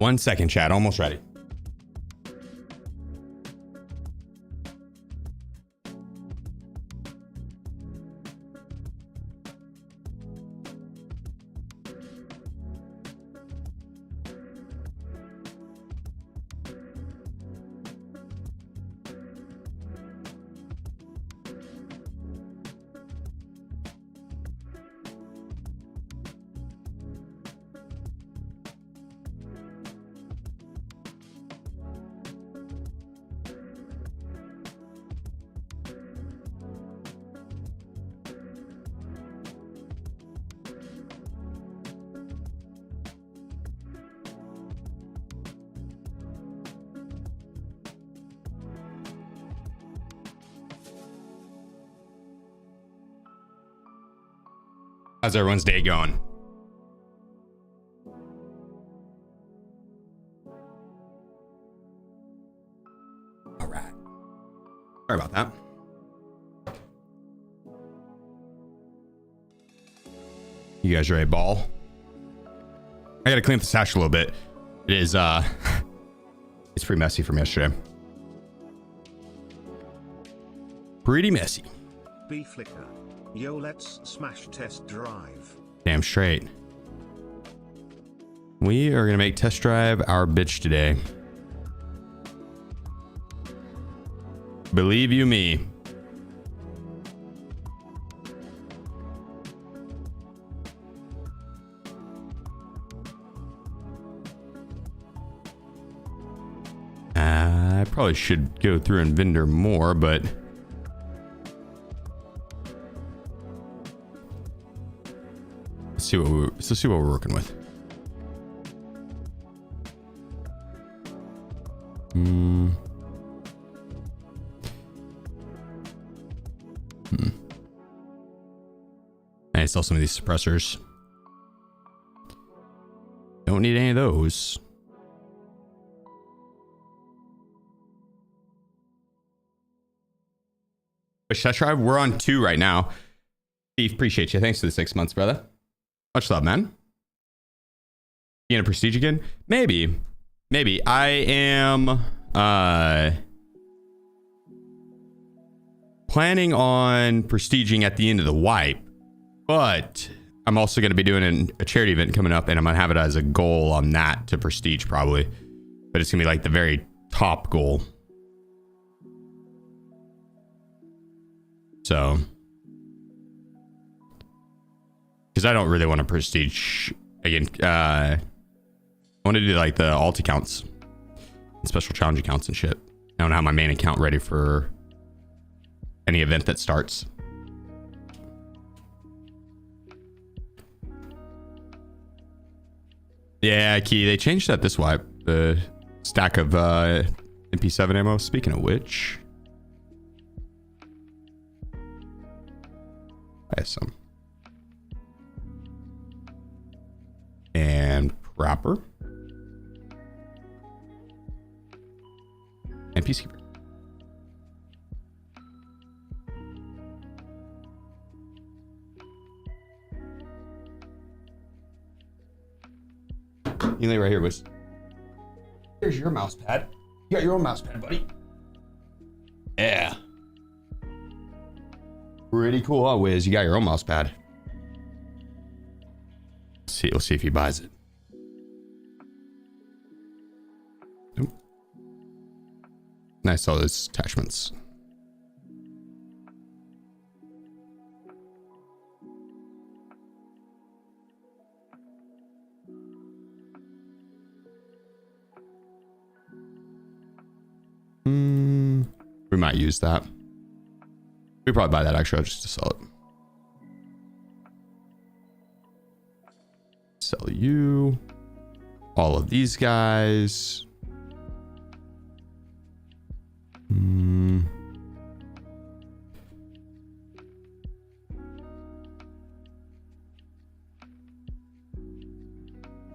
1 second, chat. Almost ready. How's everyone's day going? All right. Sorry about that. You guys ready, ball? I gotta clean up the stash a little bit. It is, it's pretty messy from yesterday. Pretty messy. B-Flicker. Yo, let's smash test drive. Damn straight. We are gonna make test drive our bitch today. Believe you me. I probably should go through and vendor more, but let's see what we're working with. I sell some of these suppressors. Don't need any of those. Which test drive? We're on 2 right now. Steve, appreciate you. Thanks for the 6 months, brother. Much love, man. You in a prestige again? Maybe. Maybe. I am planning on prestiging at the end of the wipe, but I'm also going to be doing a charity event coming up, and I'm going to have it as a goal on that to prestige probably. But it's going to be like the very top goal. So, because I don't really want to prestige again. I want to do like the alt accounts, and special challenge accounts and shit. I don't have my main account ready for any event that starts. Yeah, Key, they changed that this wipe. The stack of MP7 ammo. Speaking of which, I have some. And proper. And Peacekeeper. You lay right here, Wiz. Here's your mouse pad. You got your own mouse pad, buddy. Yeah. Pretty cool, huh, Wiz? You got your own mouse pad. We'll see if he buys it. Nope. Nice, all those attachments. We might use that. We probably buy that extra just to sell it. Sell you. All of these guys.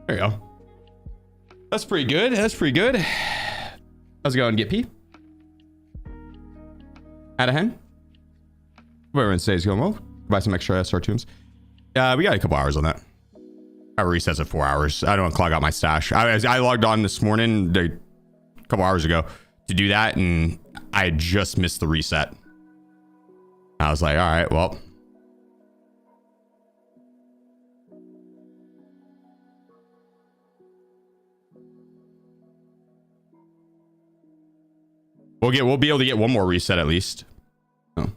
There you go. That's pretty good. That's pretty good. How's it going, Get P? Out of hen? Hope everyone stays going well. Buy some extra SR tunes. We got a couple hours on that. I resets at 4 hours. I don't clog out my stash. I logged on this morning, a couple hours ago, to do that, and I had just missed the reset. I was like, all right, well. We'll be able to get one more reset at least. Oh.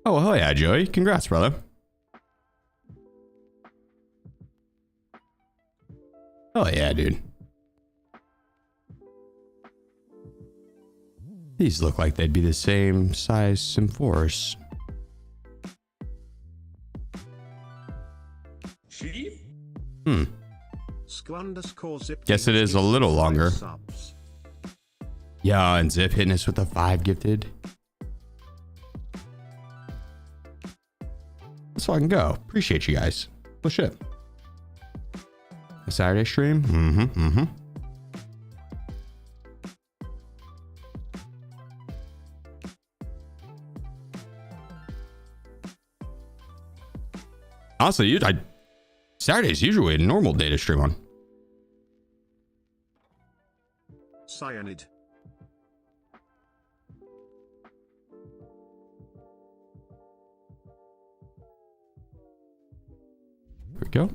Oh, hell yeah, Joey. Congrats, brother. Oh yeah, dude. These look like they'd be the same size Sim4s. Sheep? Hmm. Guess it is a little longer. Yeah, and Zip hitting us with a 5 gifted. Let's fucking go. Appreciate you guys. Well, shit. A Saturday stream? Mm-hmm. Honestly, Saturday's usually a normal day to stream on. Cyanide. There we go.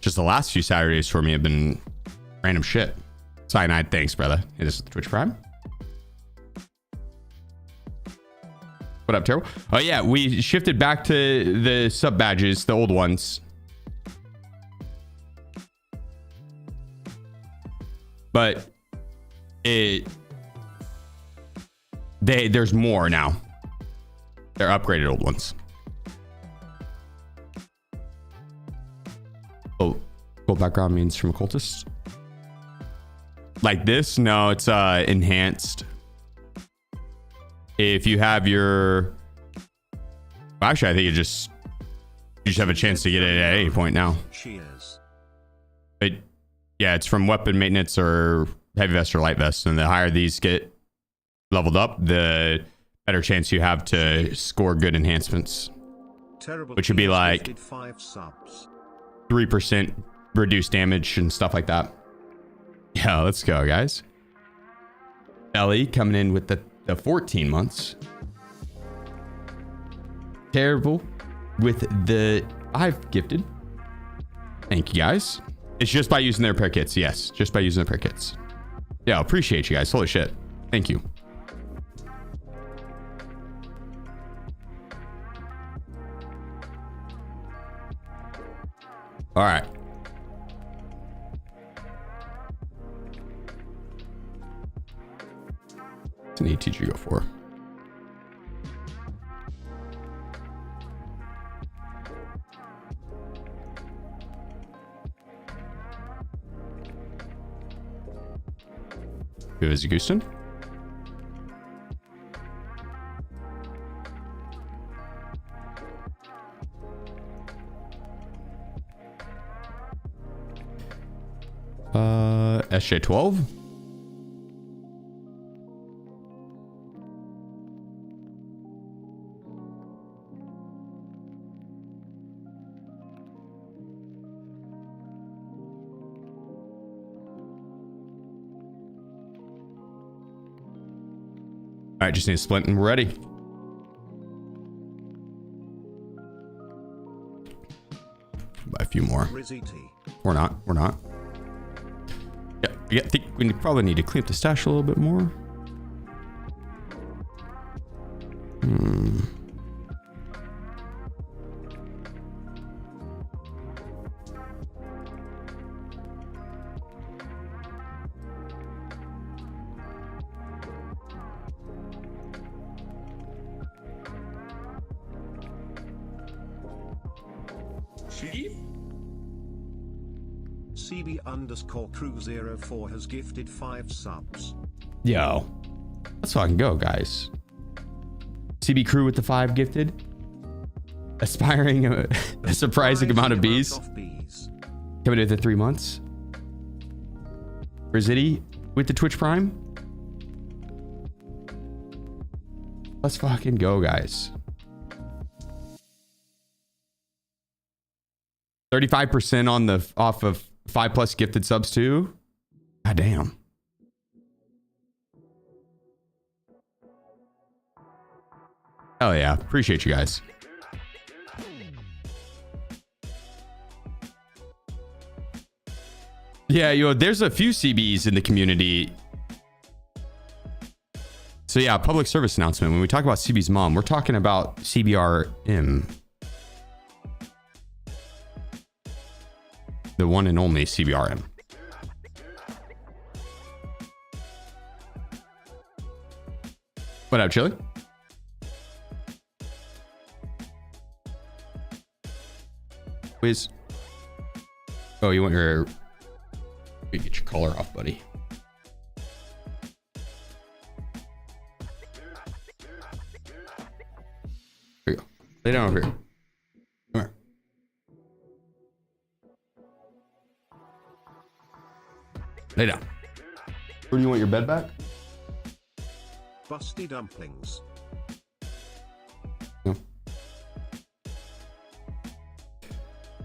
Just the last few Saturdays for me have been random shit. Cyanide, thanks, brother. It is Twitch Prime. What up, Terrible? Oh yeah, we shifted back to the sub badges, the old ones. But there's more now. They're upgraded old ones. Oh, cool background means from occultist. Like this? No, it's enhanced. If you have your, well, actually, I think you just have a chance to get it at any point now. Cheers. But yeah, it's from weapon maintenance or heavy vest or light vest, and the higher these get leveled up, the better chance you have to score good enhancements. Terrible, which would be like 5 subs. 3% reduced damage and stuff like that. Yeah, let's go, guys. Ellie coming in with the 14 months. Terrible with the 5 gifted. Thank you, guys. It's just by using their repair kits. Yes, just by using the repair kits. Yeah, appreciate you guys. Holy shit. Thank you. All right. What's an ETG go for? Who is Houston? SJ12. All right, just need a splint and we're ready. Buy a few more. Or not. We're not. Yeah, I think we probably need to clean up the stash a little bit more. CB_crew04 has gifted 5 subs. Yo, let's fucking go, guys. CB Crew with the 5 gifted. Aspiring a surprising amount of bees. Coming in the 3 months. Rizzitti with the Twitch Prime. Let's fucking go, guys. 35% on the off of 5+ gifted subs too. God damn. Oh yeah, appreciate you guys. Yeah, there's a few CBs in the community. So yeah, public service announcement. When we talk about CB's mom, we're talking about CBRM. The one and only CBRM. What up, Chili? Whiz. Oh, you want your... You get your collar off, buddy. Here you go. Lay down over here. Come here. Lay down. Where do you want your bed back? Busty dumplings. No.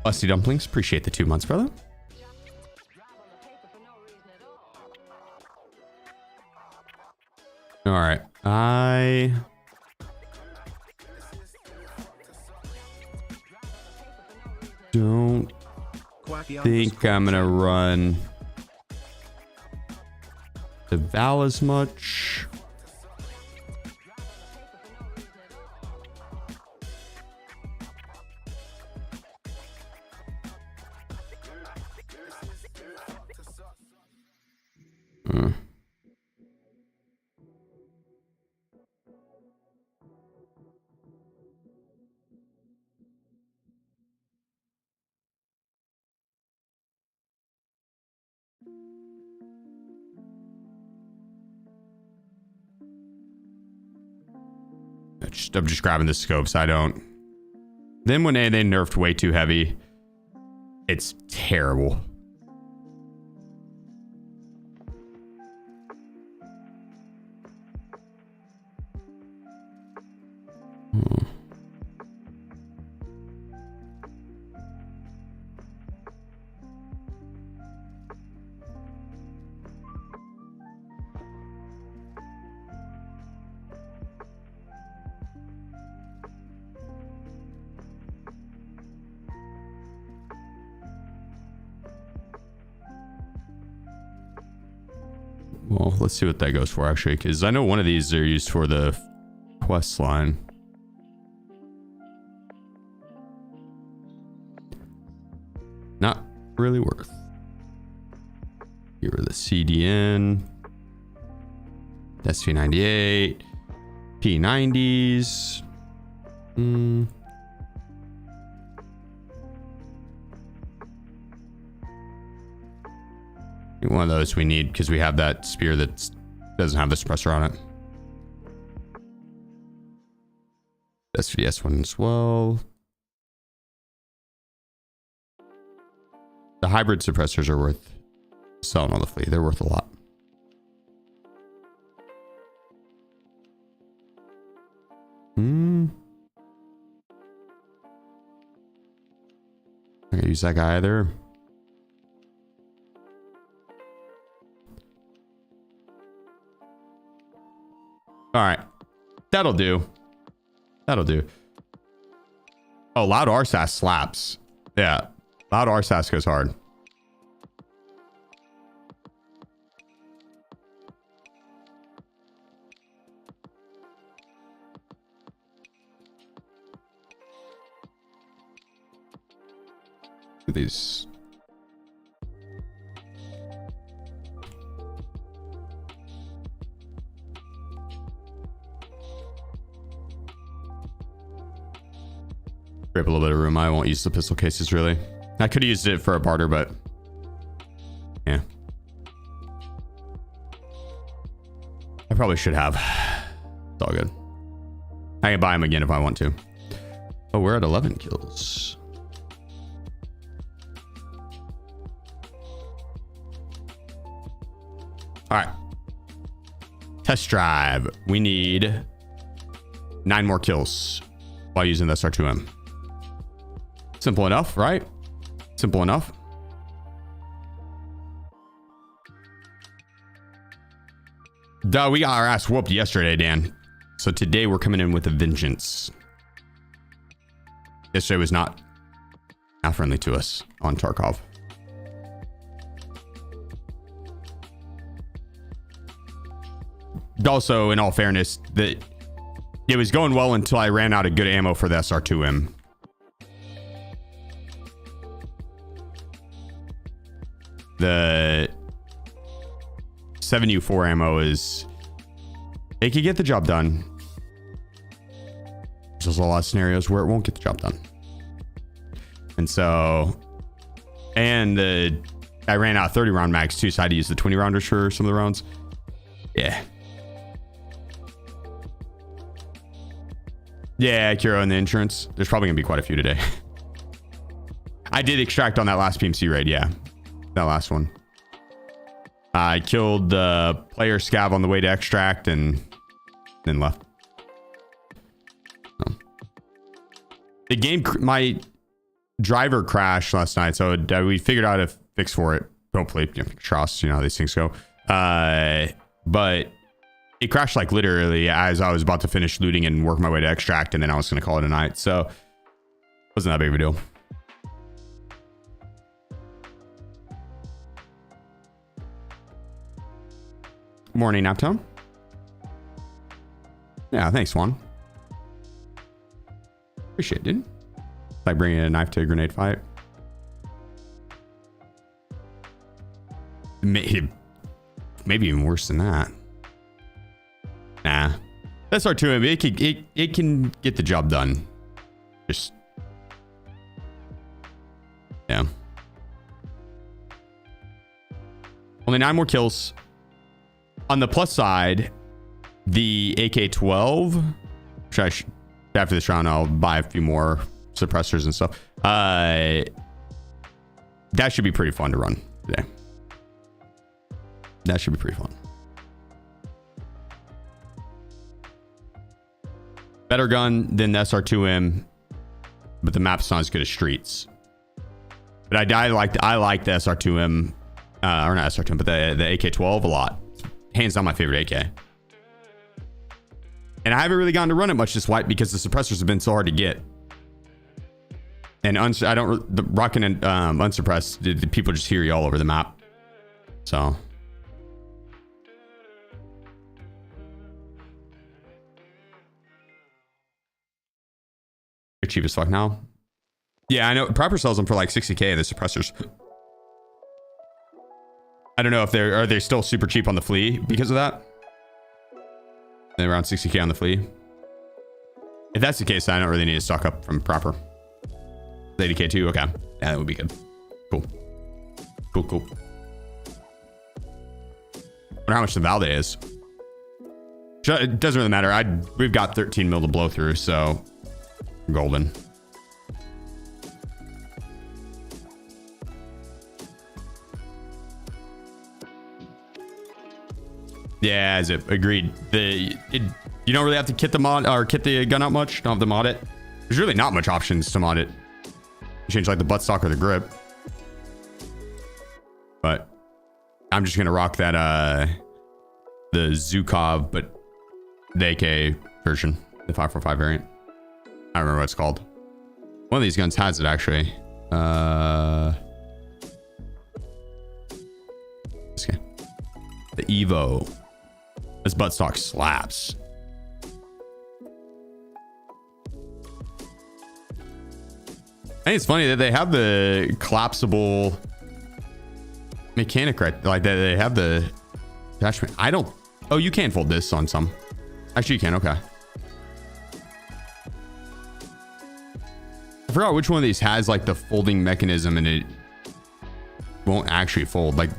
Busty dumplings. Appreciate the 2 months, brother. All right. I don't think I'm gonna run the Val as much. I'm just grabbing the scopes. I don't. Then when they nerfed way too heavy, it's terrible. Well, let's see what that goes for, actually, because I know one of these are used for the quest line. Not really worth. Here are the CDN, SV98, P90s. One of those we need because we have that spear that doesn't have the suppressor on it. SVS one as well. The hybrid suppressors are worth selling on the fleet. They're worth a lot. I'm gonna use that guy either. All right, that'll do. That'll do. Oh, loud RSAS slaps. Yeah, loud RSAS goes hard. Look at these. Grab a little bit of room. I won't use the pistol cases really. I could have used it for a barter, but yeah. I probably should have. It's all good. I can buy him again if I want to. Oh, we're at 11 kills. All right. Test drive. We need 9 more kills while using the SR2M. Simple enough, right? Simple enough. Duh, we got our ass whooped yesterday, Dan. So today we're coming in with a vengeance. Yesterday was not friendly to us on Tarkov. Also, in all fairness, it was going well until I ran out of good ammo for the SR2M. The 7U4 ammo is... it could get the job done. There's a lot of scenarios where it won't get the job done. And so... and I ran out of 30 round mags too, so I had to use the 20 rounders for some of the rounds. Yeah. Yeah, Kiro and the insurance. There's probably gonna be quite a few today. I did extract on that last PMC raid, yeah. That last one. I killed the player scav on the way to extract and then left. So. The game, my driver crashed last night, so we figured out a fix for it. Hopefully, trust, you know how these things go. But it crashed like literally as I was about to finish looting and work my way to extract, and then I was going to call it a night. So wasn't that big of a deal. Morning, Naptown. Yeah, thanks, Juan. Appreciate it, dude. Like bringing a knife to a grenade fight. Maybe even worse than that. Nah. That's R2M. It can get the job done. Just... yeah. Only 9 more kills. On the plus side, the AK-12, which I should, after this round, I'll buy a few more suppressors and stuff. That should be pretty fun to run today. That should be pretty fun. Better gun than the SR2M, but the map's not as good as Streets. But I like the SR2M, or not SR2M, but the AK-12 a lot. Hands down my favorite AK. And I haven't really gotten to run it much this wipe because the suppressors have been so hard to get. And I don't, the rocking and unsuppressed, the people just hear you all over the map. So. They're cheap as fuck now. Yeah, I know. Proper sells them for like 60K, the suppressors. I don't know if are they still super cheap on the flea because of that. They're around 60K on the flea. If that's the case, I don't really need to stock up from proper. 80K too. Okay, yeah, that would be good. Cool. Cool. Wonder how much the Valde is. It doesn't really matter. We've got 13 mil to blow through, so golden. Yeah, as it agreed. You don't really have to kit the mod or kit the gun out much. Don't have to mod it. There's really not much options to mod it. You change like the buttstock or the grip. But I'm just gonna rock that the Zukov, but the AK version, the 545 variant. I don't remember what it's called. One of these guns has it actually. This guy. The Evo. This buttstock slaps. I think it's funny that they have the collapsible mechanic right, like that. They have the attachment. I don't. Oh, you can fold this on some. Actually, you can. Okay. I forgot which one of these has like the folding mechanism and it won't actually fold. Like,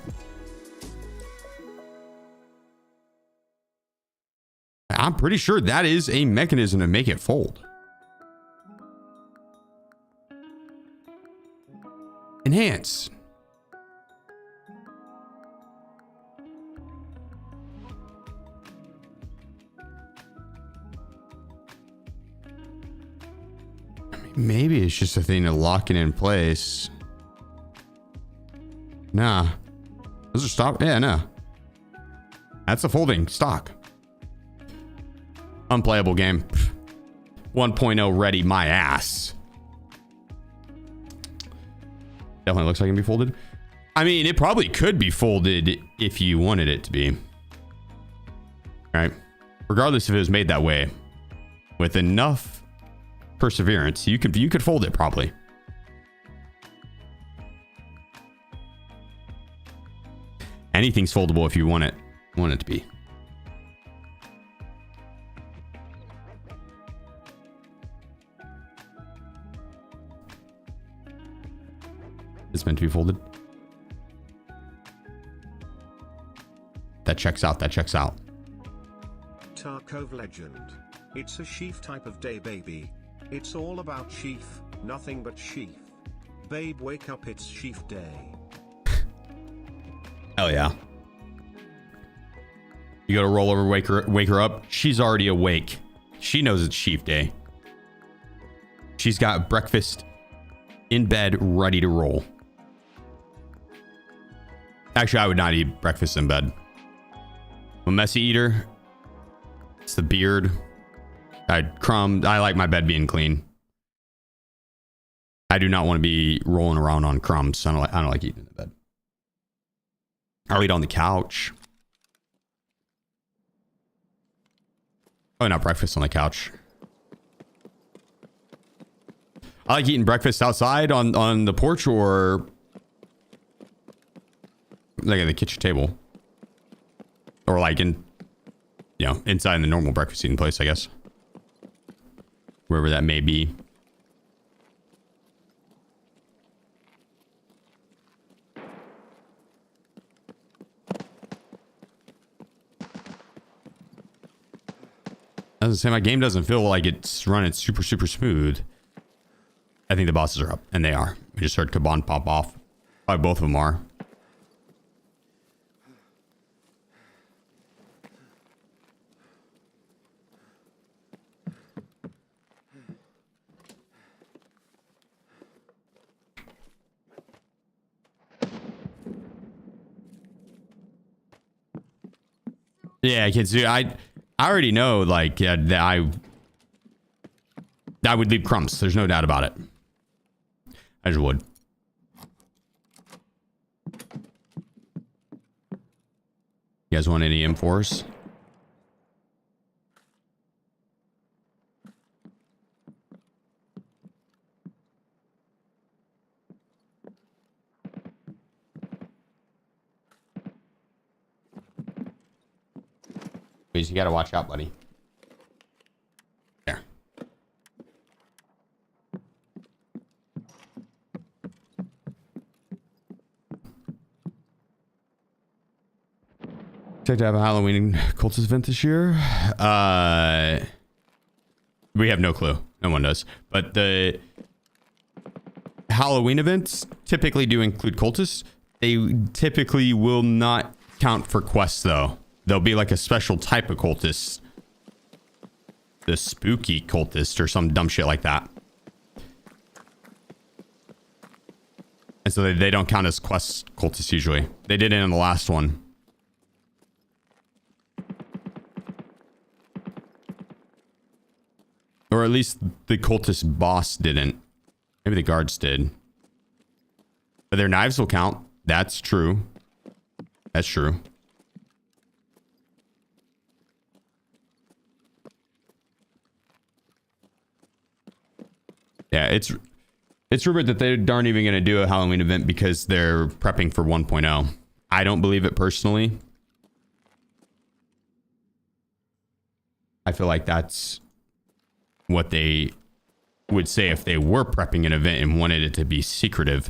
I'm pretty sure that is a mechanism to make it fold. Enhance. Maybe it's just a thing to lock it in place. Nah. Those are stop. Yeah, no. That's a folding stock. Unplayable game. 1.0 ready my ass. Definitely looks like it can be folded. I mean, it probably could be folded if you wanted it to be. Right? Regardless if it was made that way. With enough perseverance, you could fold it probably. Anything's foldable if you want it to be. It's meant to be folded. That checks out. That checks out. Tarkov legend. It's a sheaf type of day, baby. It's all about sheaf, nothing but sheaf. Babe, wake up, it's sheaf day. Hell yeah. You gotta roll over, wake her up. She's already awake. She knows it's sheaf day. She's got breakfast in bed, ready to roll. Actually, I would not eat breakfast in bed. I'm a messy eater. It's the beard. I like my bed being clean. I do not want to be rolling around on crumbs. I don't like eating in the bed. I'll eat on the couch. Oh, not breakfast on the couch. I like eating breakfast outside on the porch or like at the kitchen table. Or like in, you know, inside in the normal breakfast eating place, I guess. Wherever that may be. I was gonna say, my game doesn't feel like it's running super smooth. I think the bosses are up, and they are. We just heard Kaban pop off. Probably both of them are. Yeah, kids. I already know, like, that I would leave crumbs. There's no doubt about it. I just would. You guys want any M4s? Please, you gotta watch out, buddy. There. Expect to have a Halloween cultist event this year. We have no clue. No one does. But the Halloween events typically do include cultists. They typically will not count for quests, though. There'll be like a special type of cultist. The spooky cultist or some dumb shit like that. And so they don't count as quest cultists usually. They did it in the last one. Or at least the cultist boss didn't. Maybe the guards did. But their knives will count. That's true. That's true. Yeah, it's rumored that they aren't even going to do a Halloween event because they're prepping for 1.0. I don't believe it personally. I feel like that's what they would say if they were prepping an event and wanted it to be secretive.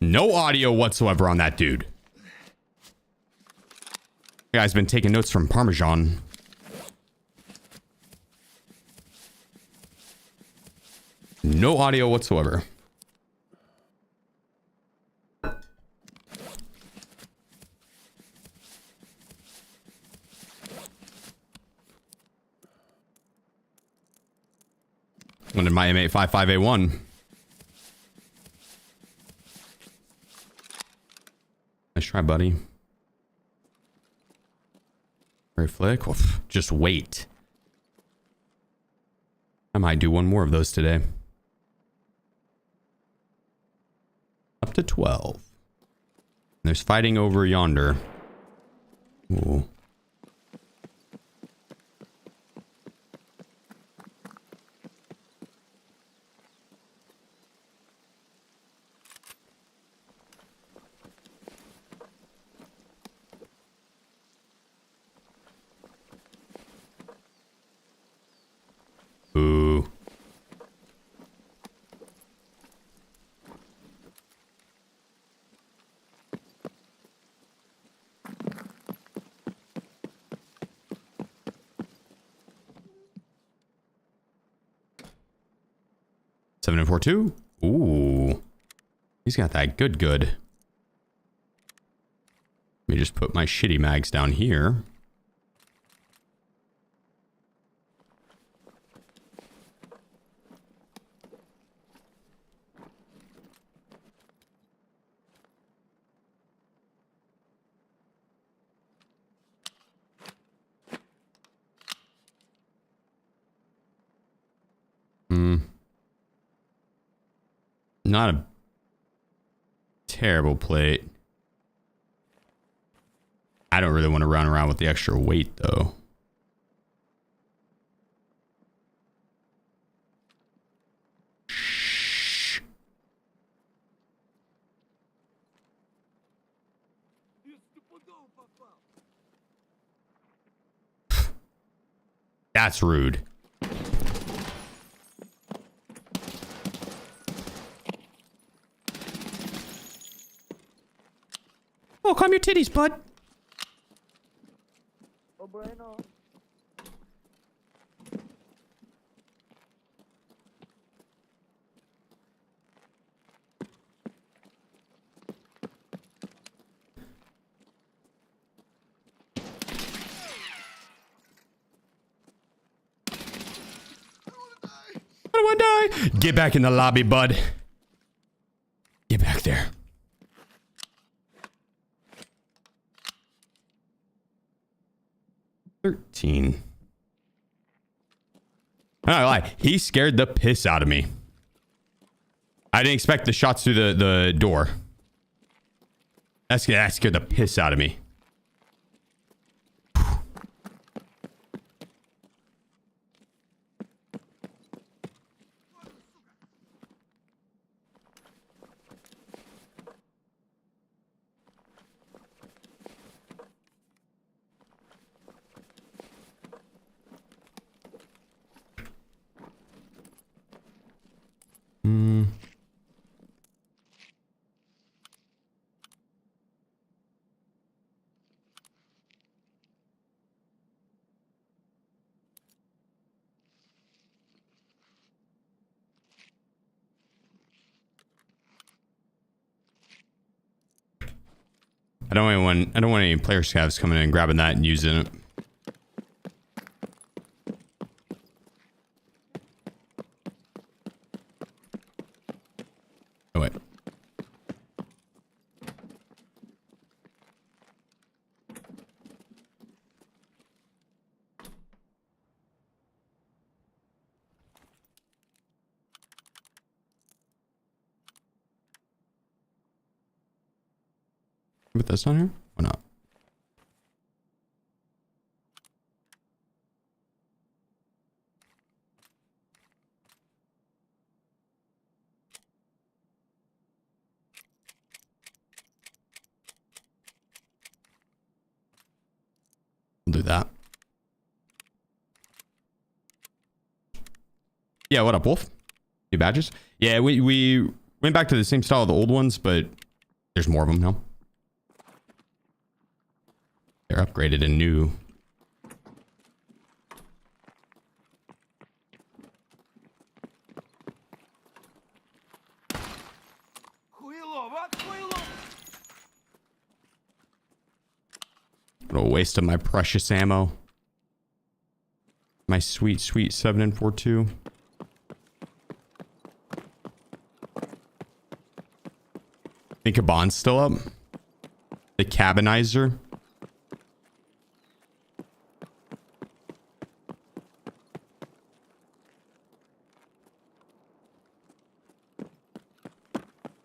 No audio whatsoever on that dude. The guy's been taking notes from Parmesan. No audio whatsoever. One in my M855A1. Nice try, buddy. Very flick. Oof. Just wait. I might do one more of those today. Up to 12. There's fighting over yonder. Ooh. Ooh. Seven and 4-2. Ooh. He's got that good. Let me just put my shitty mags down here. Not a terrible plate. I don't really want to run around with the extra weight, though. Shh. That's rude. Oh, calm your titties, bud. Oh, bueno. I don't want to die. Get back in the lobby, bud. Get back there. I'm not gonna lie, he scared the piss out of me. I didn't expect the shots through the door. That scared the piss out of me. I don't want any player scavs coming in and grabbing that and using it. Oh wait. Put this on here? Why not? We'll do that. Yeah, what up, Wolf? New badges? Yeah, we went back to the same style of the old ones, but There's more of them now. They're upgraded and new. What a waste of my precious ammo. My sweet, sweet 7 and 4.2. Think a bond's still up? The cabinizer?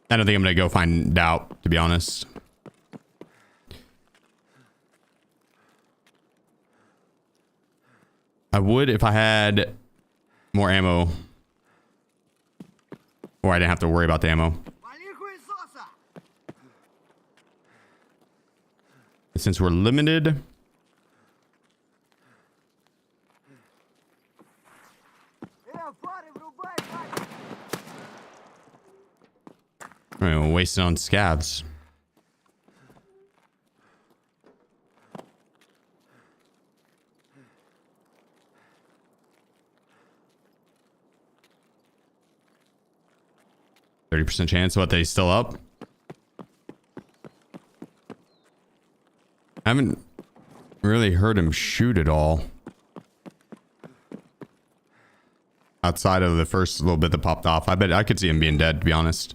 I don't think I'm gonna go find out, to be honest. I would if I had more ammo. Or I didn't have to worry about the ammo. Since we're limited. We're wasting on scavs. %30 chance. What, they still up? I haven't really heard him shoot at all. Outside of the first little bit that popped off. I bet I could see him being dead, to be honest.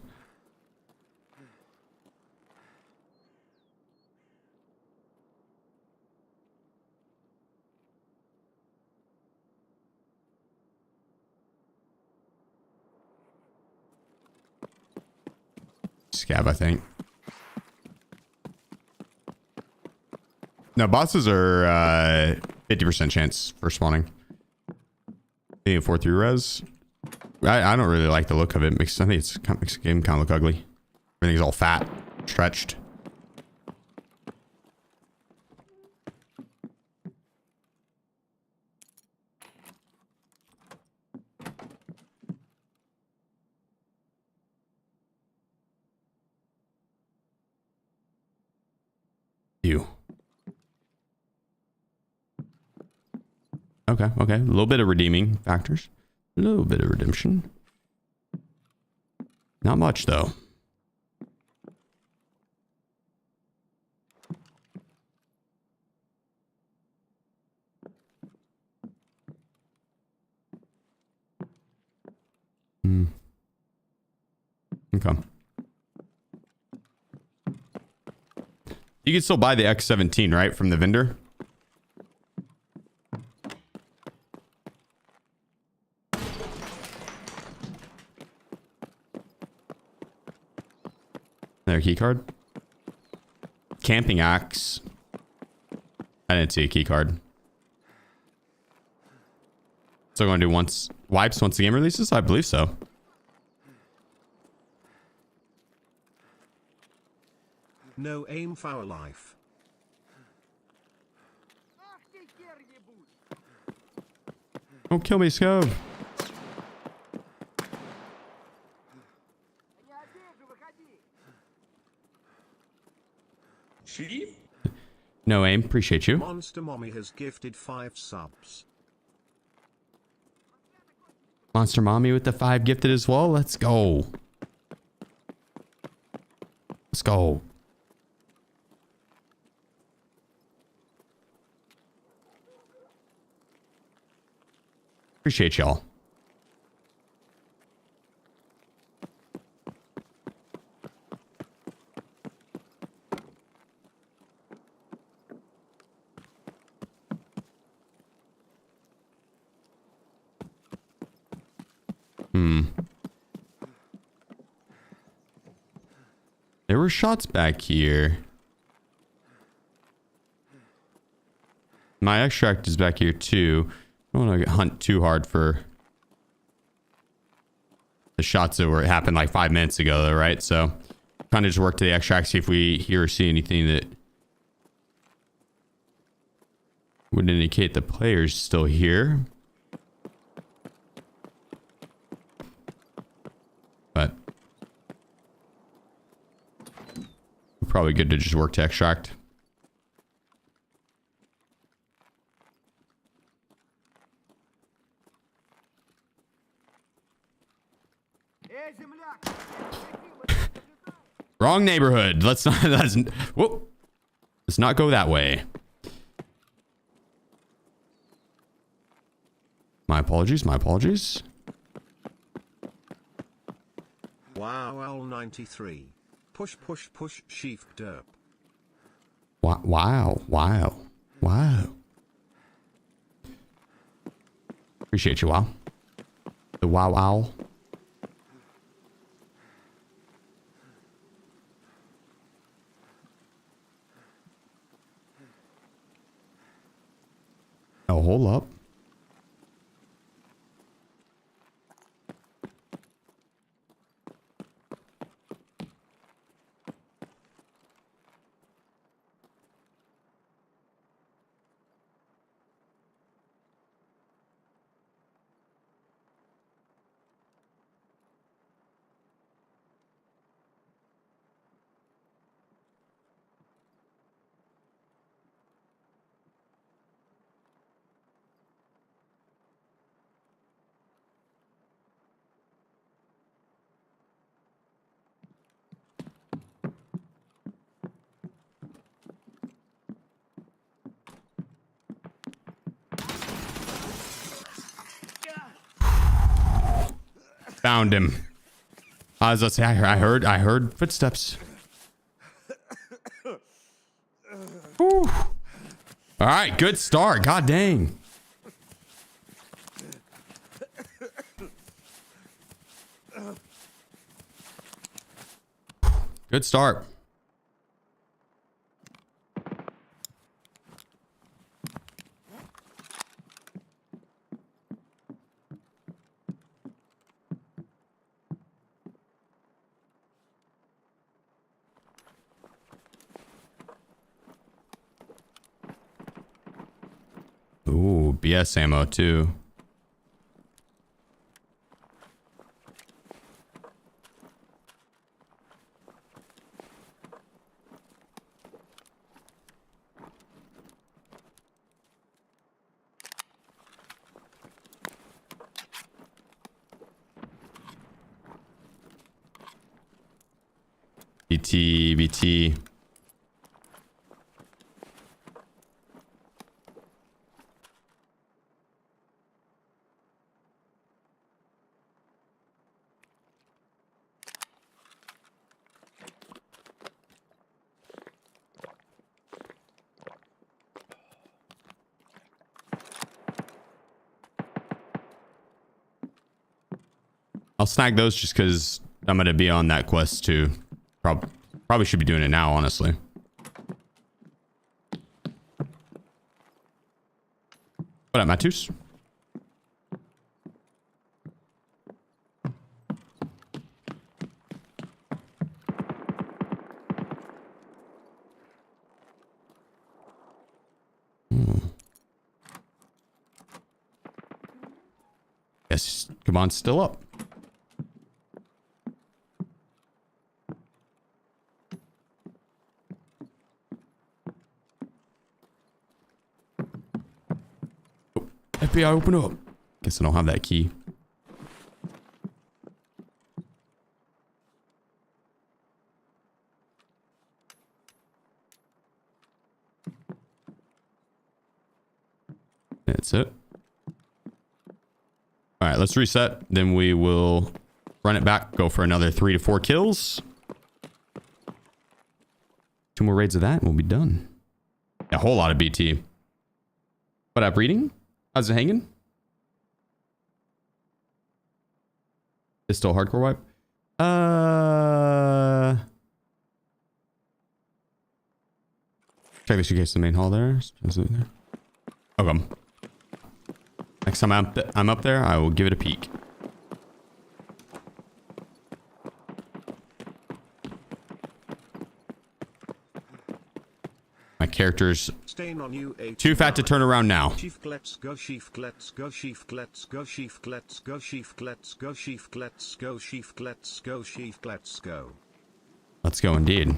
Scav, I think. No, bosses are 50% chance for spawning. 4-3 res. I don't really like the look of it. I think it makes the game kind of look ugly. Everything's all fat, stretched. Ew. Okay, okay. A little bit of redeeming factors. A little bit of redemption. Not much, though. Okay. You can still buy the X17, right? From the vendor? Their key card. Camping axe. I didn't see a key card. So going to do wipes once the game releases? I believe so. No aim for our life. Don't kill me, Scove. No aim. Appreciate you. Monster Mommy has gifted 5 subs. Monster Mommy with the 5 gifted as well. Let's go. Let's go. Appreciate y'all. There were shots back here. My extract is back here too. I don't want to hunt too hard for the shots that happened like 5 minutes ago, though, right? So kind of just work to the extract, see if we hear or see anything that would indicate the player's still here. But probably good to just work to extract. Wrong neighborhood. Let's not. Whoop. Let's not go that way. My apologies. My apologies. Wow, L93. Push, push, push, sheaf derp. Wow. Wow. Wow. Appreciate you, wow. The wow owl. Oh, hold up. Found him. As I say, I heard footsteps. Whew. All right, good start. God dang. Good start. Ooh, BS ammo too. BT. I'll snag those just because I'm going to be on that quest too. Probably should be doing it now, honestly. What up, Matus? Yes, come on, still up. FBI, open up. Guess I don't have that key. That's it. All right, let's reset. Then we will run it back, go for another 3 to 4 kills. 2 more raids of that and we'll be done. A whole lot of BT. What up, reading? How's it hanging? It's still hardcore wipe? Check this case the main hall there. Okay. Next time I'm up there, I will give it a peek. My character's too fat to turn around now. Let's go, Sheef, let's go, Sheef, let's go, Sheef, let's go, Sheef, let's go, Sheef, let's go, Sheef, let's go, Sheef, let's go. Let's go indeed.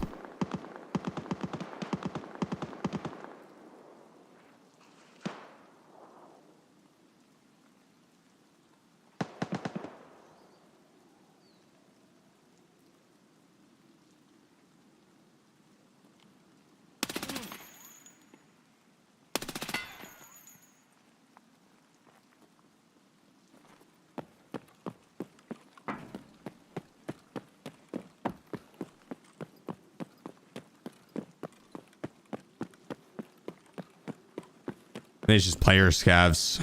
It's just player scavs.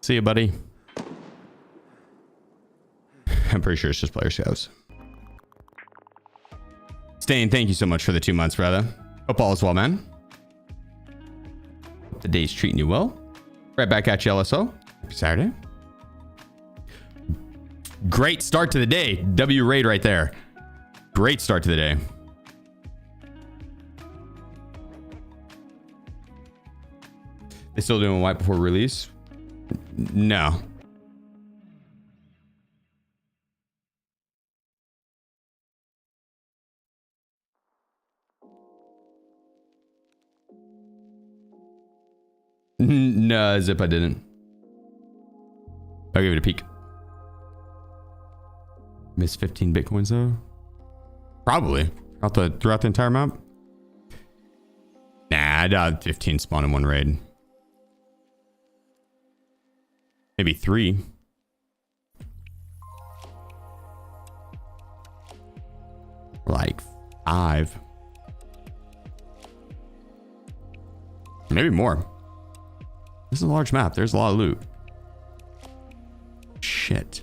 See you, buddy. I'm pretty sure it's just player scavs. Stain, thank you so much for the 2 months, brother. Hope all is well, man. Hope the day's treating you well. Right back at you, LSO. Happy Saturday. Great start to the day. W raid right there. Great start to the day. They still doing a wipe before release? No. No, Zip, I didn't. I'll give it a peek. Missed 15 Bitcoins though? Probably. Throughout the entire map? Nah, I doubt 15 spawn in one raid. Maybe 3. Like 5. Maybe more. This is a large map. There's a lot of loot. Shit.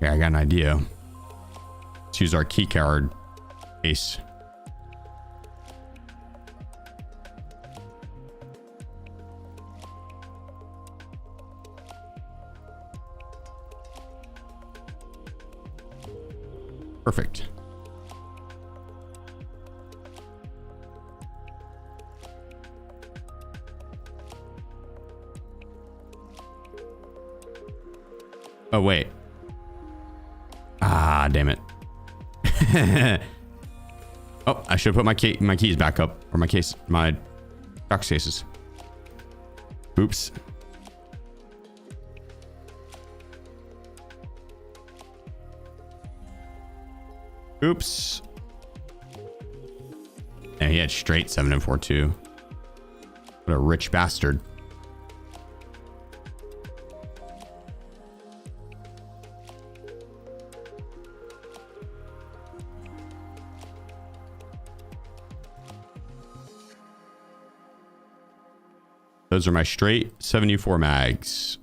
Yeah, I got an idea. Let's use our key card case. Perfect. Oh, wait. Ah, damn it. Oh, I should have put my keys back up. Or my box cases. Oops. Oops. And he had straight 7 and 4 too. What a rich bastard. Those are my straight 74 mags.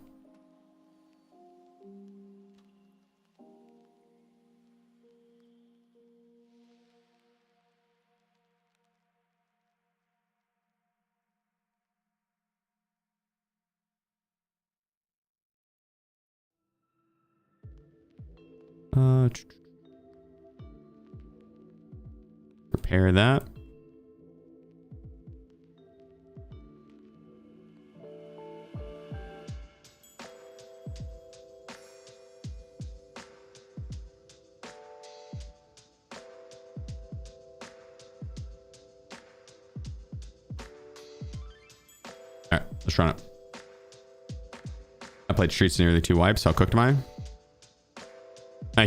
Prepare that. All right, let's run it. I played Streets in nearly 2 wipes. How cooked am I?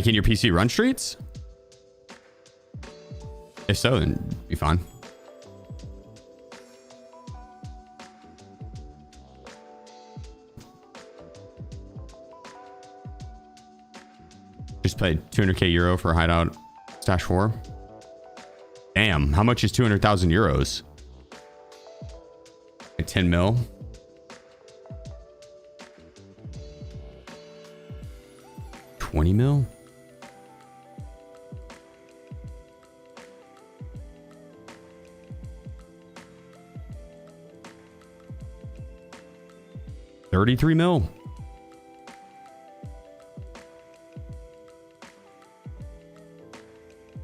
Can your PC run Streets? If so, then be fine. Just played 200k euro for Hideout Stash 4. Damn, how much is 200,000 euros? Like 10 mil. $20 mil? $33 mil.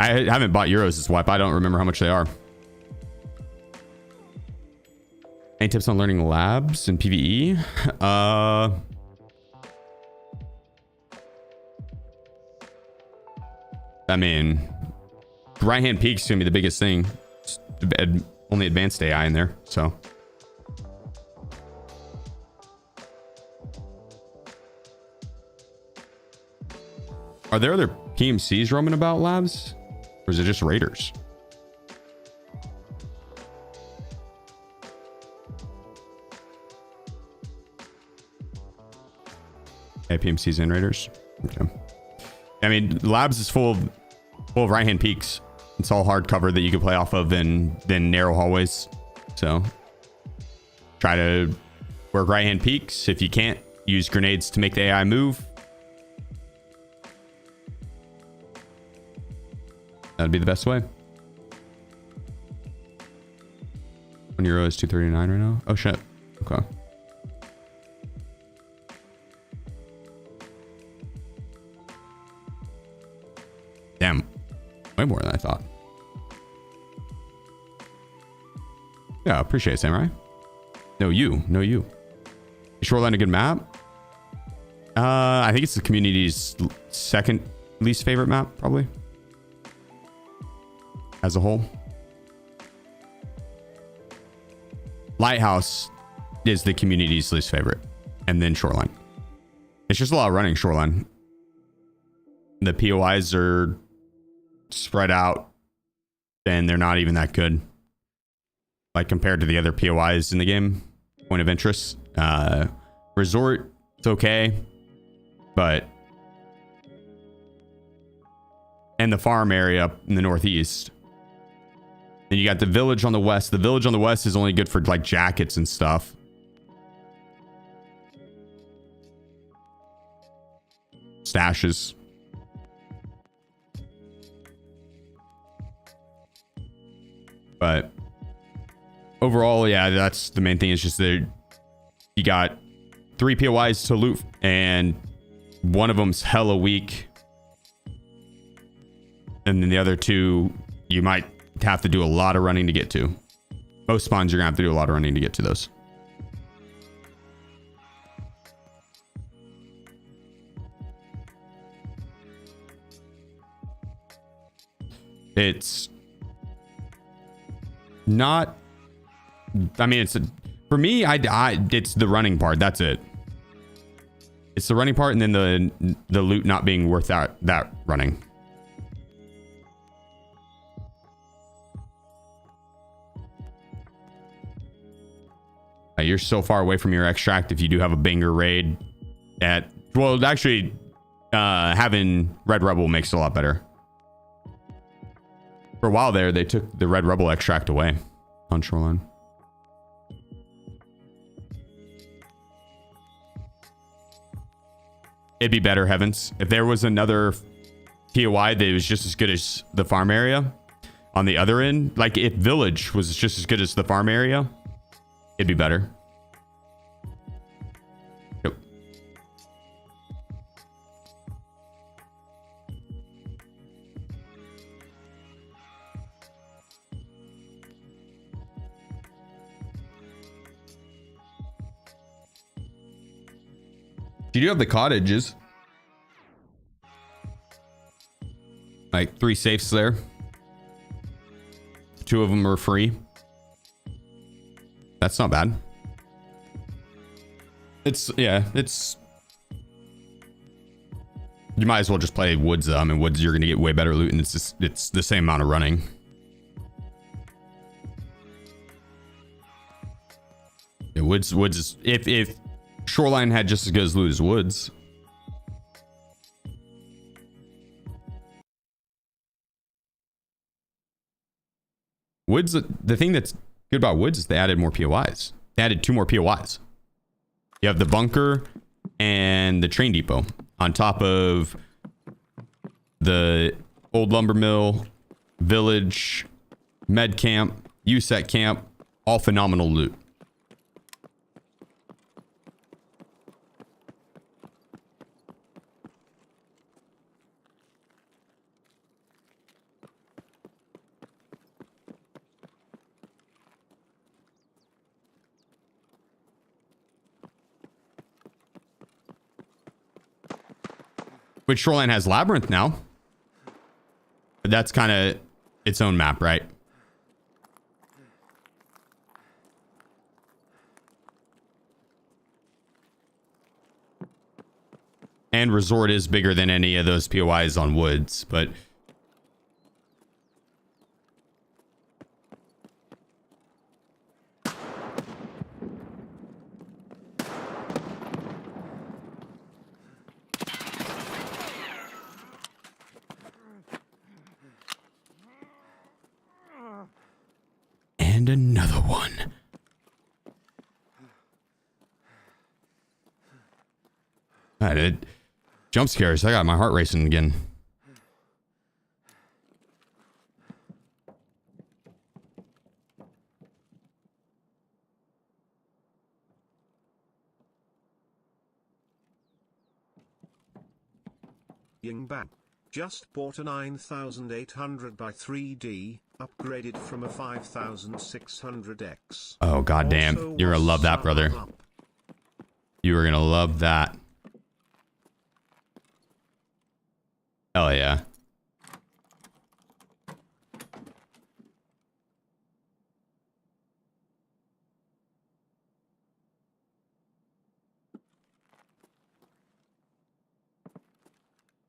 I haven't bought euros this wipe. I don't remember how much they are. Any tips on learning labs and PvE? I mean, right hand peak's gonna be the biggest thing. Only advanced AI in there, so. Are there other PMCs roaming about, Labs? Or is it just raiders? Okay, PMCs and raiders. Okay. I mean, Labs is full of right-hand peaks. It's all hard cover that you can play off of in narrow hallways. So try to work right-hand peaks. If you can't, use grenades to make the AI move. That'd be the best way. 1 euro is 239 right now. Oh shit. Okay. Damn. Way more than I thought. Yeah, appreciate it, Samurai. No, you. No, you. Is Shoreline a good map? I think it's the community's second least favorite map, probably. As a whole. Lighthouse is the community's least favorite. And then Shoreline. It's just a lot of running Shoreline. The POIs are spread out. And they're not even that good. Like compared to the other POIs in the game. Point of interest. Resort, it's okay. But... and the farm area up in the northeast. Then you got the village on the west. The village on the west is only good for like jackets and stuff. Stashes. But overall, yeah, that's the main thing. Is just that you got 3 POIs to loot and one of them's hella weak. And then the other 2, you might have to do a lot of running to get to. Most spawns, you're gonna have to do a lot of running to get to those. It's not... I mean, it's... for me, it's the running part. That's it. It's the running part and then the loot not being worth that running. You're so far away from your extract if you do have a banger raid at... well, actually, having Red Rebel makes it a lot better. For a while there, they took the Red Rebel extract away on Shoreline. It'd be better, Heavens. If there was another POI that was just as good as the farm area on the other end, like if Village was just as good as the farm area, it'd be better. Yep. You do have the cottages. Like 3 safes there. 2 of them are free. That's not bad. It's, yeah, it's... you might as well just play Woods. I mean, Woods, you're going to get way better loot, and it's just, it's the same amount of running. Yeah, Woods is... if Shoreline had just as good as loot as Woods... Woods, the thing that's good about Woods is they added more POIs. They added 2 more POIs. You have the bunker and the train depot on top of the old lumber mill, village, med camp, USEC camp, all phenomenal loot. Which Shoreline has Labyrinth now. But that's kind of its own map, right? And Resort is bigger than any of those POIs on Woods, but... And another one. I did. Jump scares. I got my heart racing again. Yingbat. Just bought a 9800 by 3D, upgraded from a 5600X. Oh, goddamn. Also You're gonna love that, brother. up. You are gonna love that. Hell yeah.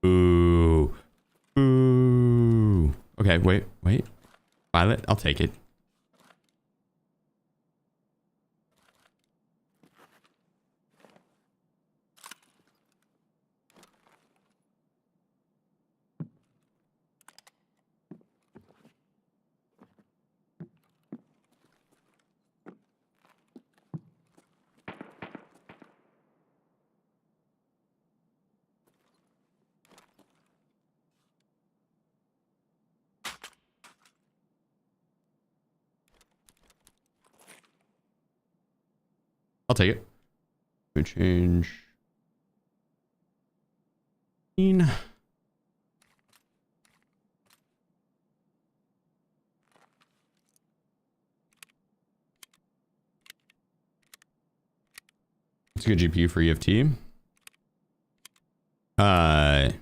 Ooh. Ooh. Okay, wait. Violet, I'll take it. I'll take it. Good change. It's a good GPU for EFT. I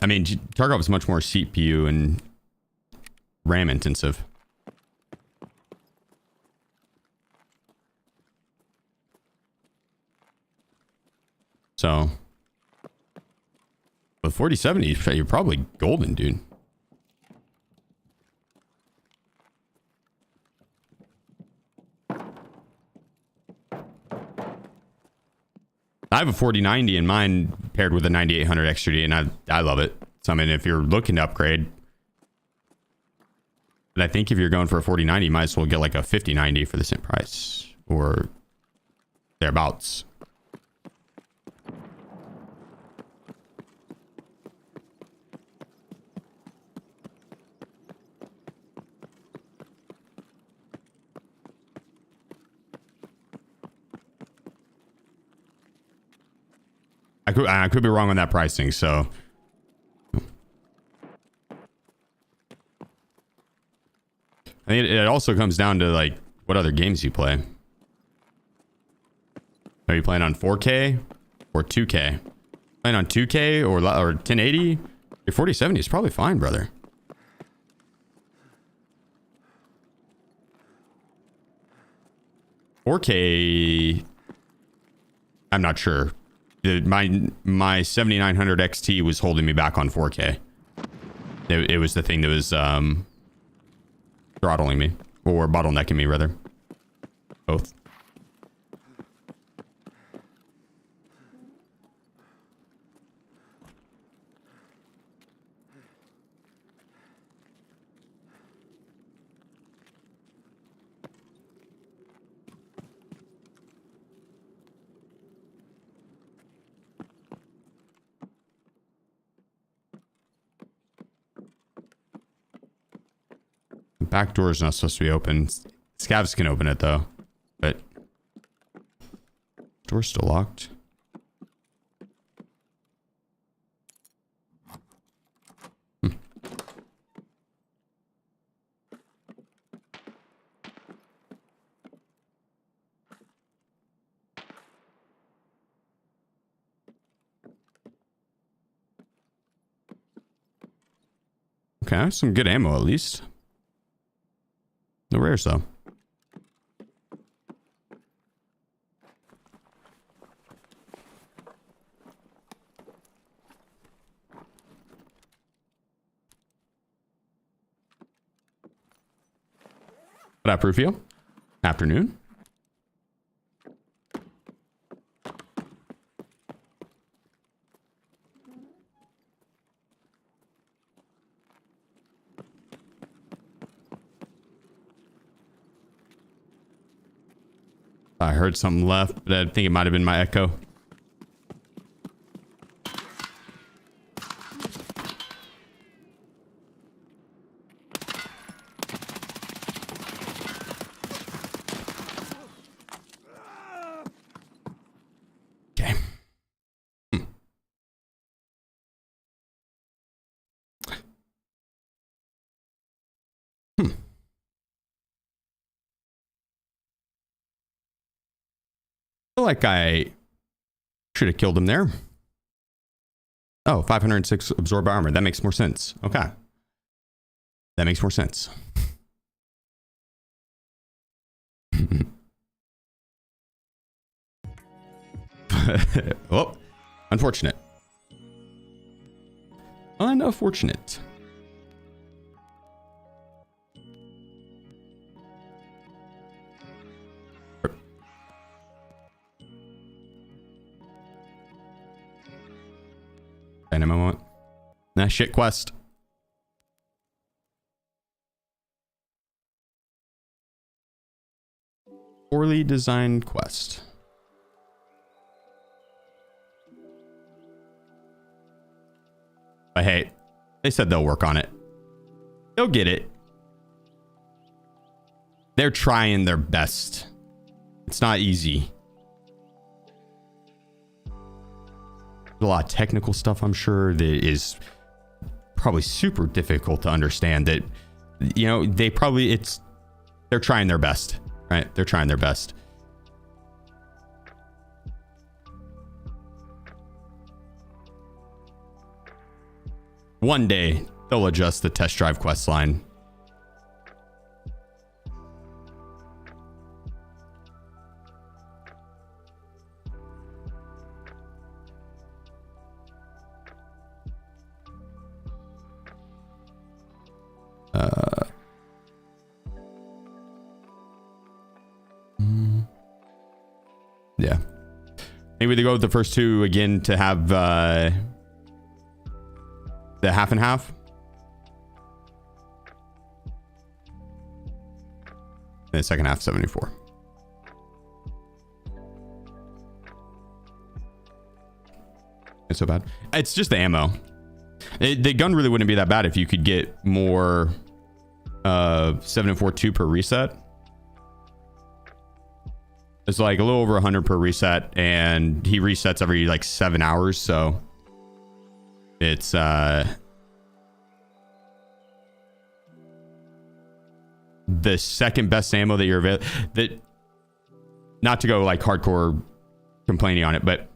mean, Tarkov is much more CPU and RAM intensive. So, with 4070, you're probably golden, dude. I have a 4090 in mine paired with a 9800 XTD, and I love it. So, I mean, if you're looking to upgrade, but I think if you're going for a 4090, you might as well get like a 5090 for the same price or thereabouts. I could be wrong on that pricing, so. I think it also comes down to like what other games you play. Are you playing on 4K or 2K? Playing on 2K or 1080? Your 4070 is probably fine, brother. $4K, I'm not sure. My 7900 XT was holding me back on 4K. It was the thing that was throttling me, or bottlenecking me rather. Both. Back door is not supposed to be open. Scavs can open it though, but door's still locked. Okay, some good ammo at least. No rares though. What up, Rufio? Afternoon. I heard something left, but I think it might have been my echo. Okay. I feel like I should have killed him there. Oh, 506 absorb armor. That makes more sense. Okay. That makes more sense. Oh, unfortunate. Unfortunate. And a moment. Nah, shit quest. Poorly designed quest. But hey, they said they'll work on it. They'll get it. They're trying their best. It's not easy. A lot of technical stuff, I'm sure, that is probably super difficult to understand. That, you know, they're trying their best, right? They're trying their best. One day they'll adjust the test drive quest line. Yeah. Maybe they go with the first two again to have the half and half. And the second half 74. It's so bad. It's just the ammo. The gun really wouldn't be that bad if you could get more 7 and 4.2 per reset. It's like a little over 100 per reset, and he resets every like 7 hours, so it's the second best ammo that you're available. That, not to go like hardcore complaining on it, but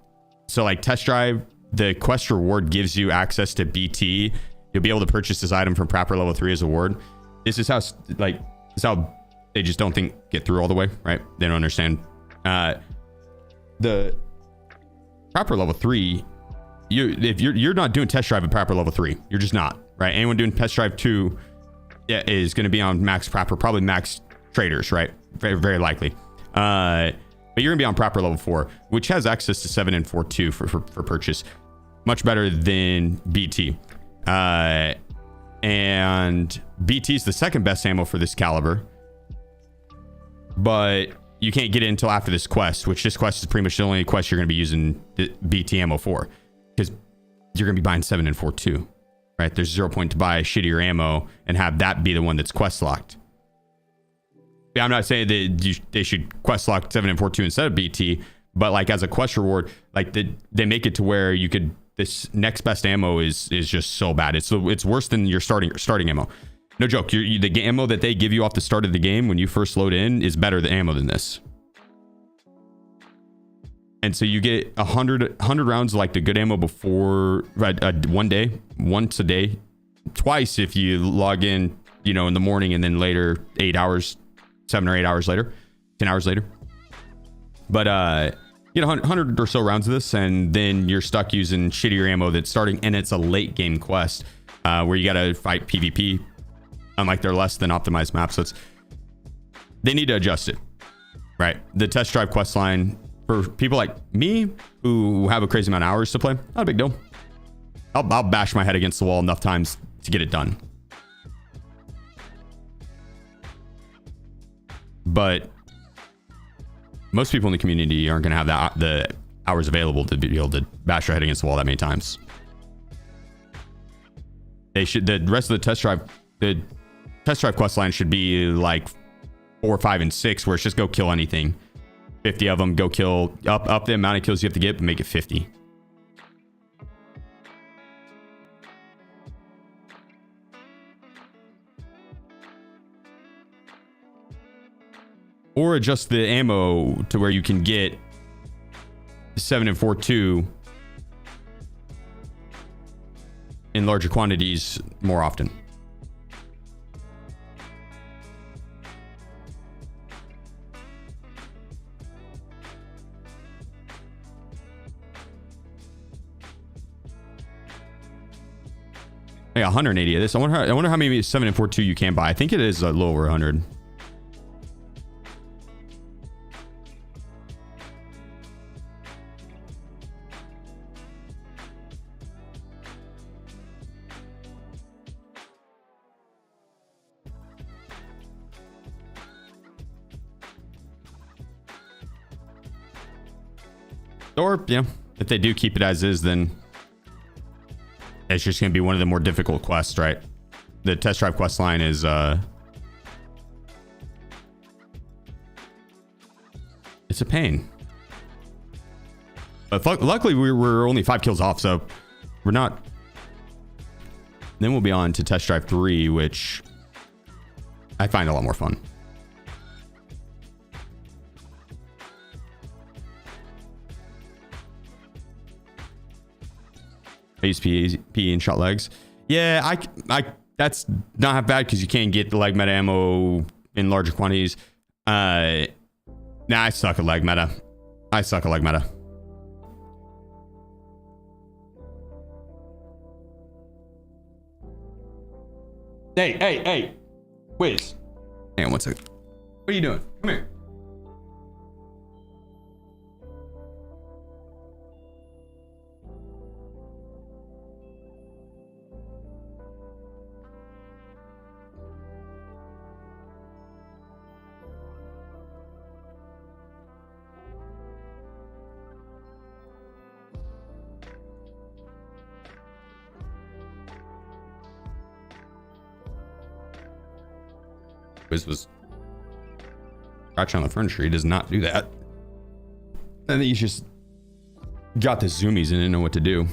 so like test drive, the quest reward gives you access to BT. You'll be able to purchase this item from proper level 3 as a reward. This is how they just don't get through all the way, right? They don't understand. The proper level 3, if you're not doing test drive at proper level 3, you're just not, right? Anyone doing test drive 2 is going to be on max proper, probably max traders, right? Very, very likely. But you're gonna be on proper level 4, which has access to 7 and 4.2 for purchase. Much better than BT. And BT is the second best ammo for this caliber, but you can't get it until after this quest, which this quest is pretty much the only quest you're going to be using the BT ammo for, because you're going to be buying 7 and 4.2, right? There's 0 point to buy shittier ammo and have that be the one that's quest locked. I'm not saying that they should quest lock 7 and 4.2 instead of BT, but like as a quest reward, like they make it to where you could, this next best ammo is just so bad. It's worse than your starting ammo. No joke. The ammo that they give you off the start of the game when you first load in is better than ammo than this. And so you get 100 rounds of like the good ammo before once a day, twice if you log in, you know, in the morning, and then later 7 or 8 hours later, 10 hours later. But you know, 100 or so rounds of this, and then you're stuck using shittier ammo that's starting, and it's a late game quest where you got to fight PvP. Unlike their less than optimized maps, so they need to adjust it, right? The test drive quest line for people like me who have a crazy amount of hours to play, not a big deal. I'll bash my head against the wall enough times to get it done. But most people in the community aren't going to have the hours available to be able to bash their head against the wall that many times. The rest of the test drive quest line should be like 4, 5, and 6, where it's just go kill anything. 50 of them, go kill up the amount of kills you have to get, but make it 50. Or adjust the ammo to where you can get 7 and 4.2 in larger quantities more often. I got 180 of this. I wonder how many 7 and 4.2 you can buy. I think it is a little over 100. Or, you know, if they do keep it as is, then it's just going to be one of the more difficult quests, right? The test drive quest line is, it's a pain. But luckily, we're only 5 kills off, so we're not. Then we'll be on to test drive 3, which I find a lot more fun. PE and shot legs. Yeah, I that's not bad because you can't get the leg meta ammo in larger quantities. Nah, I suck at leg meta. Hey. Wiz. Hang on one second. What are you doing? Come here. Wiz was scratching on the furniture. He does not do that. I think he's just got the zoomies and didn't know what to do.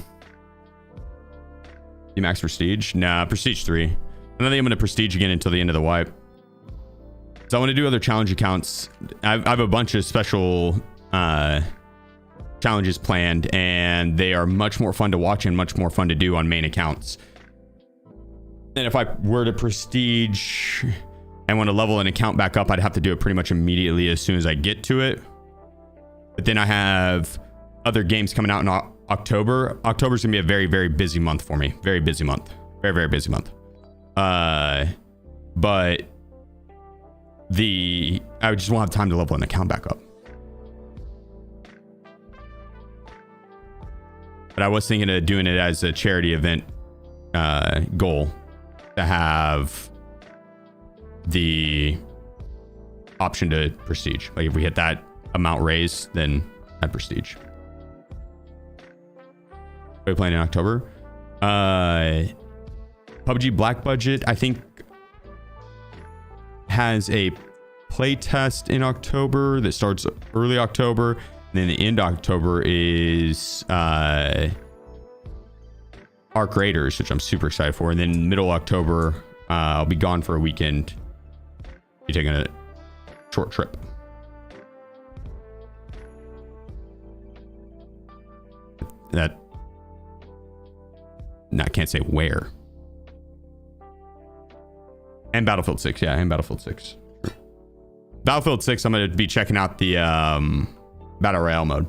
You max prestige? Nah, prestige 3. I don't think I'm going to prestige again until the end of the wipe. So I want to do other challenge accounts. I have a bunch of special challenges planned, and they are much more fun to watch and much more fun to do on main accounts. And if I were to prestige and want to level an account back up, I'd have to do it pretty much immediately as soon as I get to it. But then I have other games coming out in October. October's gonna be a very, very busy month for me. Very busy month. Very, very busy month. But I just won't have time to level an account back up. But I was thinking of doing it as a charity event goal to have the option to prestige. Like if we hit that amount raised, then I'd prestige. Are we playing in October? PUBG Black Budget, I think, has a play test in October that starts early October. And then the end of October is Arc Raiders, which I'm super excited for. And then middle October, I'll be gone for a weekend. Be taking a short trip. I can't say where. And Battlefield 6, yeah, and Battlefield 6. Battlefield 6, I'm going to be checking out the Battle Royale mode.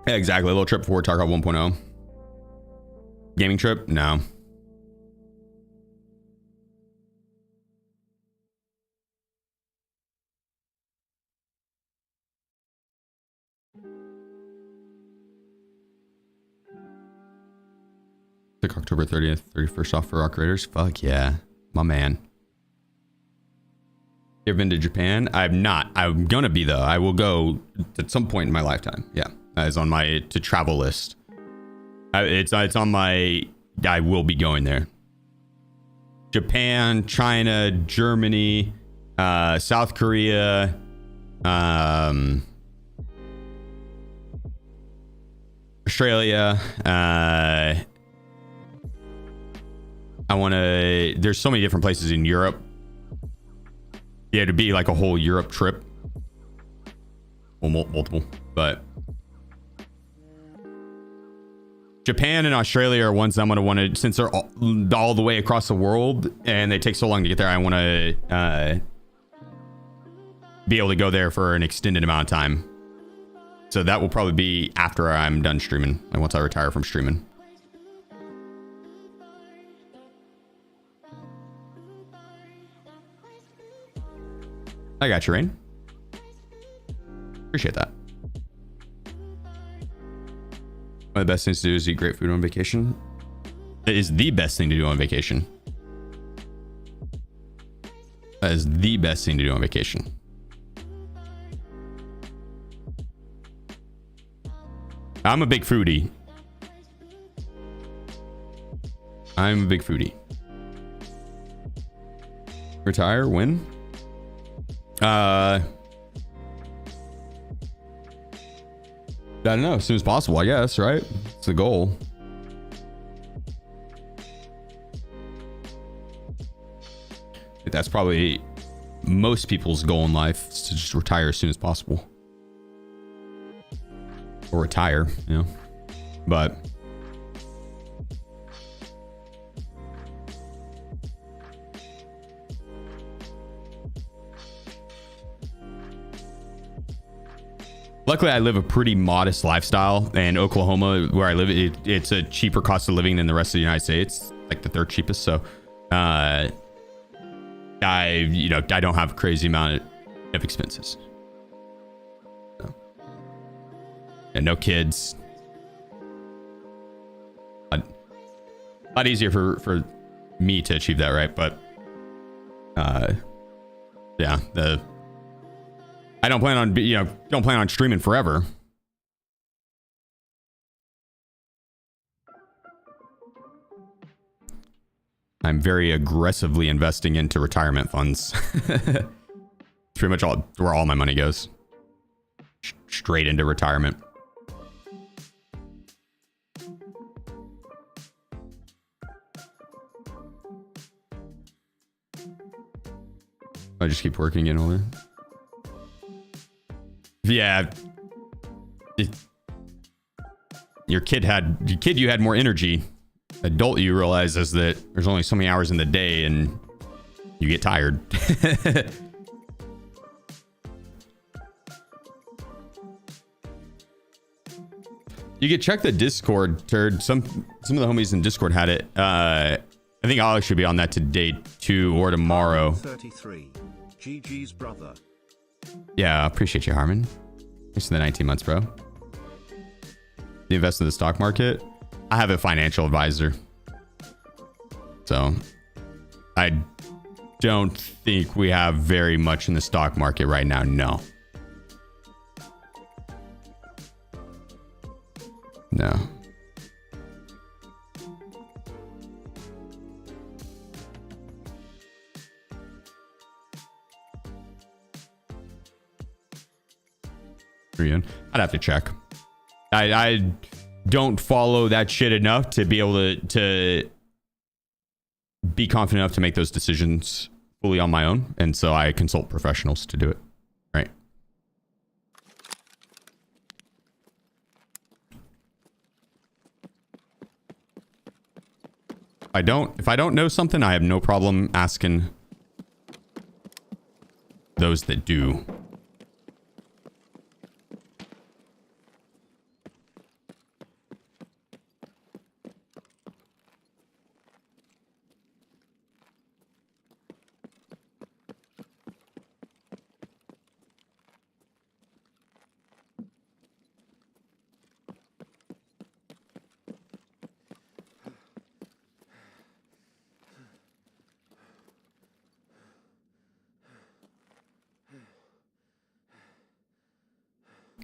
Yeah, exactly. A little trip for Tarkov 1.0. Gaming trip? No. like October 30th, 31st off for Rock Raiders. Fuck yeah, my man. You ever been to Japan? I've not. I'm gonna be though. I will go at some point in my lifetime. Yeah, that is on my to travel list. It's on my. I will be going there. Japan, China, Germany, South Korea, Australia. I want to. There's so many different places in Europe. Yeah, to be like a whole Europe trip. Well, multiple, but Japan and Australia are ones I'm going to want to, since they're all the way across the world and they take so long to get there. I want to be able to go there for an extended amount of time. So that will probably be after I'm done streaming, like once I retire from streaming. I got you, Rain. Appreciate that. One of the best things to do is eat great food on vacation. It is the best thing to do on vacation. That is the best thing to do on vacation. I'm a big foodie. I'm a big foodie. Retire? When? I don't know. As soon as possible, I guess, right? It's the goal. That's probably most people's goal in life, is to just retire as soon as possible. Or retire, you know. But luckily, I live a pretty modest lifestyle, and Oklahoma, where I live, it's a cheaper cost of living than the rest of the United States, like the third cheapest. So, I don't have a crazy amount of expenses. So, and no kids. A lot easier for me to achieve that, right? But, yeah, I don't plan on streaming forever. I'm very aggressively investing into retirement funds. It's pretty much where all my money goes. Straight into retirement. I just keep working in older. Yeah. You had more energy. Adult you realizes that there's only so many hours in the day and you get tired. You could check the Discord, Turd. Some of the homies in Discord had it. I think Alex should be on that today too, or tomorrow. 33. GG's brother. Yeah, I appreciate you, Harmon. Thanks for the 19 months, bro. You invest in the stock market? I have a financial advisor. So I don't think we have very much in the stock market right now. No. No. I'd have to check. I don't follow that shit enough to be able to be confident enough to make those decisions fully on my own, and so I consult professionals to do it. Right. If I don't know something, I have no problem asking those that do.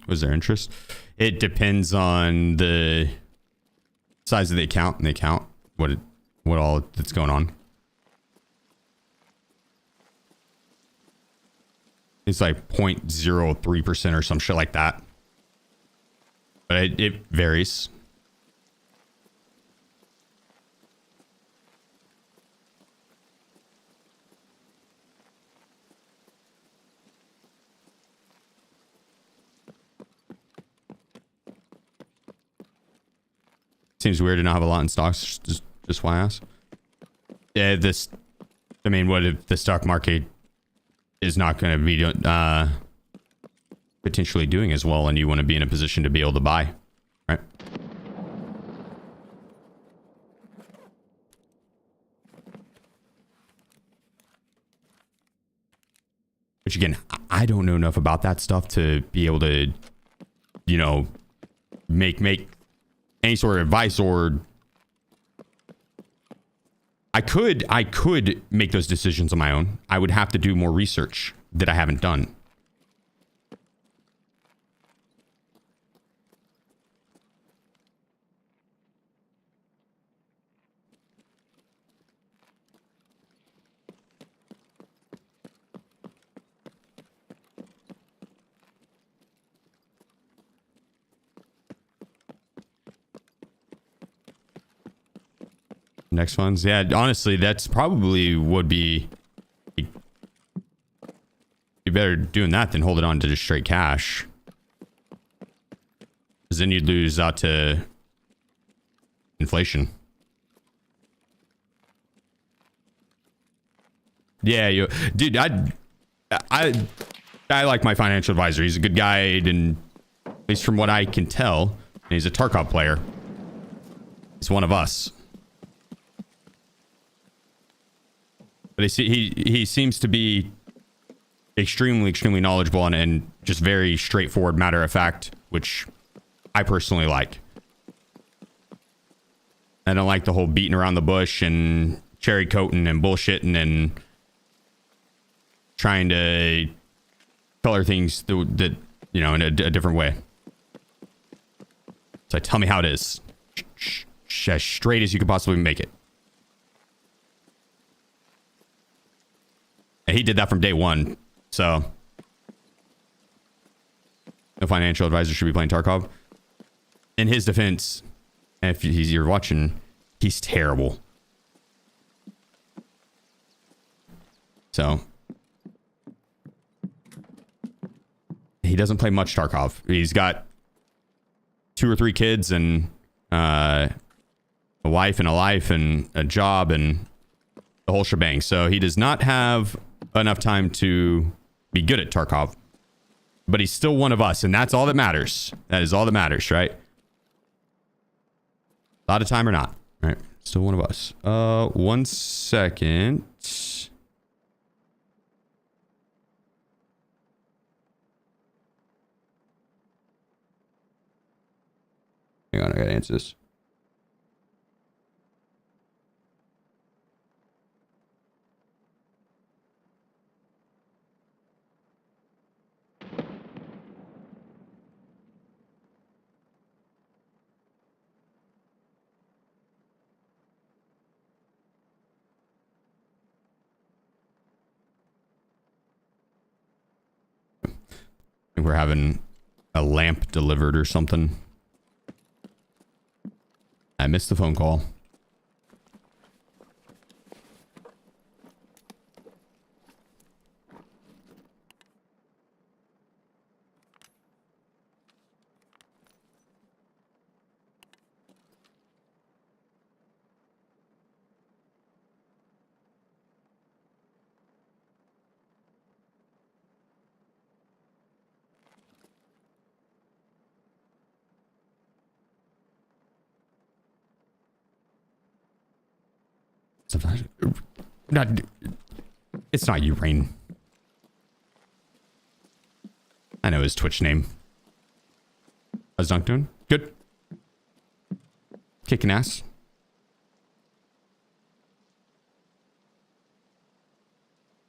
Was their interest? It depends on the size of the account and the account, what all that's going on. It's like 0.03% or some shit like that. But it varies. Seems weird to not have a lot in stocks. Just why I ask. Yeah, I mean, what if the stock market is not going to be potentially doing as well, and you want to be in a position to be able to buy, right? Which again, I don't know enough about that stuff to be able to, you know, make any sort of advice, or I could make those decisions on my own. I would have to do more research that I haven't done. Next ones, yeah, honestly, that's probably would be better doing that than hold it on to just straight cash, because then you'd lose out to inflation. Yeah, dude, I like my financial advisor. He's a good guy, and at least from what I can tell, he's a Tarkov player. He's one of us. But he seems to be extremely knowledgeable and just very straightforward, matter of fact, which I personally like. I don't like the whole beating around the bush and cherry coating and bullshitting and trying to color things that you know, in a different way. So tell me how it is, as straight as you could possibly make it. And he did that from day one, so no financial advisor should be playing Tarkov. In his defense, if you're watching, he's terrible. So he doesn't play much Tarkov. He's got 2 or 3 kids and a wife and a life and a job and the whole shebang. So he does not have enough time to be good at Tarkov, but he's still one of us, and that's all that matters. That is all that matters, right? A lot of time or not, right? Still one of us. 1 second. Hang on, I gotta answer this. We're having a lamp delivered or something. I missed the phone call. Sometimes, it's not you, Rain. I know his Twitch name. How's Dunk doing? Good. Kicking ass.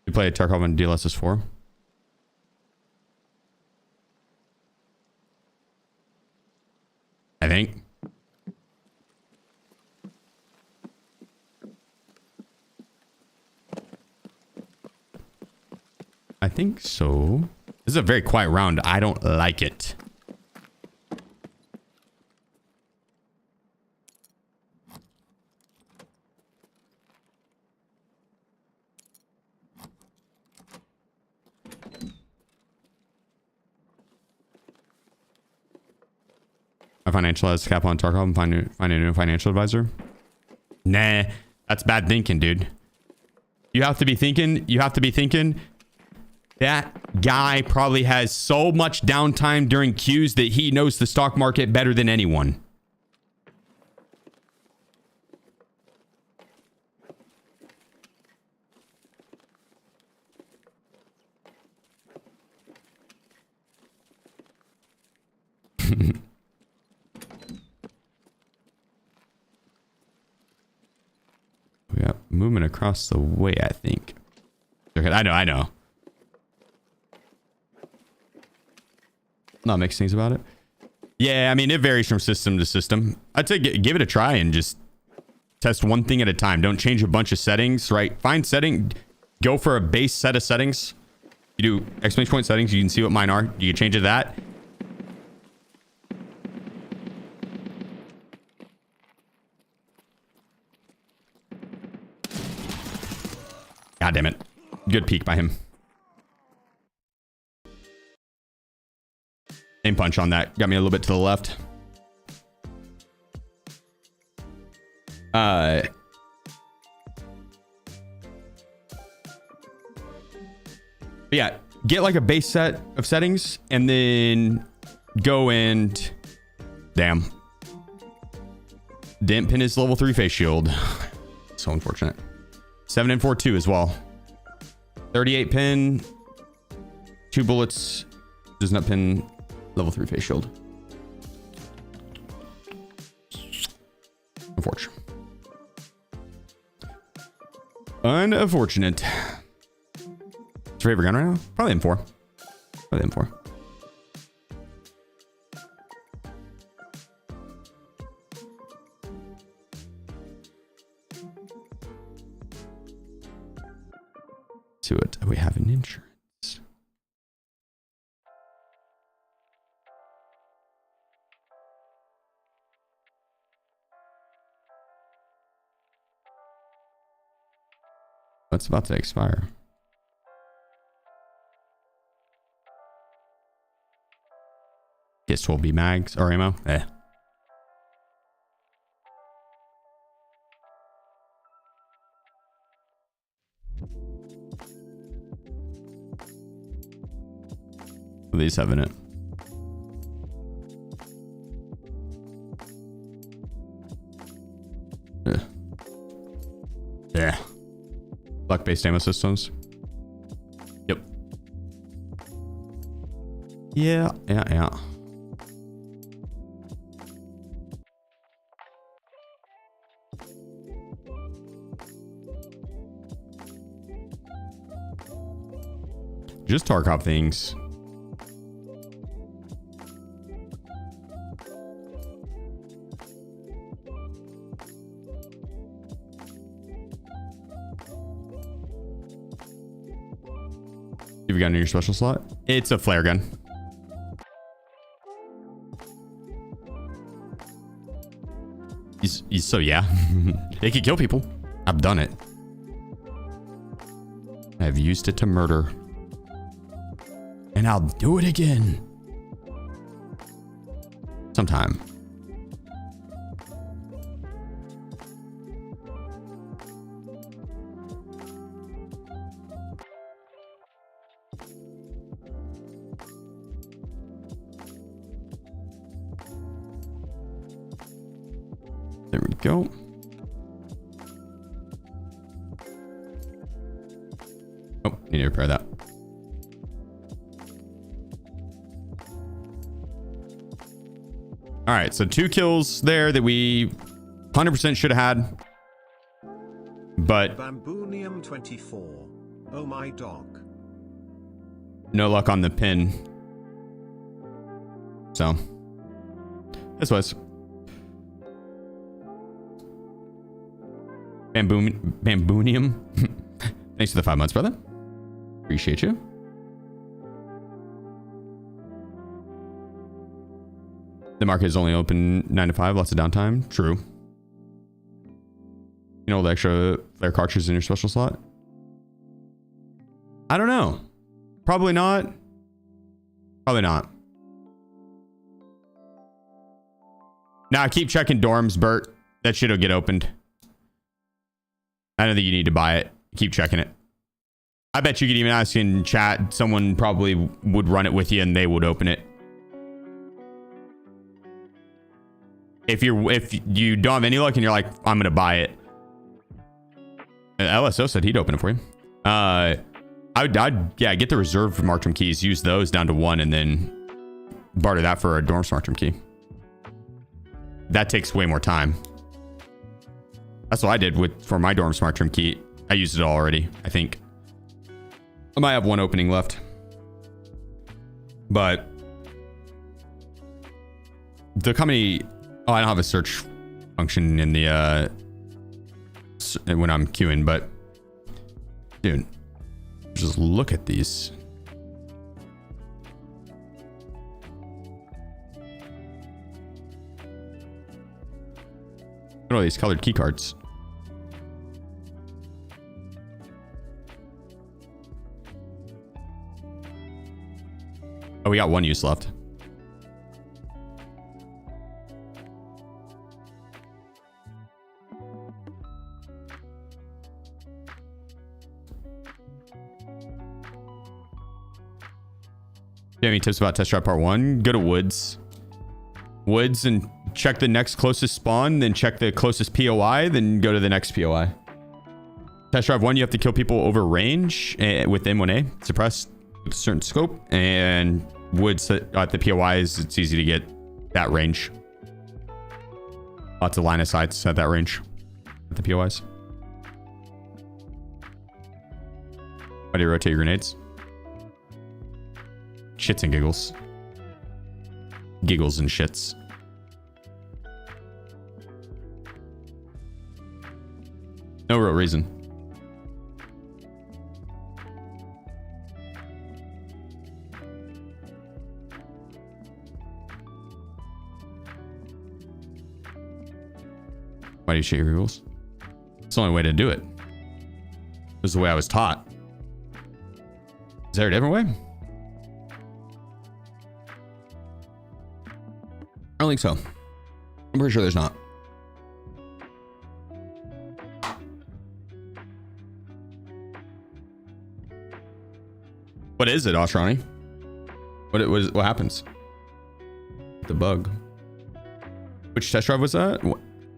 You play Tarkov on DLSS 4? I think so. This is a very quiet round. I don't like it. My financial advisor, Kappa on Tarkov, and find a new financial advisor. Nah, that's bad thinking, dude. You have to be thinking that guy probably has so much downtime during queues that he knows the stock market better than anyone. We got movement across the way, I think. Okay, I know. Not mixed things about it. Yeah, I mean, it varies from system to system. I'd say give it a try and just test one thing at a time. Don't change a bunch of settings, right? Find setting, go for a base set of settings. You do exclamation point settings, you can see what mine are. You can change it to that. God damn it. Good peek by him. Aim punch on that. Got me a little bit to the left. But yeah, get like a base set of settings and then go and damn. Didn't pin his level 3 face shield. So unfortunate. 7 and 4-2 as well. 38 pin. 2 bullets. Does not pin level 3 face shield. Unfortunate. Unfortunate. What's your favorite gun right now? Probably M4. Probably M4. To it. We have an insurance. It's about to expire. Guess 12B mags or ammo. Eh. These have in it. Yeah. Luck-based ammo systems. Yep. Yeah. Just Tarkov things. Have you got in your special slot? It's a flare gun. He's so yeah. It can kill people. I've done it. I've used it to murder. And I'll do it again. Sometime. There we go. Oh, need to repair that. All right, so 2 kills there that we 100% should have had. But Bamboonium 24. Oh my dog. No luck on the pin. So this was Bamboonium. Thanks for the 5 months, brother. Appreciate you. The market is only open 9 to 5. Lots of downtime. True. You know, the extra flare cartridges in your special slot? I don't know. Probably not. Probably not. Nah, keep checking dorms, Bert. That shit'll get opened. I don't think you need to buy it. Keep checking it. I bet you could even ask in chat. Someone probably would run it with you and they would open it. If you don't have any luck and you're like, I'm gonna buy it. LSO said he'd open it for you. I'd get the reserve Markstrom keys, use those down to 1, and then barter that for a dorm Markstrom key. That takes way more time. That's what I did for my dorm Markstrom key. I used it already, I think. I might have one opening left. But the company... Oh, I don't have a search function in the when I'm queuing, but dude, just look at these. Look at all these colored key cards. Oh, we got one use left. Do you have any tips about test drive part 1? Go to Woods and check the next closest spawn, then check the closest POI, then go to the next POI. Test drive 1, you have to kill people over range with M1A, suppressed with a certain scope, and Woods at the POIs, it's easy to get that range. Lots of line of sights at that range at the POIs. Why do you rotate your grenades? Shits and giggles. Giggles and shits. No real reason. Why do you shit your giggles? It's the only way to do it. It was the way I was taught. Is there a different way? I don't think so. I'm pretty sure there's not. What is it, Oshrani? What happens? The bug. Which test drive was that?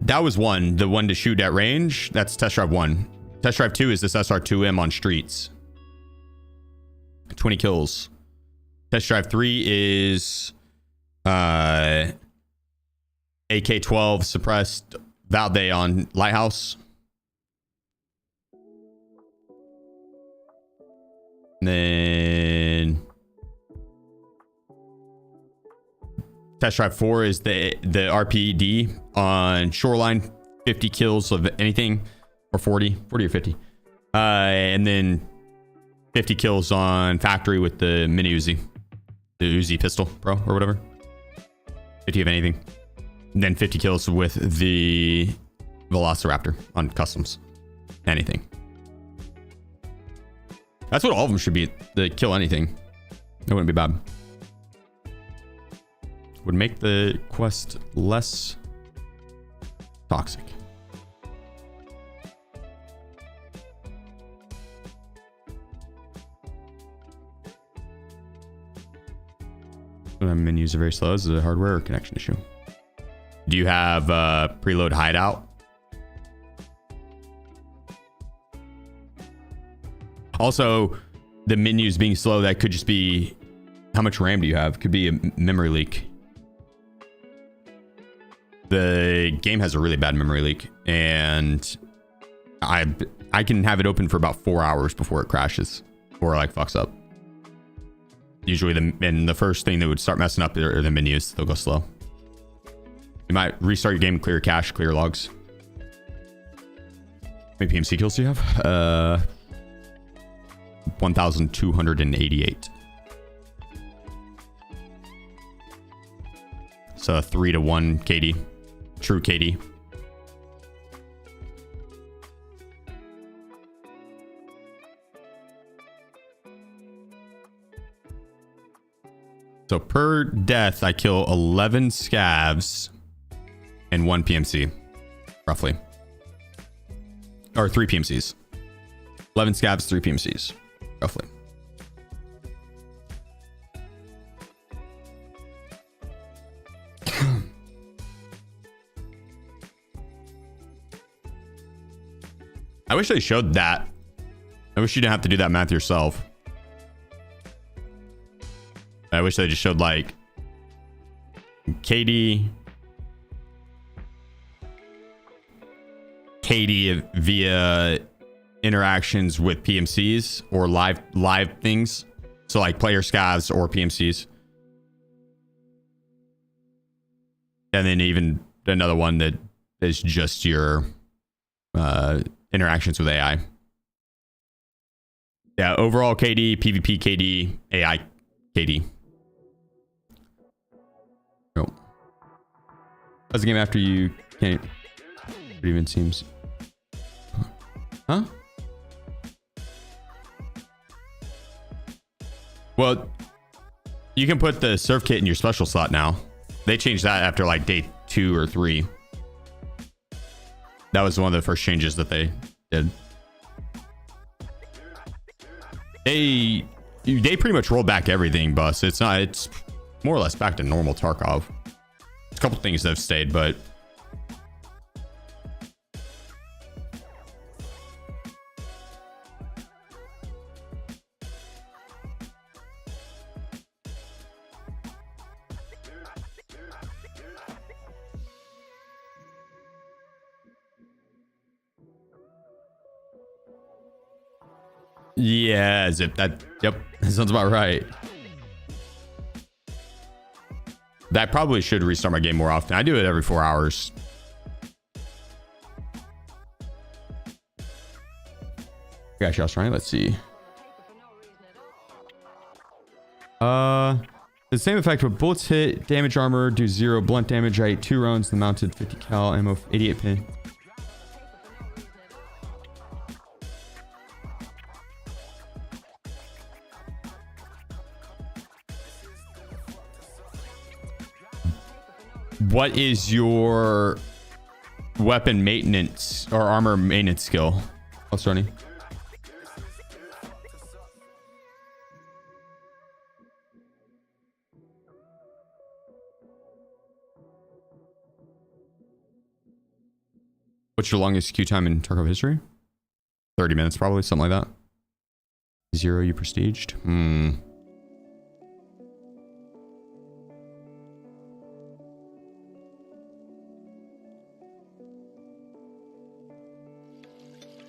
That was one. The one to shoot at range. That's test drive 1. Test drive 2 is this SR2M on streets. 20 kills. Test drive 3 is AK-12 suppressed Valde on Lighthouse. And then test drive 4 is the RPD on Shoreline. 50 kills of anything, or 40 or 50. And then 50 kills on Factory with the mini Uzi. The Uzi pistol, bro, or whatever. 50 of anything. And then 50 kills with the Velociraptor on customs. Anything. That's what all of them should be. The kill anything. It wouldn't be bad. Would make the quest less toxic. Menus are very slow. Is it a hardware or connection issue? Do you have preload hideout? Also, the menus being slow, that could just be how much RAM do you have? Could be a memory leak. The game has a really bad memory leak, and I can have it open for about 4 hours before it crashes or like fucks up. Usually the first thing that would start messing up are the menus. They'll go slow. You might restart your game, clear cache, clear logs. How many PMC kills do you have? 1,288. It's a 3-to-1 KD. True KD. So per death, I kill 11 scavs and 1 PMC, roughly. Or 3 PMCs. 11 scavs, 3 PMCs, roughly. I wish they showed that. I wish you didn't have to do that math yourself. I wish they just showed like KD via interactions with PMCs or live things. So like player scavs or PMCs. And then even another one that is just your interactions with AI. Yeah, overall KD, PvP KD, AI KD. Cool. How's the game after you can't? It even seems. Huh? Well, you can put the surf kit in your special slot now. They changed that after like day 2 or 3. That was one of the first changes that they did. They pretty much rolled back everything, Bus. It's more or less back to normal Tarkov. There's a couple things that have stayed, but yeah, Zip, that sounds about right. That probably should restart my game more often. I do it every 4 hours. Gosh, I was trying. Let's see. The same effect, but bullets hit, damage armor, do 0 blunt damage. I ate 2 rounds, the mounted 50 cal ammo, 88 pin. What is your weapon maintenance or armor maintenance skill? Oh, Sony. What's your longest queue time in Tarkov history? 30 minutes, probably, something like that. 0 you prestiged?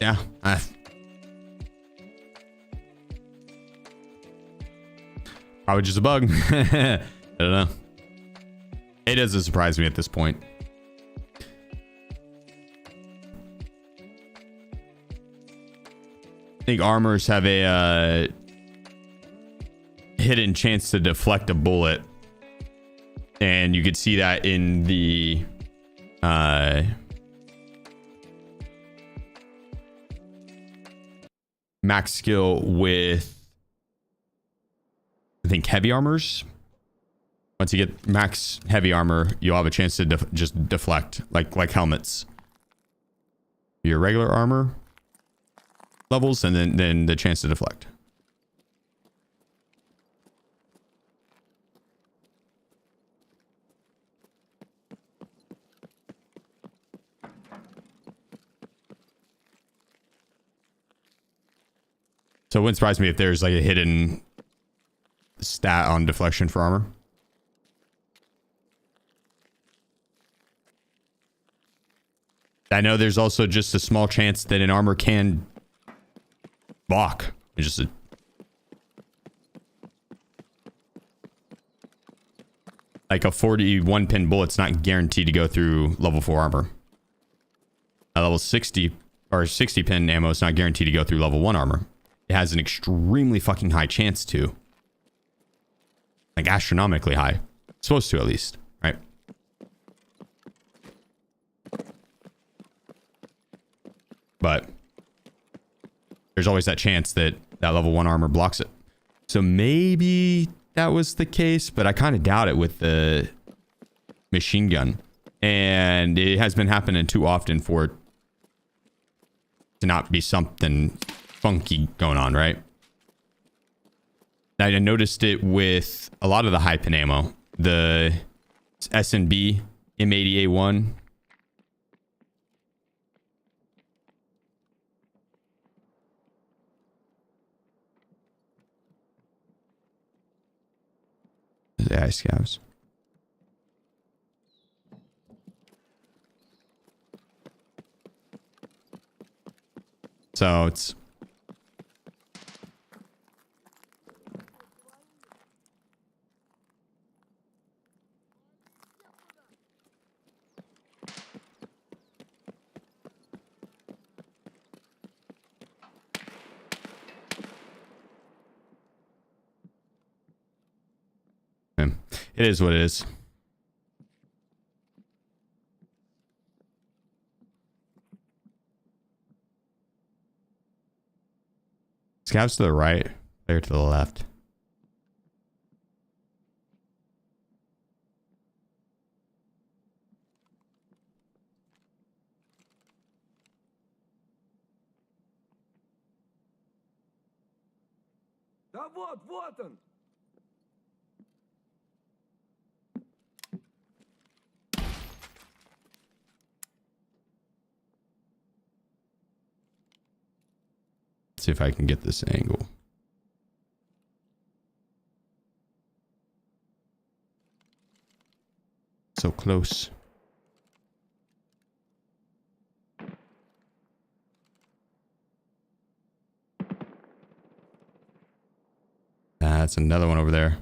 Yeah. Probably just a bug. I don't know. It doesn't surprise me at this point. I think armors have a hidden chance to deflect a bullet. And you could see that in the max skill with, I think, heavy armors. Once you get max heavy armor, you'll have a chance to just deflect, like helmets. Your regular armor levels, and then the chance to deflect. So it wouldn't surprise me if there's like a hidden stat on deflection for armor. I know there's also just a small chance that an armor can block. It's just like a 41 pin bullet's not guaranteed to go through level 4 armor. A level 60 or 60 pin ammo is not guaranteed to go through level 1 armor. It has an extremely fucking high chance to. Like astronomically high. It's supposed to, at least, right? but there's always that chance that that level 1 armor blocks it. So maybe that was the case, but I kind of doubt it with the machine gun. And it has been happening too often for it to not be something funky going on, right? I noticed it with a lot of the high pin ammo. The S&B M80A1. The ice scavs. So it's it is what it is. Scavs to the right, player to the left. Да вот он! See if I can get this angle. So close. That's another one over there.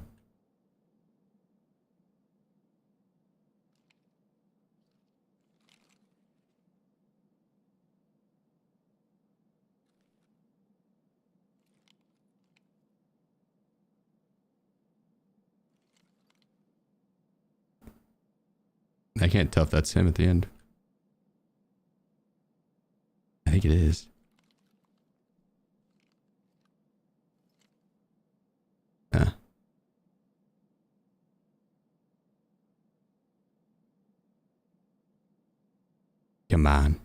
I can't tell if that's him at the end. I think it is. Huh. Come on.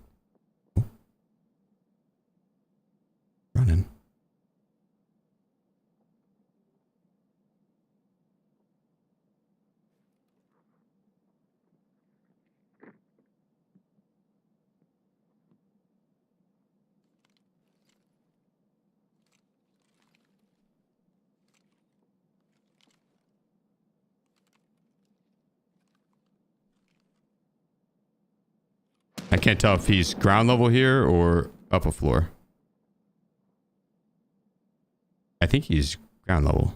Oh. Running. I can't tell if he's ground level here or up a floor. I think he's ground level.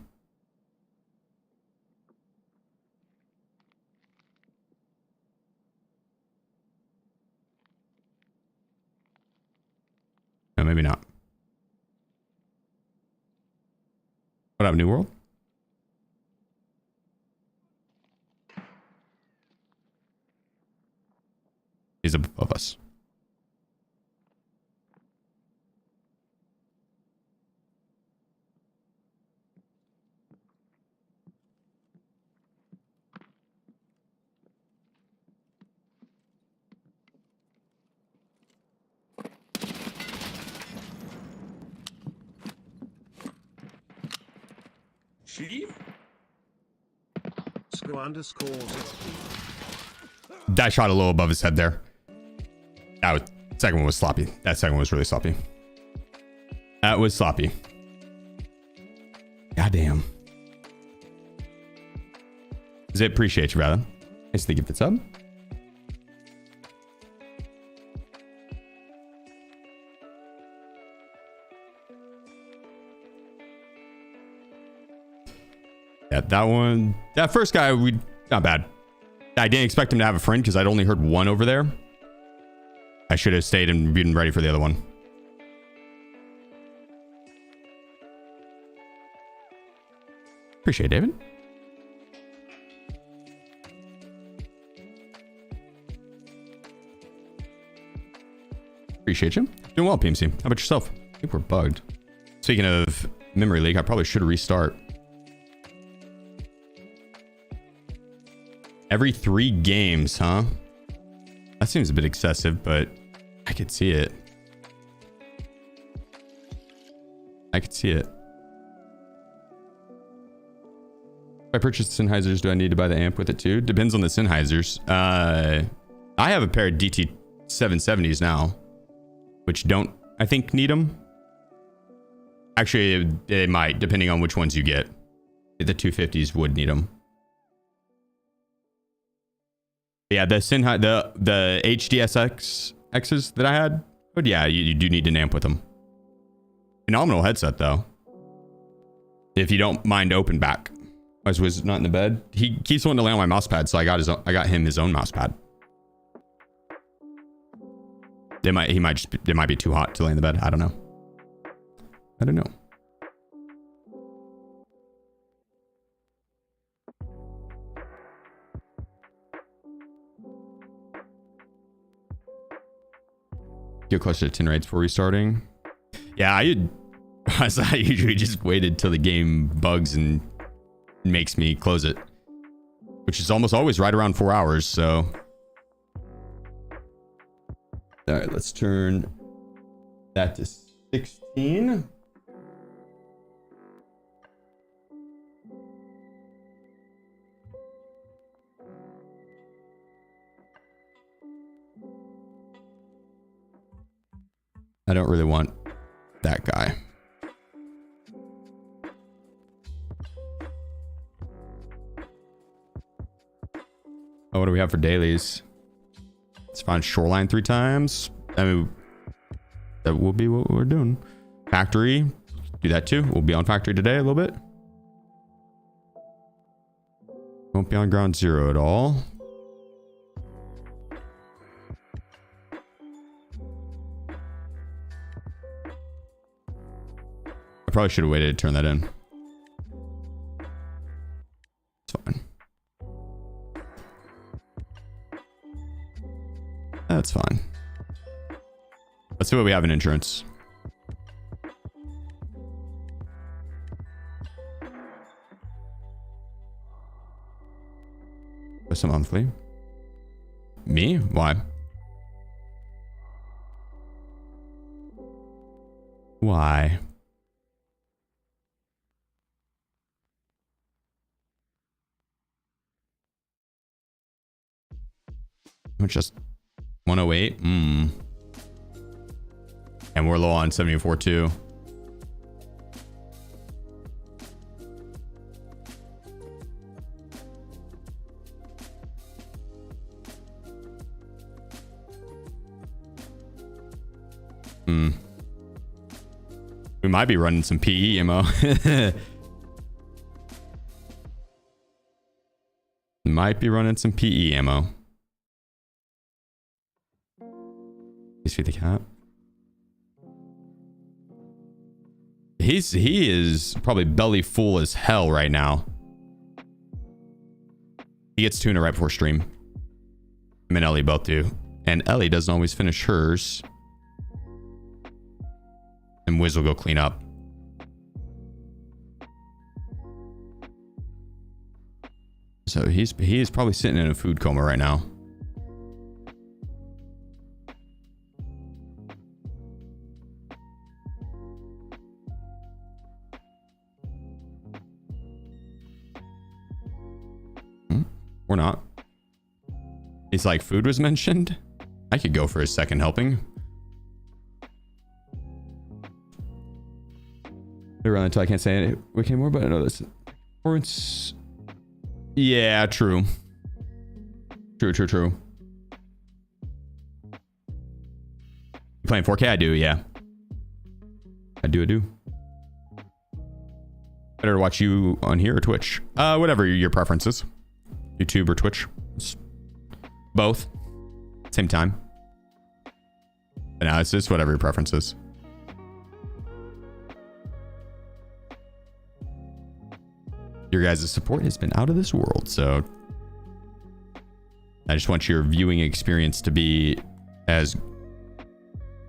No, maybe not. What up, New World? He's above us. Sheep? That shot a little above his head there. That was, second one was sloppy. That second one was really sloppy. That was sloppy. Goddamn. Zip, appreciate you, brother. Nice to give the sub. Yeah, that one, that first guy, not bad. I didn't expect him to have a friend because I'd only heard one over there. I should have stayed and been ready for the other one. Appreciate it, David. Appreciate you. Doing well, PMC. How about yourself? I think we're bugged. Speaking of memory leak, I probably should restart. Every 3 games, huh? That seems a bit excessive, but I could see it. I could see it. If I purchase Sennheisers, do I need to buy the amp with it too? Depends on the Sennheisers. I have a pair of DT 770s now, which don't, I think, need them. Actually, they might, depending on which ones you get. The 250s would need them. Yeah, the HDSXs that I had, but yeah, you do need an amp with them. Phenomenal headset though. If you don't mind open back. I was not in the bed. He keeps wanting to lay on my mouse pad, so I got him his own mouse pad. It might be too hot to lay in the bed. I don't know. I don't know. Get closer to 10 raids before restarting. Yeah, I usually just waited till the game bugs and makes me close it, which is almost always right around 4 hours. So, all right, let's turn that to 16. I don't really want that guy. Oh, what do we have for dailies? Let's find Shoreline 3 times. I mean, that will be what we're doing. Factory, do that too. We'll be on Factory today a little bit. Won't be on Ground Zero at all. I probably should have waited to turn that in. It's fine. That's fine. Let's see what we have in insurance. What's a monthly? Me? Why? Why? Just 108. And we're low on 74 too. We might be running some PE ammo. Might be running some PE ammo. Please feed the cat. He is probably belly full as hell right now. He gets tuna right before stream. Him and Ellie both do. And Ellie doesn't always finish hers. And Wiz will go clean up. So he is probably sitting in a food coma right now. Or not. It's like food was mentioned. I could go for a second helping. Around until I can't say it. We came more, but I know this. Performance. Yeah, true. True. You playing 4K? I do, yeah. I do. Better to watch you on here or Twitch. Whatever your preference is. YouTube or Twitch. It's both. Same time. And now it's just whatever your preference is. Your guys' support has been out of this world, so I just want your viewing experience to be as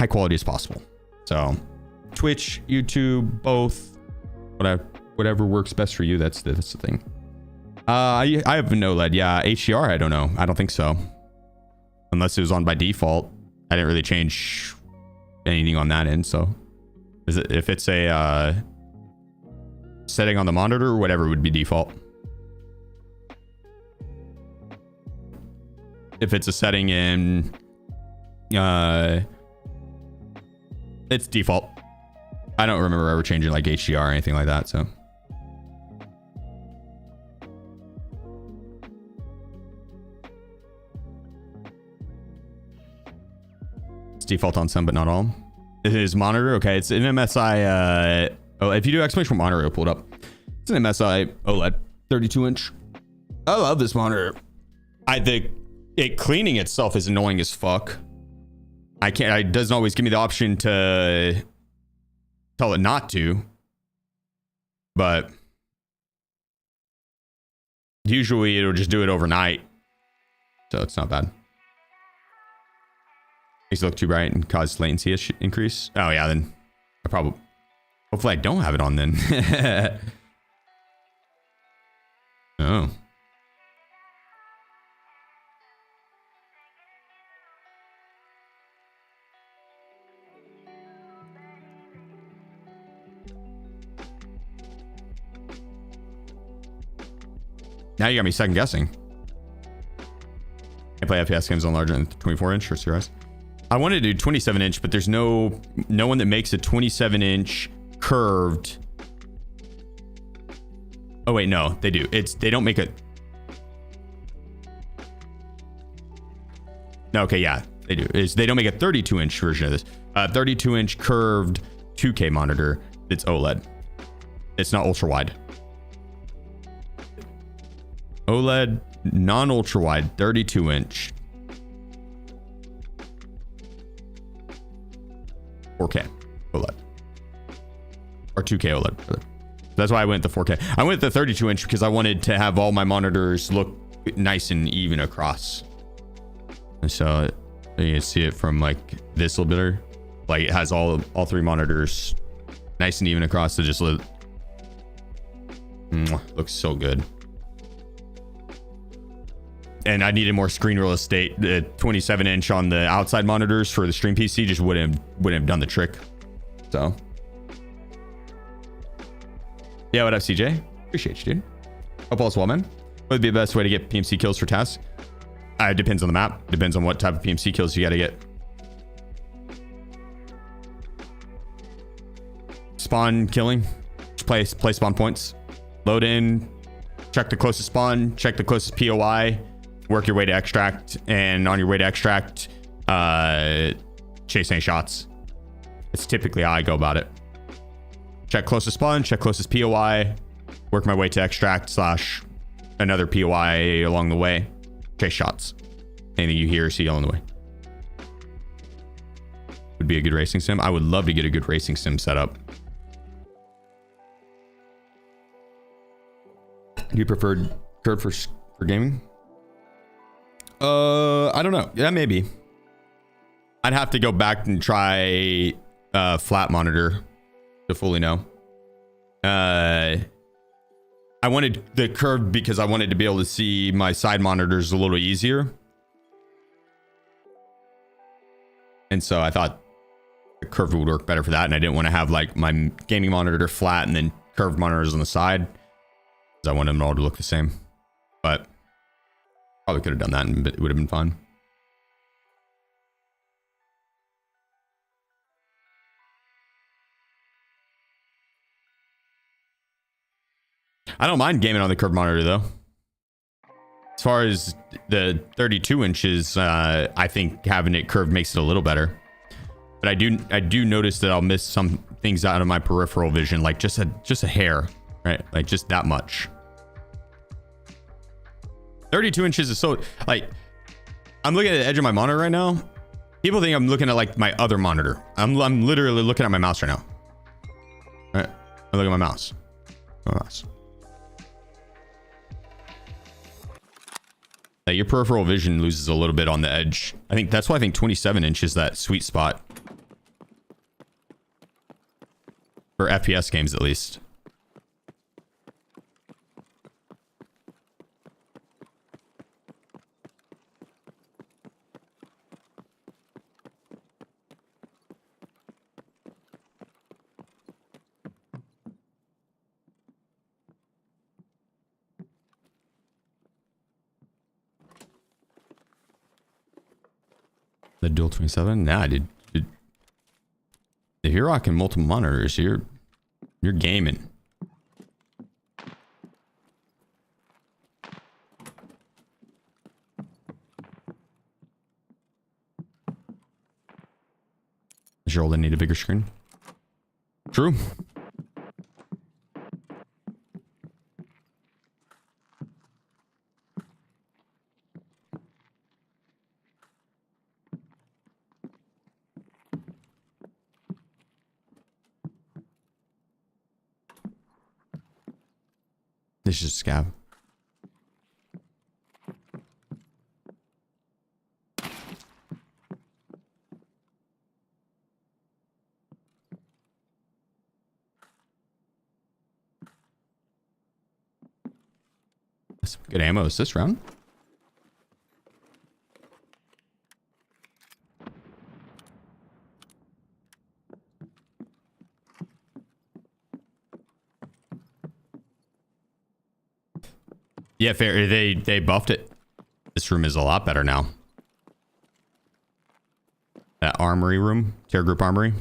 high quality as possible. So Twitch, YouTube, both, whatever works best for you. That's the thing. I have an OLED. Yeah, HDR. I don't know. I don't think so. Unless it was on by default. I didn't really change anything on that end. So if it's a setting on the monitor or whatever would be default. If it's a setting in it's default. I don't remember ever changing like HDR or anything like that. So it's default on some but not all. It is monitor. Okay, it's an MSI oh, if you do exclamation monitor, it'll pull it up. It's an MSI OLED 32-inch. I love this monitor. I think it cleaning itself is annoying as fuck. It doesn't always give me the option to tell it not to, but usually it'll just do it overnight, so it's not bad. Makes it look too bright and cause latency increase. Oh yeah, then hopefully I don't have it on then. Oh. Now you got me second guessing. I play FPS games on larger than 24-inch or serious. I wanted to do 27-inch, but there's no one that makes a 27-inch curved. Oh wait, no, they do. They don't make it. No, okay, yeah, they do. They don't make a 32-inch version of this. 32-inch curved 2K monitor that's OLED. It's not ultra wide. OLED, non-ultra wide, 32-inch. 4K OLED. Or 2K OLED, rather. That's why I went the 4K. I went the 32-inch because I wanted to have all my monitors look nice and even across. And so you can see it from like this a little bit. Like it has all three monitors nice and even across. So just looks so good. And I needed more screen real estate. The 27-inch on the outside monitors for the stream PC just wouldn't have done the trick. So yeah, what up, CJ? Appreciate you, dude. Hope all's well, man. What would be the best way to get PMC kills for tasks? It depends on the map. Depends on what type of PMC kills you got to get. Spawn killing. Play spawn points. Load in. Check the closest spawn. Check the closest POI. Work your way to extract. And on your way to extract, chase any shots. It's typically how I go about it. Check closest spawn. Check closest POI. Work my way to extract / another POI along the way. Chase shots. Anything you hear or see along the way. Would be a good racing sim. I would love to get a good racing sim set up. Do you prefer curve for gaming? I don't know. Yeah, maybe. I'd have to go back and try flat monitor to fully know. I wanted the curve because I wanted to be able to see my side monitors a little easier. And so I thought the curve would work better for that. And I didn't want to have like my gaming monitor flat and then curved monitors on the side. Because I wanted them all to look the same. But probably could have done that and it would have been fun. I don't mind gaming on the curved monitor though. As far as the 32 inches, I think having it curved makes it a little better. But I do notice that I'll miss some things out of my peripheral vision, like just a hair, right? Like just that much. 32 inches is so like, I'm looking at the edge of my monitor right now. People think I'm looking at like my other monitor. I'm literally looking at my mouse right now. All right, I look at my mouse. My mouse. Your peripheral vision loses a little bit on the edge. I think that's why I think 27 inch is that sweet spot. FPS games at least. The Dual 27? Nah, dude. If you're rocking multiple monitors, you're gaming. Sure, they need a bigger screen. True. This is scav. That's some good ammo this round. Yeah, fair. They buffed it. This room is a lot better now. That armory room, Terror Group Armory.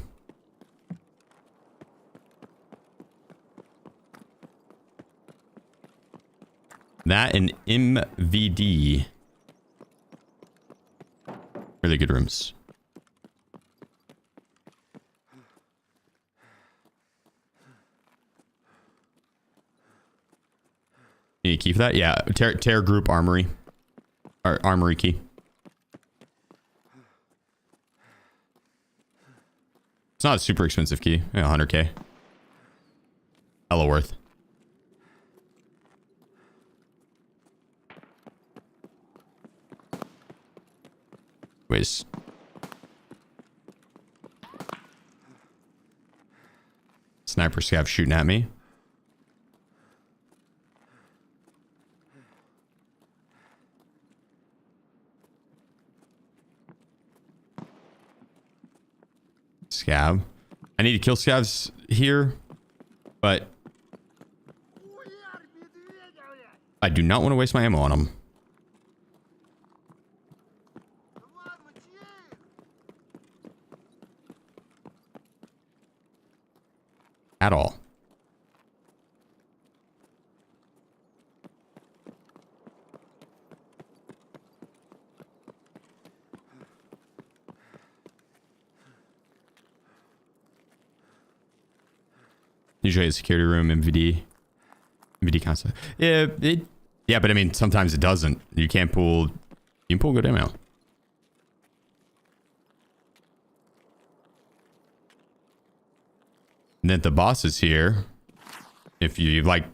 That and MVD. Really good rooms. Need a key for that? Yeah, Terror Group Armory. Armory key. It's not a super expensive key. Yeah, 100k. Hella worth. Wait. Sniper scav shooting at me. Scav. I need to kill scavs here, but I do not want to waste my ammo on them. At all. Usually a security room, MVD console. Yeah, but I mean, sometimes it doesn't. You can pull good ammo. And then the boss is here. If you like,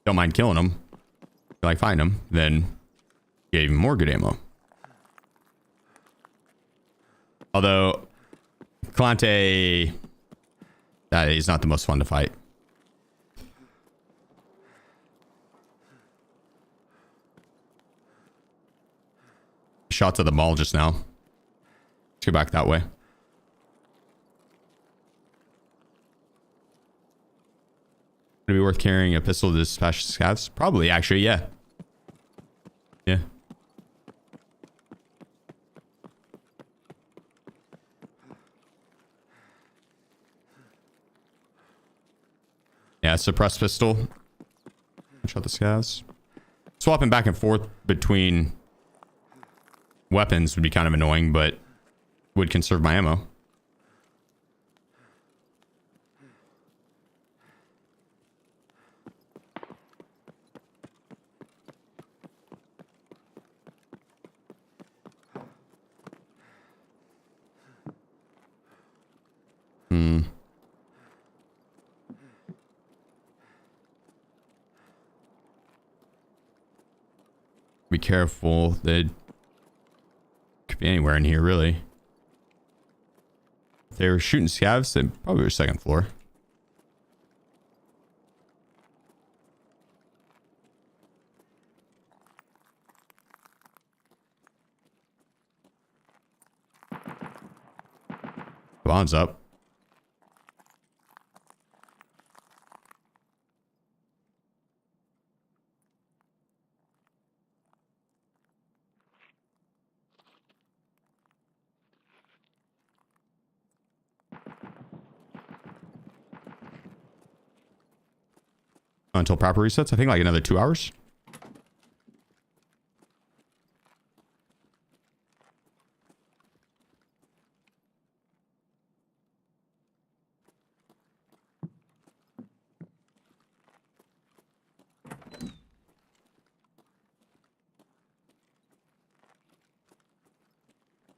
don't mind killing them, like find them, then you get even more good ammo. Although, Clante, that is not the most fun to fight. Shots at the mall just now. Let's go back that way. Would it be worth carrying a pistol to dispatch scavs? Probably, actually, yeah. Yeah. Yeah, suppressed pistol. Shot the scavs. Swapping back and forth between weapons would be kind of annoying, but would conserve my ammo. Be careful. They could be anywhere in here, really. If they were shooting scavs, then probably were second floor. bonds up. Until proper resets, I think like another 2 hours.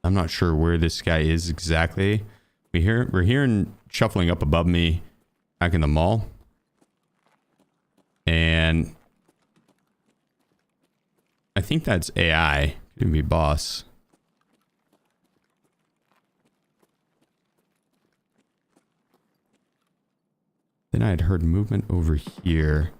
I'm not sure where this guy is exactly. We're hearing shuffling up above me back in the mall. And I think that's AI. Could be boss. Then I had heard movement over here.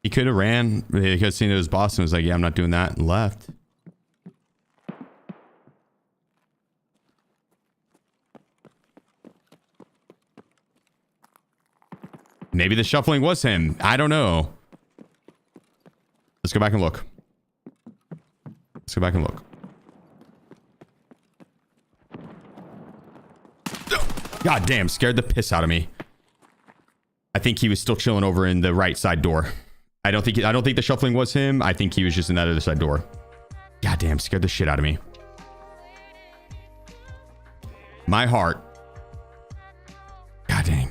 He could have ran. He could have seen it was boss and was like, yeah, I'm not doing that, and left. Maybe the shuffling was him. I don't know. Let's go back and look. Let's go back and look. God damn, scared the piss out of me. I think he was still chilling over in the right side door. I don't think the shuffling was him. I think he was just in that other side door. God damn, scared the shit out of me. My heart. God dang.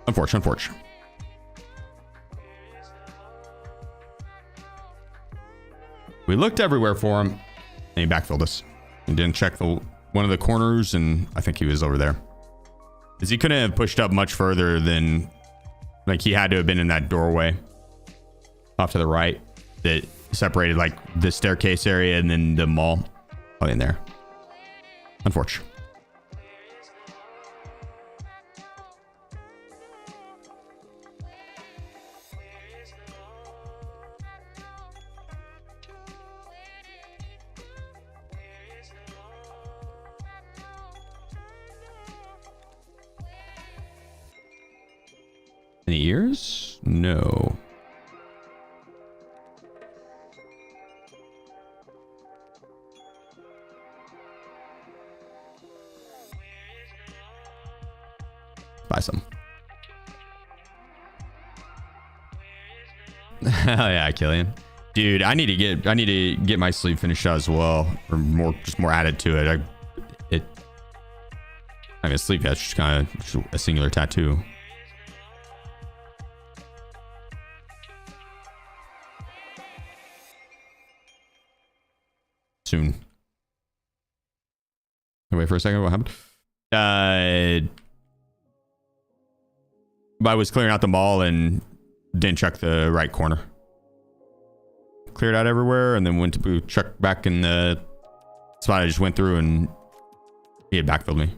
Unfortunate. We looked everywhere for him, and he backfilled us. He didn't check one of the corners, and I think he was over there. Because he couldn't have pushed up much further than... Like, he had to have been in that doorway off to the right that separated, like, the staircase area and then the mall. Oh, in there. Unfortunate. Any ears? No. Buy some. Hell yeah, Killian. Dude, I need to get my sleeve finished out as well, or just more added to it. I mean, sleeve that's just kind of a singular tattoo. Soon. Wait for a second. What happened? I was clearing out the mall and didn't check the right corner. Cleared out everywhere and then went to check back in the spot I just went through, and he had backfilled me.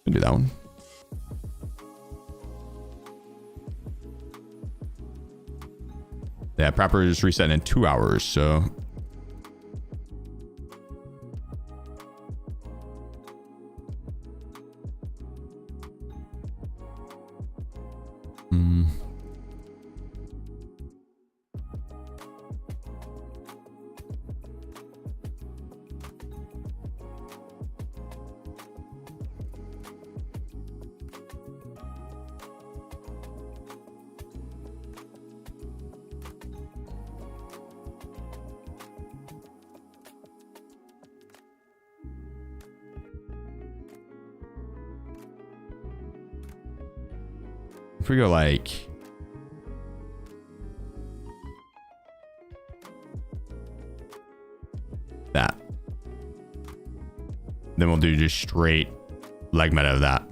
Can do that one. Yeah, proper is reset in 2 hours, so... if we go like that, then we'll do just straight leg meta of that.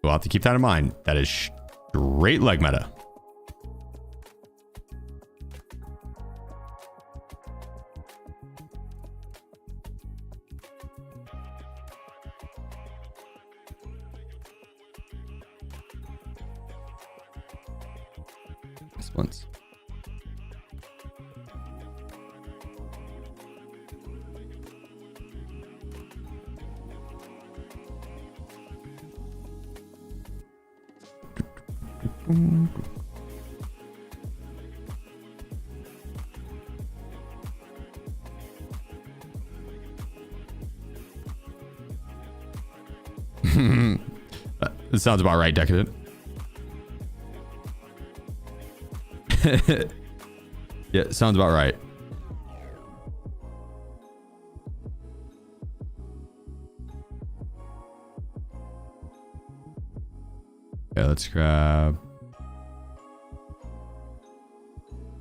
We'll have to keep that in mind. That is straight leg meta. Once. That sounds about right, Decadent. Yeah, sounds about right. Yeah, let's grab.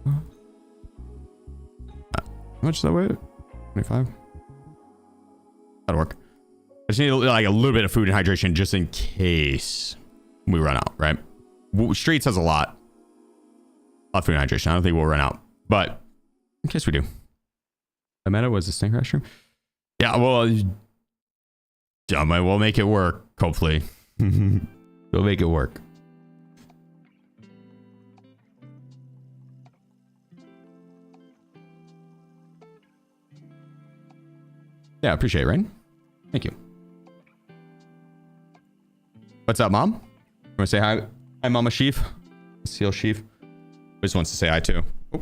How much is that weight? 25. That'll work. I just need like a little bit of food and hydration just in case we run out, right? Streets has a lot of food and hydration. I don't think we'll run out, but in case we do. The meta was the stink restroom. Yeah, well, we'll make it work, hopefully. We'll make it work. Yeah, I appreciate it, Rain. Thank you. What's up, Mom? You want to say hi? Hi, Mama Sheef. Seal Sheef. Just wants to say hi, too. Oh.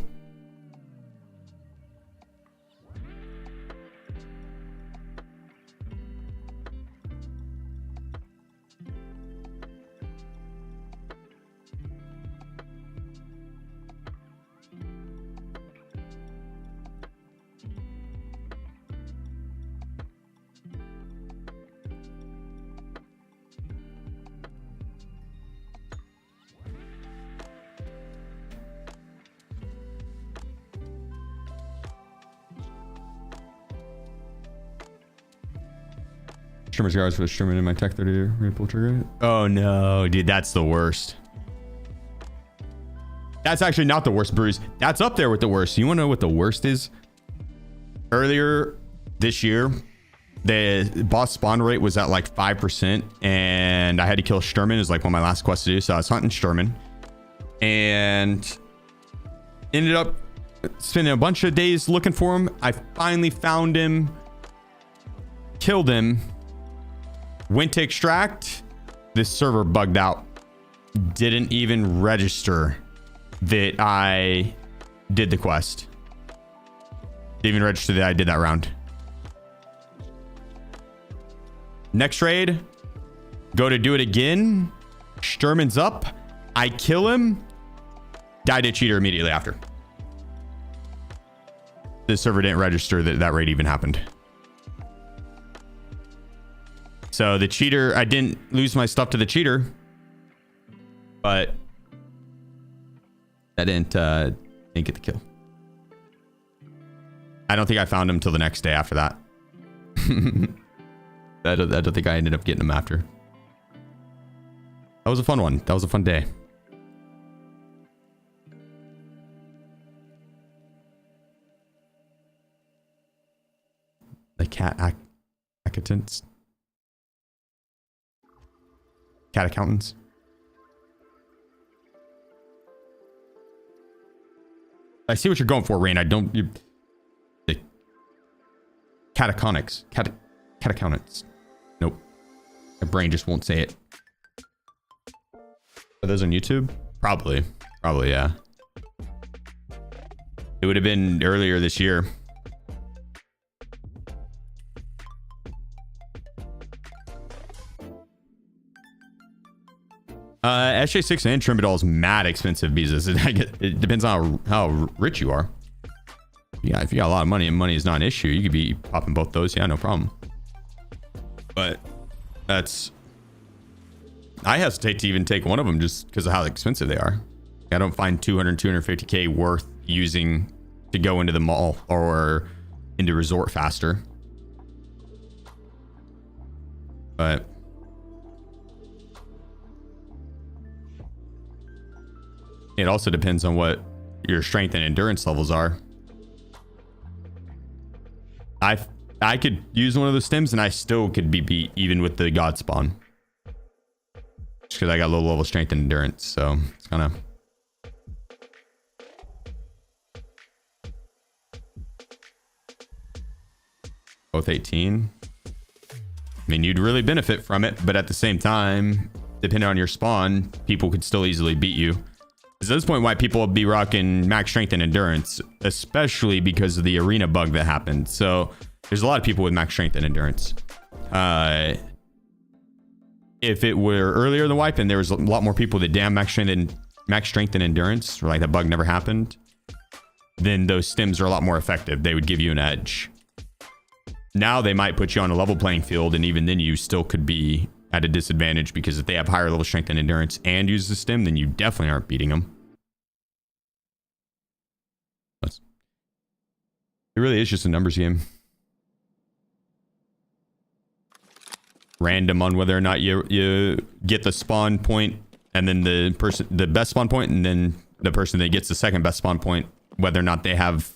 Streamer's guards for the streamer in my tech 30 ripple trigger. Oh no, dude, that's the worst. That's actually not the worst, Bruce. That's up there with the worst. You want to know what the worst is? Earlier this year, the boss spawn rate was at like 5%, and I had to kill Sturman. It was like one of my last quests to do, so I was hunting Sturman, and ended up spending a bunch of days looking for him. I finally found him, killed him. Went to extract, this server bugged out. Didn't even register that I did the quest. Didn't even register that I did that round. Next raid, go to do it again. Sturman's up. I kill him. Die to cheater immediately after. The server didn't register that that raid even happened. So the cheater, I didn't lose my stuff to the cheater, but I didn't get the kill. I don't think I found him till the next day after that. I don't think I ended up getting him after. That was a fun one. That was a fun day. The cat accountants. Cat accountants. I see what you're going for, Rain. I don't. The cataconics. Cat accountants. Nope. My brain just won't say it. Are those on YouTube? Probably. Probably, yeah. It would have been earlier this year. SJ6 and Trimbadol is mad expensive visas. It depends on how rich you are. Yeah, if you got a lot of money and money is not an issue, you could be popping both those. Yeah, no problem. But that's... I hesitate to even take one of them just because of how expensive they are. I don't find 250K worth using to go into the mall or into resort faster. But it also depends on what your strength and endurance levels are. I could use one of those stims and I still could be beat even with the god spawn. Just because I got low level strength and endurance, so it's kind of... Both 18. I mean, you'd really benefit from it, but at the same time, depending on your spawn, people could still easily beat you. At this point, why people will be rocking max strength and endurance, especially because of the arena bug that happened. So there's a lot of people with max strength and endurance. If it were earlier in the wipe and there was a lot more people that damn max strength and endurance, or like that bug never happened, then those stims are a lot more effective. They would give you an edge. Now they might put you on a level playing field, and even then you still could be at a disadvantage, because if they have higher level strength and endurance and use the stim, then you definitely aren't beating them. It really is just a numbers game. Random on whether or not you get the spawn point, and then the best spawn point, and then the person that gets the second best spawn point, whether or not they have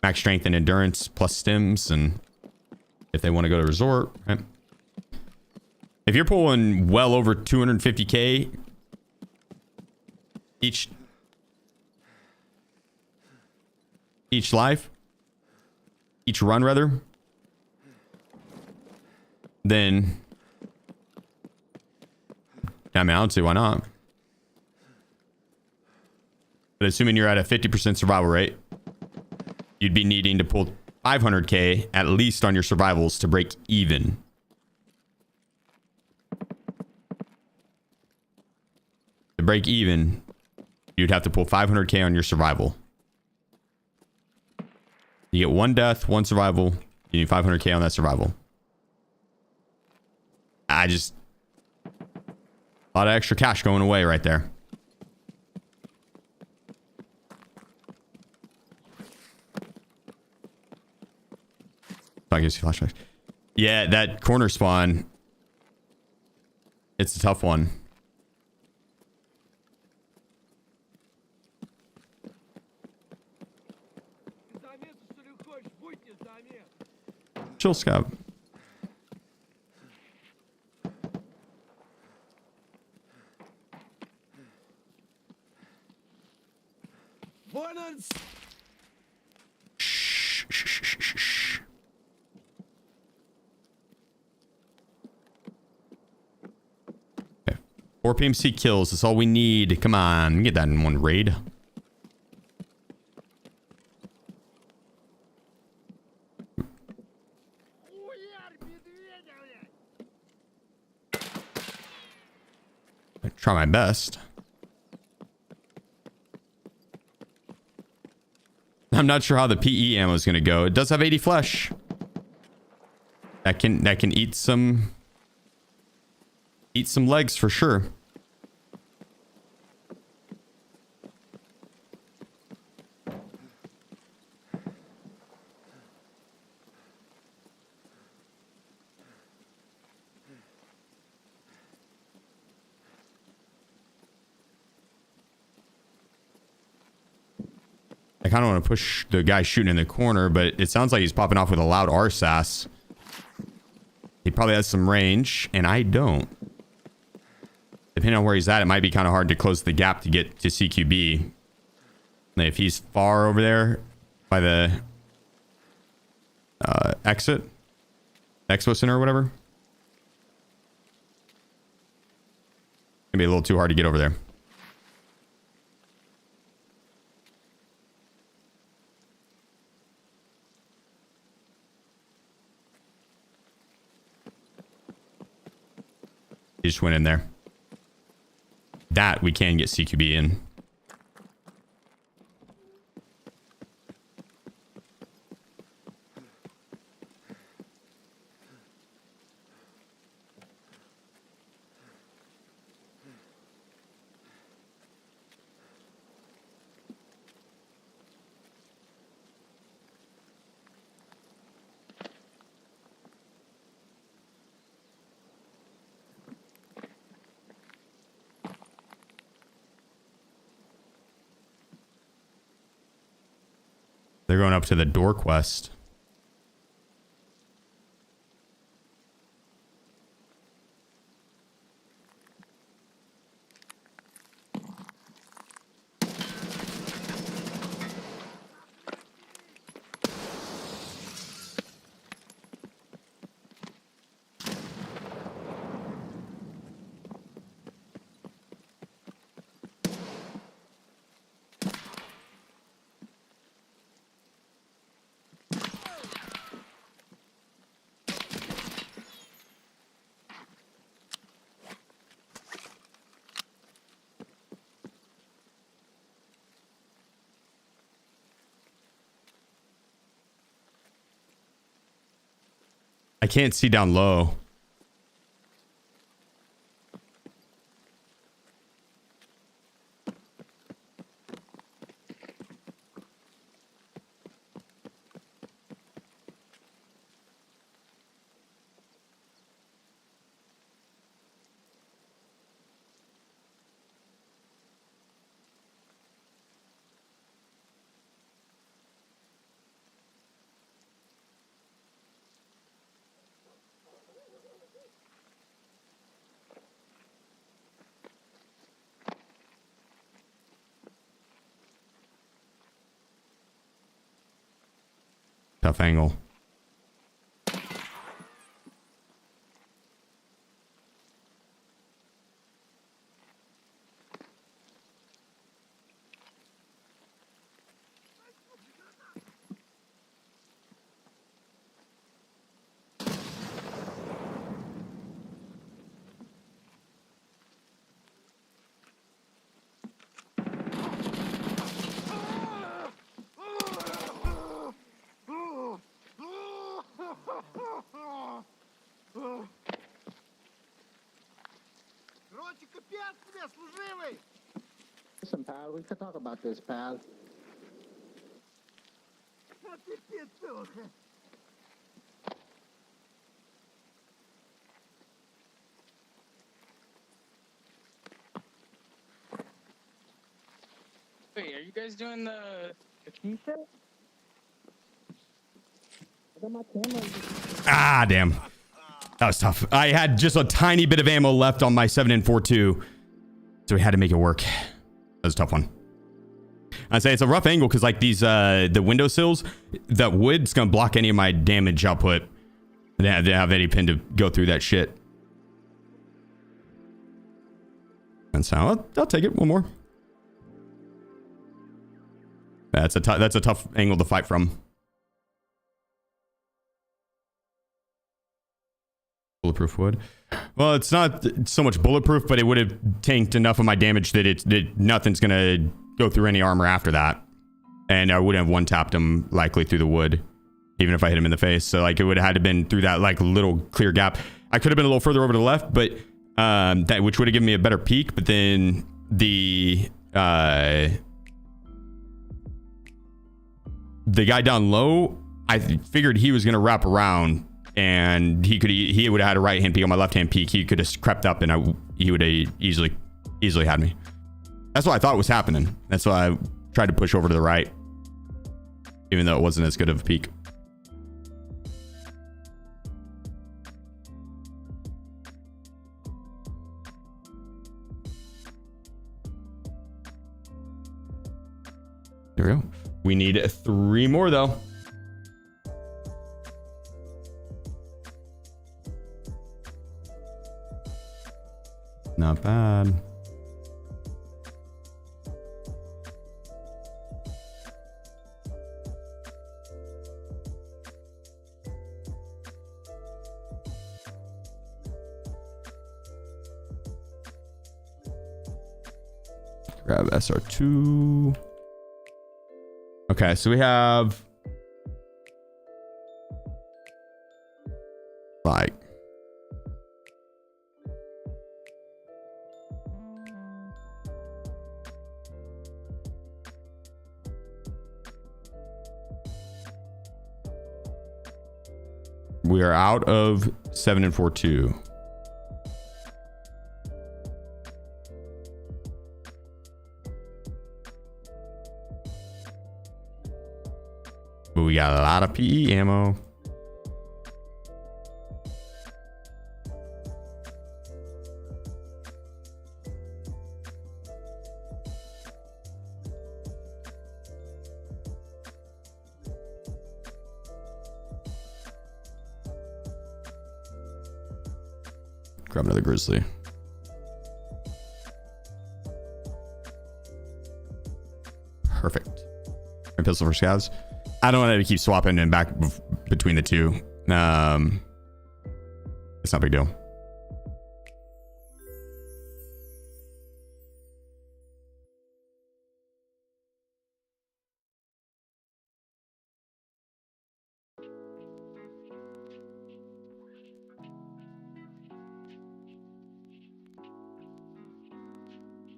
max strength and endurance plus stims, and if they want to go to resort, right? If you're pulling well over 250K each run rather, then I mean, I don't see why not. But assuming you're at a 50% survival rate, you'd be needing to pull 500K at least on your survivals to break even. To break even, you'd have to pull 500K on your survival. You get one death, one survival. You need 500K on that survival. A lot of extra cash going away right there. I guess flashbacks. Yeah, that corner spawn. It's a tough one. Chill, Scab. Shh, shh, shh, shh, shh. Okay. 4 PMC kills. That's all we need. Come on. Get that in one raid. I try my best. I'm not sure how the PE ammo is going to go. It does have 80 flesh. That can eat some legs for sure. I kind of want to push the guy shooting in the corner, but it sounds like he's popping off with a loud RSAS. He probably has some range, and I don't. Depending on where he's at, it might be kind of hard to close the gap to get to CQB. If he's far over there by the expo center or whatever, it'd be a little too hard to get over there. He just went in there. That we can get CQB in. They're going up to the door quest. I can't see down low. Tough angle. Listen, pal, we could talk about this, pal. Wait, are you guys doing the key set? I got my camera. Ah, damn. That was tough. I had just a tiny bit of ammo left on my 7.42, so we had to make it work. That was a tough one. I'd say it's a rough angle because like these the windowsills, that wood's gonna block any of my damage output. I didn't have any pin to go through that shit. And so I'll take it. One more. That's a tough angle to fight from. Bulletproof wood. Well, it's not so much bulletproof, but it would have tanked enough of my damage that nothing's gonna go through any armor after that, and I wouldn't have one tapped him likely through the wood, even if I hit him in the face. So like it would have had to been through that like little clear gap. I could have been a little further over to the left, but that which would have given me a better peek. But then the guy down low, I figured he was gonna wrap around. And he would have had a right hand peek on my left hand peek. He could have crept up and he would have easily had me. That's what I thought was happening. That's why I tried to push over to the right, even though it wasn't as good of a peek. There we go. We need 3 more though. Not bad. Grab SR2. Okay, so we have like we are out of 7.42. But we got a lot of PE ammo. Grab another grizzly. Perfect. My pistol for scavs. I don't want to keep swapping and back between the two. It's not a big deal.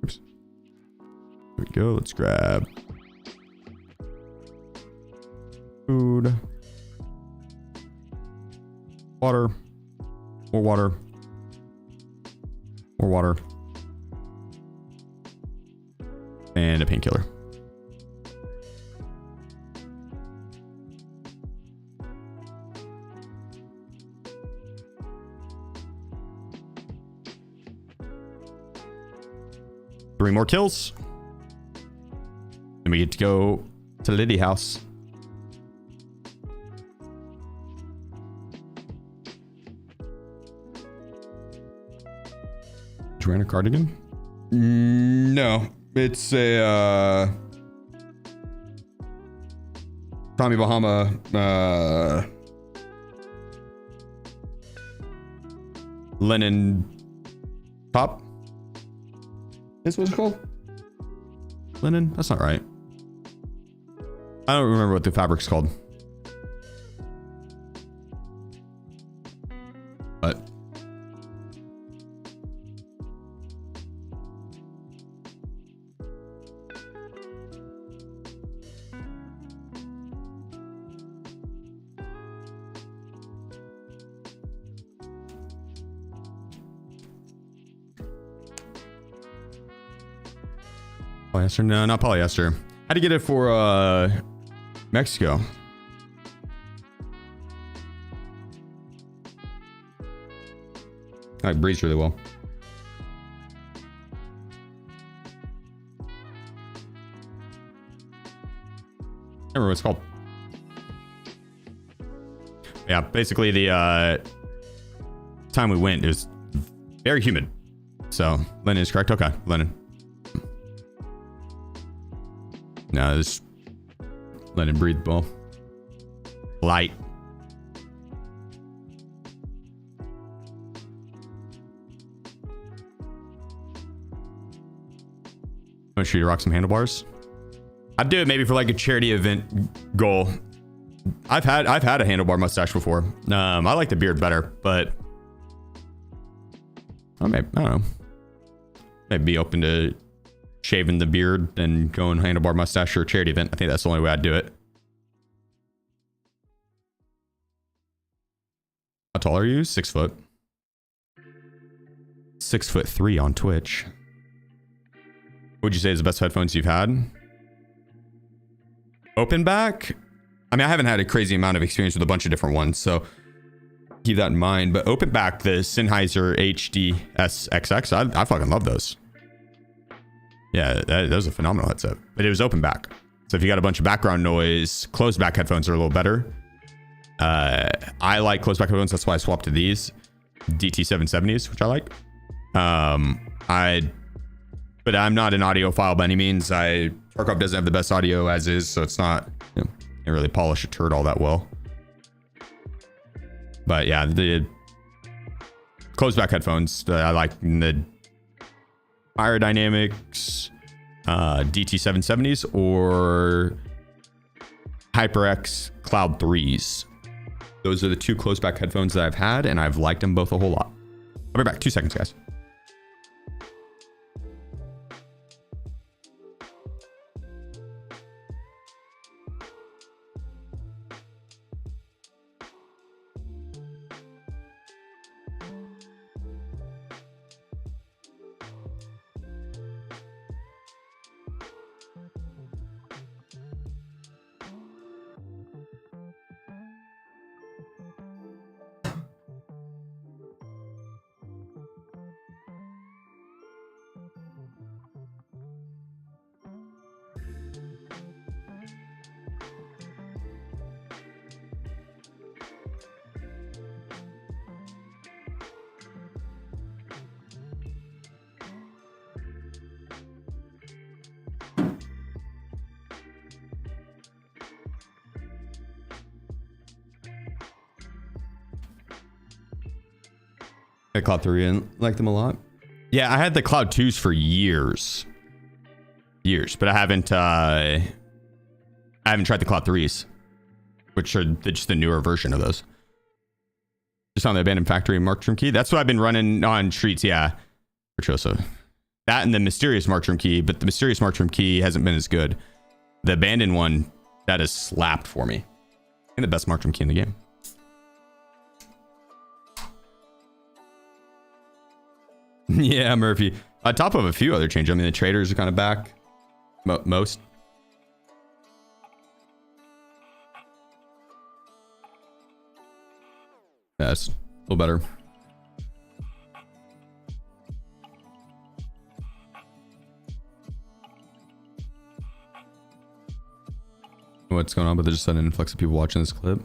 Oops. There we go. Let's grab food, water, more water, more water, and a painkiller. Three more kills. And we get to go to Liddy house. Did you wear a cardigan? No, it's a Tommy Bahama linen top. Is what it's called? Linen? That's not right. I don't remember what the fabric's called. But polyester? No, not polyester. How to get it for Mexico? I breathes really well. I remember what it's called. Yeah, basically the time we went, it was very humid. So linen is correct. Okay, linen. No, this linen breathable. Light. Want to shoot you rock some handlebars? I'd do it maybe for like a charity event goal. I've had a handlebar mustache before. I like the beard better, but I don't know. Maybe be open to shaving the beard and going handlebar mustache for a charity event. I think that's the only way I'd do it. How tall are you? 6 foot. 6'3" on Twitch. What would you say is the best headphones you've had? Open back? I mean, I haven't had a crazy amount of experience with a bunch of different ones, so keep that in mind. But open back, the Sennheiser HD-SXX, I fucking love those. Yeah, that was a phenomenal headset. But it was open back. So if you got a bunch of background noise, closed back headphones are a little better. I like closed back headphones. That's why I swapped to these DT770s, which I like. But I'm not an audiophile by any means. Tarkov doesn't have the best audio as is, so it's not, can't really polish a turd all that well. But yeah, the closed back headphones, I like the Aerodynamics DT770s or HyperX Cloud 3s. Those are the two closed back headphones that I've had, and I've liked them both a whole lot. I'll be back. 2 seconds, guys. I Cloud 3 and like them a lot. Yeah, I had the Cloud 2s for years. But I haven't tried the Cloud 3s, which are just the newer version of those. Just on the abandoned factory marked room key. That's what I've been running on streets, yeah. Virtuoso. That and the mysterious marked room key, but the mysterious marked room key hasn't been as good. The abandoned one, that has slapped for me. And the best marked room key in the game. Yeah, Murphy. On top of a few other changes. I mean, the traders are kind of back. Most. Yeah, it's a little better. What's going on, but there's a sudden influx of people watching this clip.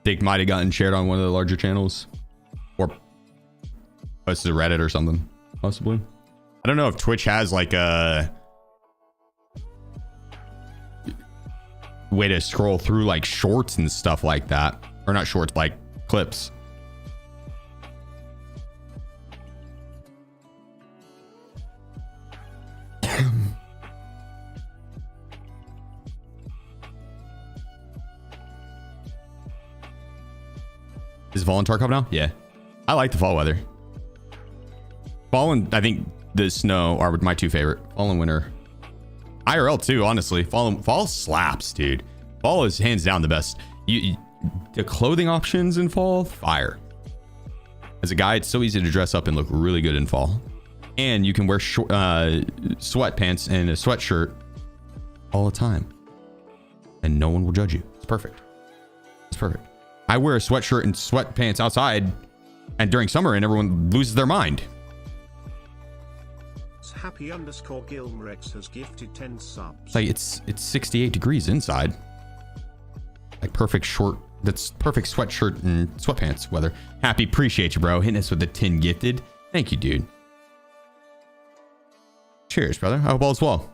Think might have gotten shared on one of the larger channels. Or posted to Reddit or something, possibly. I don't know if Twitch has like a way to scroll through like shorts and stuff like that. Or not shorts, like clips. Is fall in Tarkov now? Yeah. I like the fall weather. Fall and I think the snow are my two favorite. Fall and winter. IRL too, honestly. Fall slaps, dude. Fall is hands down the best. The clothing options in fall, fire. As a guy, it's so easy to dress up and look really good in fall. And you can wear sweatpants and a sweatshirt all the time. And no one will judge you. It's perfect. It's perfect. I wear a sweatshirt and sweatpants outside and during summer and everyone loses their mind. Happy_Gilmrex has gifted 10 subs. It's like it's 68 degrees inside. Like perfect short, that's perfect sweatshirt and sweatpants weather. Happy, appreciate you, bro. Hitting us with the 10 gifted. Thank you, dude. Cheers, brother. I hope all is well.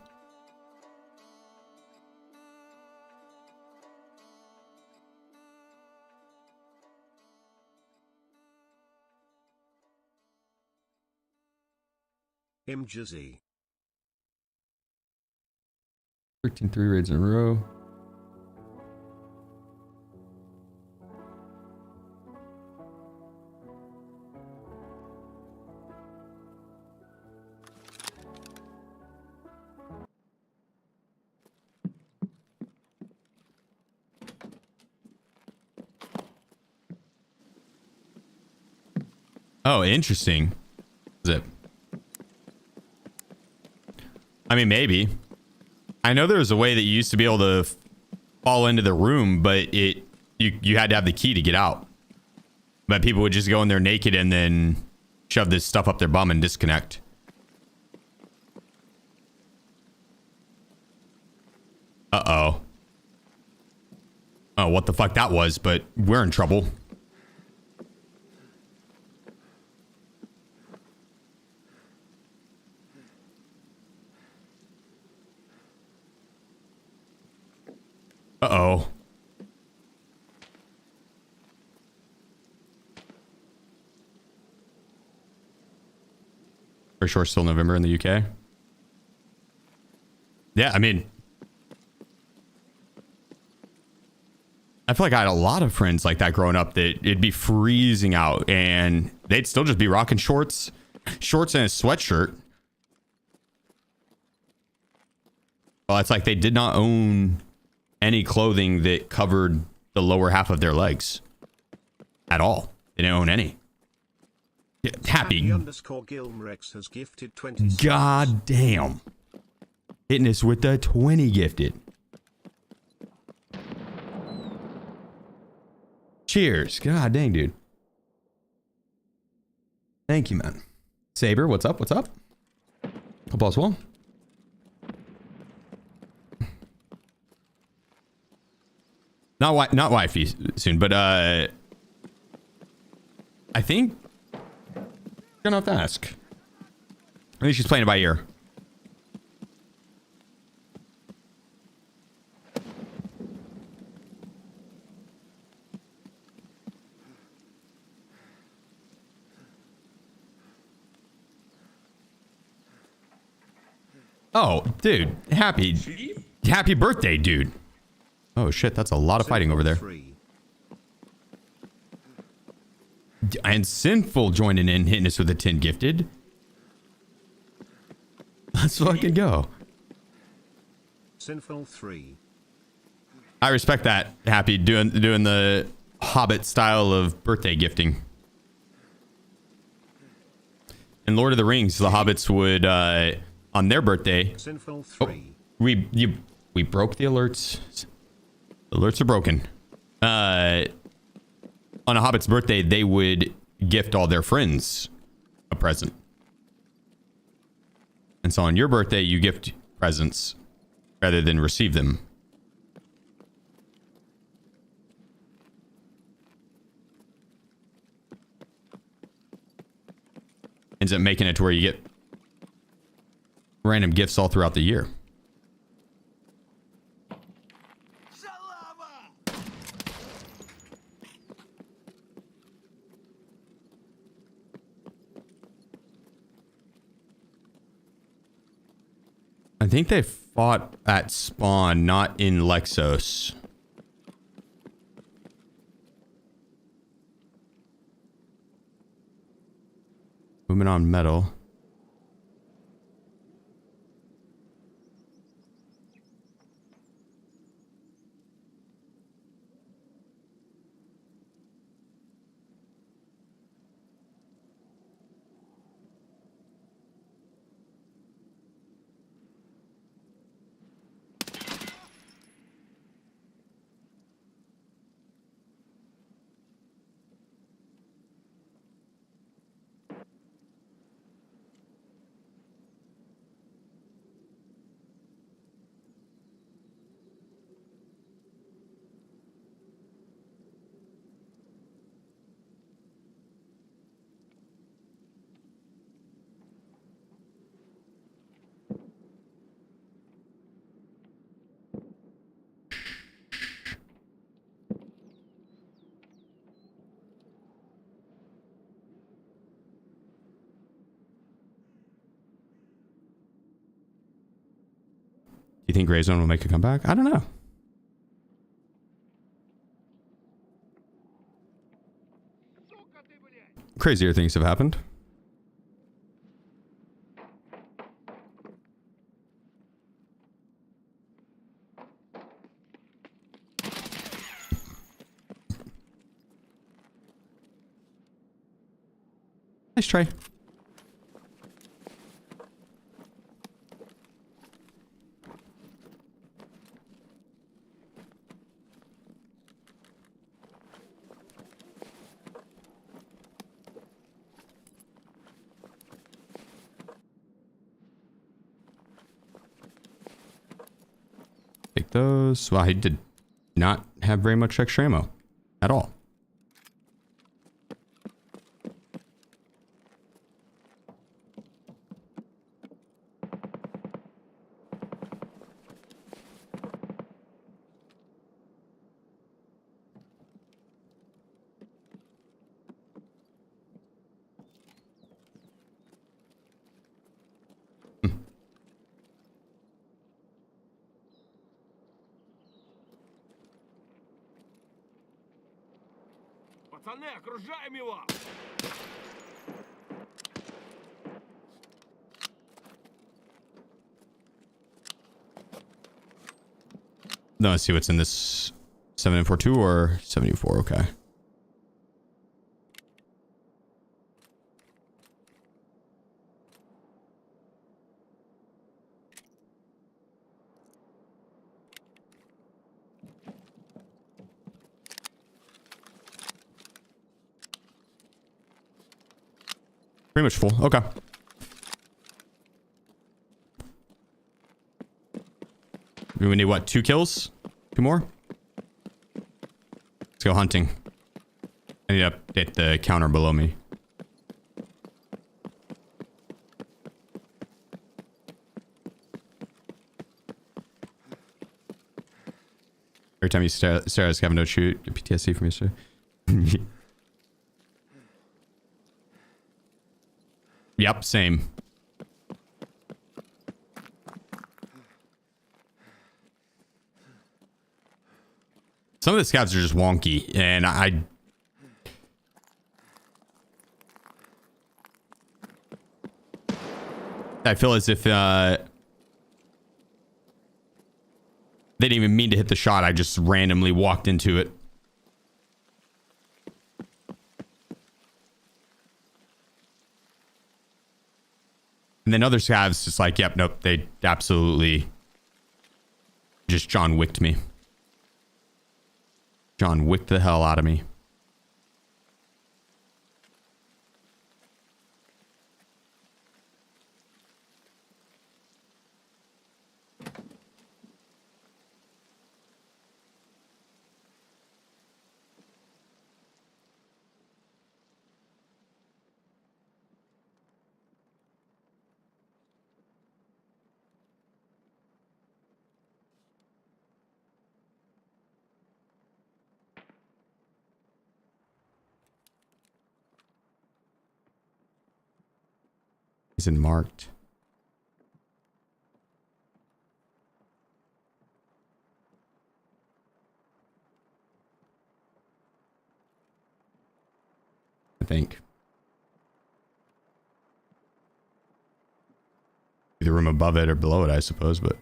MJZ. 13-3 raids in a row. Oh, interesting. Is it? I mean, maybe. I know there was a way that you used to be able to fall into the room, but you had to have the key to get out. But people would just go in there naked and then shove this stuff up their bum and disconnect. Uh-oh. Oh, what the fuck that was, but we're in trouble. Uh-oh. For sure, still November in the UK. Yeah, I mean, I feel like I had a lot of friends like that growing up that it'd be freezing out and they'd still just be rocking shorts and a sweatshirt. Well, it's like they did not own any clothing that covered the lower half of their legs at all. They didn't own any. Yeah, Happy_Gilmrex has gifted 20 subs. God damn. Hitting us with the 20 gifted. Cheers. God dang, dude. Thank you, man. Saber, what's up? What's up? Hope all's well. Not wifey soon, but I think I'm gonna have to ask. I think she's playing it by ear. Oh, dude. Happy birthday, dude. Oh, shit. That's a lot of fighting over there. 3. And Sinful joining in, hitting us with a 10 gifted. Let's fucking go. Sinful 3. I respect that. Happy doing the Hobbit style of birthday gifting. In Lord of the Rings, the hobbits would on their birthday. Sinful 3. We broke the alerts. The alerts are broken. On a hobbit's birthday, they would gift all their friends a present. And so on your birthday, you gift presents rather than receive them. Ends up making it to where you get random gifts all throughout the year. I think they fought at spawn, not in Lexos. Moving on metal. Do you think Gray Zone will make a comeback? I don't know. Crazier things have happened. Nice try. Take those. Well, he did not have very much extra ammo at all. Пацаны, окружаем его! No, let's see what's in this 742 or 74. Okay. Pretty much full. Okay. We need what? 2 kills? 2 more? Let's go hunting. I need to update the counter below me. Every time you stare at us, Kevin, don't shoot. Get PTSD from yesterday. Yep, same. Some of the scouts are just wonky, and I feel as if they didn't even mean to hit the shot. I just randomly walked into it. And then other scavs just like, yep, nope, they absolutely just John Wicked me. John Wicked the hell out of me. Isn't marked. I think. Either room above it or below it, I suppose, but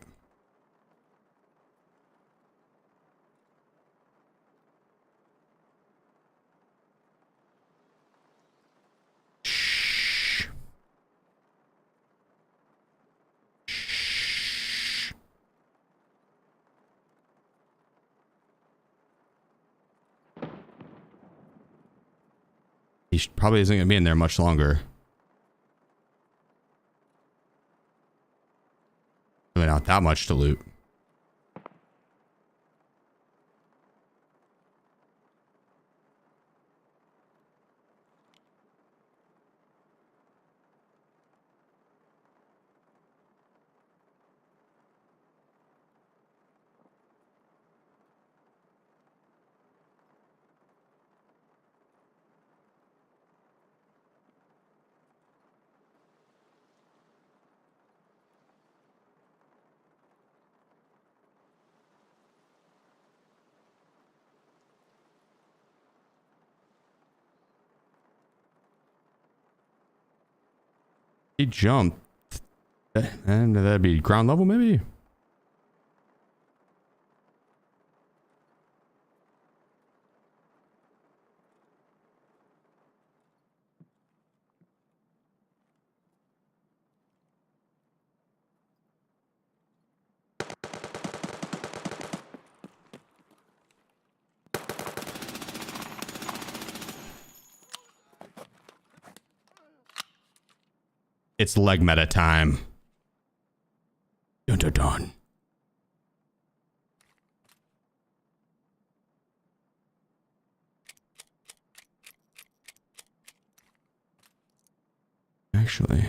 he probably isn't going to be in there much longer. Really not that much to loot. He jumped. And that'd be ground level, maybe? It's leg meta time. Dun dun dun. Actually.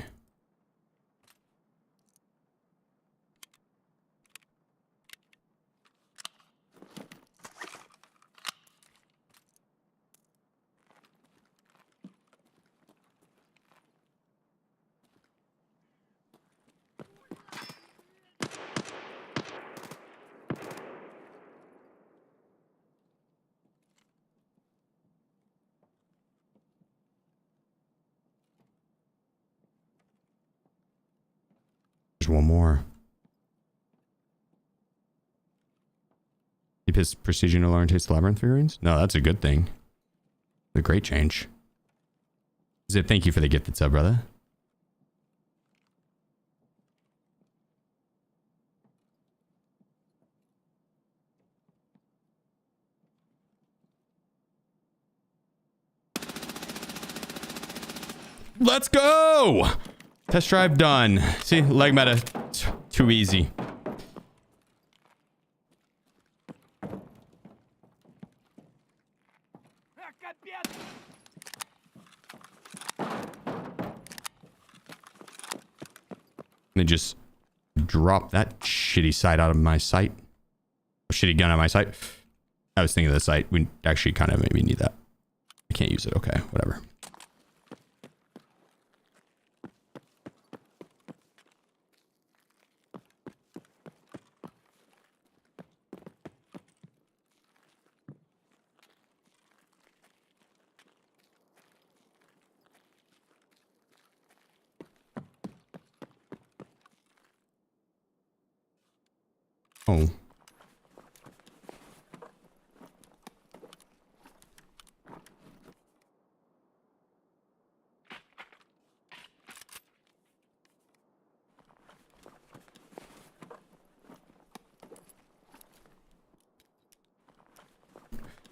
There's one more. Keep his precision to learn taste labyrinth figurines? No, that's a good thing. A great change. Zip, thank you for the gifted sub, brother. Let's go! Test drive done. See, leg meta, too easy. Let me just drop that shitty sight out of my sight. Shitty gun out of my sight. I was thinking of the sight. We actually kind of maybe need that. I can't use it. Okay, whatever. Oh.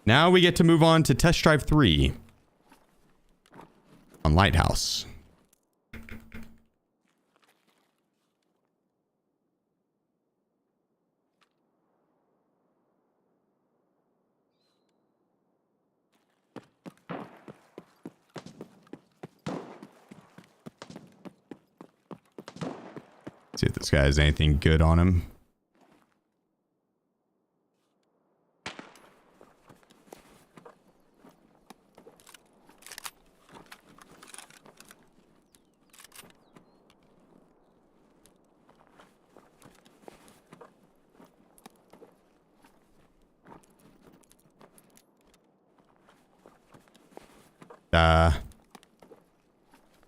Now we get to move on to test drive 3 on Lighthouse. See if this guy has anything good on him.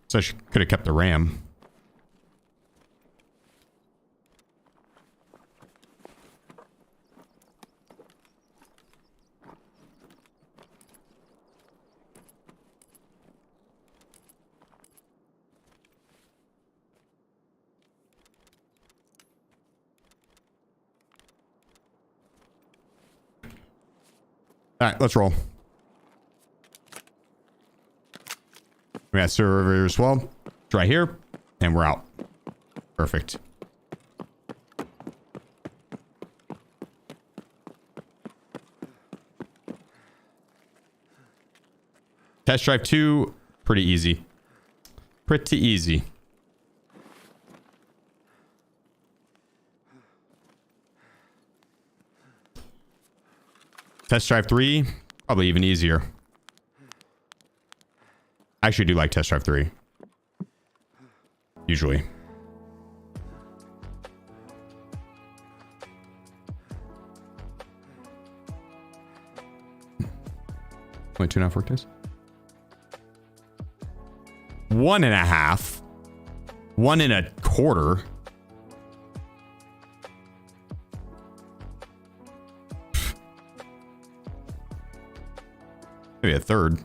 So I could have kept the RAM. All right, let's roll. We got server as well. It's right here, and we're out. Perfect. Test drive 2, pretty easy. Pretty easy. Test drive 3, probably even easier. I actually do like test drive 3. Usually. Only 2.5 work days. 1.5. 1.25. Maybe a third.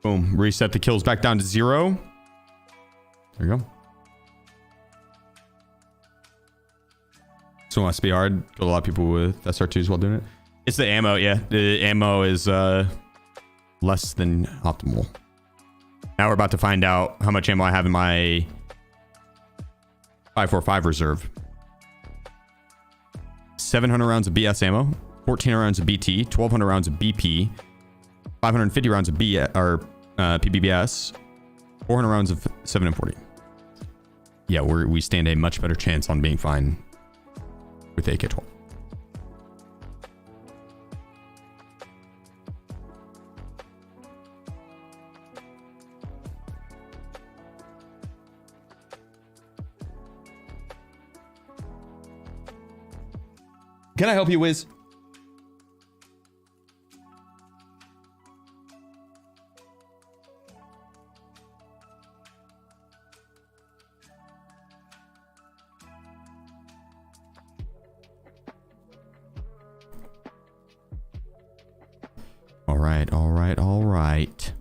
Boom. Reset the kills back down to 0. There you go. So it must be hard. Killed a lot of people with SR2s while doing it. It's the ammo, yeah. The ammo is less than optimal. Now we're about to find out how much ammo I have in my 545 reserve. 700 rounds of BS ammo, 1,400 rounds of BT, 1,200 rounds of BP, 550 rounds of PBBS, 400 rounds of 7 and 40. Yeah, we stand a much better chance on being fine with AK-12. Can I help you, Wiz? All right, all right, all right.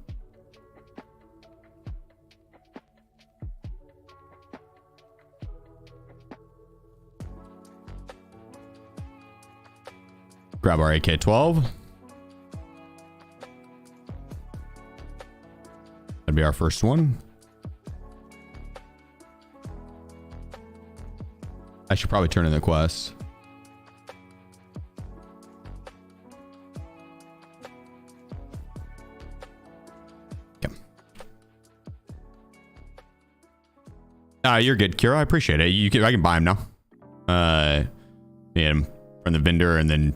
Grab our AK-12. That'd be our first one. I should probably turn in the quest. Okay. You're good, Kira. I appreciate it. I can buy him now. Get him from the vendor and then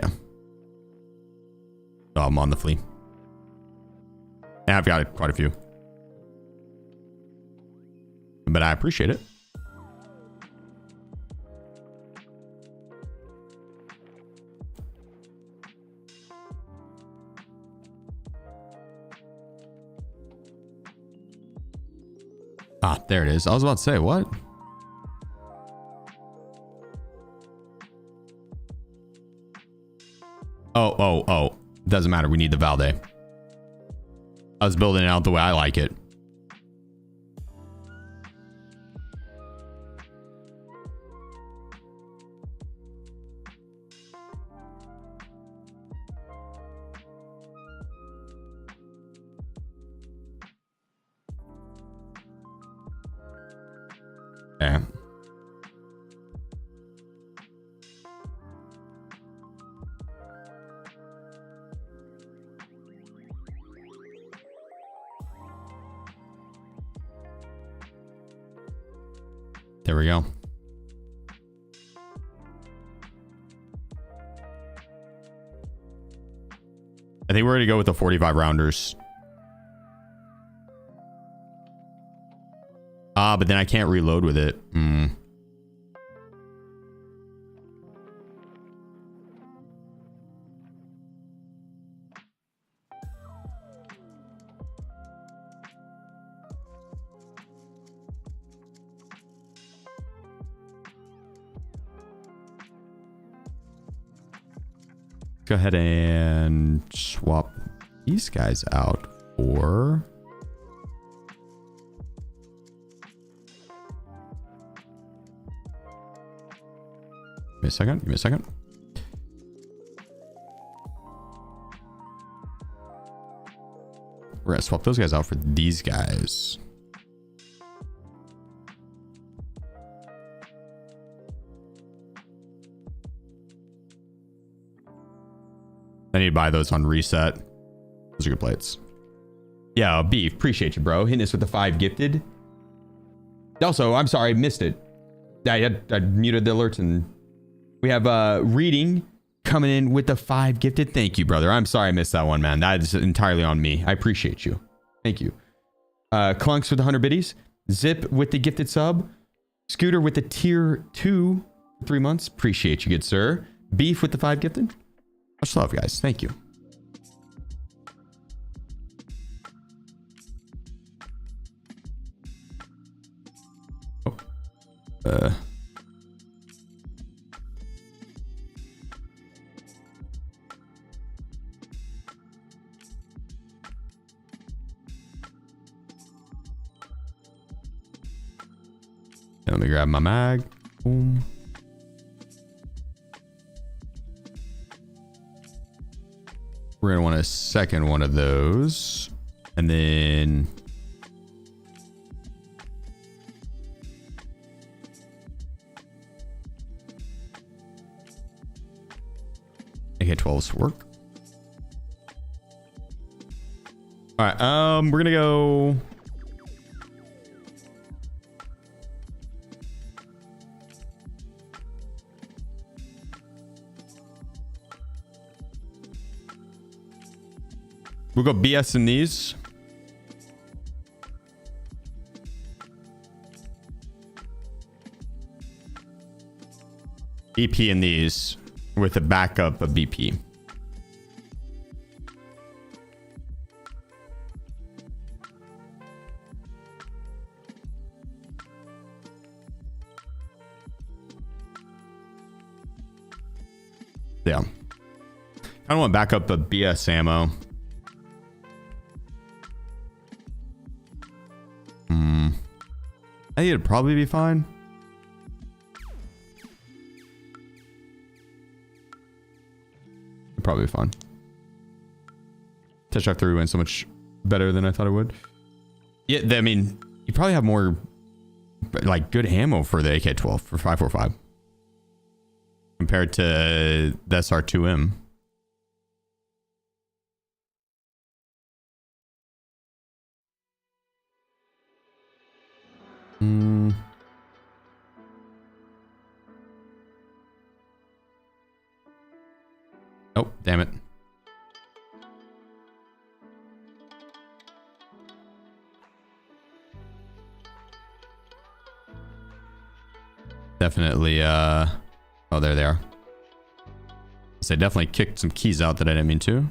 yeah. Oh, I'm on the flea. Yeah, I've got quite a few. But I appreciate it. Ah, there it is. I was about to say, what? Oh. Doesn't matter. We need the Valde. I was building it out the way I like it. Yeah. There we go. I think we're going to go with the 45 rounders. Ah, but then I can't reload with it. Go ahead and swap these guys out for... Give me a second. We're gonna swap those guys out for these guys. I need to buy those on reset. Those are good plates. Yeah, Beef, appreciate you, bro. Hitting us with the 5 gifted. Also, I'm sorry, I missed it. I muted the alerts, and we have Reading coming in with the 5 gifted. Thank you, brother. I'm sorry I missed that one, man. That is entirely on me. I appreciate you. Thank you. Clunks with the 100 biddies. Zip with the gifted sub. Scooter with the tier 2 for 3 months. Appreciate you, good sir. Beef with the 5 gifted. Much love, guys. Thank you. Oh. Let me grab my mag. Boom. We're going to want a second one of those. And then... AK-12s work. All right, we're going to go... We'll go BS in these. BP in these with a backup of BP. Yeah. I don't want backup of BS ammo. I think it'd probably be fine. It'd probably be fine. Touch after we went so much better than I thought it would. Yeah, I mean, you probably have more like good ammo for the AK-12 for 545 compared to the SR2M. Oh, damn it. Definitely, oh, there they are. So I definitely kicked some keys out that I didn't mean to.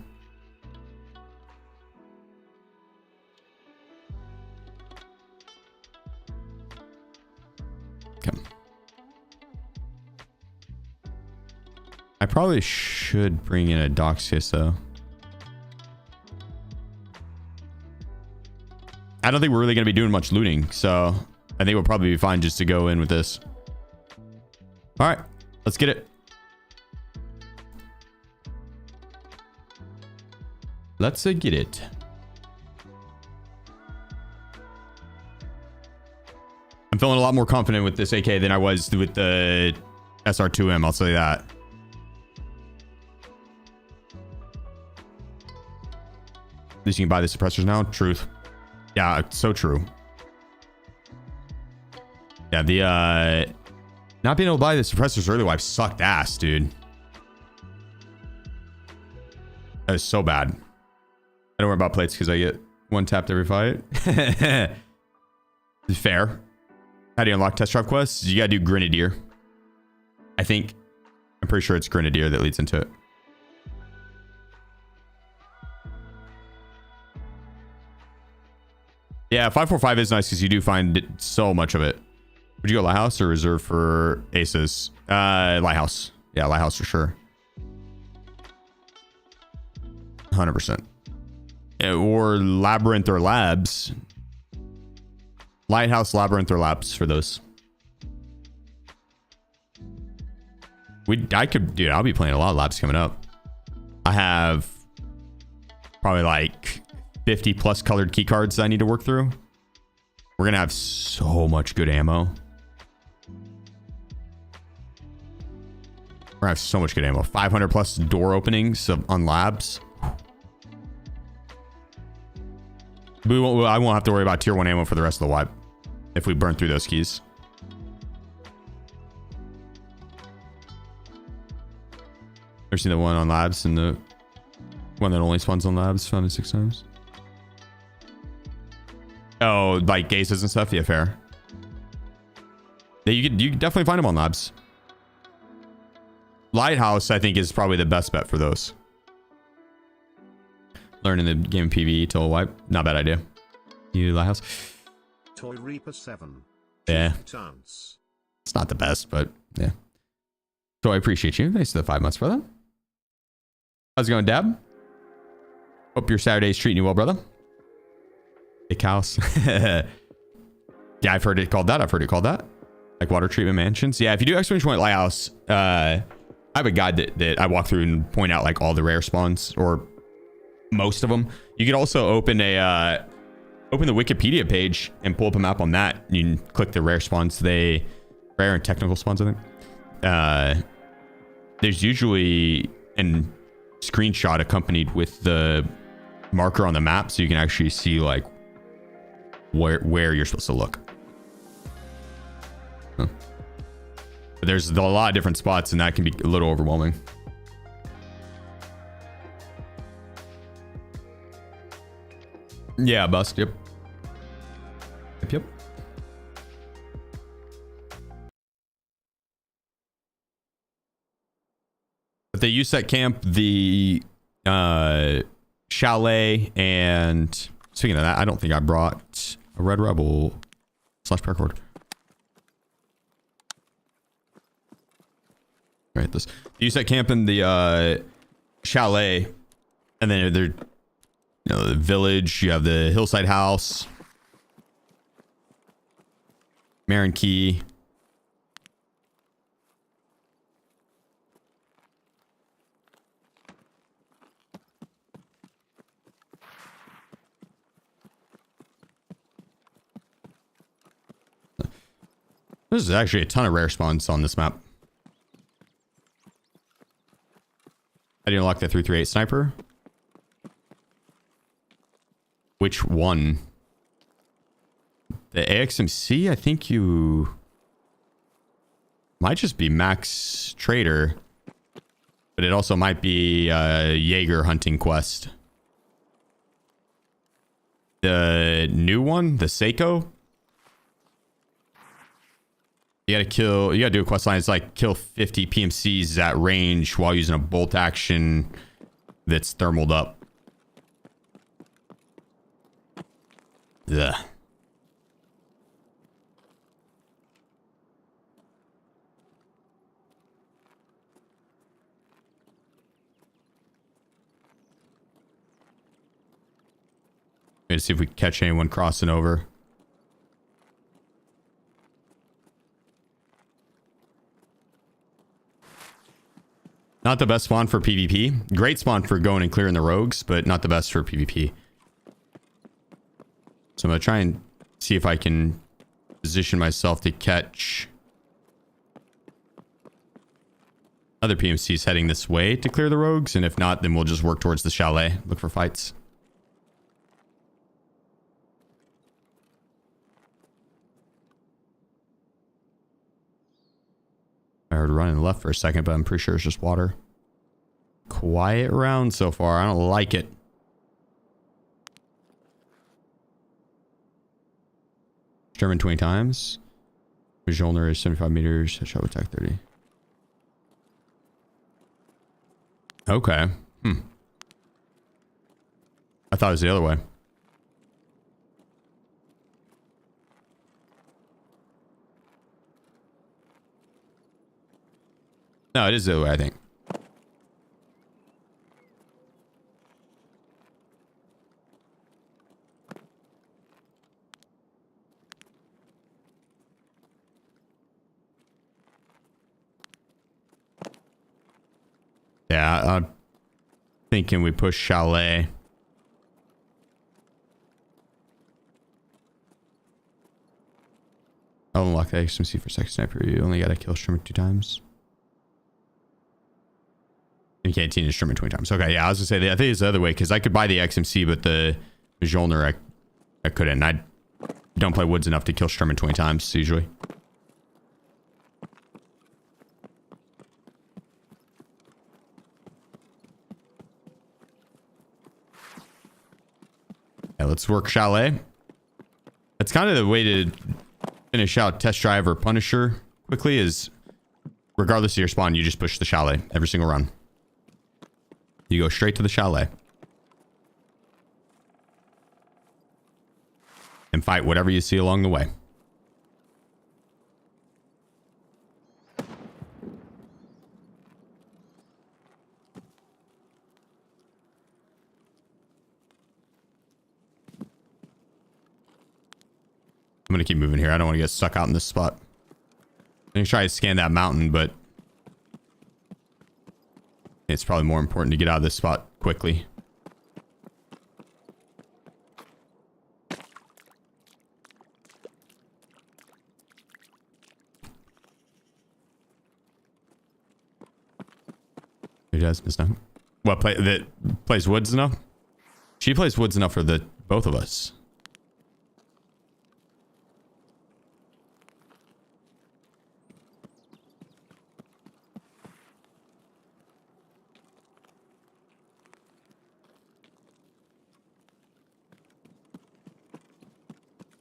I probably should bring in a docs case though. I don't think we're really going to be doing much looting, so I think we'll probably be fine just to go in with this. All right, let's get it. Let's get it. I'm feeling a lot more confident with this AK than I was with the SR2M, I'll say that. At least you can buy the suppressors now. Truth. Yeah, it's so true. Yeah, the not being able to buy the suppressors early wipe sucked ass, dude. That is so bad. I don't worry about plates because I get one tapped every fight. Fair. How do you unlock test drive quests? You gotta do Grenadier. I think. I'm pretty sure it's Grenadier that leads into it. Yeah, 545 is nice because you do find so much of it. Would you go Lighthouse or reserve for Aces? Lighthouse. Yeah, Lighthouse for sure. 100%. Or Labyrinth or Labs. Lighthouse, Labyrinth, or Labs for those. Dude, I'll be playing a lot of Labs coming up. I have probably like 50 plus colored key cards I need to work through. We're gonna have so much good ammo. We're gonna have so much good ammo. 500 plus door openings on Labs. I won't have to worry about tier 1 ammo for the rest of the wipe if we burn through those keys. Ever seen the one on Labs and the one that only spawns on Labs found it 6 times? Oh, like Aces and stuff? Yeah, fair. Yeah, you can definitely find them on Labs. Lighthouse, I think, is probably the best bet for those. Learning the game PvE till wipe. Not a bad idea. You Lighthouse? Toy Reaper 7. Yeah. Chance. It's not the best, but yeah. So I appreciate you. Thanks for the 5 months, brother. How's it going, Dab? Hope your Saturday's treating you well, brother. Big house. Yeah, I've heard it called that. Like water treatment mansions. Yeah, if you do exclamation point Lighthouse, I have a guide that I walk through and point out like all the rare spawns or most of them. You could also open the Wikipedia page and pull up a map on that. You can click the rare spawns. Rare and technical spawns, I think. There's usually a screenshot accompanied with the marker on the map, so you can actually see like where you're supposed to look. Huh. But there's a lot of different spots, and that can be a little overwhelming. Yeah, bust. Yep. Yep. But they use that camp, the chalet, and speaking of that, I don't think I brought a Red Rebel / paracord. Right, this. You use that camp in the chalet, and then they're the village. You have the hillside house, Marin Key. There's actually a ton of rare spawns on this map. I didn't unlock that 338 sniper. Which one? The AXMC? I think you might just be Max Trader, but it also might be Jaeger hunting quest. The new one, the Seiko. You gotta do a quest line. It's like kill 50 PMCs at range while using a bolt action that's thermaled up. Ugh. Let's see if we can catch anyone crossing over. Not the best spawn for PvP. Great spawn for going and clearing the rogues, but not the best for PvP. So I'm going to try and see if I can position myself to catch other PMCs heading this way to clear the rogues. And if not, then we'll just work towards the chalet, look for fights. I heard running left for a second, but I'm pretty sure it's just water. Quiet round so far. I don't like it. German 20 times. Mjolnir is 75 meters. Headshot attack 30. Okay. I thought it was the other way. No, it is the other way, I think. Yeah, I'm thinking we push chalet. I'll unlock the XMC for second sniper. You only gotta kill streamer 2 times. You can't team streamer 20 times. Okay, yeah, I was gonna say, I think it's the other way, because I could buy the XMC, but the Mjolnir, I couldn't. I don't play woods enough to kill streamer 20 times, usually. Yeah, let's work chalet. That's kind of the way to finish out test drive or Punisher quickly, is regardless of your spawn, you just push the chalet every single run. You go straight to the chalet and fight whatever you see along the way. I'm gonna keep moving here. I don't want to get stuck out in this spot. I'm gonna try to scan that mountain, but it's probably more important to get out of this spot quickly. Who does Miss No? What that plays woods enough? She plays woods enough for the both of us.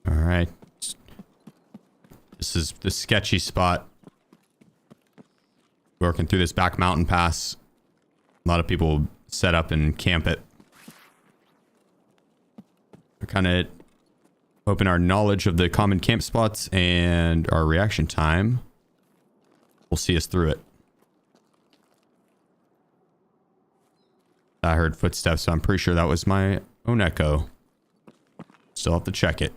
All right. This is the sketchy spot. Working through this back mountain pass. A lot of people set up and camp it. We're kind of hoping our knowledge of the common camp spots and our reaction time will see us through it. I heard footsteps, so I'm pretty sure that was my own echo. Still have to check it.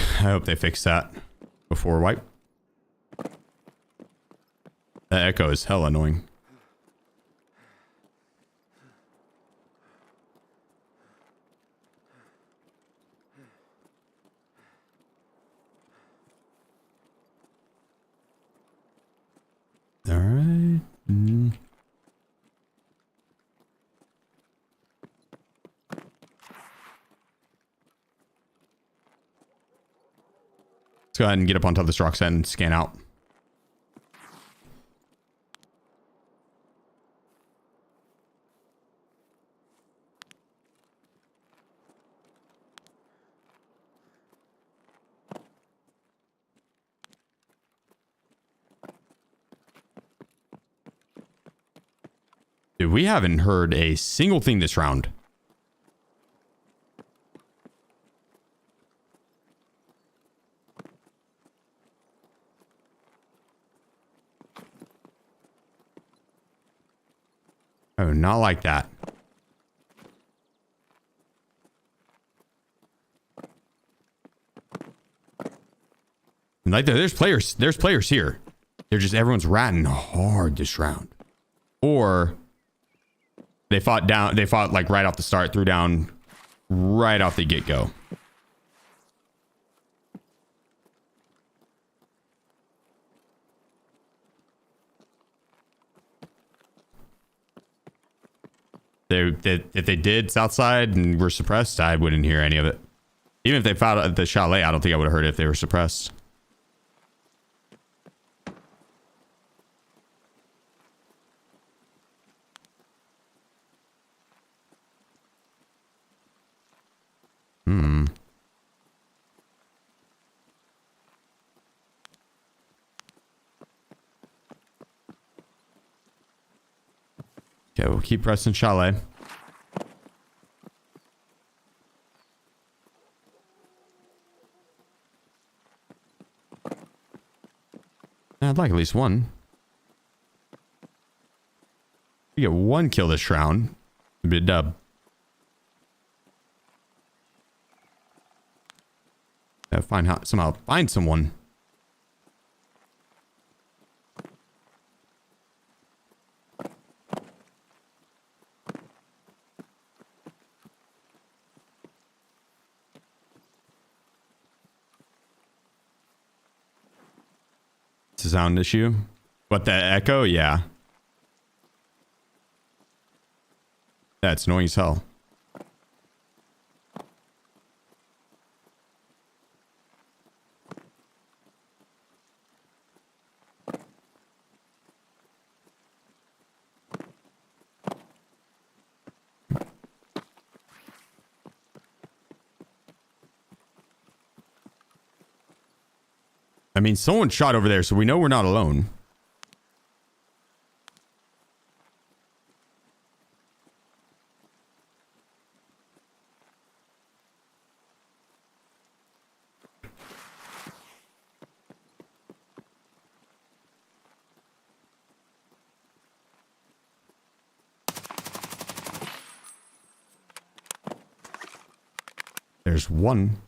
I hope they fix that before wipe. That echo is hell annoying. All right. Let's go ahead and get up on top of this rock set and scan out. Dude, we haven't heard a single thing this round. Oh, not like that. And like there's players here. They're just everyone's ratting hard this round. Or they fought like right off the start, threw down right off the get-go. If they did Southside and were suppressed, I wouldn't hear any of it. Even if they fought at the chalet, I don't think I would have heard it if they were suppressed. Hmm. Okay, we'll keep pressing chalet. I'd like at least one. We get one kill this round. It'd be a dub. Gotta somehow find someone. It's a sound issue. What, the echo? Yeah. That's annoying as hell. I mean, someone shot over there, so we know we're not alone. There's one.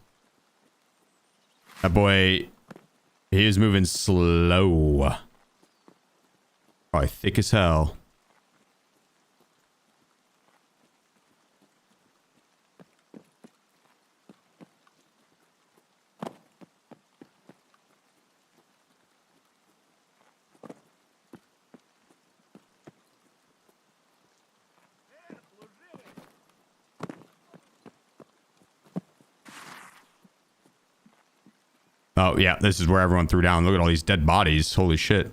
That boy, he is moving slow. Probably thick as hell. Oh, yeah, this is where everyone threw down. Look at all these dead bodies. Holy shit.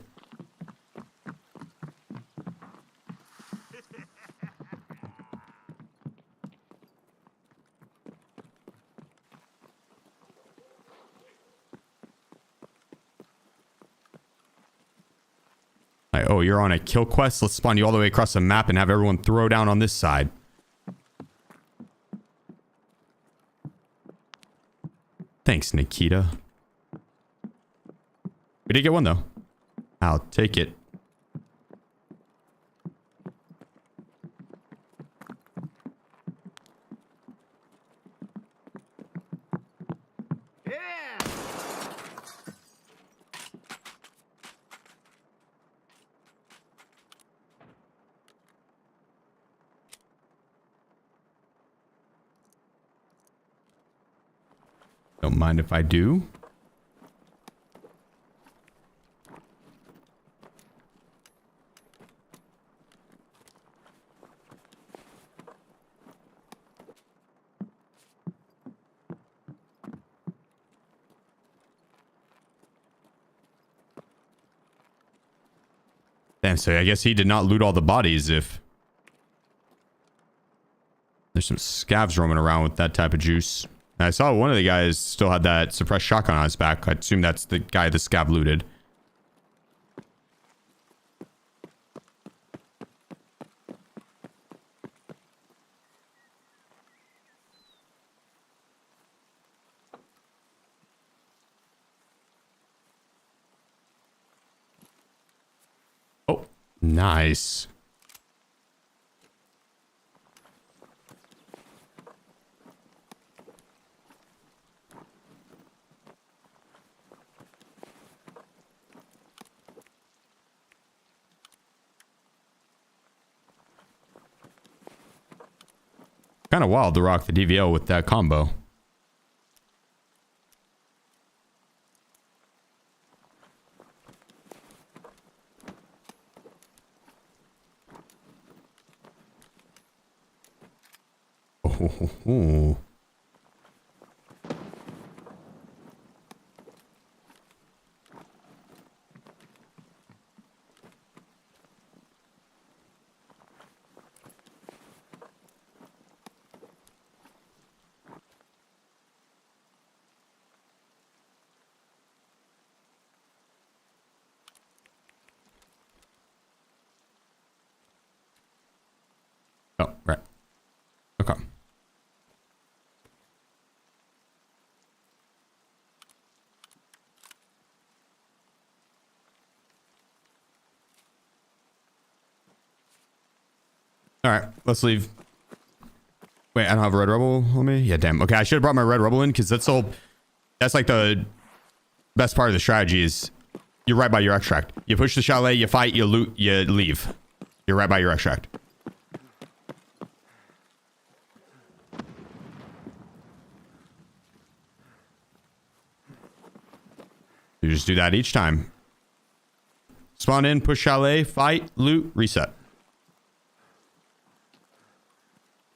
Like, oh, you're on a kill quest? Let's spawn you all the way across the map and have everyone throw down on this side. Thanks, Nikita. We did get one, though. I'll take it. Don't mind if I do. Damn, so I guess he did not loot all the bodies if... There's some scavs roaming around with that type of juice. I saw one of the guys still had that suppressed shotgun on his back. I assume that's the guy the scav looted. Oh, nice. Kind of wild to rock the DVL with that combo. Oh. Oh, right. Okay. All right, let's leave. Wait, I don't have a red rebel on me? Yeah, damn. Okay, I should have brought my red rebel in because that's like the best part of the strategy is you're right by your extract. You push the chalet, you fight, you loot, you leave. You're right by your extract. You just do that each time. Spawn in, push chalet, fight, loot, reset.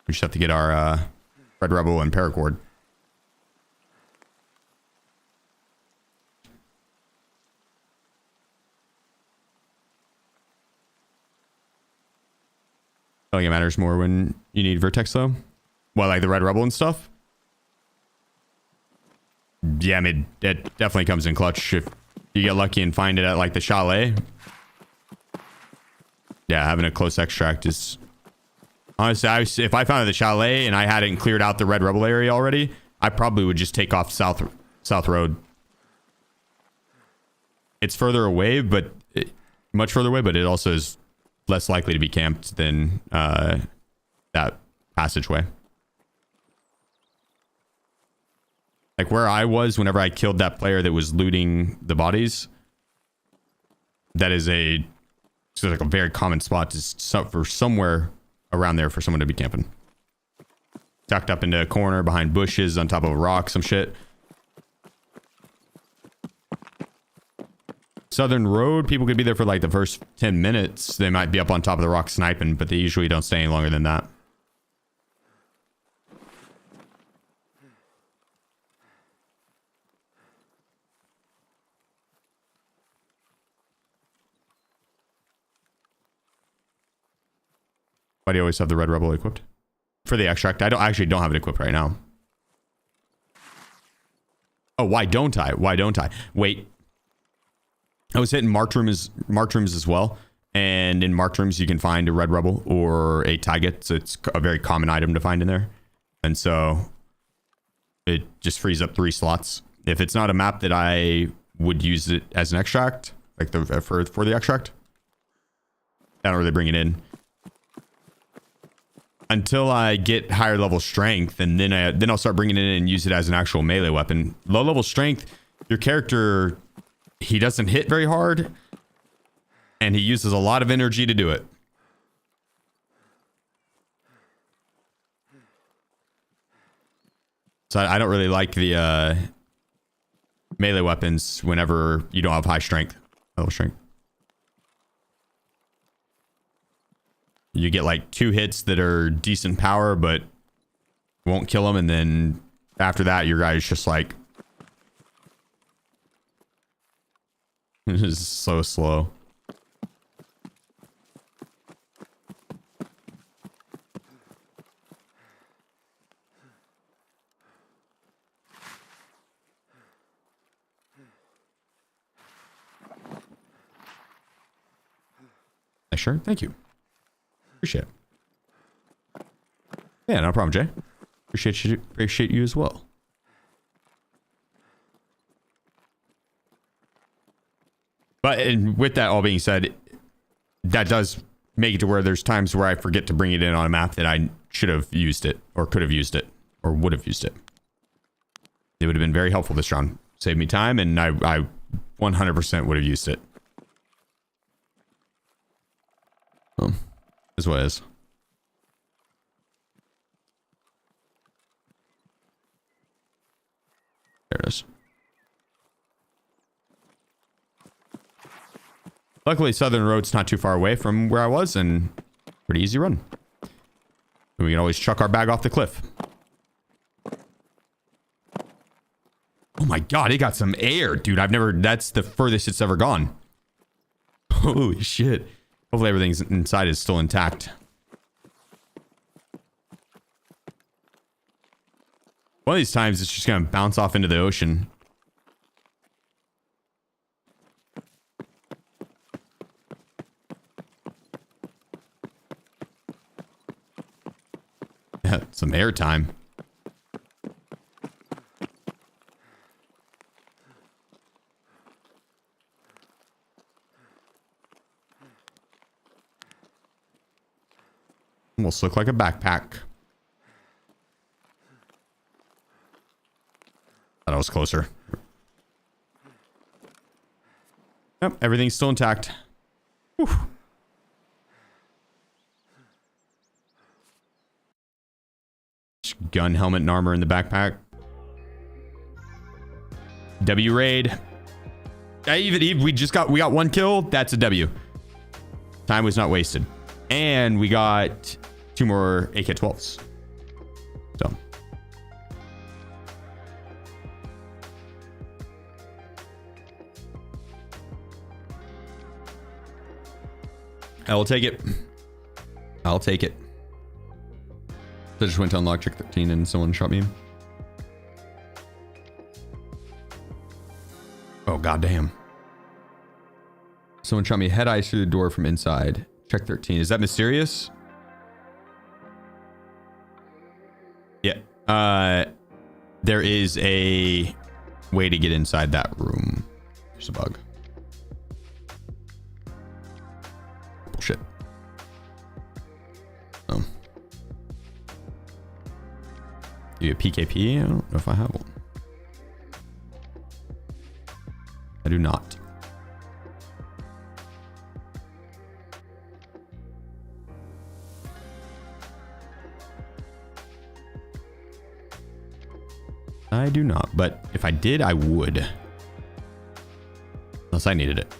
We just have to get our red rebel and paracord. I think it matters more when you need vertex though. Well, like the red rebel and stuff. Yeah, I mean, it definitely comes in clutch if you get lucky and find it at like the chalet. Yeah, having a close extract is honestly, if I found it at the chalet and I hadn't cleared out the red rebel area already, I probably would just take off south road. It's further away, but much further away, but it also is less likely to be camped than that passageway. Like where I was whenever I killed that player that was looting the bodies, that is it's like a very common spot for somewhere around there for someone to be camping. Tucked up into a corner behind bushes on top of a rock, some shit. Southern Road, people could be there for like the first 10 minutes. They might be up on top of the rock sniping, but they usually don't stay any longer than that. Why do you always have the red rebel equipped? For the extract, I actually don't have it equipped right now. Oh, why don't I? Why don't I? Wait. I was hitting marked rooms as well. And in marked rooms, you can find a red rebel or a target. So it's a very common item to find in there. And so it just frees up 3 slots. If it's not a map that I would use it as an extract, like for the extract, I don't really bring it in. Until I get higher level strength, and then I'll start bringing it in and use it as an actual melee weapon. Low level strength, your character, he doesn't hit very hard, and he uses a lot of energy to do it. So I don't really like the melee weapons whenever you don't have high strength, level strength. You get like 2 hits that are decent power, but won't kill them. And then after that, your guy is just like, this is so slow. Sure. Thank you. Appreciate it. Yeah, no problem, Jay. Appreciate you as well. But and with that all being said, that does make it to where there's times where I forget to bring it in on a map that I should have used it, or could have used it, or would have used it. It would have been very helpful this round. Saved me time, and I 100% would have used it. Is what it is. cameras. Luckily, Southern Road's not too far away from where I was, and pretty easy run. And we can always chuck our bag off the cliff. Oh my god, it got some air, dude. That's the furthest it's ever gone. Holy shit. Hopefully everything's inside is still intact. One of these times it's just gonna bounce off into the ocean. Yeah, some air time. Almost look like a backpack. That was closer. Yep, everything's still intact. Whew. Gun, helmet, and armor in the backpack. W raid. We got 1 kill. That's a W. Time was not wasted. And we got 2 more AK-12s. So. I will take it. I'll take it. I just went to unlock check 13 and someone shot me. Oh, goddamn. Someone shot me head eyes through the door from inside. Check 13. Is that mysterious? Yeah. There is a way to get inside that room. There's a bug. Bullshit. Oh. You a PKP? I don't know if I have one. I do not. I do not, but if I did, I would. Unless I needed it.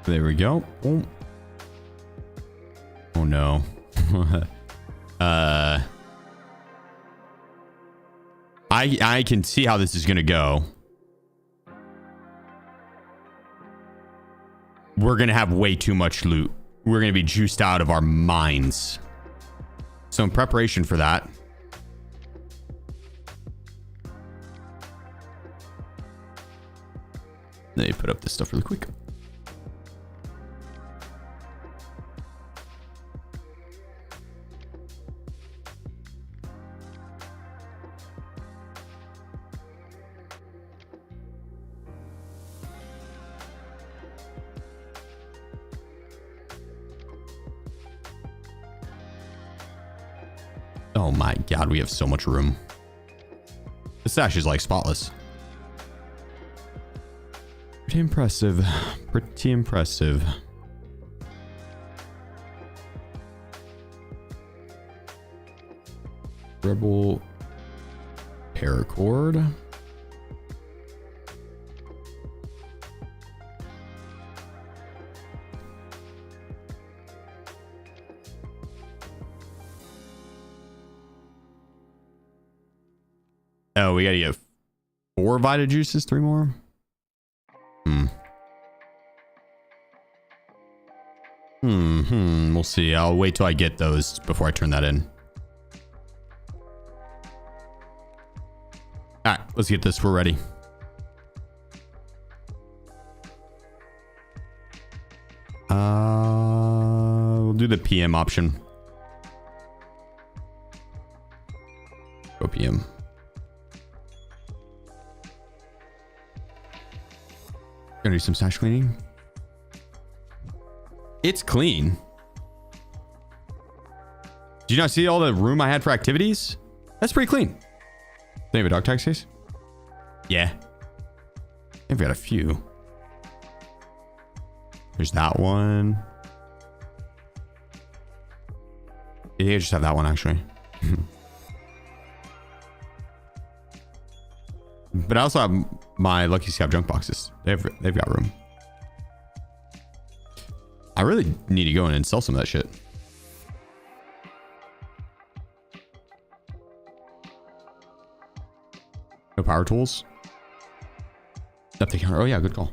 There we go. Boom. Oh no. I can see how this is gonna go. We're gonna have way too much loot. We're gonna be juiced out of our minds. So in preparation for that, let me put up this stuff really quick. Oh my god, we have so much room. The stash is like spotless. Pretty impressive. Pretty impressive. Rebel paracord. Oh, we gotta get 4 Vita juices, 3 more. We'll see. I'll wait till I get those before I turn that in. All right, let's get this. We're ready. We'll do the PM option. Go PM. Gonna do some stash cleaning. It's clean. Do you not see all the room I had for activities? That's pretty clean. They have a dog tag case? Yeah. They've got a few. There's that one. Yeah, you just have that one actually. But I also have my Lucky Scab junk boxes. They've got room. I really need to go in and sell some of that shit. No power tools. Up the counter. Oh yeah, good call.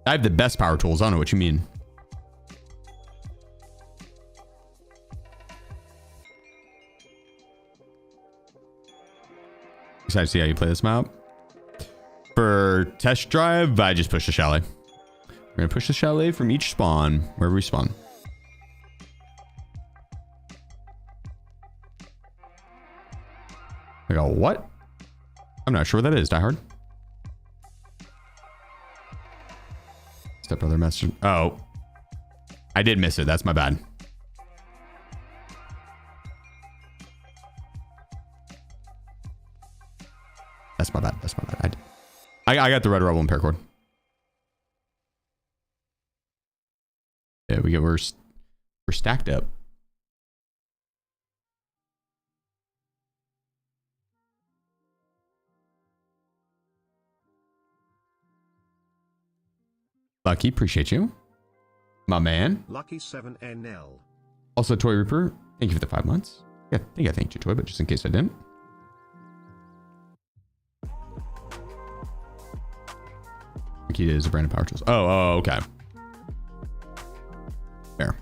I have the best power tools. I don't know what you mean. Excited to see how you play this map. For test drive, I just push the chalet. We're gonna push the chalet from each spawn, wherever we spawn. I go, what? I'm not sure what that is, Die Hard. Stepbrother message. Oh. I did miss it. That's my bad. That's my bad. That's my bad. I got the Red Rebel and paracord. Yeah, we're stacked up. Lucky, appreciate you. My man. Lucky 7NL. Also, Toy Reaper, thank you for the 5 months. Yeah, I think I thanked you, Toy, but just in case I didn't. Nikita is a brand of power tools. Oh, okay. Fair.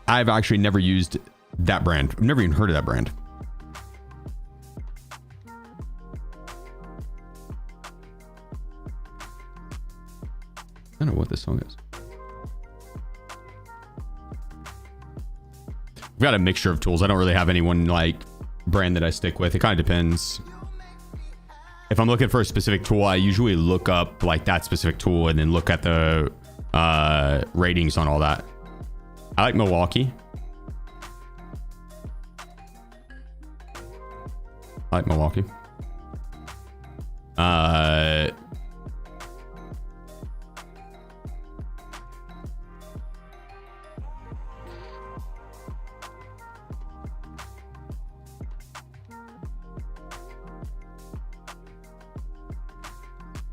I've actually never used that brand. I've never even heard of that brand. I don't know what this song is. I've got a mixture of tools. I don't really have any one like brand that I stick with. It kind of depends. If I'm looking for a specific tool, I usually look up like that specific tool and then look at the ratings on all that. I like Milwaukee. I like Milwaukee. I'll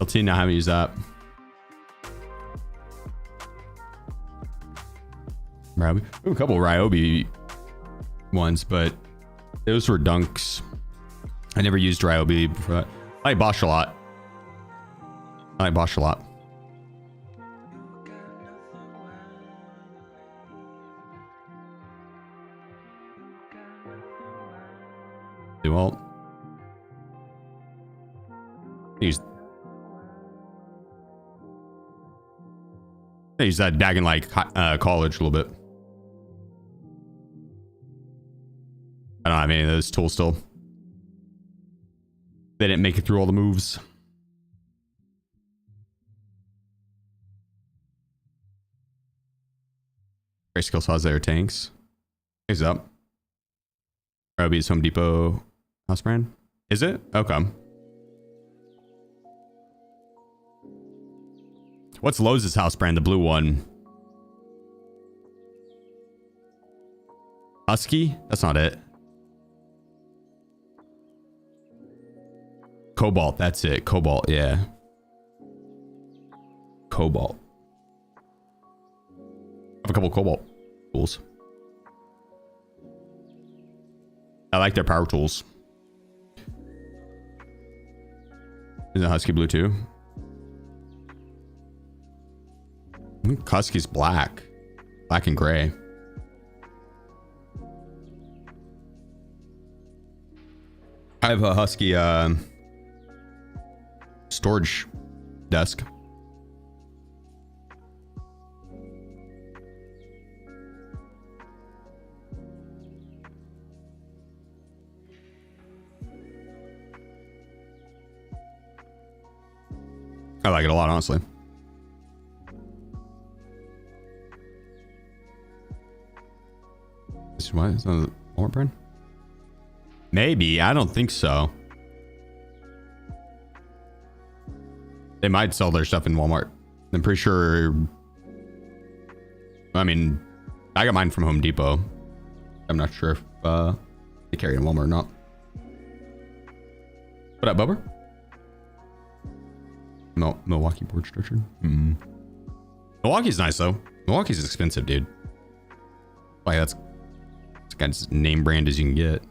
tell you now how to use that. Ryobi. We have a couple of Ryobi ones, but those were dunks. I never used Ryobi before that. I like Bosch a lot. I like Bosch a lot. DeWalt. I use that back in like college a little bit. I don't have any of those tools still. They didn't make it through all the moves. Great skill saws there, tanks. Heads up. Ryobi's Home Depot house brand. Is it? Okay. What's Lowe's house brand? The blue one. Husky? That's not it. Cobalt. That's it. Cobalt. Yeah. Cobalt. I have a couple Cobalt tools. I like their power tools. Is it Husky blue too? I think Husky's black. Black and gray. I have a Husky storage desk. I like it a lot, honestly. This what? Is that a Walmart brand? Maybe. I don't think so. They might sell their stuff in Walmart. I'm pretty sure. I mean, I got mine from Home Depot. I'm not sure if they carry it in Walmart or not. What up, Bubba? Milwaukee board structure. Milwaukee's nice though. Milwaukee's expensive, dude. Like that's got as name brand as you can get.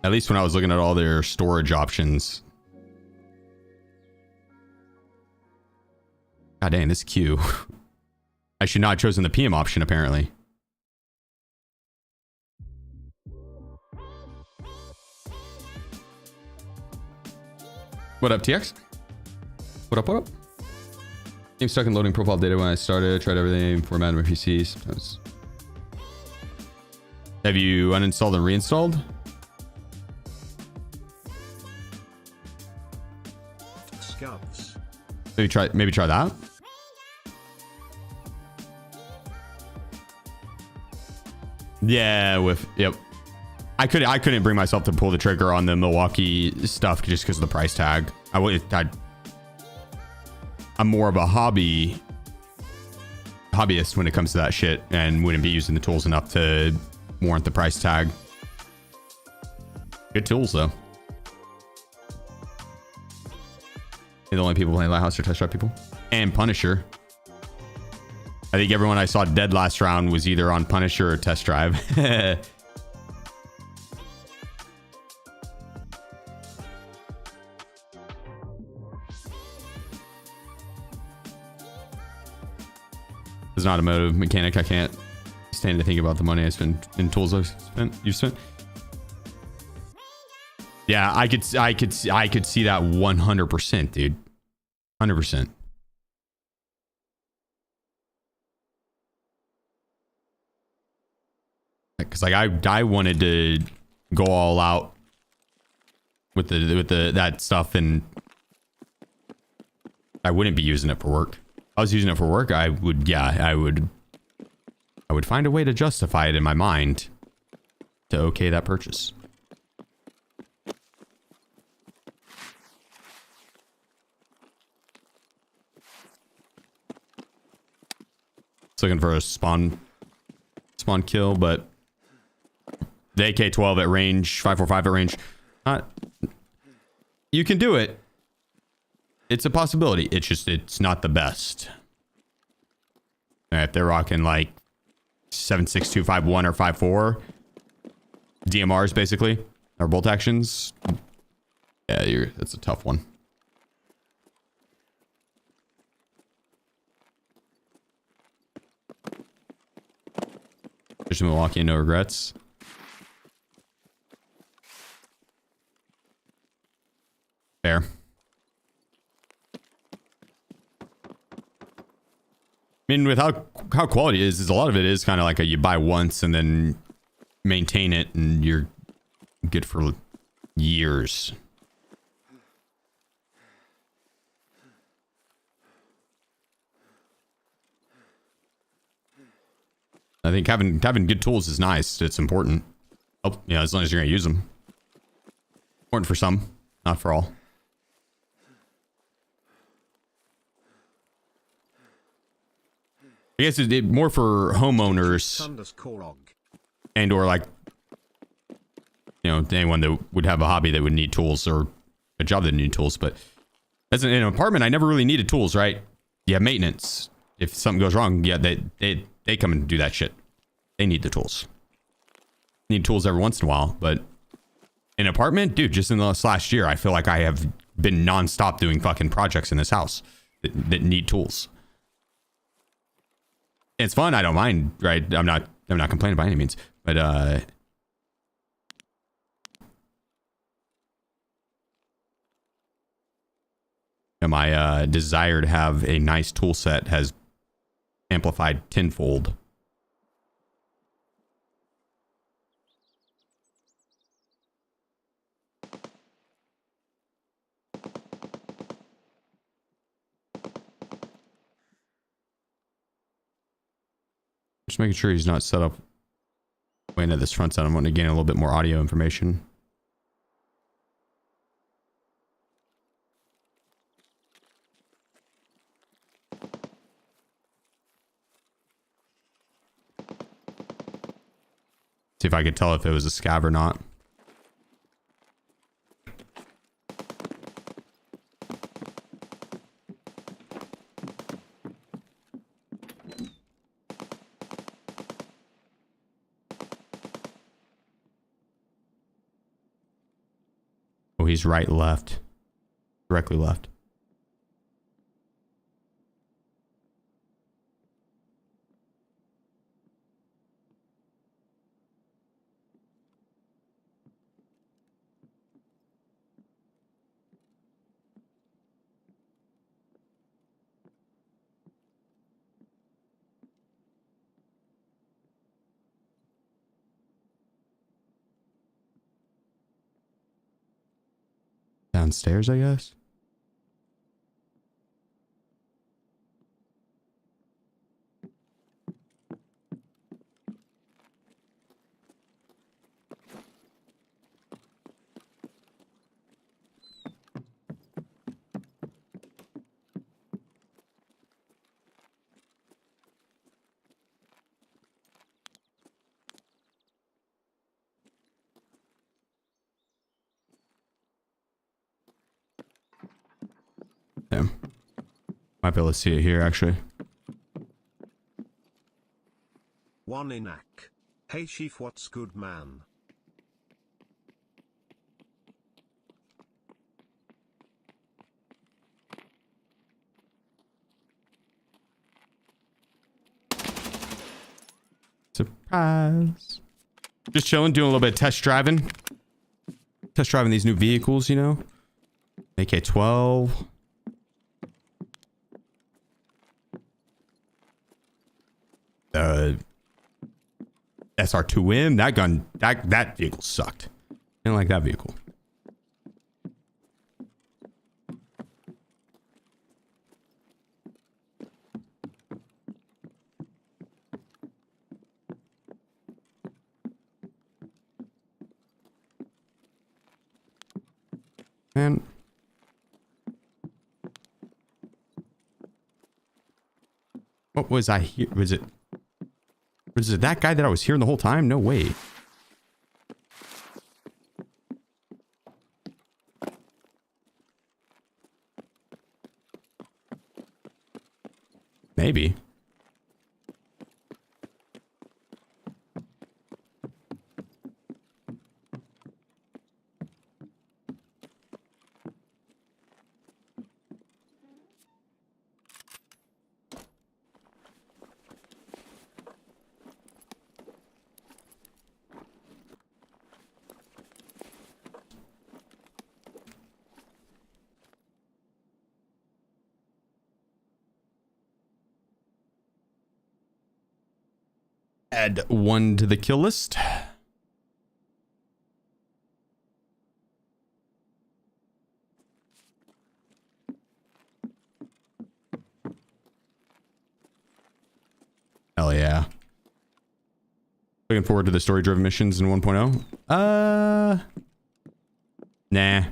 At least when I was looking at all their storage options. God dang, this queue. I should not have chosen the PM option, apparently. What up, TX? What up, what up? Game stuck in loading profile data when I started. Tried everything, formatted my PC. Sometimes. Have you uninstalled and reinstalled? Scubs. Maybe try that. Yeah, yep. I couldn't bring myself to pull the trigger on the Milwaukee stuff just because of the price tag. I'm more of a hobbyist when it comes to that shit and wouldn't be using the tools enough to warrant the price tag. Good tools though. The only people playing Lighthouse are Test Drive people and Punisher. I think everyone I saw dead last round was either on Punisher or Test Drive. It's not a motive mechanic. I can't stand to think about the money I spent in tools you've spent. Yeah, I could see that 100%, dude. 100%. Because like I wanted to go all out with that stuff, and I wouldn't be using it for work. If I was using it for work, I would find a way to justify it in my mind to okay that purchase. It's looking for a spawn kill, but the AK-12 at range, 545 at range, you can do it. It's a possibility. It's not the best. If they're rocking like 7.6251 or 5.4 DMRs basically, or bolt actions, yeah, that's a tough one. There's Milwaukee and no regrets. Fair. I mean, with how quality is a lot of it is kind of like you buy once and then maintain it and you're good for years. I think having good tools is nice. It's important. Oh, yeah, as long as you're gonna use them. Important for some, not for all. I guess it's more for homeowners and or like, you know, anyone that would have a hobby that would need tools or a job that need tools. But as in an apartment, I never really needed tools, right? You have maintenance. If something goes wrong, yeah, they come and do that shit. They need the tools. Need tools every once in a while, but in an apartment, dude, just in the last year, I feel like I have been nonstop doing fucking projects in this house that need tools. It's fun. I don't mind, right? I'm not complaining by any means, but my desire to have a nice tool set has amplified tenfold. Just making sure he's not set up way into this front side. I'm going to gain a little bit more audio information. See if I could tell if it was a scav or not. Oh, he's right, left. Directly left. Downstairs, I guess. Yeah. Might be able to see it here, actually. One in Ak. Hey Sheef, what's good, man? Surprise. Just chilling, doing a little bit of test driving. Test driving these new vehicles, you know. AK-12. SR2M. That gun, that vehicle sucked. Didn't like that vehicle. Man. What was I here? Was it that guy that I was hearing the whole time? No way. Maybe. Add one to the kill list. Hell yeah. Looking forward to the story-driven missions in 1.0. Nah.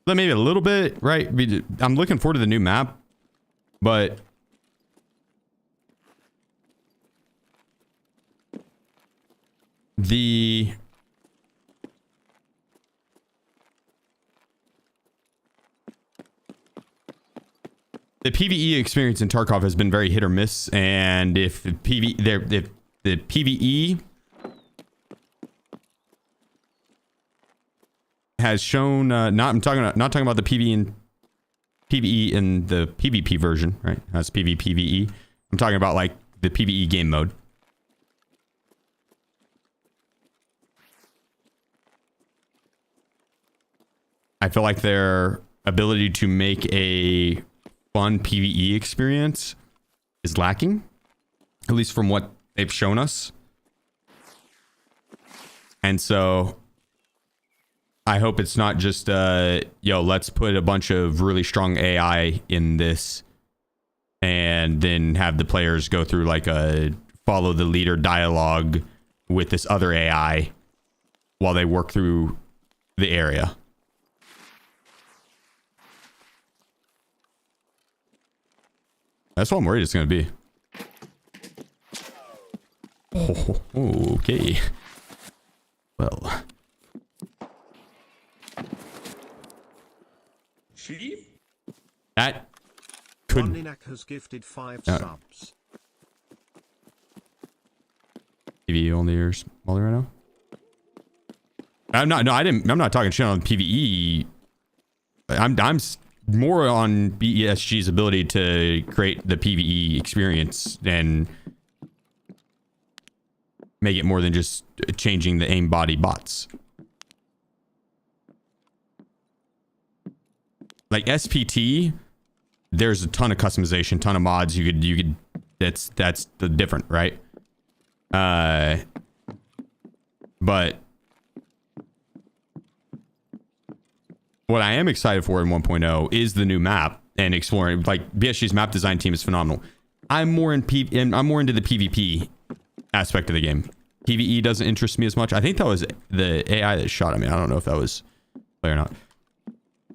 But maybe a little bit, right? I'm looking forward to the new map, but the PvE experience in Tarkov has been very hit or miss, and if the PvE has shown not talking about the PvE in the PvP version, right? That's PvE. I'm talking about like the PvE game mode. I feel like their ability to make a fun PvE experience is lacking, at least from what they've shown us. And so I hope it's not just let's put a bunch of really strong AI in this and then have the players go through like a follow the leader dialogue with this other AI while they work through the area. That's what I'm worried it's going to be. Oh, okay. Well. That could... Ninak has gifted 5 subs. PvE only or smaller right now? I'm not talking shit on PvE. I'm more on BESG's ability to create the PvE experience and make it more than just changing the aim body bots. Like SPT, there's a ton of customization, ton of mods you could that's different, right? But what I am excited for in 1.0 is the new map and exploring. Like BSG's map design team is phenomenal. I'm more into the PvP aspect of the game. PvE doesn't interest me as much. I think that was the AI that shot at me. I don't know if that was play or not.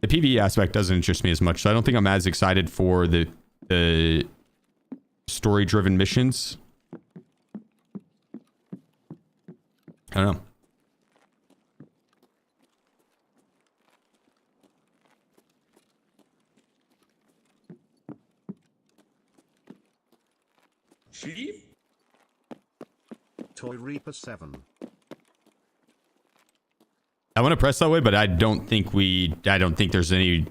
The PvE aspect doesn't interest me as much, so I don't think I'm as excited for the story-driven missions. I don't know. Toy Reaper 7. I want to press that way, but I don't think there's any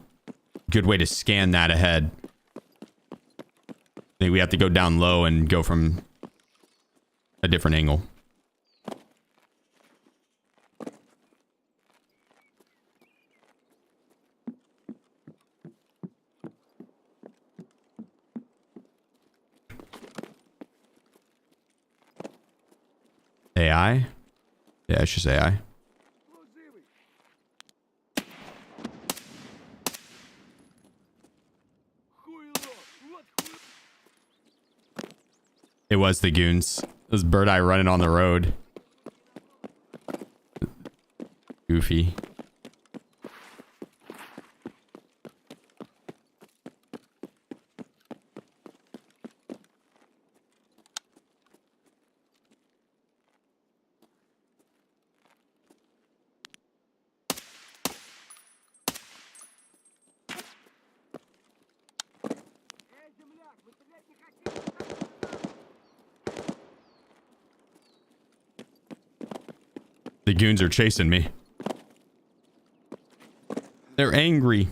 good way to scan that ahead. I think we have to go down low and go from a different angle. AI? Yeah, it's just AI. It was the goons. It was Bird Eye running on the road. Goofy. The goons are chasing me. They're angry.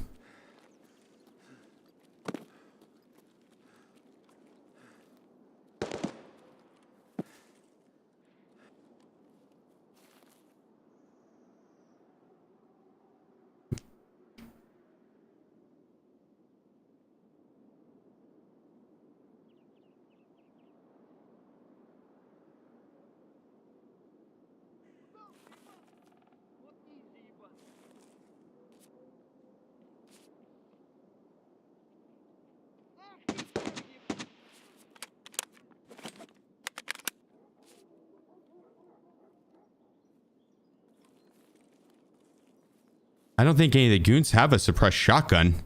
I don't think any of the goons have a suppressed shotgun.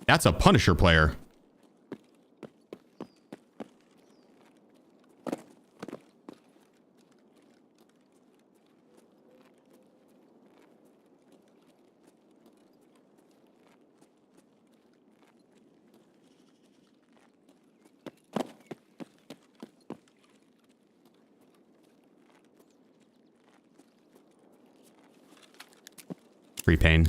That's a Punisher player. Free pain.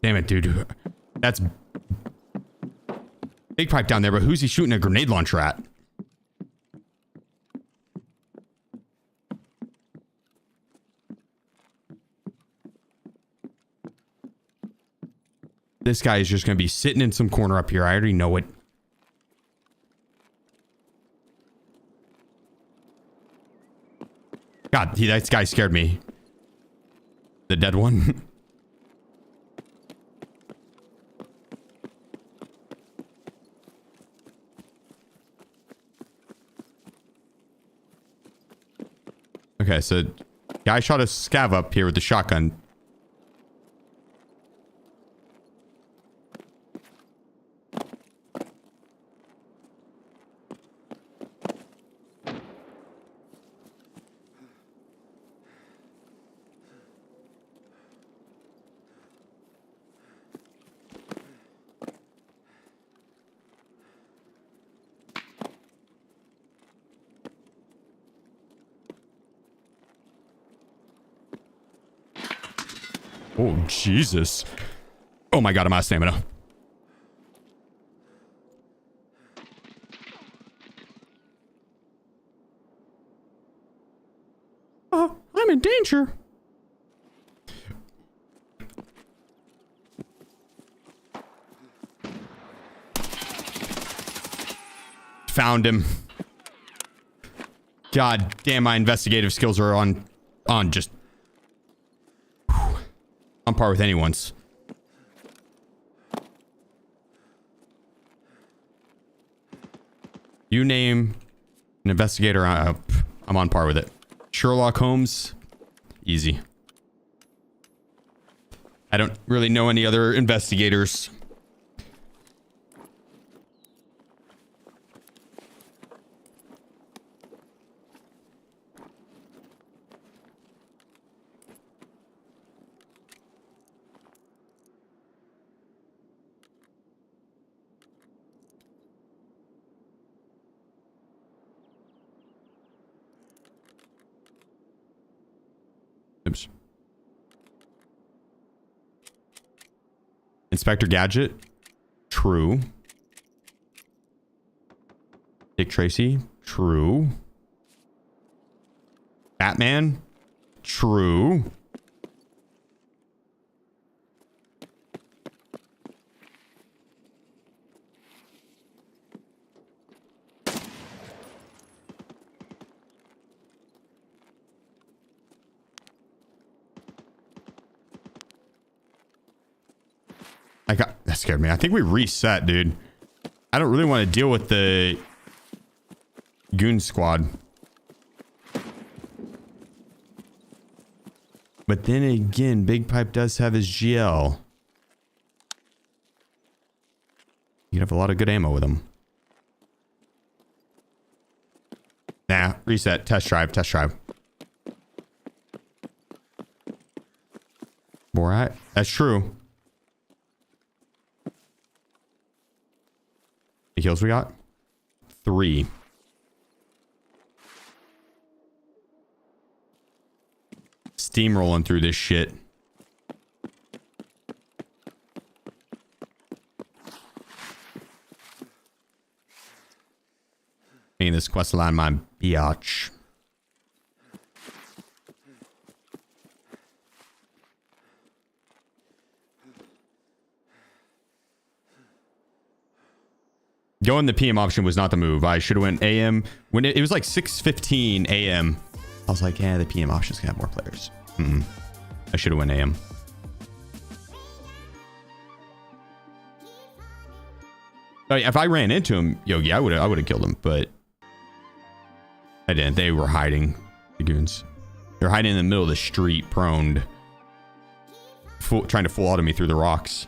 Damn it, dude. That's big pipe down there, but who's he shooting a grenade launcher at? This guy is just going to be sitting in some corner up here. I already know it. God, that guy scared me. The dead one. Okay, so guy shot a scav up here with the shotgun. Oh, Jesus. Oh my God, I'm out of stamina. I'm in danger. Found him. God damn, my investigative skills are on just on par with anyone's. You name an investigator, I'm on par with it. Sherlock Holmes, easy. I don't really know any other investigators. Oops. Inspector Gadget. True. Dick Tracy. True. Batman. True. That scared me. I think we reset, dude. I don't really want to deal with the goon squad. But then again, Big Pipe does have his GL. You have a lot of good ammo with him. Nah, reset. Test drive. Test drive. Alright, that's true. The kills we got? 3. Steamrolling through this shit. Making this quest line my biatch. Going the PM option was not the move. I should have went AM. When it was like 6:15 AM. I was like, yeah, the PM option's gonna have more players. I should have went AM. If I ran into him, Yogi, I would have killed him, but I didn't. They were hiding, the goons. They're hiding in the middle of the street, proned, trying to full auto me through the rocks.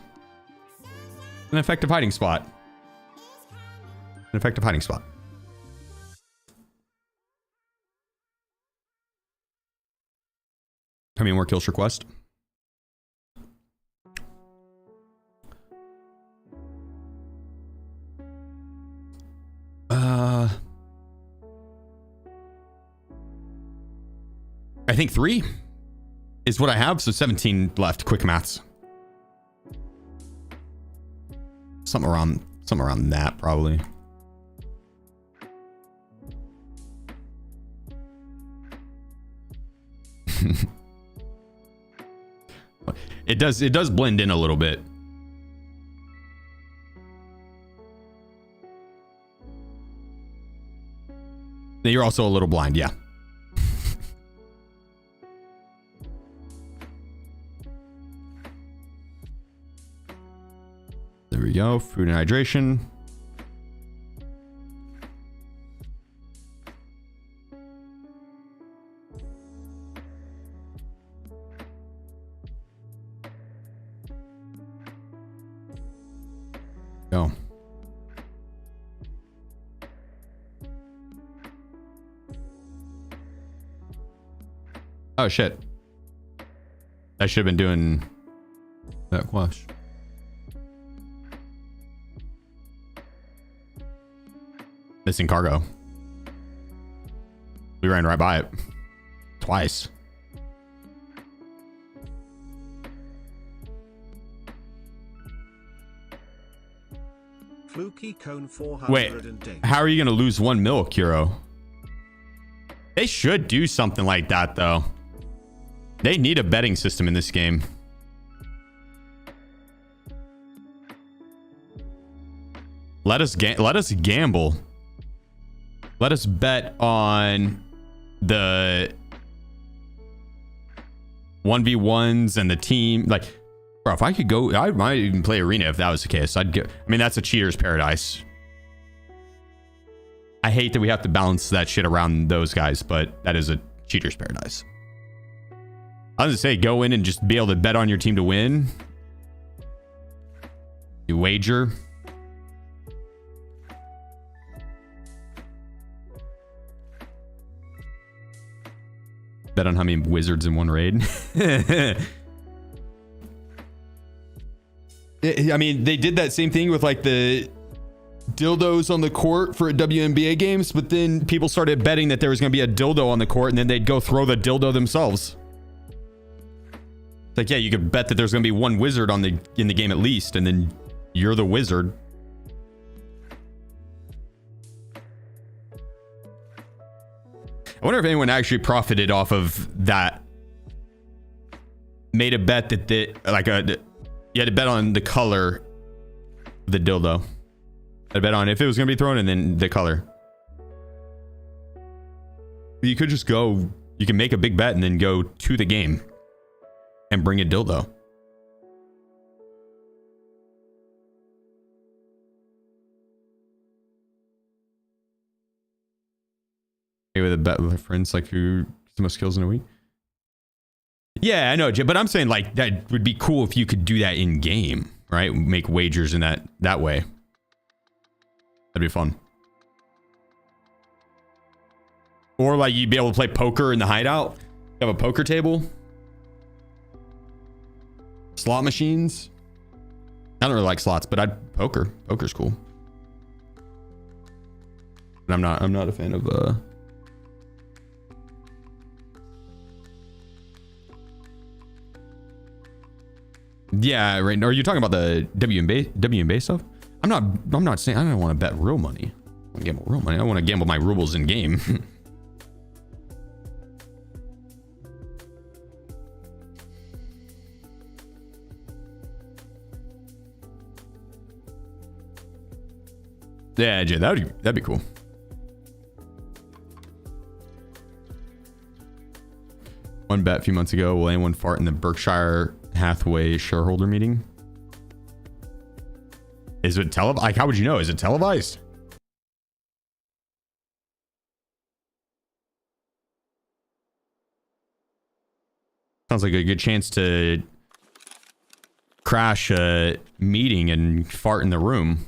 An effective hiding spot. An effective hiding spot. How many more kills for Quest? I think 3 is what I have, so 17 left. Quick maths. Something around that probably. It does blend in a little bit. You're also a little blind, yeah. There we go. Food and hydration. Go. Oh shit. I should have been doing that quest. Missing cargo. We ran right by it. Twice. Fluky Cone 400 Wait, how are you going to lose 1 mil, Kuro? They should do something like that, though. They need a betting system in this game. Let us gamble. Let us bet on the 1v1s and the team. Like, bro, if I could go, I might even play arena if that was the case. I'd go. I mean, that's a cheater's paradise. I hate that we have to balance that shit around those guys, but that is a cheater's paradise. I was gonna say, go in and just be able to bet on your team to win. You wager. Bet on how many wizards in one raid. I mean, they did that same thing with like the dildos on the court for WNBA games, but then people started betting that there was going to be a dildo on the court, and then they'd go throw the dildo themselves. It's like, yeah, you could bet that there's going to be one wizard in the game at least, and then you're the wizard. I wonder if anyone actually profited off of that. Made a bet that you had to bet on the color of the dildo. I bet on if it was going to be thrown, and then the color. You could just go, you can make a big bet and then go to the game and bring a dildo. With a bet with friends, like who gets the most kills in a week. Yeah, I know, but I'm saying like that would be cool if you could do that in game, right? Make wagers in that way. That'd be fun. Or like you'd be able to play poker in the hideout. You have a poker table. Slot machines. I don't really like slots, but poker's cool. But I'm not a fan of yeah, right. Are you talking about the WNBA stuff? I'm not saying I don't want to bet real money. I want to gamble real money. I want to gamble my rubles in game. Yeah, Jay, that'd be cool. One bet a few months ago, will anyone fart in the Berkshire Hathaway shareholder meeting? Is it televised? Like, how would you know? Is it televised? Sounds like a good chance to crash a meeting and fart in the room.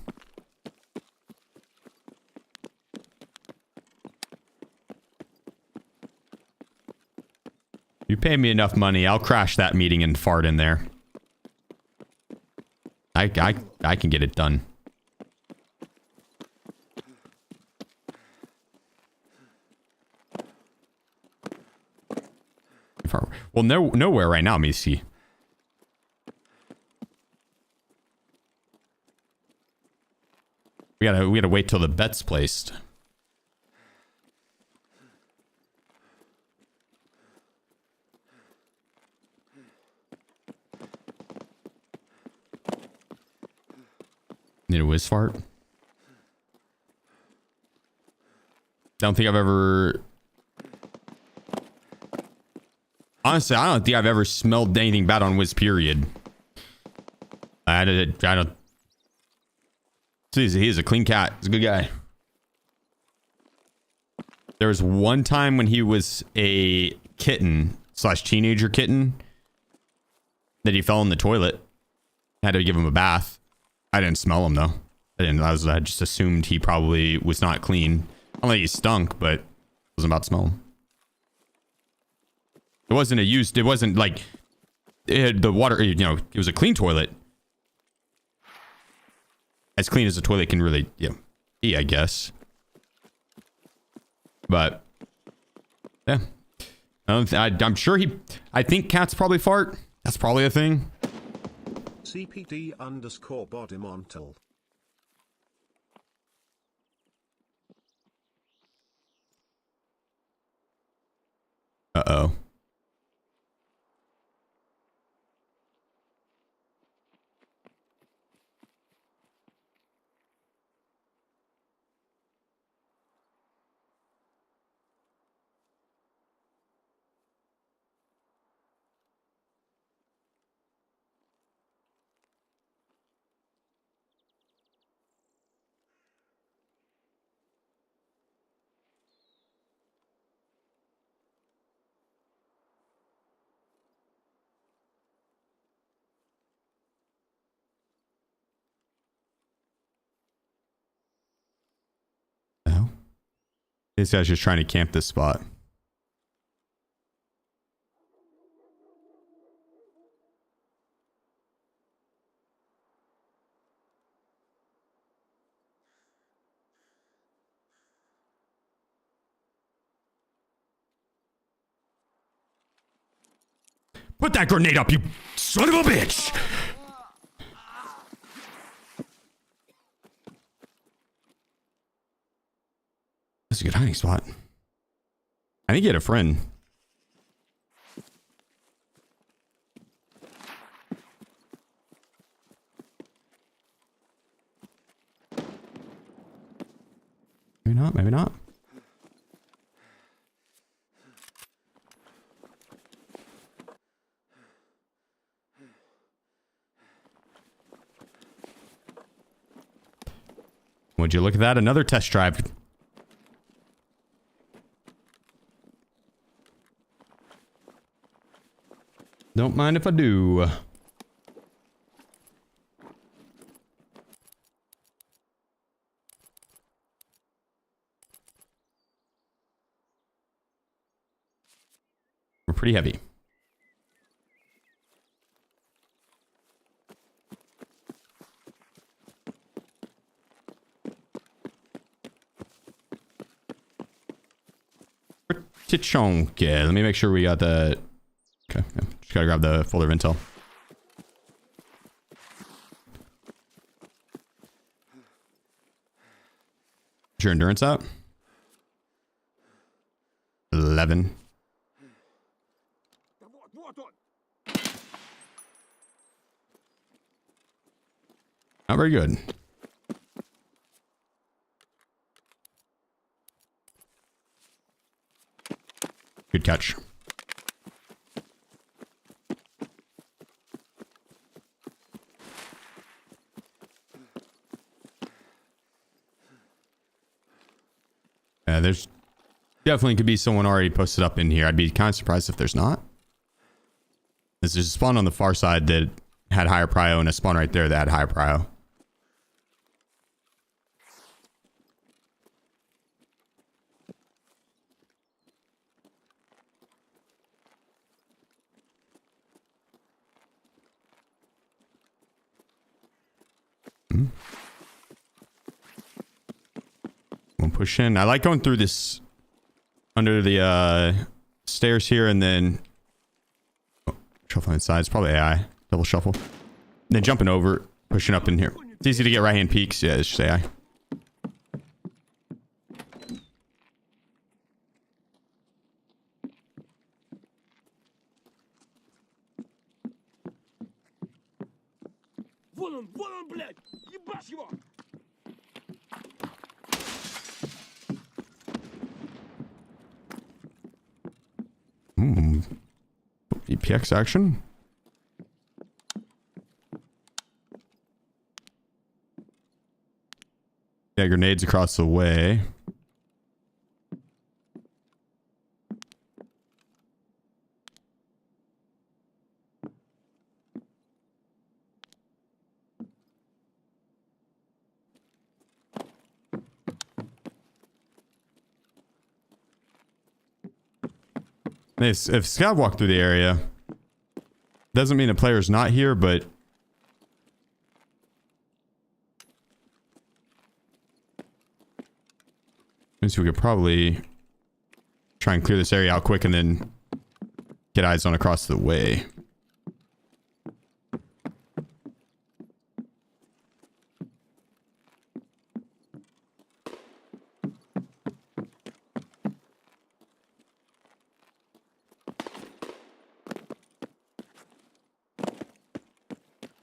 You pay me enough money, I'll crash that meeting and fart in there. I can get it done. Well, nowhere right now, Missy. We gotta wait till the bet's placed. Need a whiz fart? Don't think I've ever... Honestly, I don't think I've ever smelled anything bad on whiz, period. I don't... He's a clean cat. He's a good guy. There was one time when he was a kitten / teenager kitten that he fell in the toilet. I had to give him a bath. I didn't smell him though. I just assumed he probably was not clean. I don't think he stunk, but I wasn't about to smell him. It wasn't it wasn't like it had the water, you know, it was a clean toilet. As clean as a toilet can really, be, I guess. But yeah, I'm sure I think cats probably fart. That's probably a thing. CPD_bodymontal. Uh-oh. This guy's just trying to camp this spot. Put that grenade up, you son of a bitch! That's a good hiding spot. I think he had a friend. Maybe not, maybe not. Would you look at that? Another test drive. Don't mind if I do. We're pretty heavy. Pretty chunky. Let me make sure we got the... Okay, yeah. Just gotta grab the folder of intel. Is your endurance out? 11. Not very good. Good catch. There's definitely could be someone already posted up in here. I'd be kind of surprised if there's not. There's a spawn on the far side that had higher prio and a spawn right there that had higher prio. We'll push in. I like going through this under the stairs here and then shuffling inside. It's probably AI. Double shuffle. And then jumping over, pushing up in here. It's easy to get right hand peeks. Yeah, it's just AI. Вон он, блядь! Ебашь его! EPX action. Yeah, grenades across the way. If Scav walked through the area, doesn't mean a player's not here, but means we could probably try and clear this area out quick and then get eyes on across the way.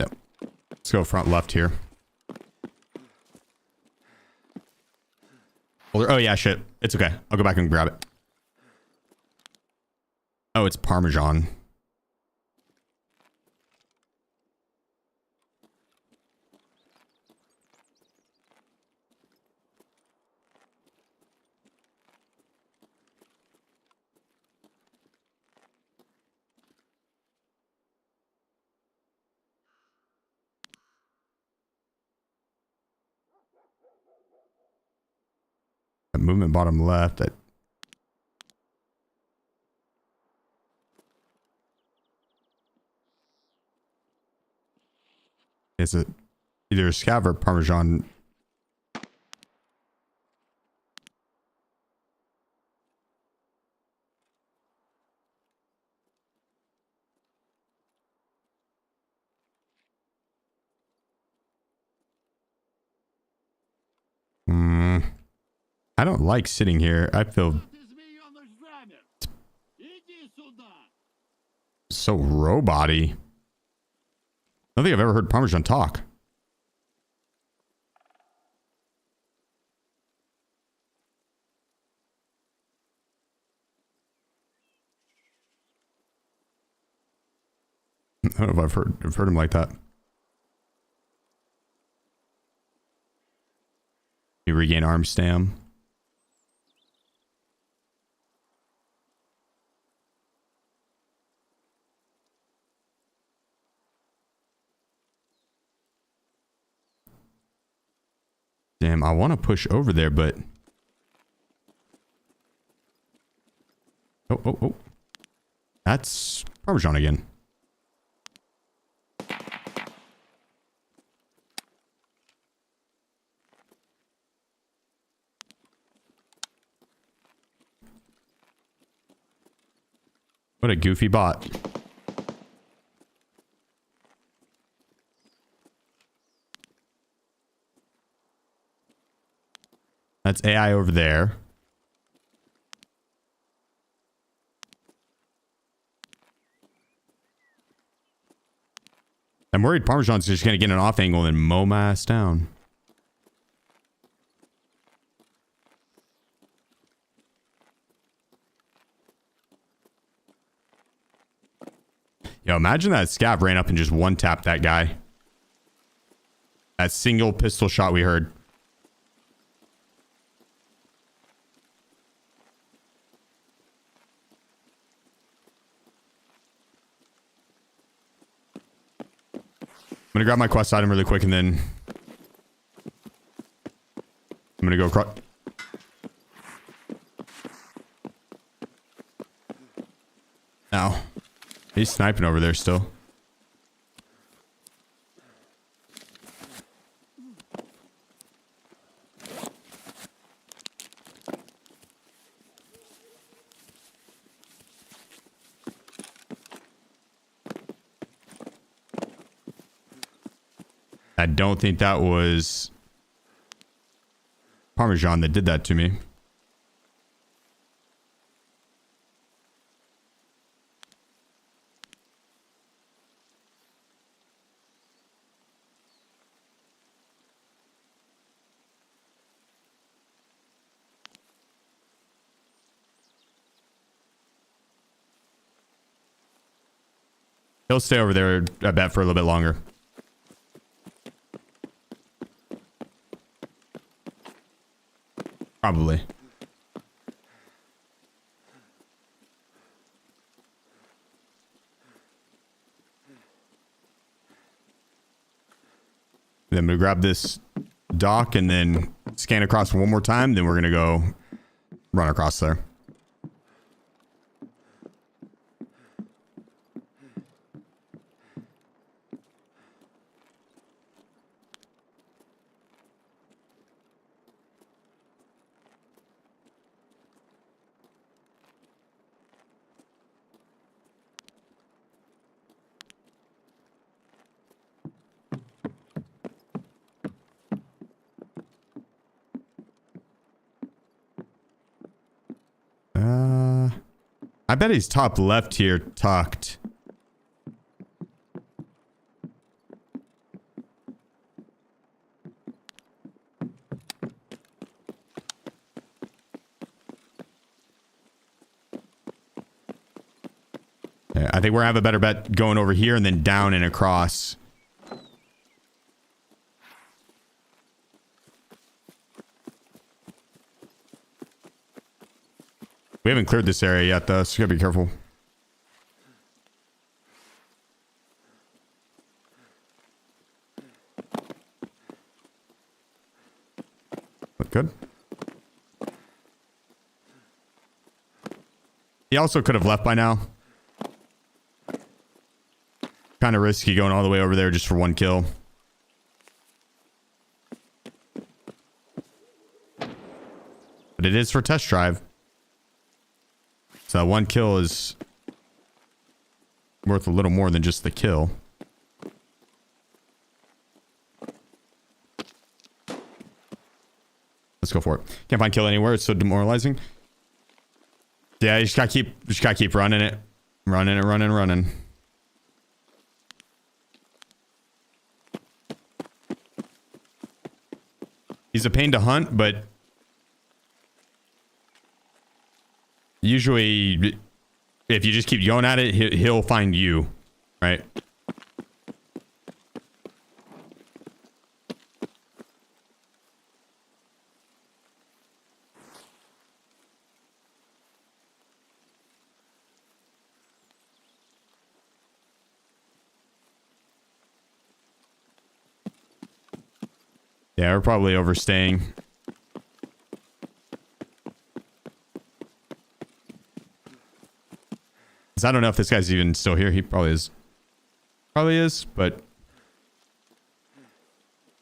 Yep. Let's go front left here. Oh yeah, shit. It's okay. I'll go back and grab it. Oh, it's Parmesan. Movement bottom left. Is it either a Scav or Parmesan? I don't like sitting here. I feel so robot-y. I don't think I've ever heard Parmesan talk. I don't know if I've heard him like that. You regain arm stam. Damn, I want to push over there, but... Oh. That's Parmesan again. What a goofy bot. That's AI over there. I'm worried Parmesan's just going to get an off angle and mow my ass down. Yo, imagine that Scav ran up and just one-tapped that guy. That single pistol shot we heard. I'm gonna grab my quest item really quick and then I'm gonna go across. Ow. He's sniping over there still. I don't think that was Parmesan that did that to me. He'll stay over there, I bet, for a little bit longer. Probably. Then I'm gonna grab this dock and then scan across one more time. Then we're gonna go run across there. I bet he's top left here, tucked. Yeah, I think we're gonna have a better bet going over here and then down and across. We haven't cleared this area yet, though, so you gotta be careful. Look good. He also could have left by now. Kind of risky going all the way over there just for one kill. But it is for test drive. So one kill is worth a little more than just the kill. Let's go for it. Can't find kill anywhere. It's so demoralizing. Yeah, you just gotta keep running it. Running. He's a pain to hunt, but usually, if you just keep going at it, he'll find you, right? Yeah, we're probably overstaying. I don't know if this guy's even still here. He probably is. Probably is, but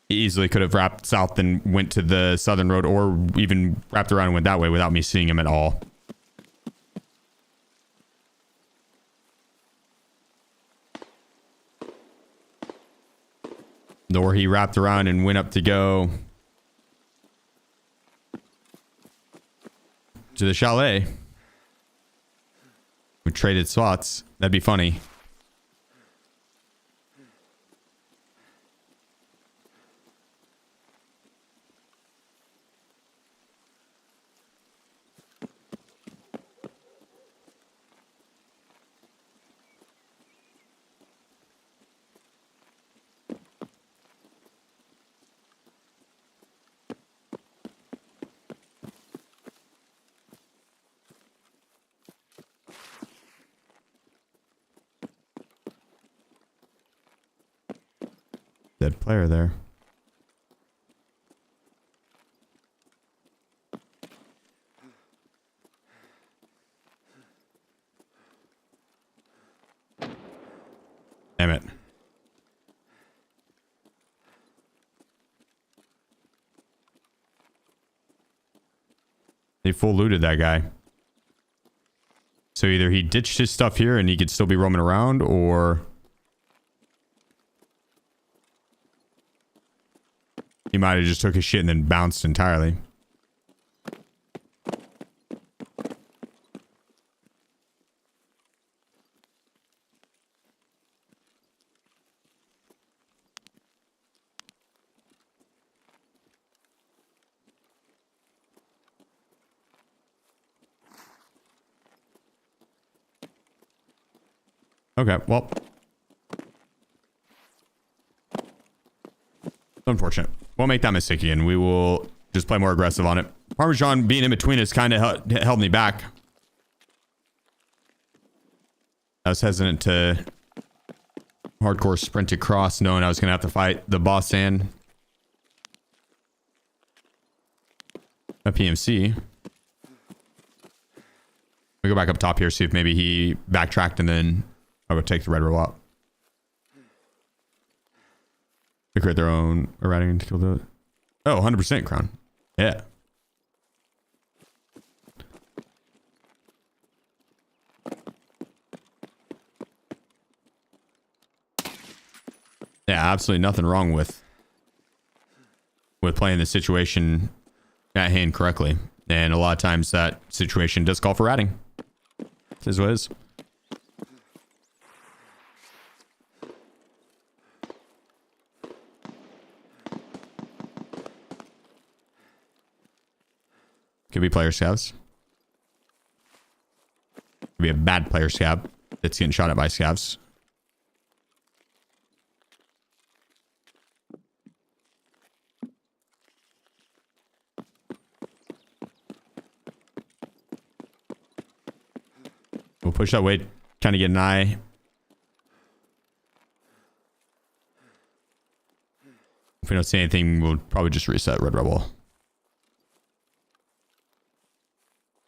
he easily could have wrapped south and went to the southern road, or even wrapped around and went that way without me seeing him at all. Or he wrapped around and went up to go to the chalet. We traded spots. That'd be funny. Dead player there. Damn it. He full looted that guy. So either he ditched his stuff here and he could still be roaming around, or he might have just took his shit and then bounced entirely. Okay, well, Unfortunate. Won't make that mistake again. We will just play more aggressive on it. Parmesan being in between has kind of held me back. I was hesitant to hardcore sprint across, knowing I was going to have to fight the boss and a PMC. We go back up top here, see if maybe he backtracked, and then I'll go take the red roll up. They create their own errating to kill the... Oh, 100% crown. Yeah. Yeah, absolutely nothing wrong with playing the situation at hand correctly. And a lot of times that situation does call for ratting. It is what it is. Could be player scavs. Could be a bad player scav that's getting shot at by scavs. We'll push that way, kind of get an eye. If we don't see anything, we'll probably just reset Red Rebel.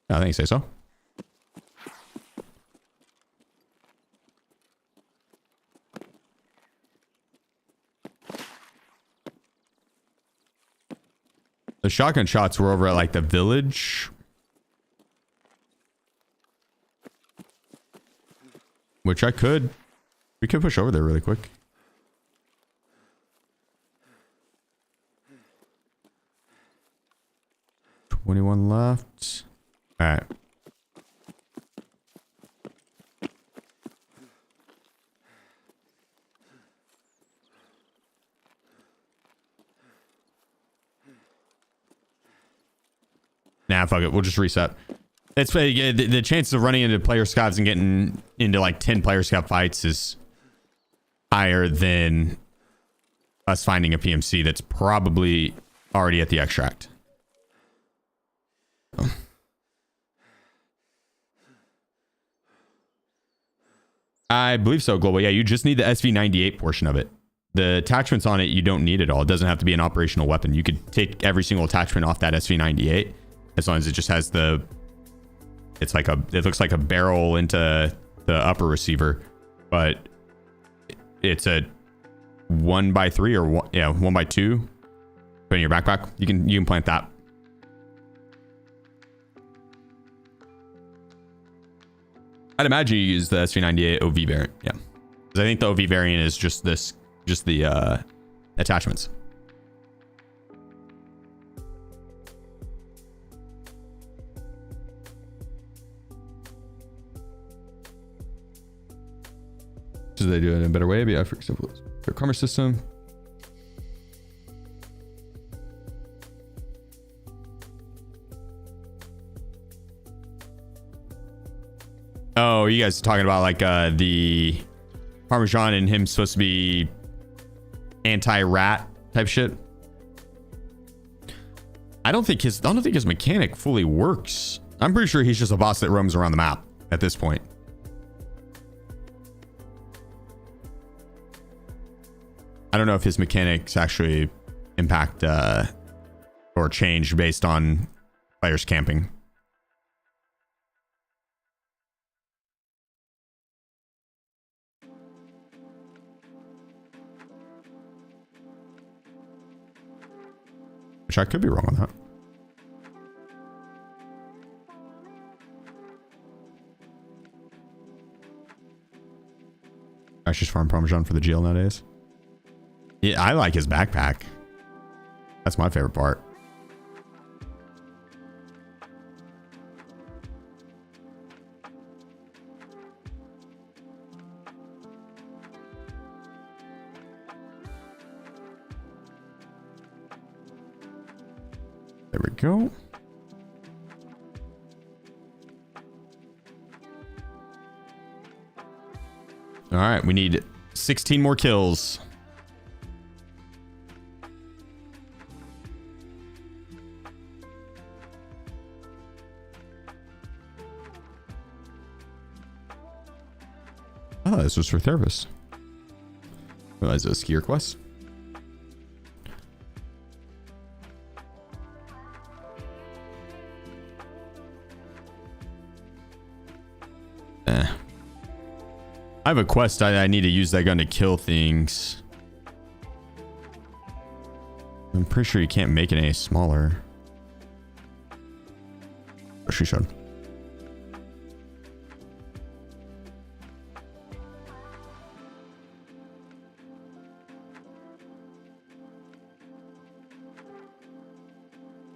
I think you say so. The shotgun shots were over at like the village, which we could push over there really quick. $21 left. All right. Nah, fuck it. We'll just reset. It's the chances of running into player scavs and getting into like 10 player scav fights is higher than us finding a PMC that's probably already at the extract. Oh. I believe so, Global. Yeah, you just need the SV98 portion of it. The attachments on it, you don't need it all. It doesn't have to be an operational weapon. You could take every single attachment off that SV98 as long as it just has the... It's like it looks like a barrel into the upper receiver, but it's a 1x3 or 1x2. Put in your backpack. You can plant that. I'd imagine you use the SV98 OV variant. Yeah, because I think the OV variant is just the attachments. Should they do it in a better way? Maybe for example, their karma system. Oh, you guys are talking about like the Parmesan and him supposed to be anti-rat type shit. I don't think his mechanic fully works. I'm pretty sure he's just a boss that roams around the map at this point. I don't know if his mechanics actually impact or change based on players camping. Which I could be wrong on that. I just farm Parmesan for the GL nowadays. Yeah, I like his backpack. That's my favorite part. There we go. All right, we need 16 more kills. Oh, this was for therapists. Realize a skier quest. I have a quest. I need to use that gun to kill things. I'm pretty sure you can't make it any smaller. Or she should.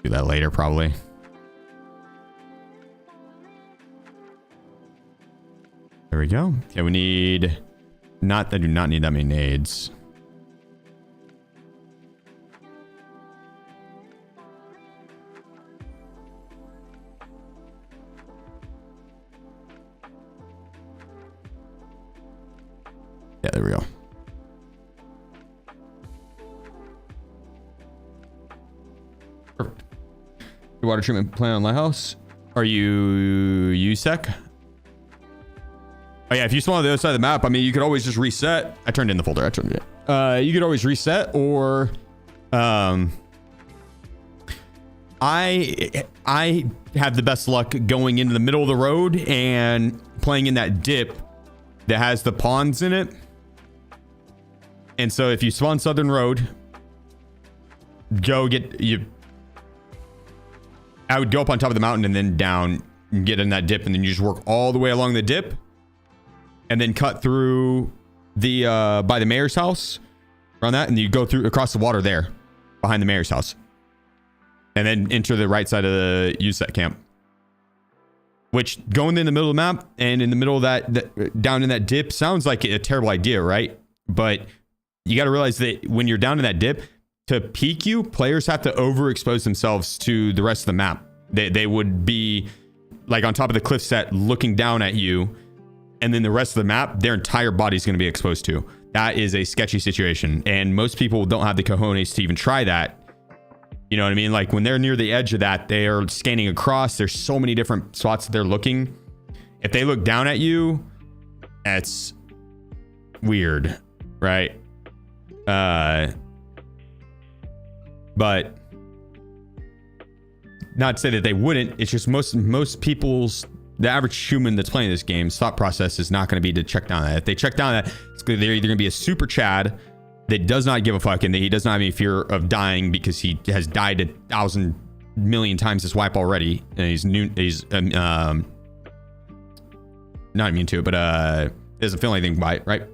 Do that later, probably. There we go. Okay, we need... I do not need that many nades. Yeah, there we go. Perfect. Your water treatment plant on Lighthouse. Are you USEC? Oh yeah, if you spawn on the other side of the map, I mean, you could always just reset. I turned in the folder. I turned it in. You could always reset, or I have the best luck going into the middle of the road and playing in that dip that has the ponds in it. And so if you spawn Southern Road, I would go up on top of the mountain and then down and get in that dip, and then you just work all the way along the dip and then cut through the by the mayor's house around that, and you go through across the water there behind the mayor's house, and then enter the right side of the USET camp. Which, going in the middle of the map and in the middle of that down in that dip sounds like a terrible idea, right? But you got to realize that when you're down in that dip, to peek you, players have to overexpose themselves to the rest of the map. They would be like on top of the cliff set looking down at you, and then the rest of the map, their entire body's going to be exposed to. That is a sketchy situation, and most people don't have the cojones to even try that. You know what I mean? Like when they're near the edge of that, they are scanning across. There's so many different spots that they're looking. If they look down at you, that's weird, right? But not to say that they wouldn't. It's just most people's, the average human that's playing this game's thought process is not going to be to check down that. If they check down that, they're either going to be a super Chad that does not give a fuck and that he does not have any fear of dying because he has died 1,000 million times this wipe already, and he's not immune to it, but doesn't feel anything by it, right?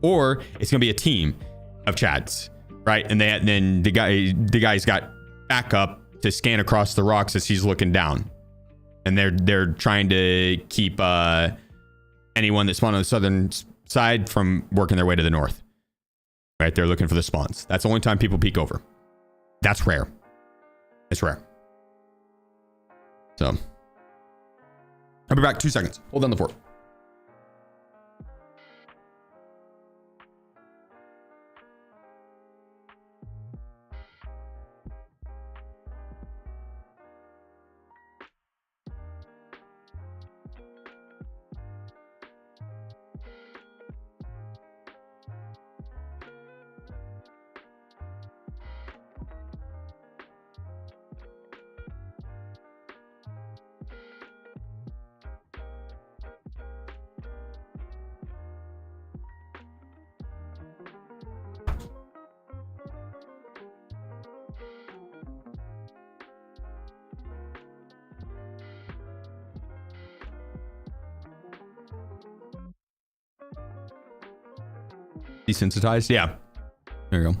Or it's going to be a team of Chads, right? And then the guy's got backup to scan across the rocks as he's looking down, and they're trying to keep anyone that spawned on the southern side from working their way to the north, right? They're looking for the spawns. That's the only time people peek over. That's rare. It's rare. So I'll be back 2 seconds. Hold down the fort. Desensitized? Yeah. There you go.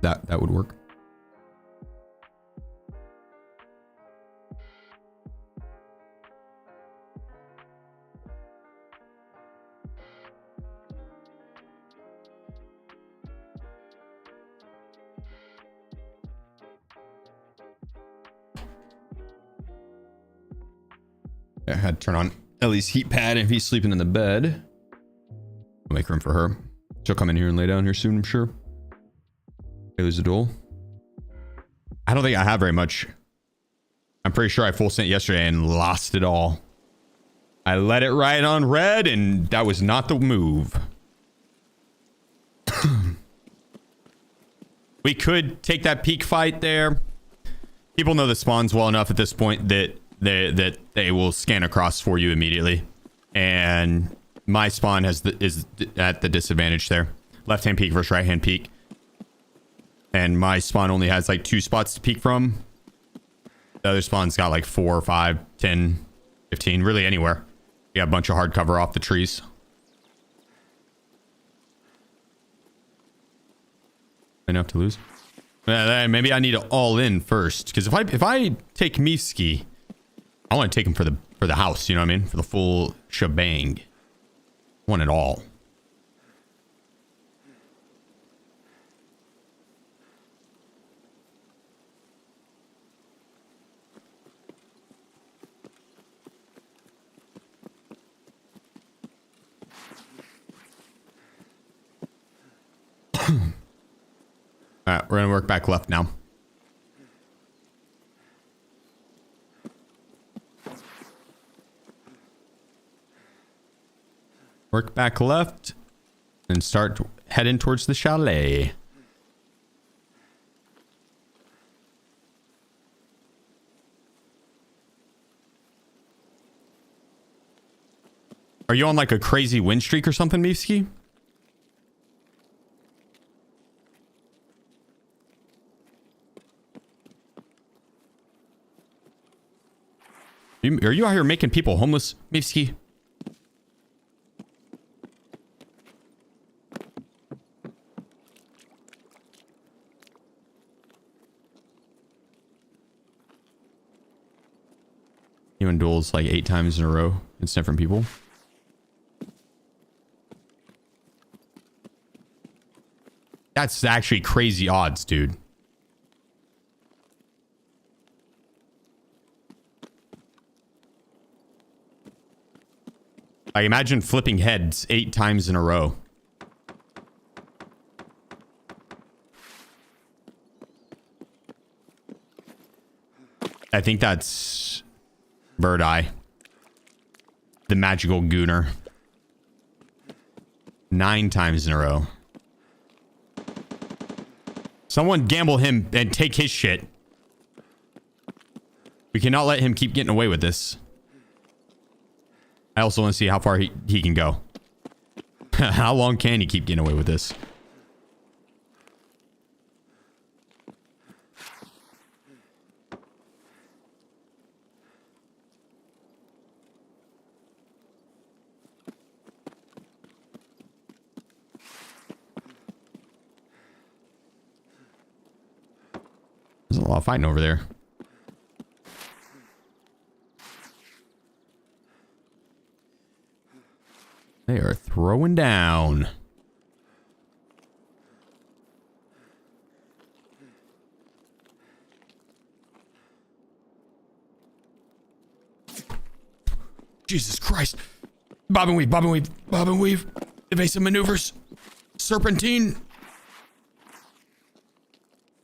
That would work. I had to turn on Ellie's heat pad if he's sleeping in the bed. I'll make room for her. She'll come in here and lay down here soon, I'm sure. There's a duel. I don't think I have very much. I'm pretty sure I full sent yesterday and lost it all. I let it ride on red, and that was not the move. We could take that peak fight there. People know the spawns well enough at this point that they will scan across for you immediately. And my spawn is at the disadvantage there. Left-hand peak versus right-hand peak. And my spawn only has like 2 spots to peek from. The other spawn's got like 4, 5, 10, 15, really anywhere. You got a bunch of hard cover off the trees. Enough to lose. Maybe I need to all in first, because if I take Mifsky, I want to take him for the house. You know what I mean? For the full shebang. I want it all. All right, we're gonna work back left now. Work back left and start heading towards the chalet. Are you on like a crazy win streak or something, Mifsky? Are you out here making people homeless, Mifsky? You in duels like 8 times in a row. It's different people. That's actually crazy odds, dude. I imagine flipping heads 8 times in a row. I think that's Bird Eye. The magical gooner. 9 times in a row. Someone gamble him and take his shit. We cannot let him keep getting away with this. I also want to see how far he can go. How long can he keep getting away with this? There's a lot of fighting over there. They are throwing down. Jesus Christ. Bob and weave, bob and weave, bob and weave. Evasive maneuvers. Serpentine.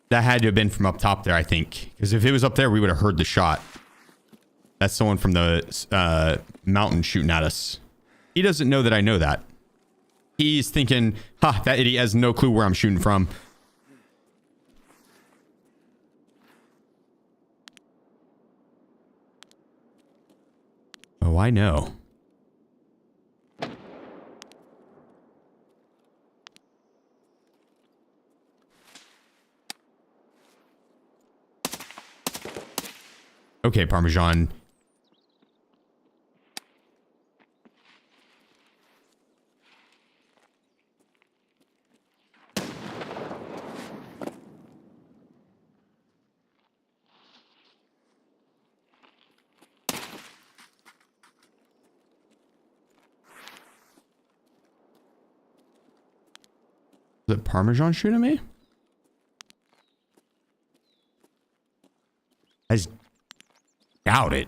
That had to have been from up top there, I think. Because if it was up there, we would have heard the shot. That's someone from the mountain shooting at us. He doesn't know that I know that. He's thinking, ha, that idiot has no clue where I'm shooting from. Oh, I know. Okay, Parmesan. Is it Parmesan shooting me? I just doubt it.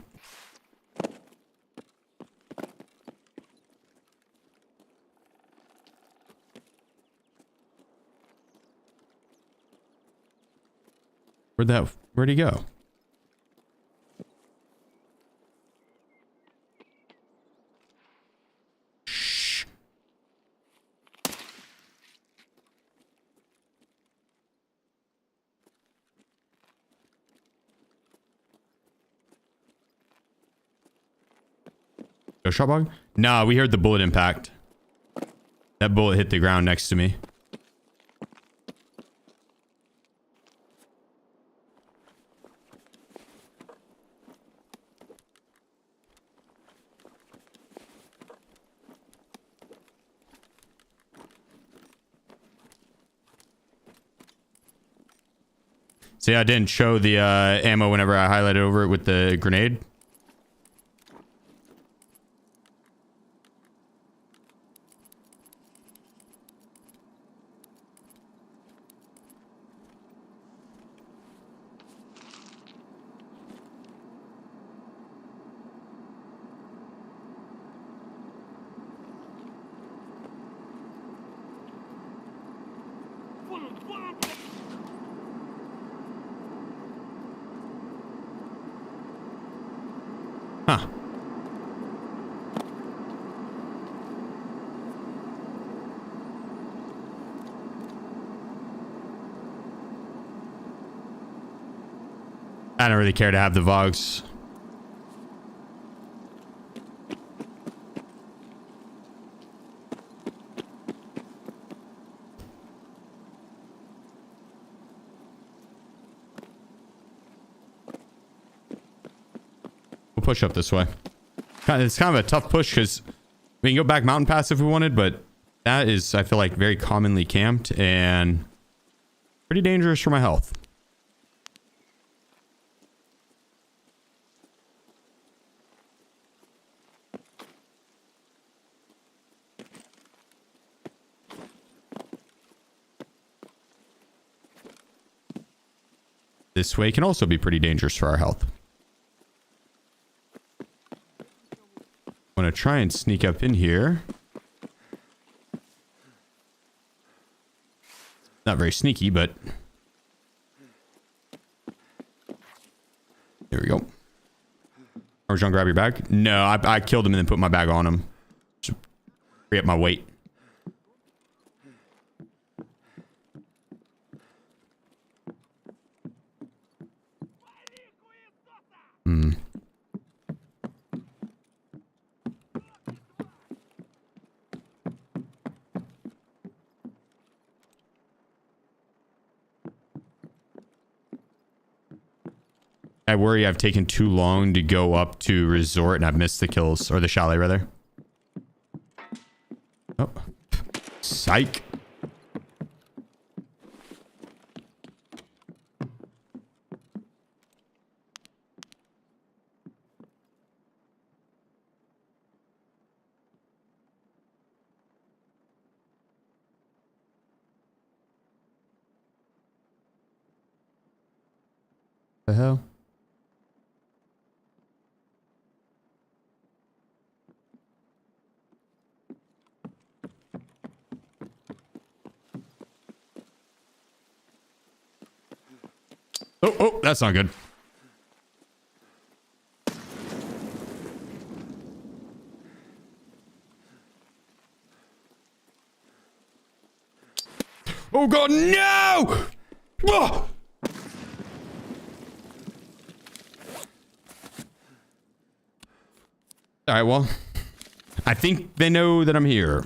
Where'd he go? Go shot bug? Nah, we heard the bullet impact. That bullet hit the ground next to me. See, I didn't show the ammo whenever I highlighted over it with the grenade. Huh. I don't really care to have the Vogs. We'll push up this way. It's kind of a tough push because we can go back mountain pass if we wanted, but that is, I feel like, very commonly camped and pretty dangerous for my health. This way can also be pretty dangerous for our health. I'm going to try and sneak up in here. Not very sneaky, but... There we go. Arjan, grab your bag. No, I killed him and then put my bag on him. Just free up my weight. Hmm. I worry I've taken too long to go up to resort and I've missed the kills, or the chalet rather. Oh, psych. The hell? Oh, that's not good. Oh god, no! Oh! All right, well, I think they know that I'm here.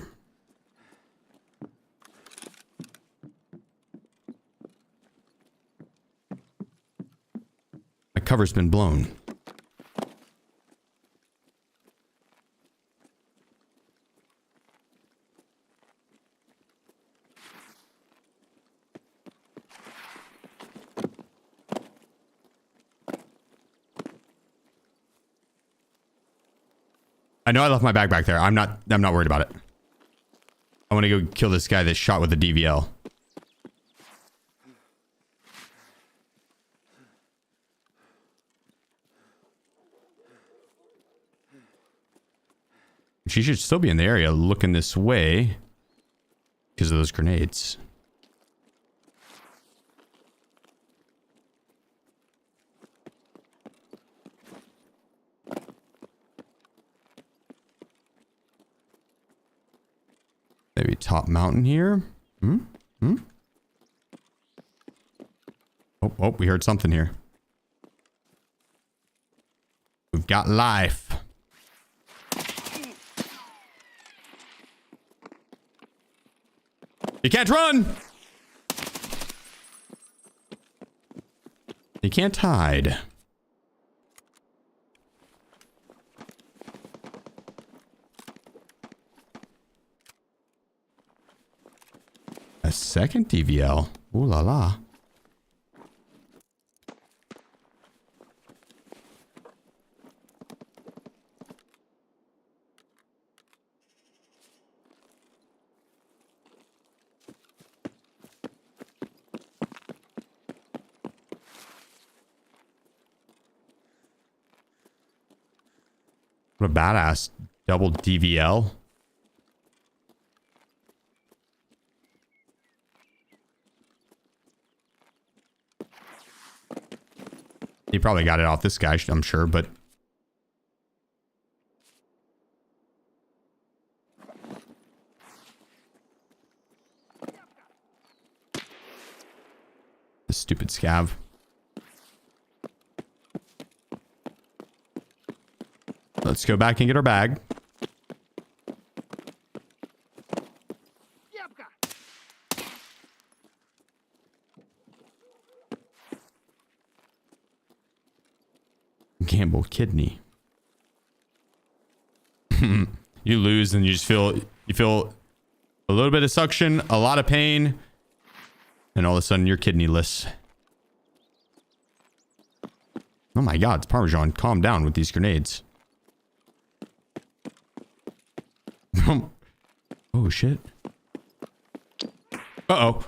My cover's been blown. I know I left my bag back there. I'm not worried about it. I want to go kill this guy that shot with the DVL. She should still be in the area looking this way because of those grenades. Maybe top mountain here. Oh, we heard something here. We've got life. You can't run. You can't hide. A second DVL. Ooh la la. What a badass double DVL. He probably got it off this guy, I'm sure, but the stupid scav. Let's go back and get our bag. Gamble kidney. You lose and you just feel a little bit of suction, a lot of pain, and all of a sudden you're kidneyless. Oh my god, it's Parmesan. Calm down with these grenades. Oh shit. Uh-oh.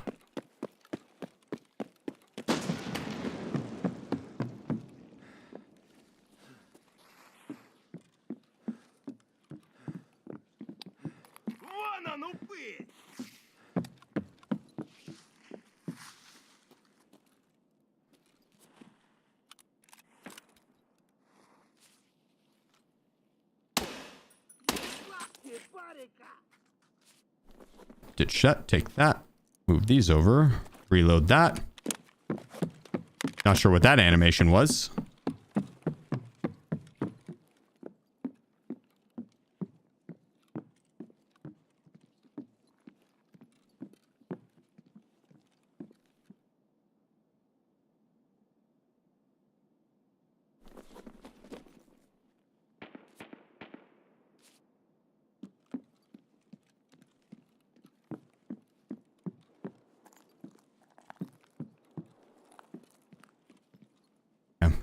Get shut, take that. Move these over. Reload that. Not sure what that animation was.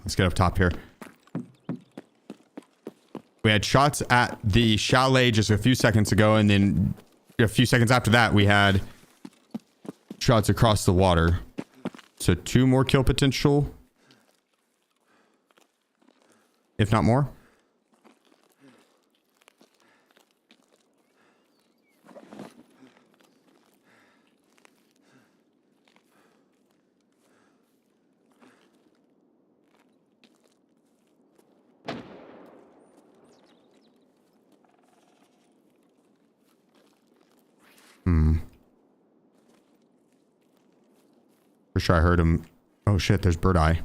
Let's get up top here. We had shots at the chalet just a few seconds ago, and then a few seconds after that, we had shots across the water. So 2 more kill potential, if not more. For sure I heard him. Oh shit, there's Bird Eye.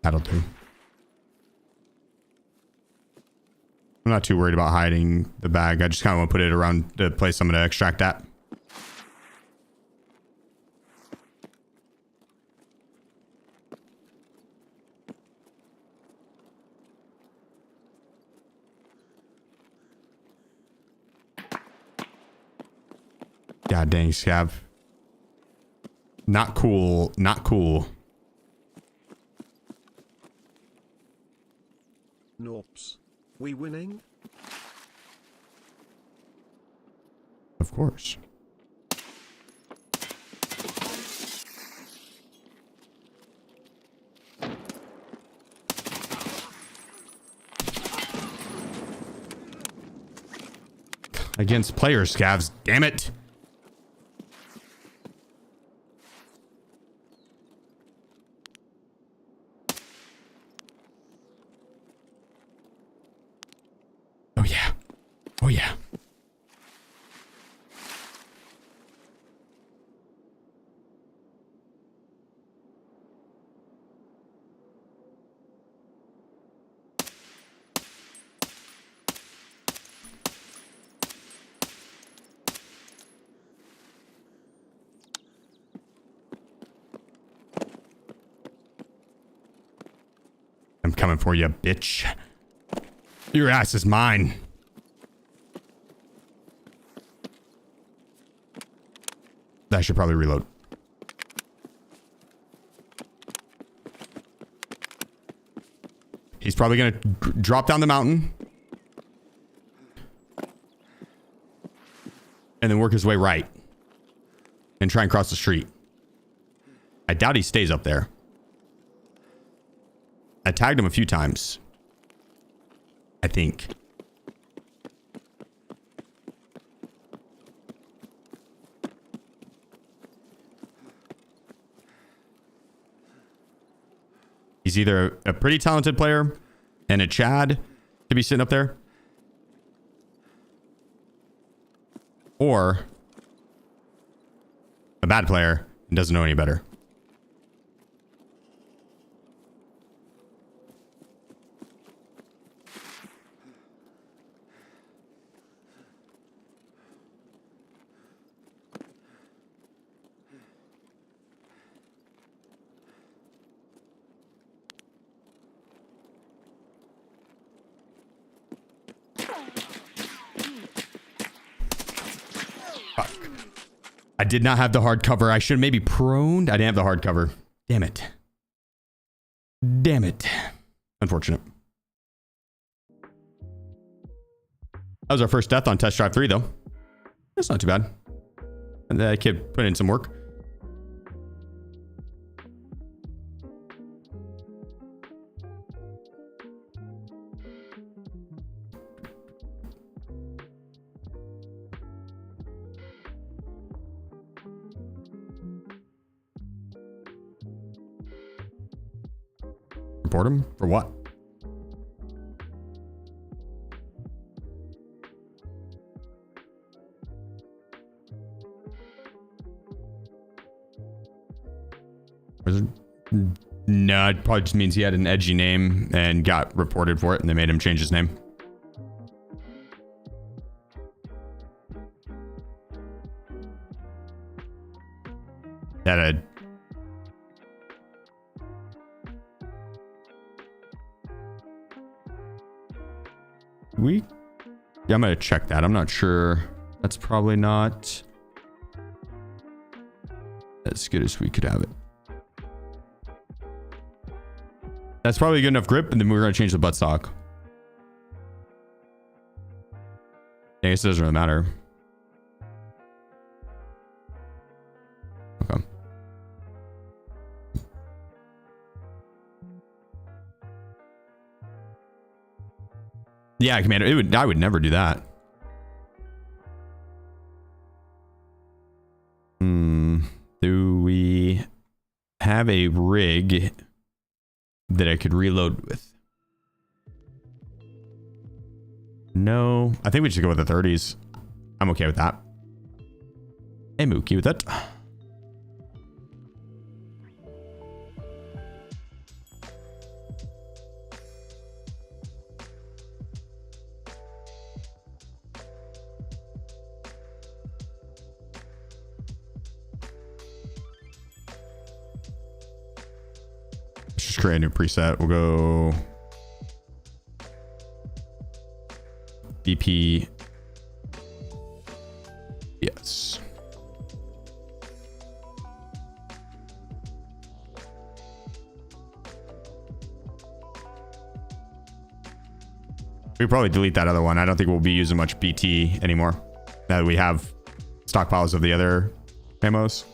That'll do. I'm not too worried about hiding the bag. I just kind of want to put it around the place I'm going to extract at. God dang, Scav. Not cool. Not cool. Norps. We winning? Of course. against players, scavs. Damn it. Oh, yeah. Oh, yeah. I'm coming for you, bitch. Your ass is mine. I should probably reload. He's probably gonna drop down the mountain and then work his way right and try and cross the street. I doubt he stays up there. I tagged him a few times, I think. He's either a pretty talented player and a Chad to be sitting up there, or a bad player and doesn't know any better. I did not have the hard cover. I should have maybe proned. I didn't have the hard cover. Damn it. Damn it. Unfortunate. That was our first death on Test Drive 3, though. That's not too bad. And that kid put in some work. Report him? For what? No, it probably just means he had an edgy name and got reported for it, and they made him change his name. That a yeah, I'm gonna check that. I'm not sure. That's probably not as good as we could have it. That's probably good enough grip, and then we're gonna change the buttstock. I guess it doesn't really matter. Okay. Yeah, Commander. I would never do that. Do we have a rig that I could reload with? No. I think we should go with the 30s. I'm okay with that. I'm okay with it. Just create a new preset. We'll go BP. Yes. We probably delete that other one. I don't think we'll be using much BT anymore now that we have stockpiles of the other ammos.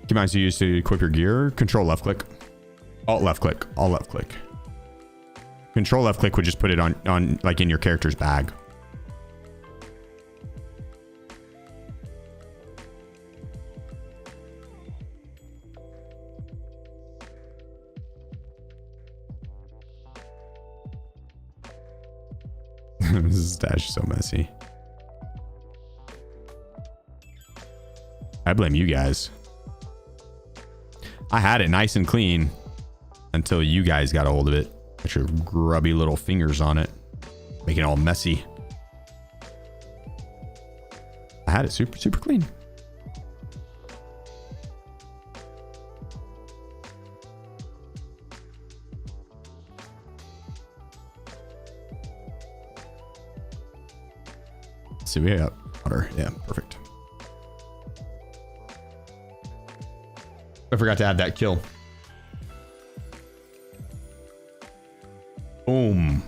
Commands you use to equip your gear. Control left click. Alt left click. Alt left click. Control left click would just put it on like in your character's bag. This stash is so messy. I blame you guys. I had it nice and clean until you guys got a hold of it. Put your grubby little fingers on it, make it all messy. I had it super clean. So we got water. Yeah, perfect. I forgot to add that kill. Boom.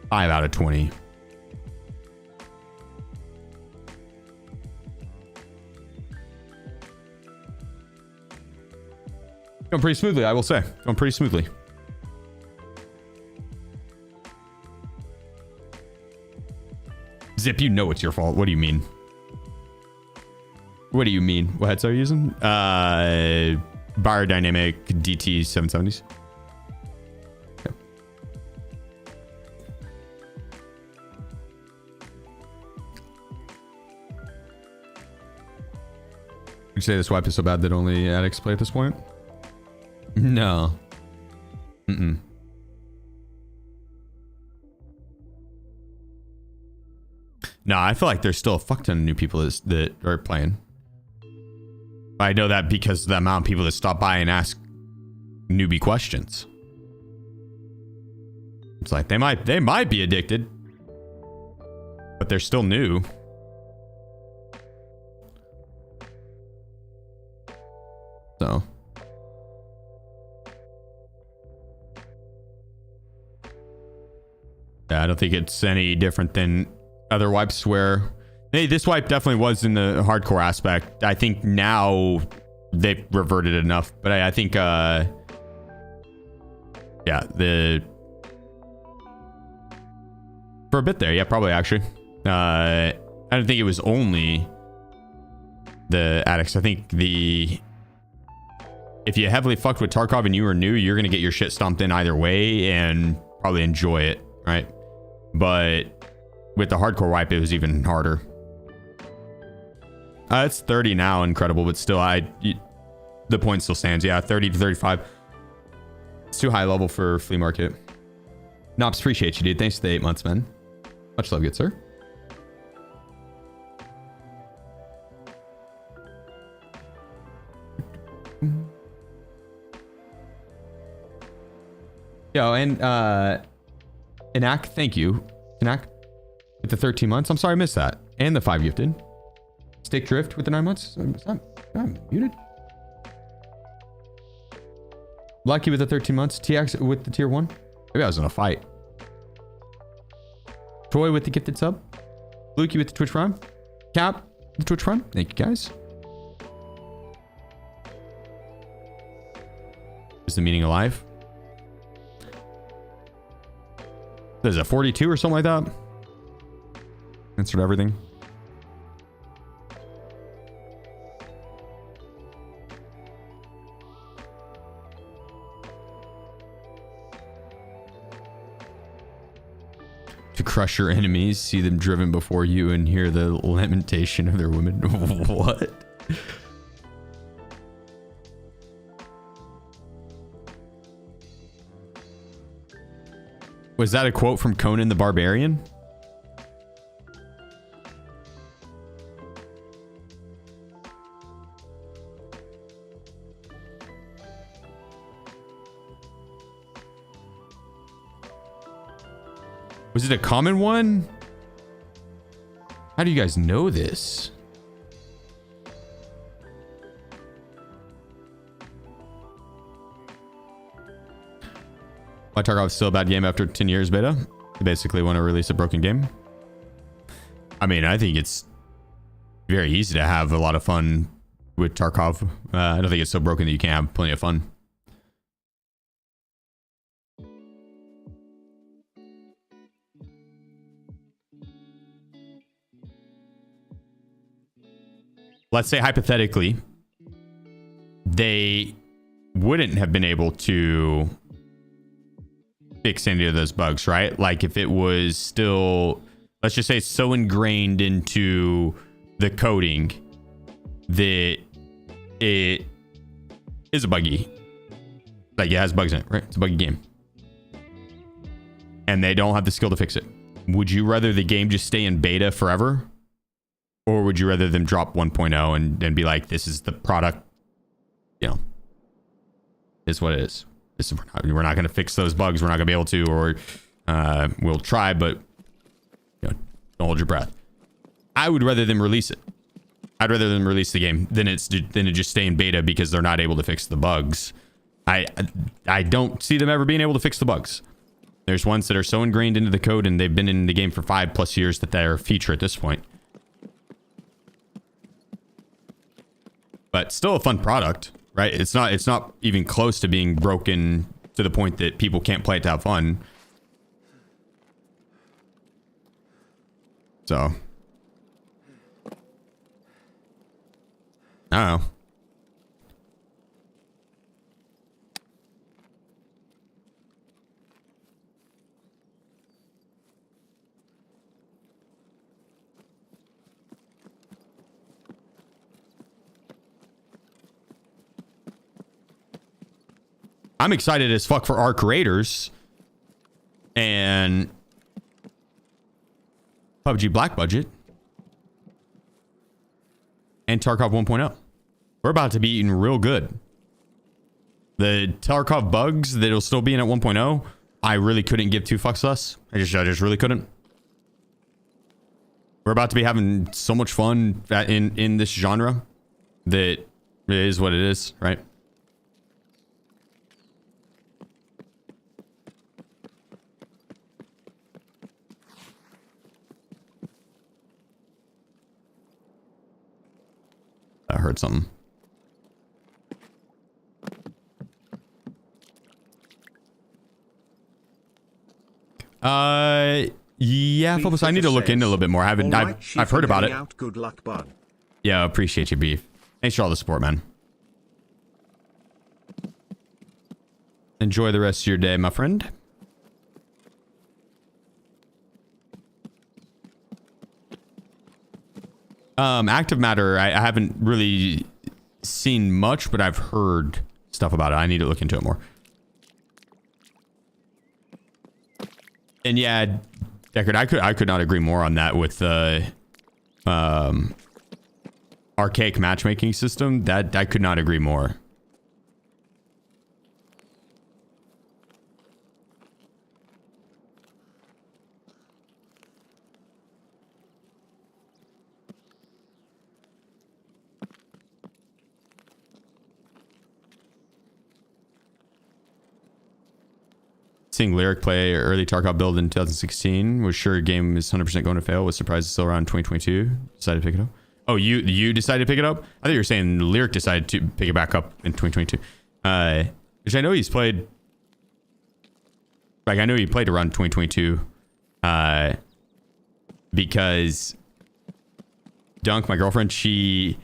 5 out of 20. Going pretty smoothly, I will say. Going pretty smoothly. Zip, you know it's your fault. What do you mean? What do you mean? What heads are you using? Biodynamic DT 770s. Okay. Would you say this wipe is so bad that only addicts play at this point? No. Mm-mm. No, I feel like there's still a fuck ton of new people that are playing. I know that because of the amount of people that stop by and ask newbie questions. It's like they might be addicted, but they're still new. So. Yeah, I don't think it's any different than other wipes where, hey, this wipe definitely was in the hardcore aspect. I think now they've reverted enough, but I think, yeah, for a bit there, yeah, probably actually. I don't think it was only the addicts. I think if you heavily fucked with Tarkov and you were new, you're gonna get your shit stomped in either way and probably enjoy it, right? But with the hardcore wipe, it was even harder. It's 30 now, incredible, but still, the point still stands. Yeah, 30 to 35. It's too high level for flea market. Nops, appreciate you, dude. Thanks for the 8 months, man. Much love, good sir. Yo, and Enak, thank you. Enak, with the 13 months. I'm sorry I missed that. And the 5 gifted. Stick Drift with the 9 months. I'm muted. Lucky with the 13 months. TX with the tier 1. Maybe I was in a fight. Troy with the gifted sub. Lukey with the Twitch Prime. Cap with the Twitch Prime. Thank you guys. Is the meaning of life? There's a 42 or something like that. Answered everything. To crush your enemies, see them driven before you, and hear the lamentation of their women. What? Was that a quote from Conan the Barbarian? Was it a common one? How do you guys know this? Why Tarkov is still a bad game after 10 years beta? They basically want to release a broken game. I mean, I think it's very easy to have a lot of fun with Tarkov. I don't think it's so broken that you can't have plenty of fun. Let's say hypothetically, they wouldn't have been able to fix any of those bugs, right? Like if it was still, let's just say, so ingrained into the coding that it is a buggy, like it has bugs in it, right? It's a buggy game, and they don't have the skill to fix it. Would you rather the game just stay in beta forever, or would you rather them drop 1.0 and be like, this is the product, you know, is what it is. This is, we're not going to fix those bugs. We're not going to be able to, or we'll try, but you know, don't hold your breath. I would rather them release it. I'd rather them release the game than it just stay in beta because they're not able to fix the bugs. I don't see them ever being able to fix the bugs. There's ones that are so ingrained into the code and they've been in the game for 5+ years that they're a feature at this point. But still a fun product, right? It's not even close to being broken to the point that people can't play it to have fun. So I don't know. I'm excited as fuck for our creators and PUBG Black Budget and Tarkov 1.0. We're about to be eating real good. The Tarkov bugs that'll still be in at 1.0, I really couldn't give two fucks less. I just really couldn't. We're about to be having so much fun in this genre that it is what it is, right? I heard something. Yeah, Phobos, I need to look into a little bit more. I've heard about it. Good luck, bud. Yeah, appreciate you, Beef. Thanks for all the support, man. Enjoy the rest of your day, my friend. Active Matter, I haven't really seen much, but I've heard stuff about it. I need to look into it more. And yeah, Deckard, I could not agree more on that with the archaic matchmaking system. That I could not agree more. Seeing Lyric play early Tarkov build in 2016, was sure game is 100% going to fail. Was surprised it's still around 2022. Decided to pick it up. Oh, you decided to pick it up? I thought you were saying Lyric decided to pick it back up in 2022. Which I know he's played. Like I know he played around 2022. Because Dunk, my girlfriend, she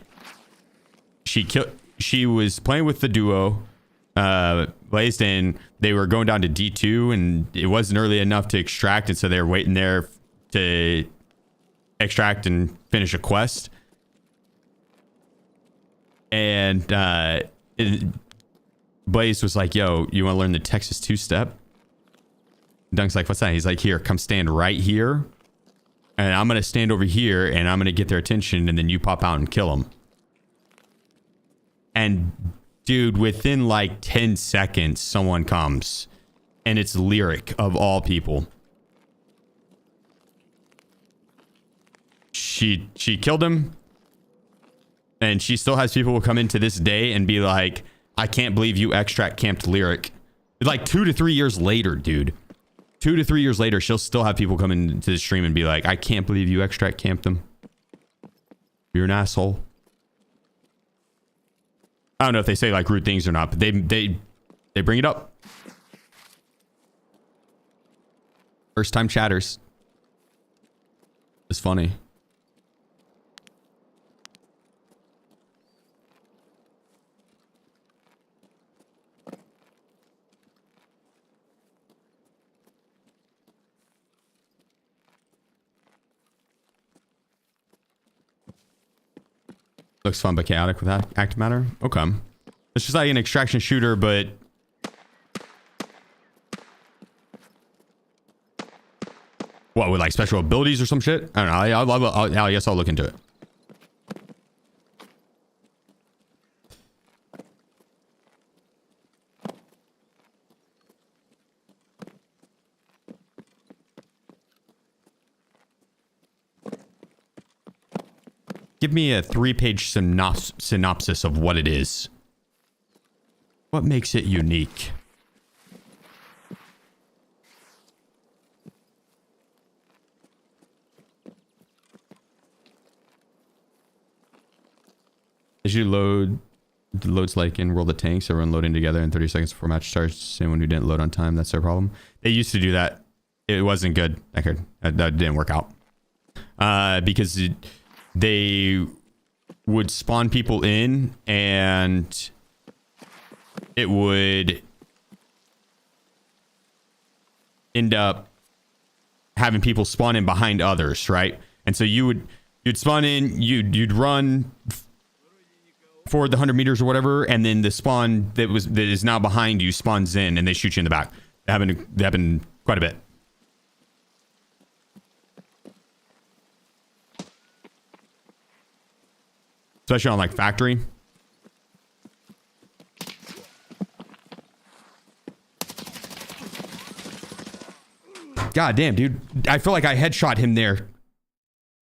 was playing with the duo. Blazed in, they were going down to D2 and it wasn't early enough to extract, and so they were waiting there to extract and finish a quest. And Blaze was like, yo, you want to learn the Texas two-step? Dunk's like, what's that? He's like, here, come stand right here, and I'm gonna stand over here and I'm gonna get their attention, and then you pop out and kill them. And dude, within like 10 seconds, someone comes. And it's Lyric, of all people. She killed him. And she still has people who come in to this day and be like, I can't believe you extract camped Lyric. Like 2 to 3 years later, dude. 2 to 3 years later, she'll still have people come into the stream and be like, I can't believe you extract camped them. You're an asshole. I don't know if they say like rude things or not, but they bring it up. First time chatters. It's funny. Looks fun but chaotic with that active matter. Okay. It's just like an extraction shooter, but what, with like special abilities or some shit? I don't know. I guess I'll look into it. Give me a 3-page synopsis of what it is. What makes it unique? As you load, the loads like in World of Tanks, everyone loading together in 30 seconds before match starts. Anyone who didn't load on time, that's their problem. They used to do that. It wasn't good. That didn't work out. Because they would spawn people in and it would end up having people spawn in behind others, right? And so you'd spawn in, you'd run forward the 100 meters or whatever, and then the spawn that is now behind you spawns in and they shoot you in the back. That happened quite a bit. Especially on like factory. God damn, dude. I feel like I headshot him there.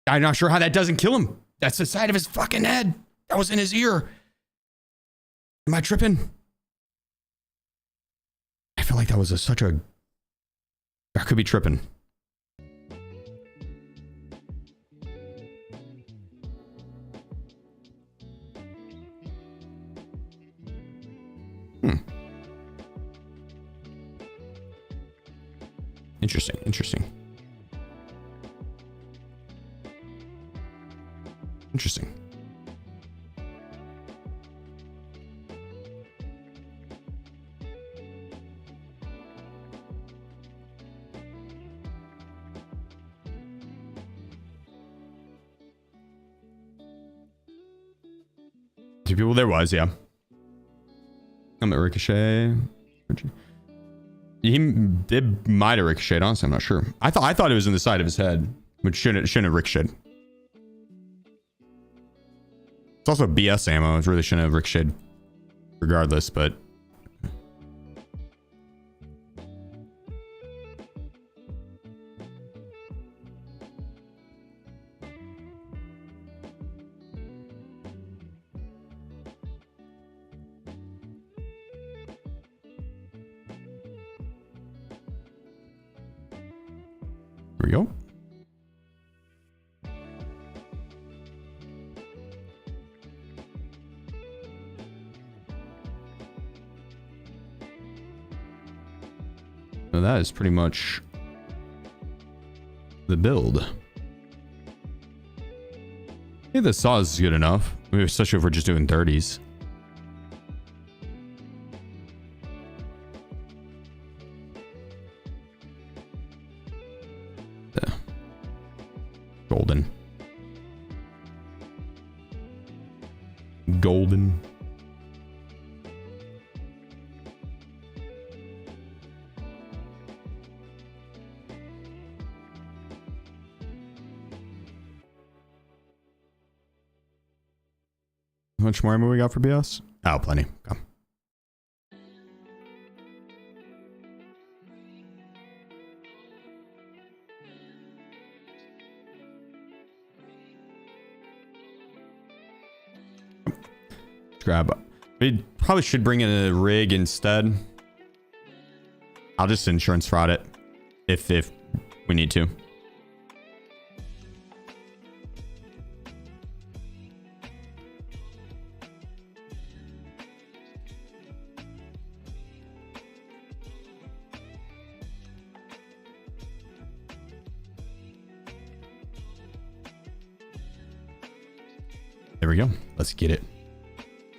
I'm not sure how that doesn't kill him. That's the side of his fucking head. That was in his ear. Am I tripping? I feel like that was such a... I could be tripping. Interesting. Interesting. Two people there was, yeah. I'm at Ricochet. He might have ricocheted, honestly, I'm not sure. I thought it was in the side of his head, which shouldn't have ricocheted. It's also BS ammo. It really shouldn't have ricocheted regardless, but... Here we go. So that is pretty much the build. I think the saw is good enough, especially if we're just doing 30s. Golden. How much more ammo we got for BS? Oh, plenty. Okay. Grab. We probably should bring in a rig instead. I'll just insurance fraud it if we need to. There we go. Let's get it.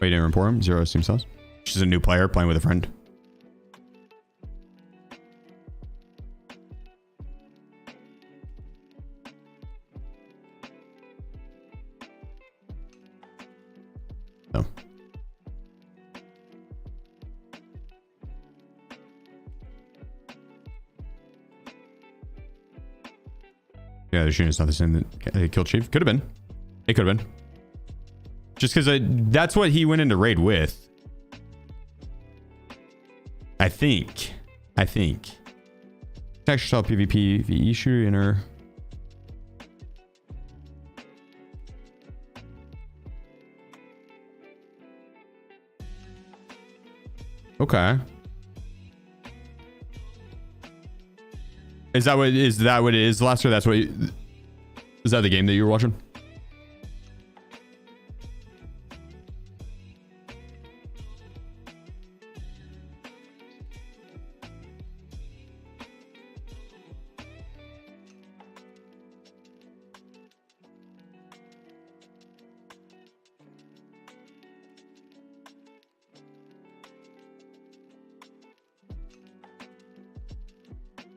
Wait, didn't report him. Zero seems house. She's a new player playing with a friend. No. Yeah, the shooting's not the same that they killed Chief. Could have been. It could have been. Just because that's what he went into raid with. I think. Text yourself PvP VE shooter inner. Okay. Is that what it is, Lester? That's what is that the game that you were watching?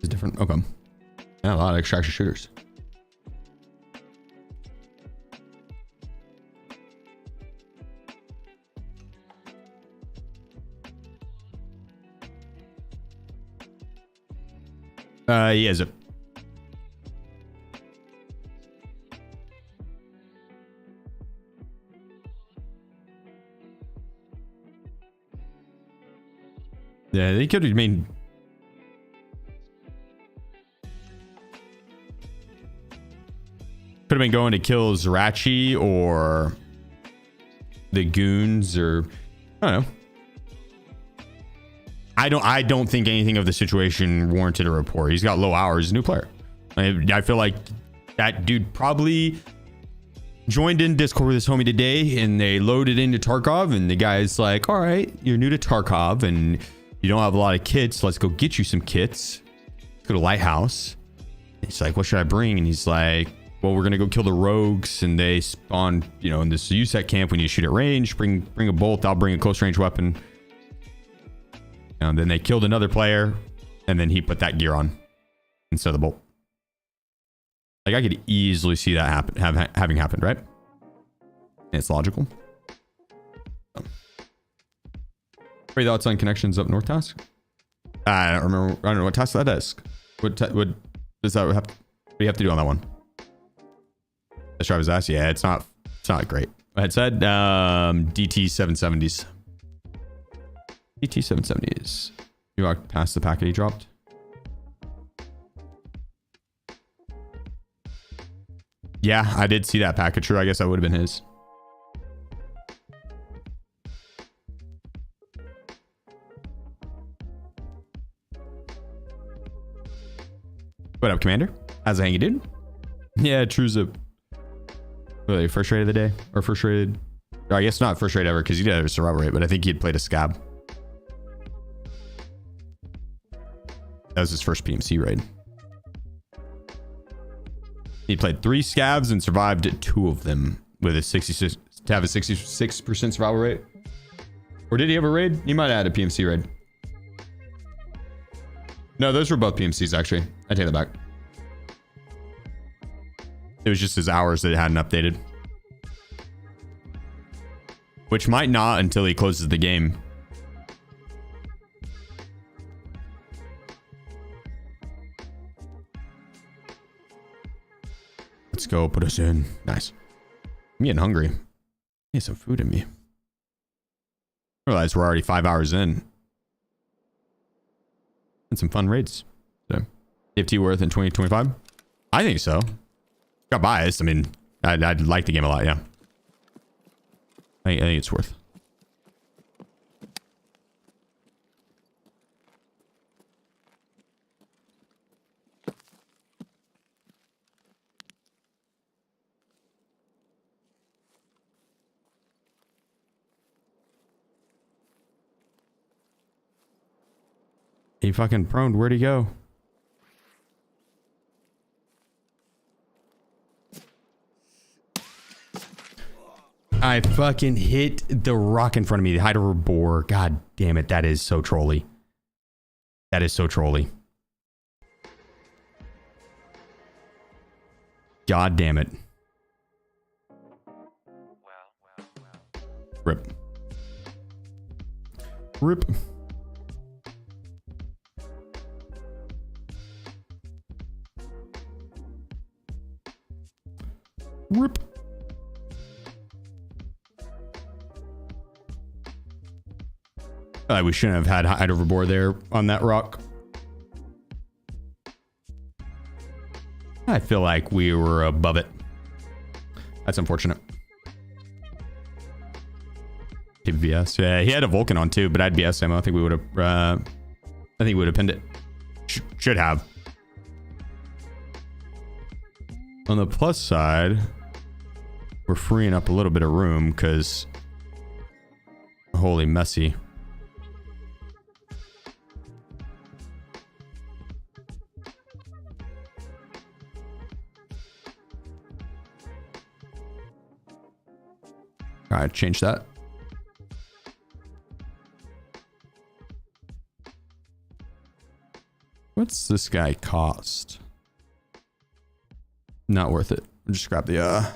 It's different. Okay. Yeah, a lot of extraction shooters. He has it. Yeah, they could have made. Could have been going to kill Zerachi or the goons, or I don't know. I don't think anything of the situation warranted a report. He's got low hours. He's a new player. I feel like that dude probably joined in Discord with his homie today, and they loaded into Tarkov, and the guy's like, all right, you're new to Tarkov and you don't have a lot of kits. Let's go get you some kits. Let's go to Lighthouse. And he's like, what should I bring? And he's like, well, we're gonna go kill the rogues, and they spawn, you know, in this USEC camp. We need to shoot at range. Bring a bolt. I'll bring a close range weapon. And then they killed another player, and then he put that gear on instead of the bolt. Like, I could easily see that having happened, right? And it's logical. What thoughts on connections up north task? I don't remember. I don't know what task that is. What does that have? What do you have to do on that one? Let's drive his ass. Yeah, it's not great. It said DT 770s. DT 770s. You walked past the packet he dropped. Yeah, I did see that packet. True, I guess that would have been his. What up, Commander? How's it hanging, dude? Yeah, True's a first raid of the day, or first rated. Or I guess not first raid ever, because he did have a survival rate, but I think he'd played a scab. That was his first PMC raid. He played 3 scabs and survived 2 of them with a 66 to have a 66% survival rate. Or did he have a raid? He might have had a PMC raid. No, those were both PMCs actually. I take that back. It was just his hours that it hadn't updated. Which might not until he closes the game. Let's go, put us in. Nice. I'm getting hungry. I need some food in me. I realize we're already 5 hours in. And some fun raids. So, TFT worth in 2025? I think so. Got biased. I mean, I'd like the game a lot, yeah. I think it's worth. He fucking proned. Where'd he go? I fucking hit the rock in front of me. The height over boar. God damn it. That is so trolly. That is so trolly. God damn it. Rip. Rip. Rip. We shouldn't have had height overboard there on that rock. I feel like we were above it. That's unfortunate. VS. Yeah, he had a Vulcan on too, but I had BS ammo. I think we would have. I think we would have pinned it. Should have. On the plus side, we're freeing up a little bit of room because holy messy. All right, change that. What's this guy cost? Not worth it. I'll just grab the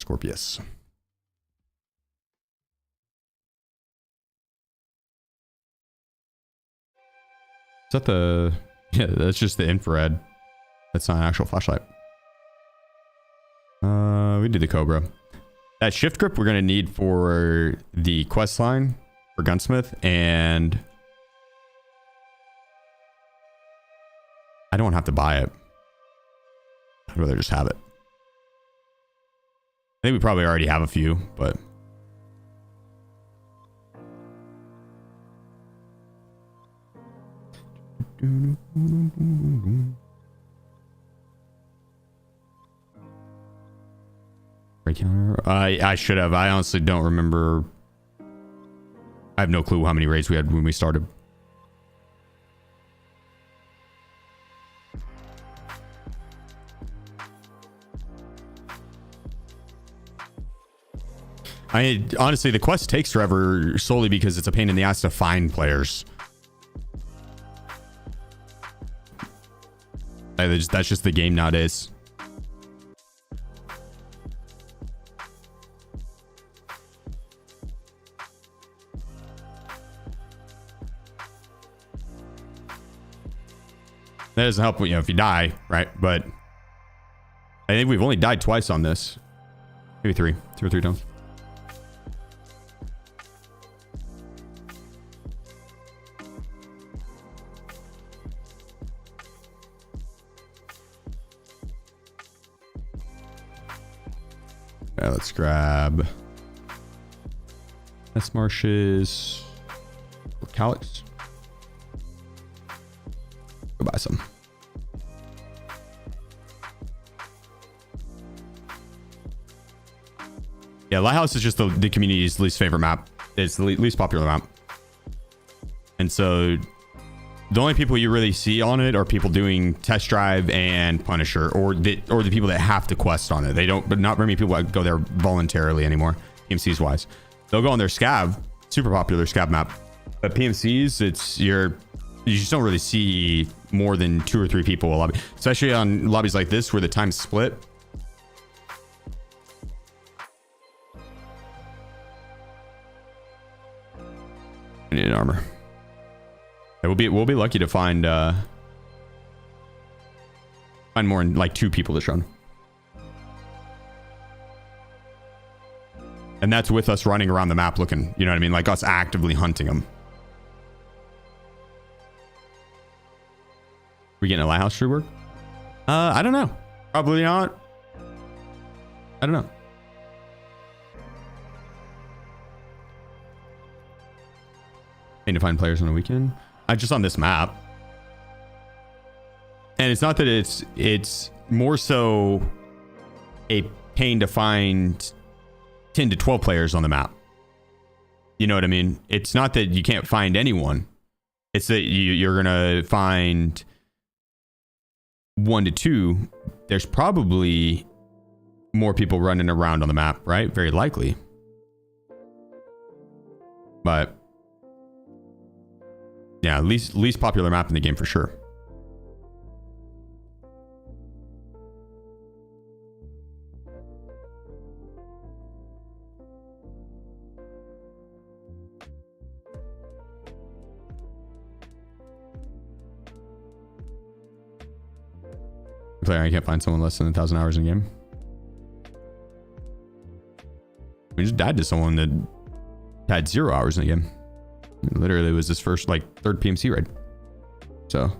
Scorpius. Is that the... Yeah, that's just the infrared. That's not an actual flashlight. We did the Cobra. That shift grip we're going to need for the quest line for Gunsmith, and I don't have to buy it. I'd rather just have it. I think we probably already have a few, but counter. I should have. I honestly don't remember. I have no clue how many raids we had when we started. Honestly, the quest takes forever solely because it's a pain in the ass to find players. That's just the game nowadays. That doesn't help, you know, if you die, right? But I think we've only died twice on this. Maybe two or three times. Yeah, let's grab S marshes or Calyx. Go buy some. Yeah, Lighthouse is just the community's least favorite map. It's the least popular map. And so the only people you really see on it are people doing Test Drive and Punisher, or the people that have to quest on it. They don't, but not very many people go there voluntarily anymore, PMCs wise. They'll go on their Scav, super popular Scav map. But PMCs, you just don't really see more than 2 or 3 people a lobby, especially on lobbies like this where the time's split. I need an armor. Yeah, we'll be lucky to find more than like 2 people to run. And that's with us running around the map looking, you know what I mean? Like us actively hunting them. We getting a Lighthouse tree work? I don't know. Probably not. I don't know. Need to find players on a weekend. Just on this map. And it's not that it's more so a pain to find 10 to 12 players on the map. You know what I mean? It's not that you can't find anyone. It's that you're gonna find 1 to 2, there's probably more people running around on the map, right? Very likely. But yeah, least popular map in the game for sure. Player, I can't find someone less than 1,000 hours in a game. We just died to someone that had 0 hours in the game. Literally, it was his first, like, 3rd PMC raid. So.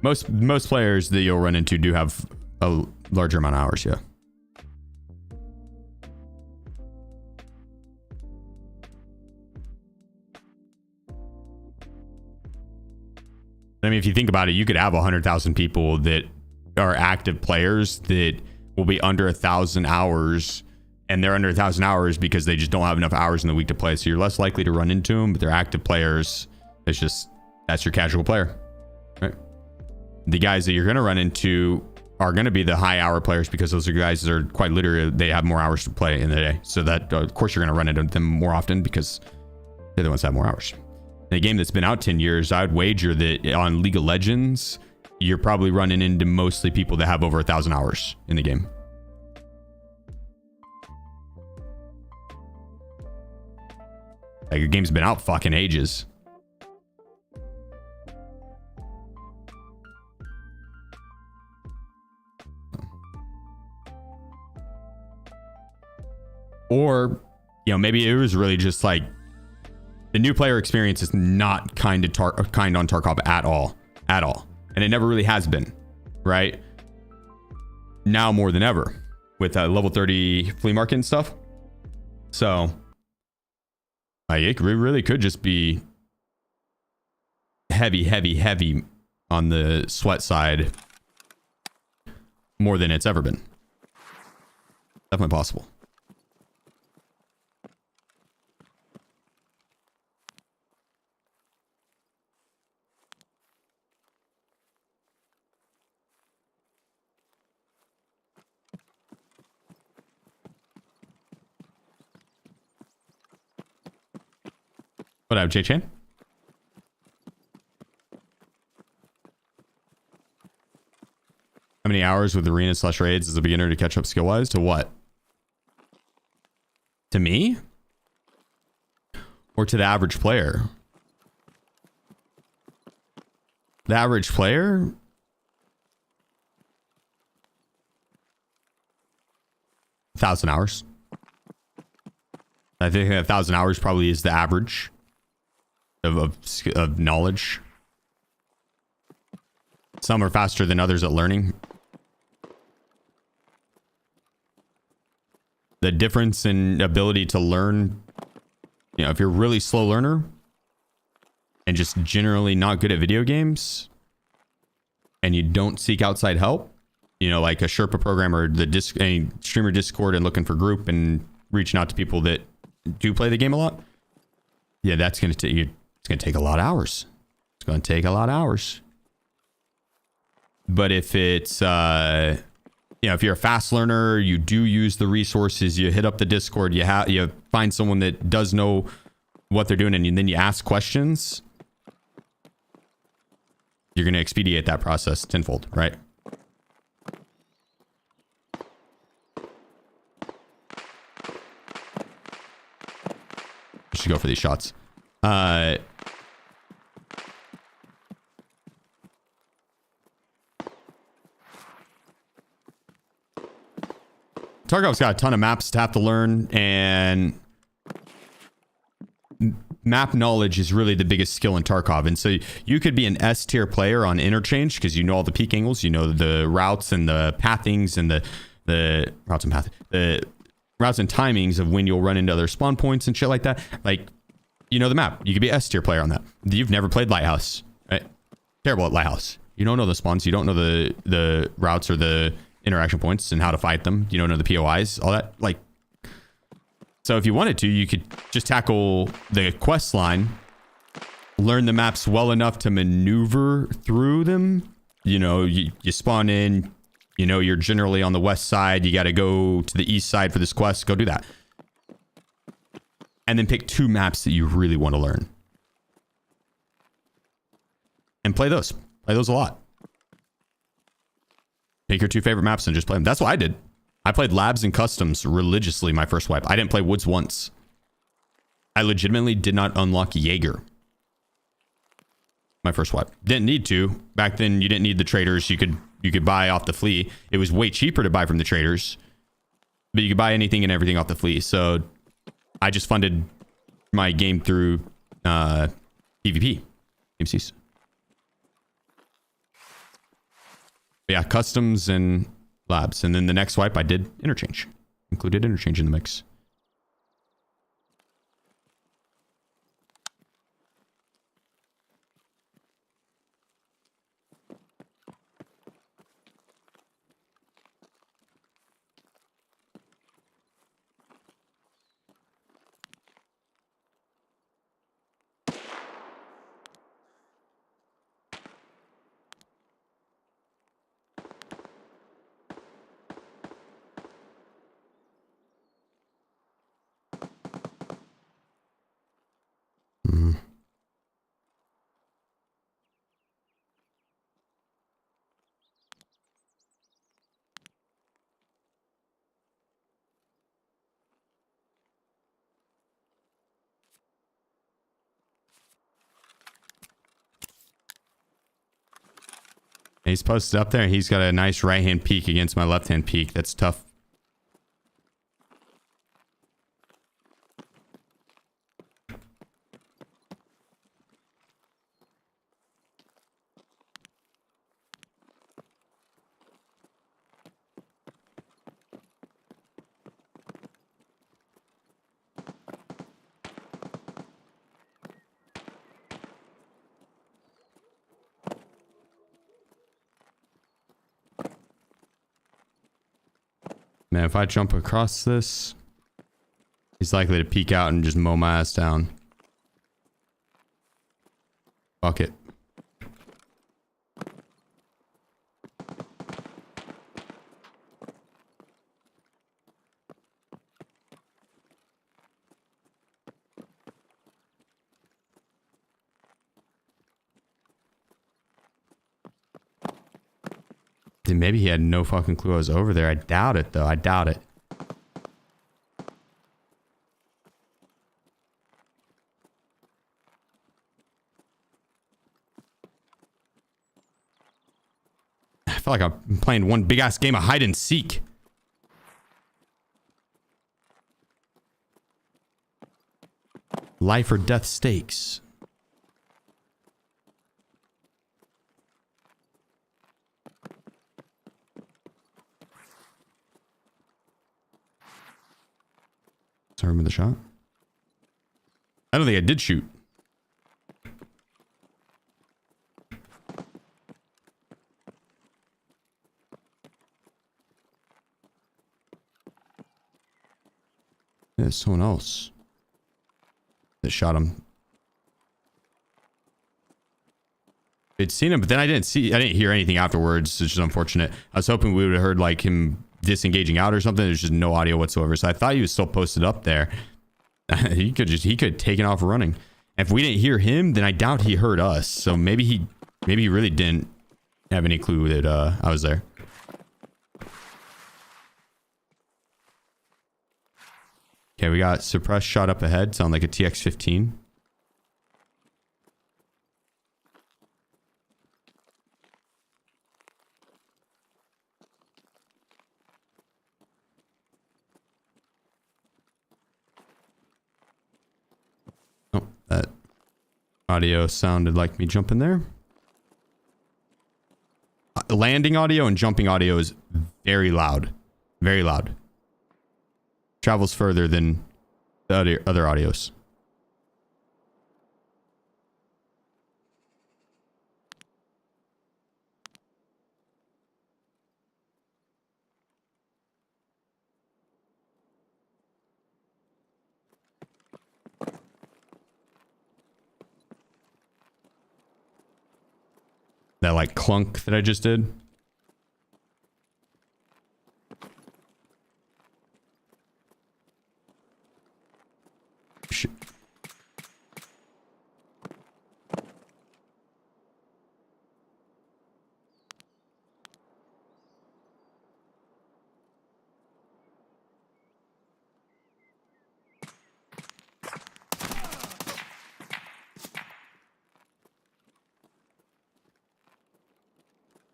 Most players that you'll run into do have a larger amount of hours, yeah. I mean, if you think about it, you could have 100,000 people that are active players that will be under 1,000 hours, and they're under 1,000 hours because they just don't have enough hours in the week to play. So you're less likely to run into them, but they're active players. It's just, that's your casual player, right? The guys that you're going to run into are going to be the high hour players because those are guys that are quite literally, they have more hours to play in the day. So that, of course, you're going to run into them more often because they're the ones that have more hours. In a game that's been out 10 years, I would wager that on League of Legends, you're probably running into mostly people that have over 1,000 hours in the game. Like, the game's been out fucking ages. Or, you know, maybe it was really just like the new player experience is not kind on Tarkov at all, and it never really has been, right? Now more than ever with level 30 flea market and stuff. So, like, it really could just be heavy on the sweat side more than it's ever been. Definitely possible. What up, J-Chain? How many hours with arena / raids as a beginner to catch up skill wise? To what? To me? Or to the average player? The average player? $1,000 hours. I think 1,000 hours probably is the average of knowledge. Some are faster than others at learning. The difference in ability to learn, you know, if you're a really slow learner and just generally not good at video games and you don't seek outside help, you know, like a Sherpa programmer, a streamer Discord and looking for group and reaching out to people that do play the game a lot. Yeah, that's going to take you. It's going to take a lot of hours. It's going to take a lot of hours. But if it's, you know, if you're a fast learner, you do use the resources, you hit up the Discord, you find someone that does know what they're doing, and then you ask questions, you're going to expedite that process tenfold, right? Should go for these shots. Tarkov's got a ton of maps to have to learn, and map knowledge is really the biggest skill in Tarkov. And so you could be an S tier player on interchange because you know all the peak angles, you know the routes and the pathings and the routes and timings of when you'll run into other spawn points and shit like that. Like, you know the map. You could be an S tier player on that. You've never played Lighthouse, right? Terrible at Lighthouse. You don't know the spawns. You don't know the routes or the interaction points and how to fight them. You don't know the POIs, all that. Like, so if you wanted to, you could just tackle the quest line learn the maps well enough to maneuver through them. You know, you spawn in, you know, you're generally on the west side. You got to go to the east side for this quest. Go do that. And then pick 2 maps that you really want to learn. And play those. Play those a lot. Pick your 2 favorite maps and just play them. That's what I did. I played labs and customs religiously my first wipe. I didn't play woods once. I legitimately did not unlock Jaeger my first wipe. Didn't need to. Back then, you didn't need the traders. You could buy off the flea. It was way cheaper to buy from the traders. But you could buy anything and everything off the flea. So I just funded my game through PvP. MCs. But yeah, customs and labs. And then the next wipe I did interchange. Included interchange in the mix. He's posted up there. He's got a nice right-hand peak against my left-hand peak. That's tough. Man, if I jump across this, he's likely to peek out and just mow my ass down. Fuck it. Dude, maybe he had no fucking clue I was over there. I doubt it, though. I doubt it. I feel like I'm playing one big-ass game of hide and seek. Life or death stakes. Sorry, with the shot. I don't think I did shoot. Yeah, there's someone else that shot him. I'd seen him, but then I didn't hear anything afterwards, which is unfortunate. I was hoping we would have heard like him disengaging out or something. There's just no audio whatsoever. So I thought he was still posted up there. he could have taken off running. If we didn't hear him, then I doubt he heard us. So maybe he really didn't have any clue that I was there. Okay, we got suppressed shot up ahead. Sound like a TX-15. Oh, that audio sounded like me jumping there. Landing audio and jumping audio is very loud. Very loud. Travels further than the other audios. That like clunk that I just did. Shit.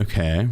Okay.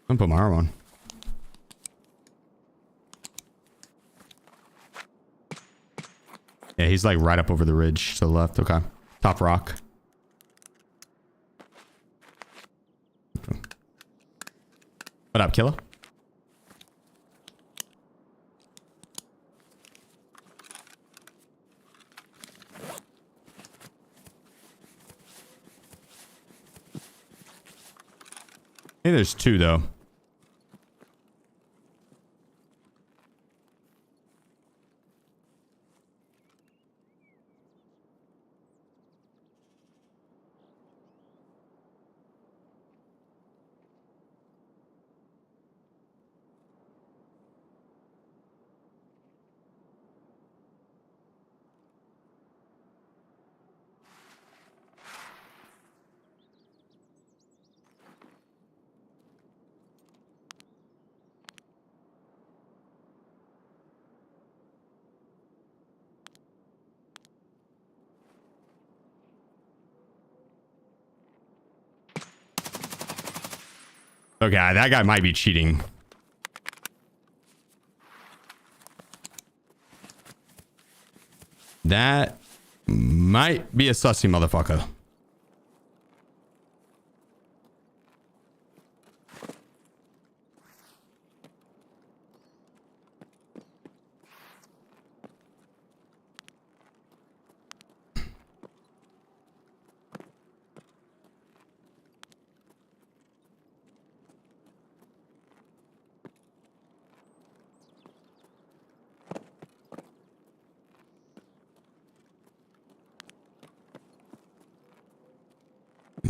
I'm put my arm on. Yeah, he's like right up over the ridge to the left. Okay. Top rock. What up, killer? Hey, there's two though. Okay, that guy might be cheating. That might be a sussy motherfucker.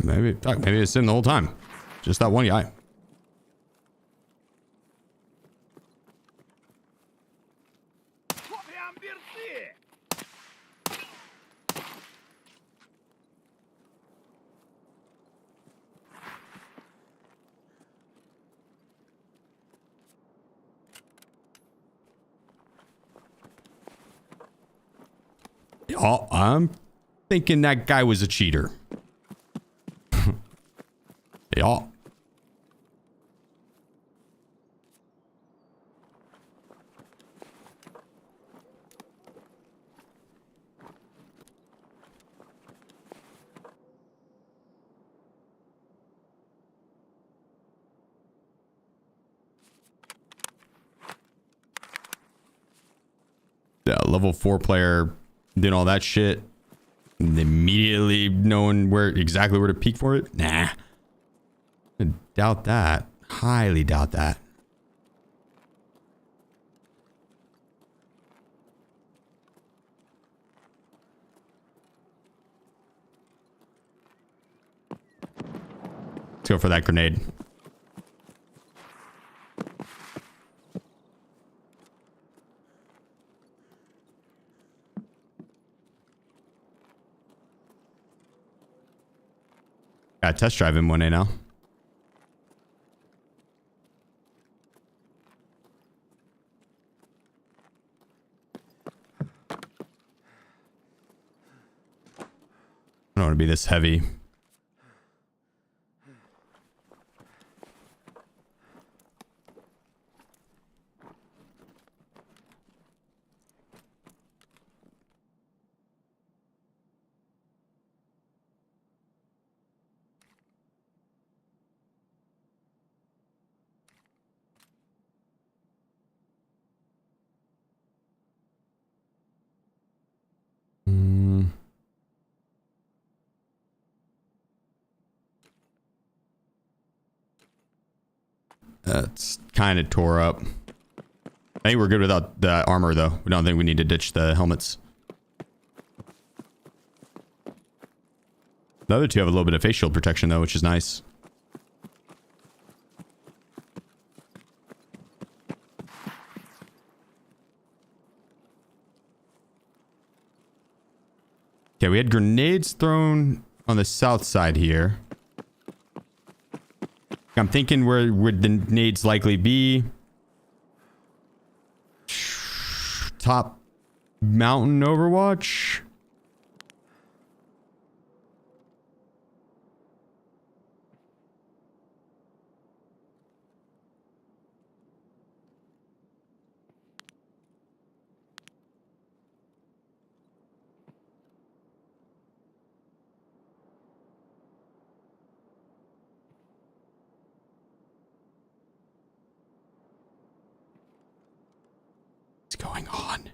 Maybe, fuck, maybe it's in the whole time. Just that one guy. Oh, I'm thinking that guy was a cheater. Yeah. Yeah, level 4 player doing all that shit and immediately knowing exactly where to peek for it. Nah. I doubt that. Highly doubt that. Let's go for that grenade. Got test drive him one day now. I don't want to be this heavy. That's kind of tore up. I think we're good without the armor, though. We don't think we need to ditch the helmets. The other two have a little bit of face shield protection, though, which is nice. Okay, we had grenades thrown on the south side here. I'm thinking where would the nades likely be? Top mountain Overwatch. What's going on?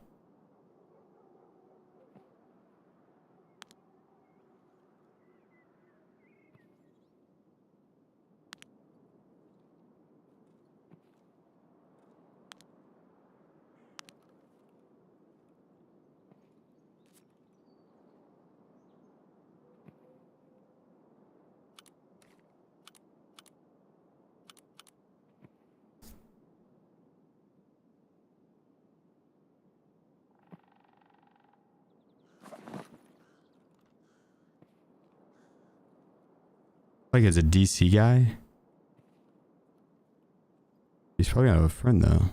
Like it's a DC guy. He's probably gonna have a friend though.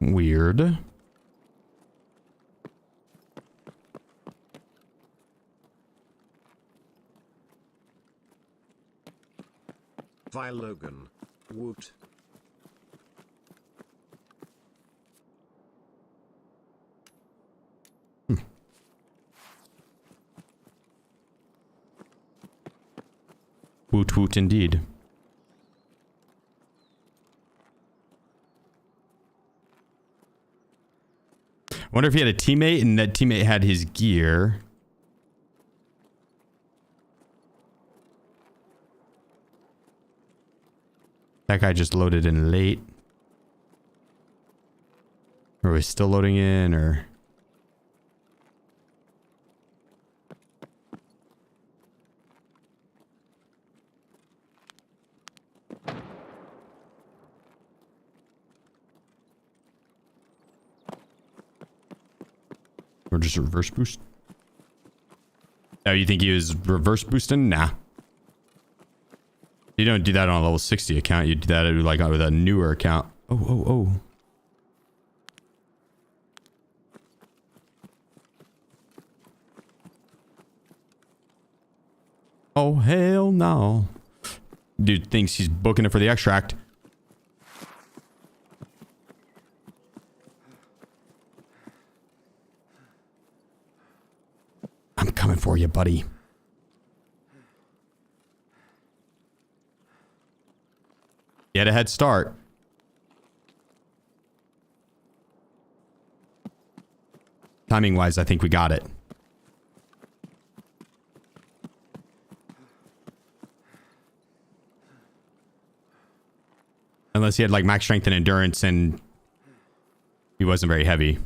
Weird. Via Logan. Woot. Woot woot indeed. Wonder if he had a teammate and that teammate had his gear. That guy just loaded in late. Or was still loading in, or... Or just reverse boost? Oh, you think he was reverse boosting? Nah. You don't do that on a level 60 account. You do that like with a newer account. Oh. Oh, hell no. Dude thinks he's booking it for the extract. I'm coming for you, buddy. Get a head start. Timing wise, I think we got it. Unless he had like max strength and endurance and he wasn't very heavy.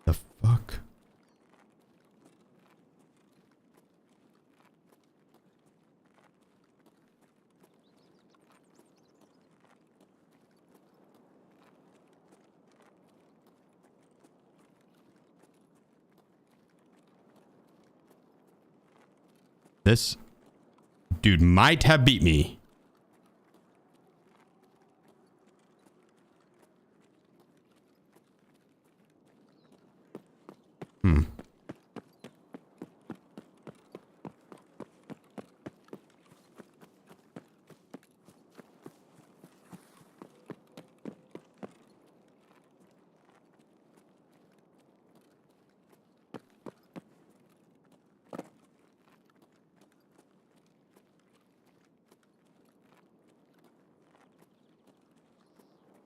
The fuck? This dude might have beat me.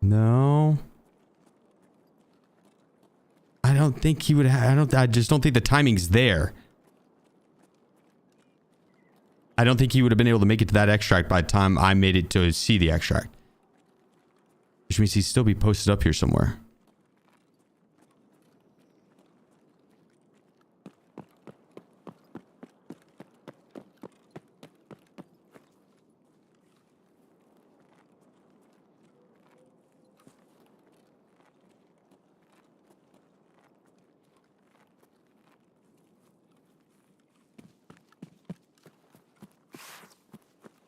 No. I don't think he would have. I just don't think the timing's there. I don't think he would have been able to make it to that extract by the time I made it to see the extract. Which means he'd still be posted up here somewhere.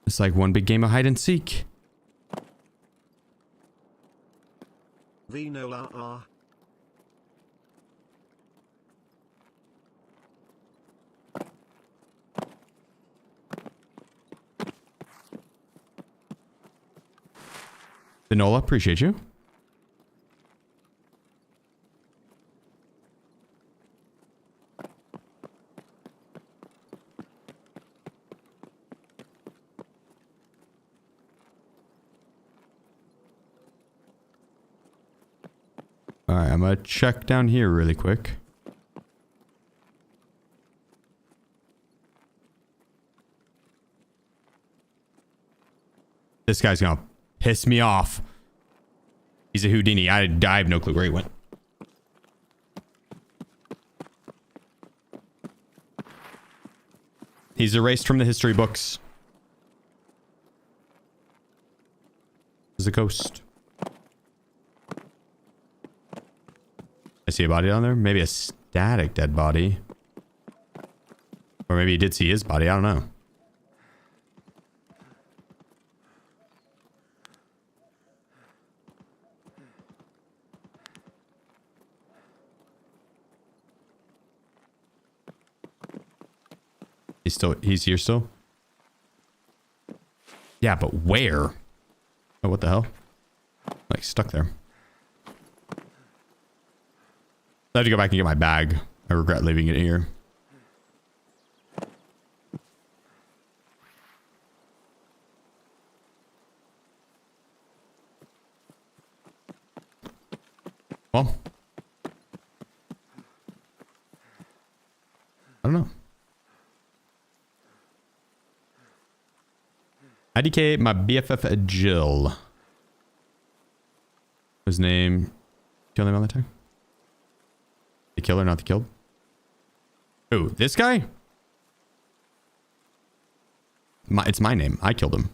It's like one big game of hide and seek. Vinola. Vinola, appreciate you. Alright, I'm gonna check down here really quick. This guy's gonna piss me off. He's a Houdini. I have no clue where he went. He's erased from the history books. There's a ghost. I see a body down there. Maybe a static dead body. Or maybe he did see his body. I don't know. He's here still? Yeah, but where? Oh, what the hell? Like stuck there. I have to go back and get my bag. I regret leaving it here. Well, I don't know. IDK my BFF Jill. His name. Kill him on the tag. The killer, not the killed. Who? This guy? It's my name. I killed him.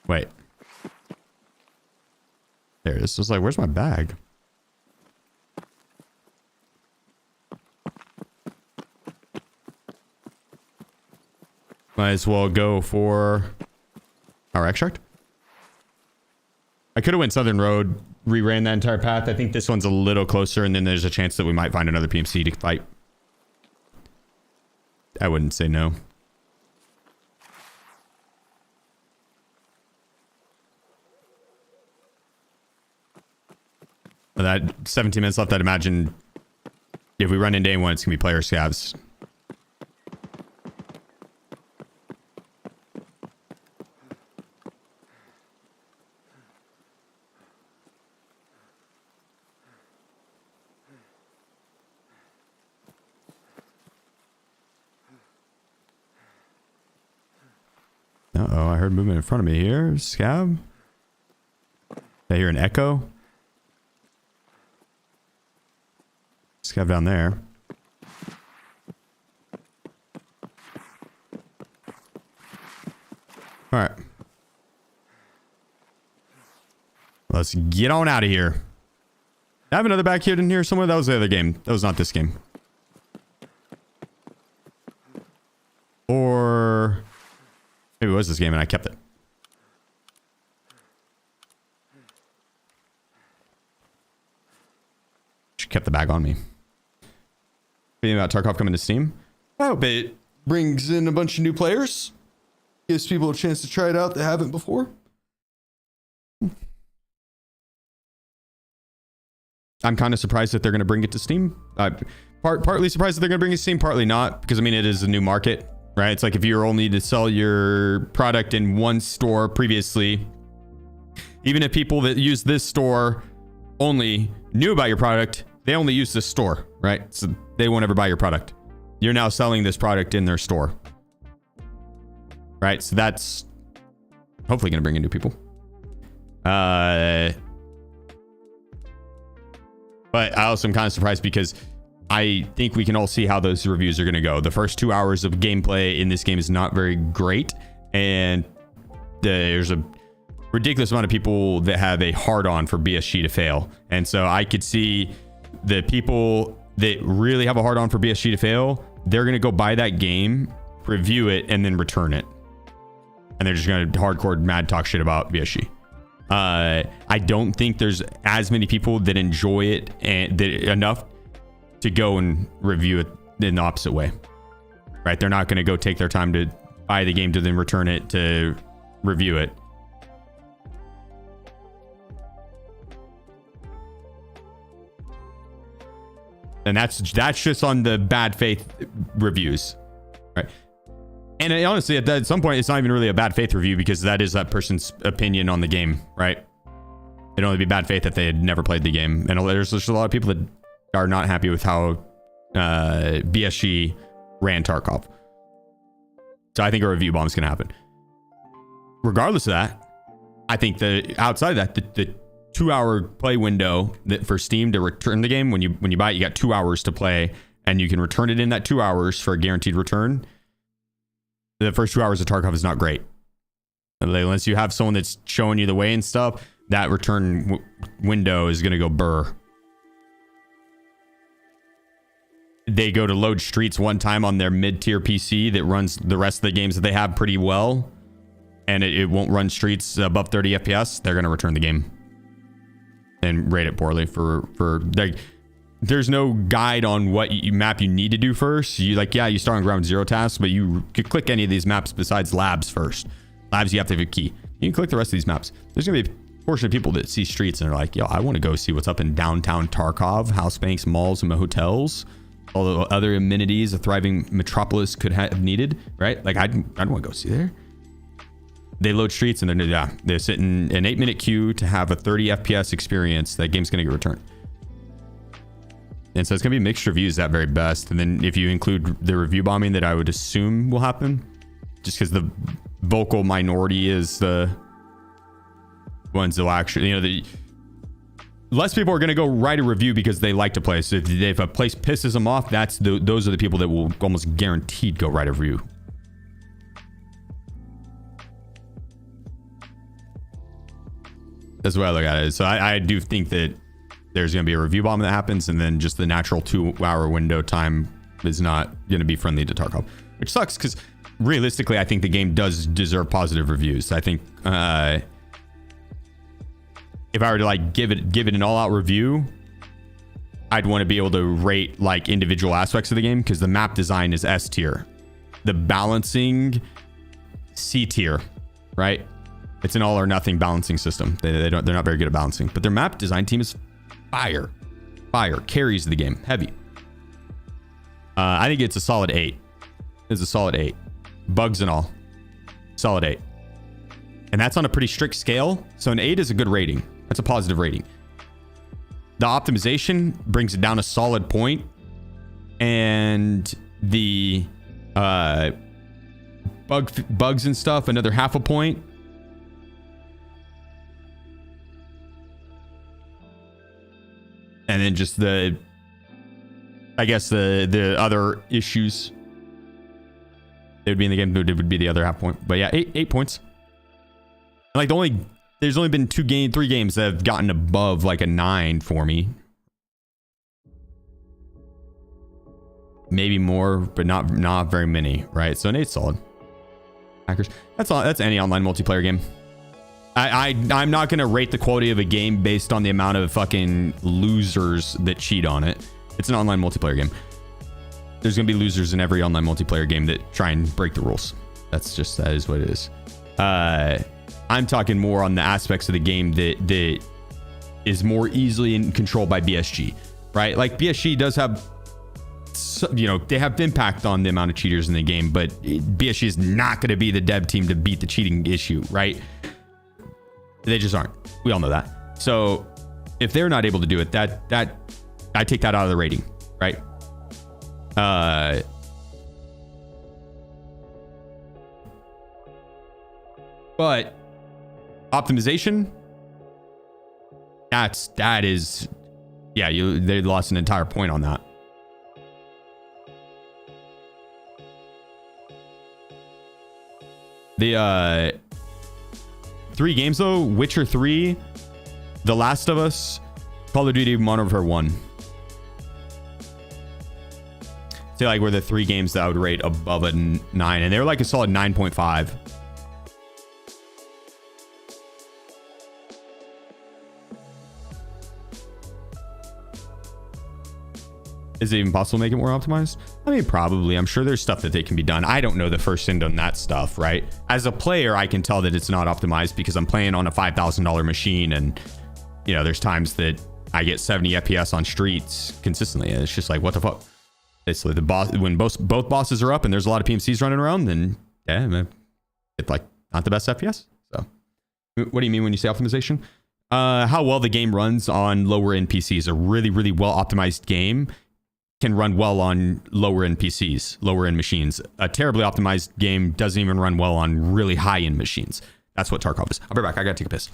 Wait. There it is. It's like, where's my bag? Might as well go for our extract. I could have went Southern Road, reran that entire path. I think this one's a little closer, and then there's a chance that we might find another PMC to fight. I wouldn't say no. That 17 minutes left, I'd imagine if we run into anyone, it's going to be player scavs. Uh-oh, I heard movement in front of me here. Scav? I hear an echo. Scav down there. Alright. Let's get on out of here. I have another back here in here somewhere. That was the other game. That was not this game. Or maybe it was this game and I kept it. She kept the bag on me. Thinking about Tarkov coming to Steam. I hope it brings in a bunch of new players. Gives people a chance to try it out that haven't before. I'm kind of surprised that they're going to bring it to Steam. Partly surprised that they're going to bring it to Steam, partly not, because I mean, it is a new market, right? It's like if you're only to sell your product in one store previously, even if people that use this store only knew about your product, they only use this store, right? So they won't ever buy your product. You're now selling this product in their store, right? So that's hopefully going to bring in new people. But I also am kind of surprised because I think we can all see how those reviews are going to go. The first 2 hours of gameplay in this game is not very great, and there's a ridiculous amount of people that have a hard-on for BSG to fail. And so I could see the people that really have a hard-on for BSG to fail, they're going to go buy that game, review it, and then return it. And they're just going to hardcore mad talk shit about BSG. I don't think there's as many people that enjoy it and that enough to go and review it in the opposite way, right? They're not going to go take their time to buy the game to then return it to review it. And that's just on the bad faith reviews, right? And honestly, at some point, it's not even really a bad faith review because that is that person's opinion on the game, right? It'd only be bad faith if they had never played the game. And there's just a lot of people that are not happy with how BSG ran Tarkov. So I think a review bomb is going to happen. Regardless of that, I think that outside of that, the 2 hour play window that for Steam to return the game, when you buy it, you got 2 hours to play, and you can return it in that 2 hours for a guaranteed return. The first 2 hours of Tarkov is not great. Unless you have someone that's showing you the way and stuff, that return window is going to go burr. They go to load Streets one time on their mid-tier PC that runs the rest of the games that they have pretty well, and it won't run Streets above 30 FPS. They're going to return the game and rate it poorly for like, there's no guide on what map you need to do first. You you start on ground zero tasks, but you could click any of these maps besides labs first. Labs, you have to have a key. You can click the rest of these maps. There's gonna be a portion of people that see Streets and are like, yo, I want to go see what's up in downtown Tarkov, house banks, malls, and hotels, all the other amenities a thriving metropolis could have needed, right? Like I'd want to go see there. They load Streets and they're sitting an 8-minute queue to have a 30 FPS experience. That game's gonna get returned. And so it's going to be mixed reviews at very best. And then if you include the review bombing that I would assume will happen, just because the vocal minority is the ones that will actually, the less people are going to go write a review because they like to play. So if a place pisses them off, those are the people that will almost guaranteed go write a review. That's what I look at it. So I do think that there's going to be a review bomb that happens, and then just the natural 2 hour window time is not going to be friendly to Tarkov, which sucks because realistically, I think the game does deserve positive reviews. I think if I were to give it an all out review, I'd want to be able to rate individual aspects of the game because the map design is S tier, the balancing C tier, right? It's an all or nothing balancing system. They're not very good at balancing, but their map design team is fire carries the game heavy. I think it's a solid 8. It's a solid 8, bugs and all, solid 8, and that's on a pretty strict scale. So an 8 is a good rating. That's a positive rating. The optimization brings it down a solid point, and the bugs and stuff another half a point. And then just the other issues that would be in the game would be the other half point. But yeah, 8 points. There's only been 3 games that have gotten above a 9 for me. Maybe more, but not very many, right? So an 8 solid. Hackers. That's all. That's any online multiplayer game. I'm not going to rate the quality of a game based on the amount of fucking losers that cheat on it. It's an online multiplayer game. There's going to be losers in every online multiplayer game that try and break the rules. That is what it is. I'm talking more on the aspects of the game that is more easily in control by BSG, right? Like BSG does have, you know, they have impact on the amount of cheaters in the game, but BSG is not going to be the dev team to beat the cheating issue, right? They just aren't. We all know that. So if they're not able to do it, that I take that out of the rating, right? But optimization, that is, yeah, they lost an entire point on that. The 3 games though: Witcher 3, The Last of Us, Call of Duty Modern Warfare 1. Say like were the 3 games that I would rate above a 9, and they're like a solid 9.5. Is it even possible to make it more optimized? I mean, probably. I'm sure there's stuff that they can be done. I don't know the first end on that stuff, right? As a player, I can tell that it's not optimized because I'm playing on a $5,000 machine, and you know, there's times that I get 70 FPS on streets consistently, and it's just like, what the fuck? It's like the boss, when both bosses are up and there's a lot of PMCs running around, then yeah, it's like not the best FPS. So, what do you mean when you say optimization? How well the game runs on lower end PCs. A really, really well optimized game can run well on lower end PCs, lower end machines. A terribly optimized game doesn't even run well on really high end machines. That's what Tarkov is. I'll be back. I gotta take a piss.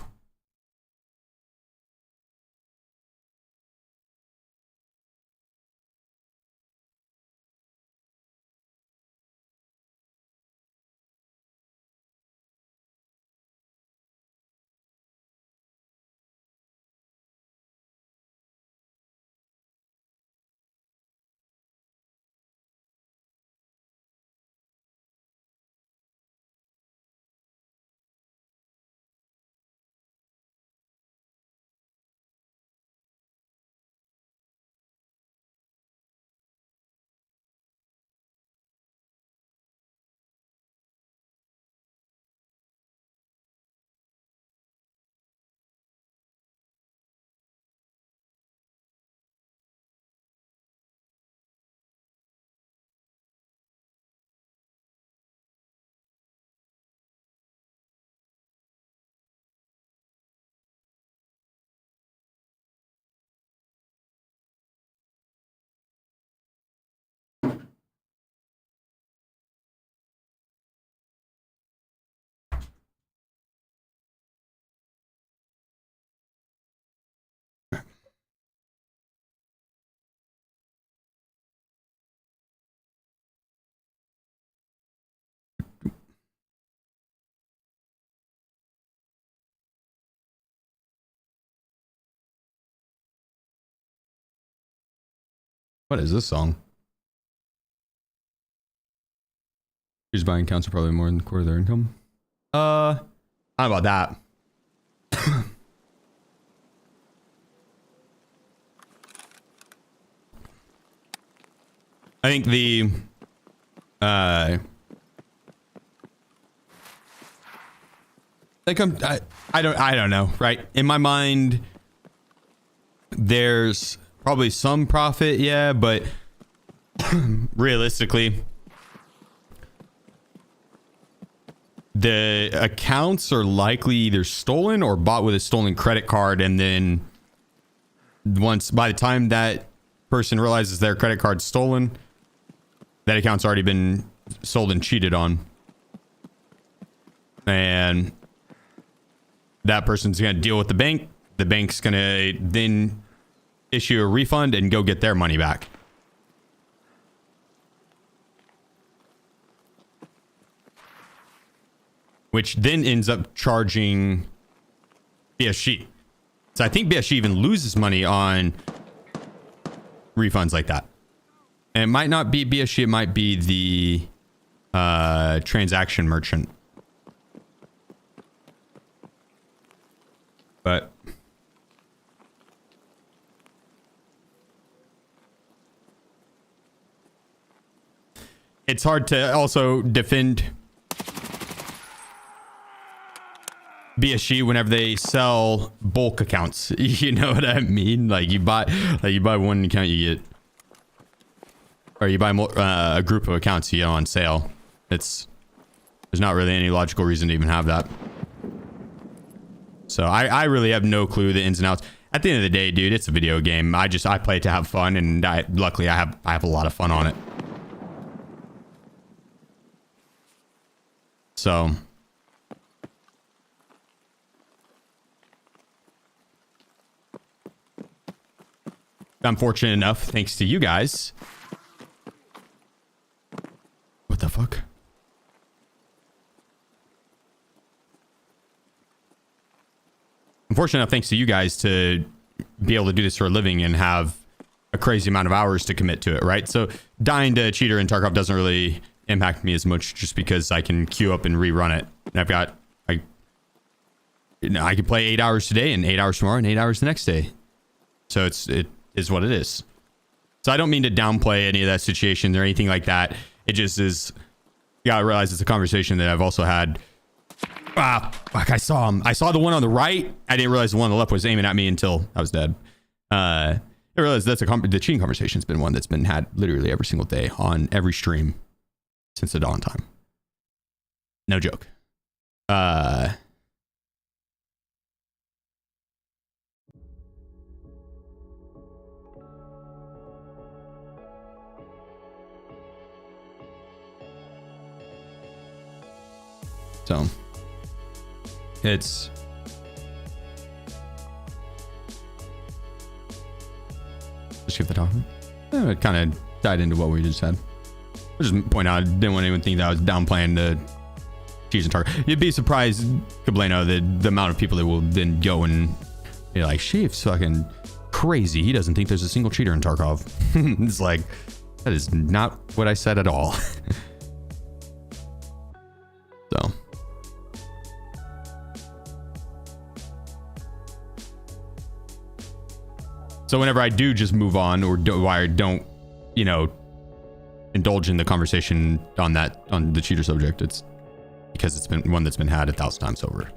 What is this song? Who's buying accounts are probably more than a quarter of their income. How about that? I think the I don't know, right? In my mind, there's probably some profit, yeah, but realistically, the accounts are likely either stolen or bought with a stolen credit card, and then by the time that person realizes their credit card's stolen, that account's already been sold and cheated on, and that person's going to deal with the bank. The bank's going to then issue a refund and go get their money back. Which then ends up charging BSG. So I think BSG even loses money on refunds like that. And it might not be BSG, it might be the transaction merchant. But it's hard to also defend be a sheet whenever they sell bulk accounts. You know what I mean? Like you buy one account, you get, or you buy a group of accounts, you get on sale. There's not really any logical reason to even have that. So I really have no clue the ins and outs. At the end of the day, dude, it's a video game. I play it to have fun, and luckily I have a lot of fun on it. So I'm fortunate enough, thanks to you guys. What the fuck? I'm fortunate enough, thanks to you guys, to be able to do this for a living and have a crazy amount of hours to commit to it, right? So dying to cheater in Tarkov doesn't really impact me as much, just because I can queue up and rerun it. And I've got, I can play 8 hours today and 8 hours tomorrow and 8 hours the next day. So it is what it is. So I don't mean to downplay any of that situation or anything like that. It just is, you gotta realize it's a conversation that I've also had. Fuck, I saw him. I saw the one on the right. I didn't realize the one on the left was aiming at me until I was dead. I realized that's the cheating conversation's been one that's been had literally every single day on every stream since the dawn time. No joke. So it's just give the document. It kind of tied into what we just said. I just point out, I didn't want anyone to think that I was downplaying the cheese and Tarkov. You'd be surprised, Kableno, the amount of people that will then go and be like, Sheef's fucking crazy. He doesn't think there's a single cheater in Tarkov. It's like, that is not what I said at all. So. So whenever I do just move on, or don't, you know, indulge in the conversation on the cheater subject, it's because it's been one that's been had 1,000 times over.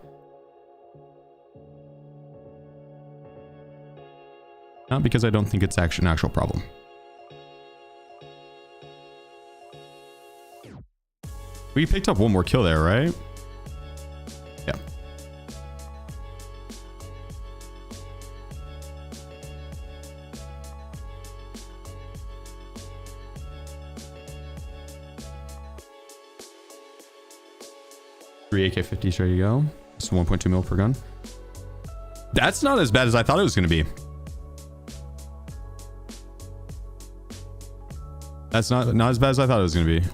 Not because I don't think it's an actual problem. We picked up one more kill there, right? Yeah. Three AK-50s ready to go. It's 1.2 mil per gun. That's not as bad as I thought it was going to be. That's not as bad as I thought it was going to be.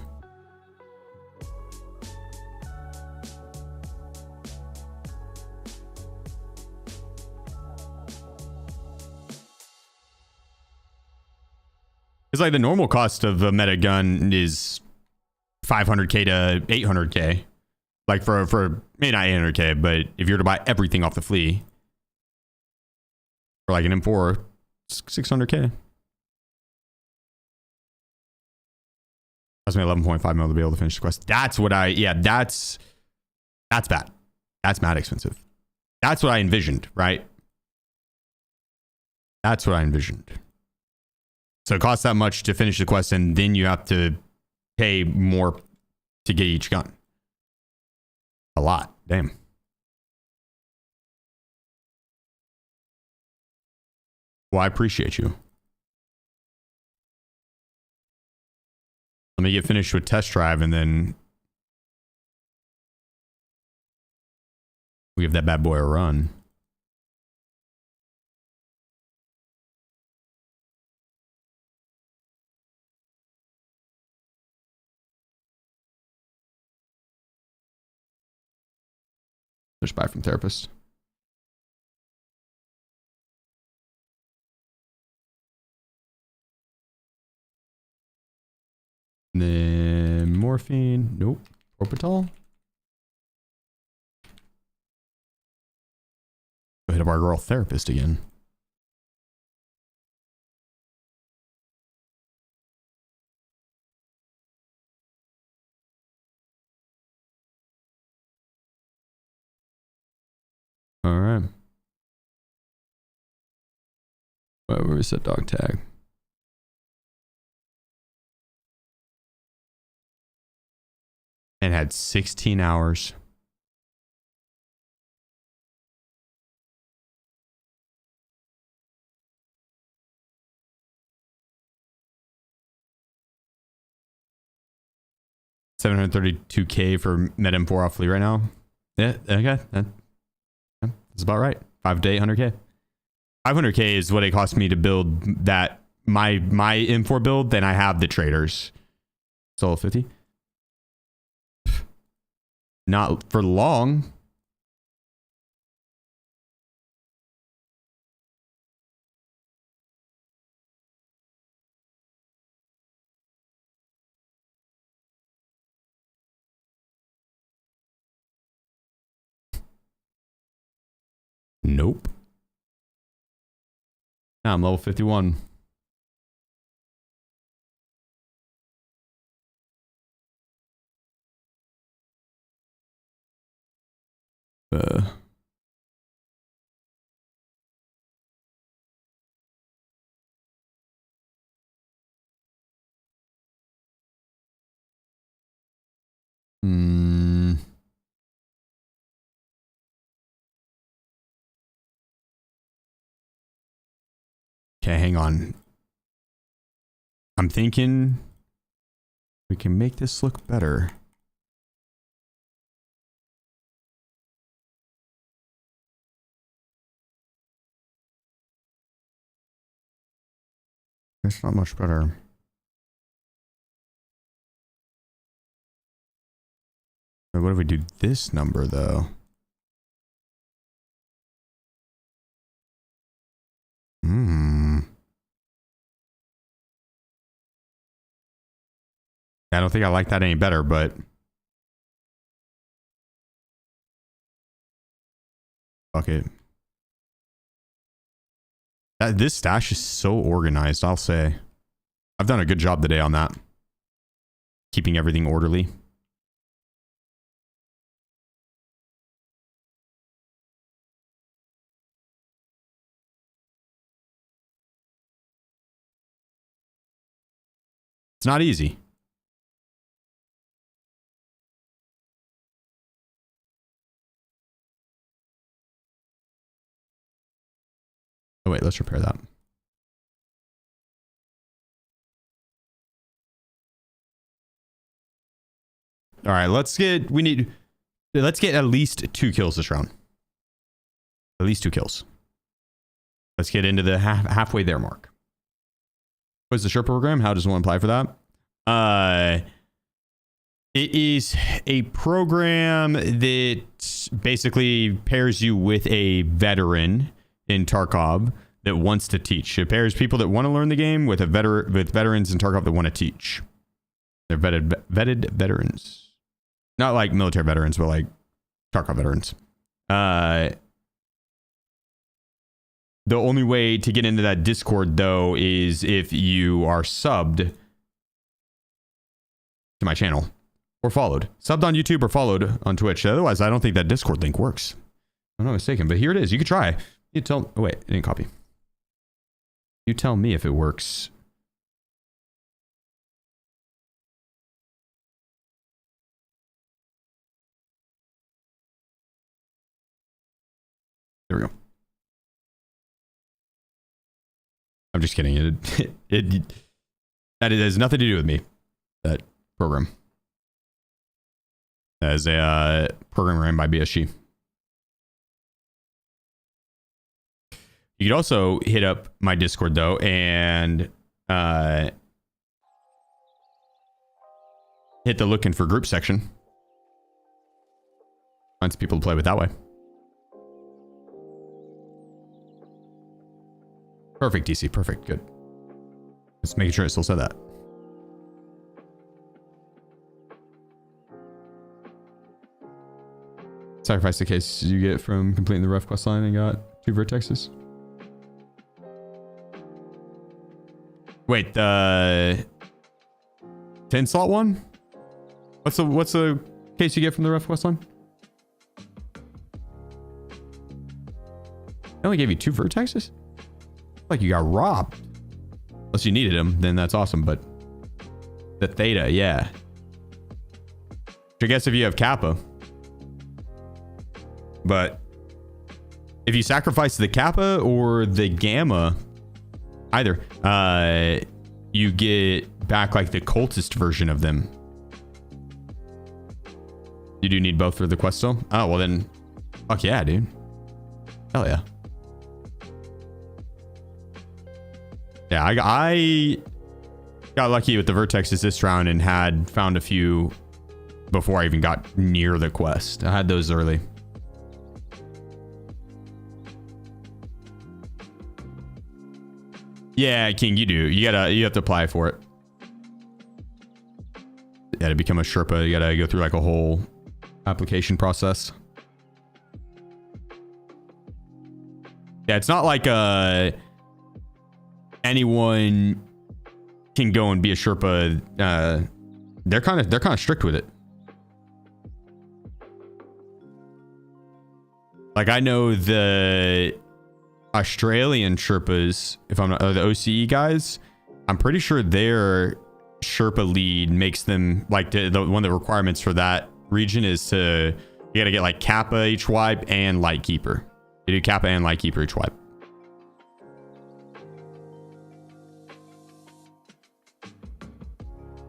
It's like the normal cost of a meta gun is 500k to 800k. Like for maybe not 800k, but if you were to buy everything off the flea for like an M4, it's 600k. That's me 11.5 mil to be able to finish the quest. That's what that's bad. That's mad expensive. That's what I envisioned, right? That's what I envisioned. So it costs that much to finish the quest, and then you have to pay more to get each gun. A lot. Damn. Well, I appreciate you. Let me get finished with test drive, and then we give that bad boy a run. Just buy from therapist. And then morphine. Nope. Orbital. Go hit up our girl therapist again. Where was that dog tag? And had 16 hours. $732K for MedM4 off fleet right now. Yeah, okay. That's about right. 5 to 800K. 500K is what it cost me to build that my M4 build. Then I have the traders. Solo 50. Not for long. Nope. Now I'm level 51. Okay, hang on. I'm thinking we can make this look better. It's not much better. But what if we do this number though? I don't think I like that any better, but fuck it. This stash is so organized, I'll say. I've done a good job today on that. Keeping everything orderly. It's not easy. Oh wait, let's repair that. All right, let's get at least 2 kills this round. At least 2 kills. Let's get into the halfway there mark. What's the Sherpa program? How does one apply for that? It is a program that basically pairs you with a veteran in Tarkov that wants to teach. It pairs people that want to learn the game with veterans in Tarkov that want to teach. They're vetted veterans. Not like military veterans, but like Tarkov veterans. The only way to get into that Discord, though, is if you are subbed to my channel or followed. Subbed on YouTube or followed on Twitch. Otherwise, I don't think that Discord link works. I'm not mistaken, but here it is. You could try. You tell... Oh, wait. I didn't copy. You tell me if it works. There we go. I'm just kidding. That has nothing to do with me. That program. As a program ran by BSG. You could also hit up my Discord though and hit the looking for group section. Find some people to play with that way. Perfect, DC. Perfect. Good. Just making sure it still said that. Sacrifice the case you get from completing the rough quest line and got 2 vertexes. Wait, the 10 slot one? What's the case you get from the rough quest line? I only gave you 2 vertexes? Like you got robbed. Unless you needed him, then that's awesome. But the Theta, yeah. I guess if you have Kappa. But if you sacrifice the Kappa or the Gamma, either, you get back like the cultist version of them. You do need both for the quest still? Oh, well then, fuck yeah, dude. Hell yeah. Yeah, I got lucky with the vertexes this round and had found a few before I even got near the quest. I had those early. Yeah, King, you do. You have to apply for it. Yeah, to become a Sherpa, you gotta go through like a whole application process. Yeah, it's not like anyone can go and be a Sherpa. They're kind of strict with it. Like I know the Australian Sherpas, if I'm not, the OCE guys, I'm pretty sure their Sherpa lead makes them like one of the requirements for that region is to you gotta get like Kappa each wipe and Lightkeeper. You do Kappa and Lightkeeper each wipe.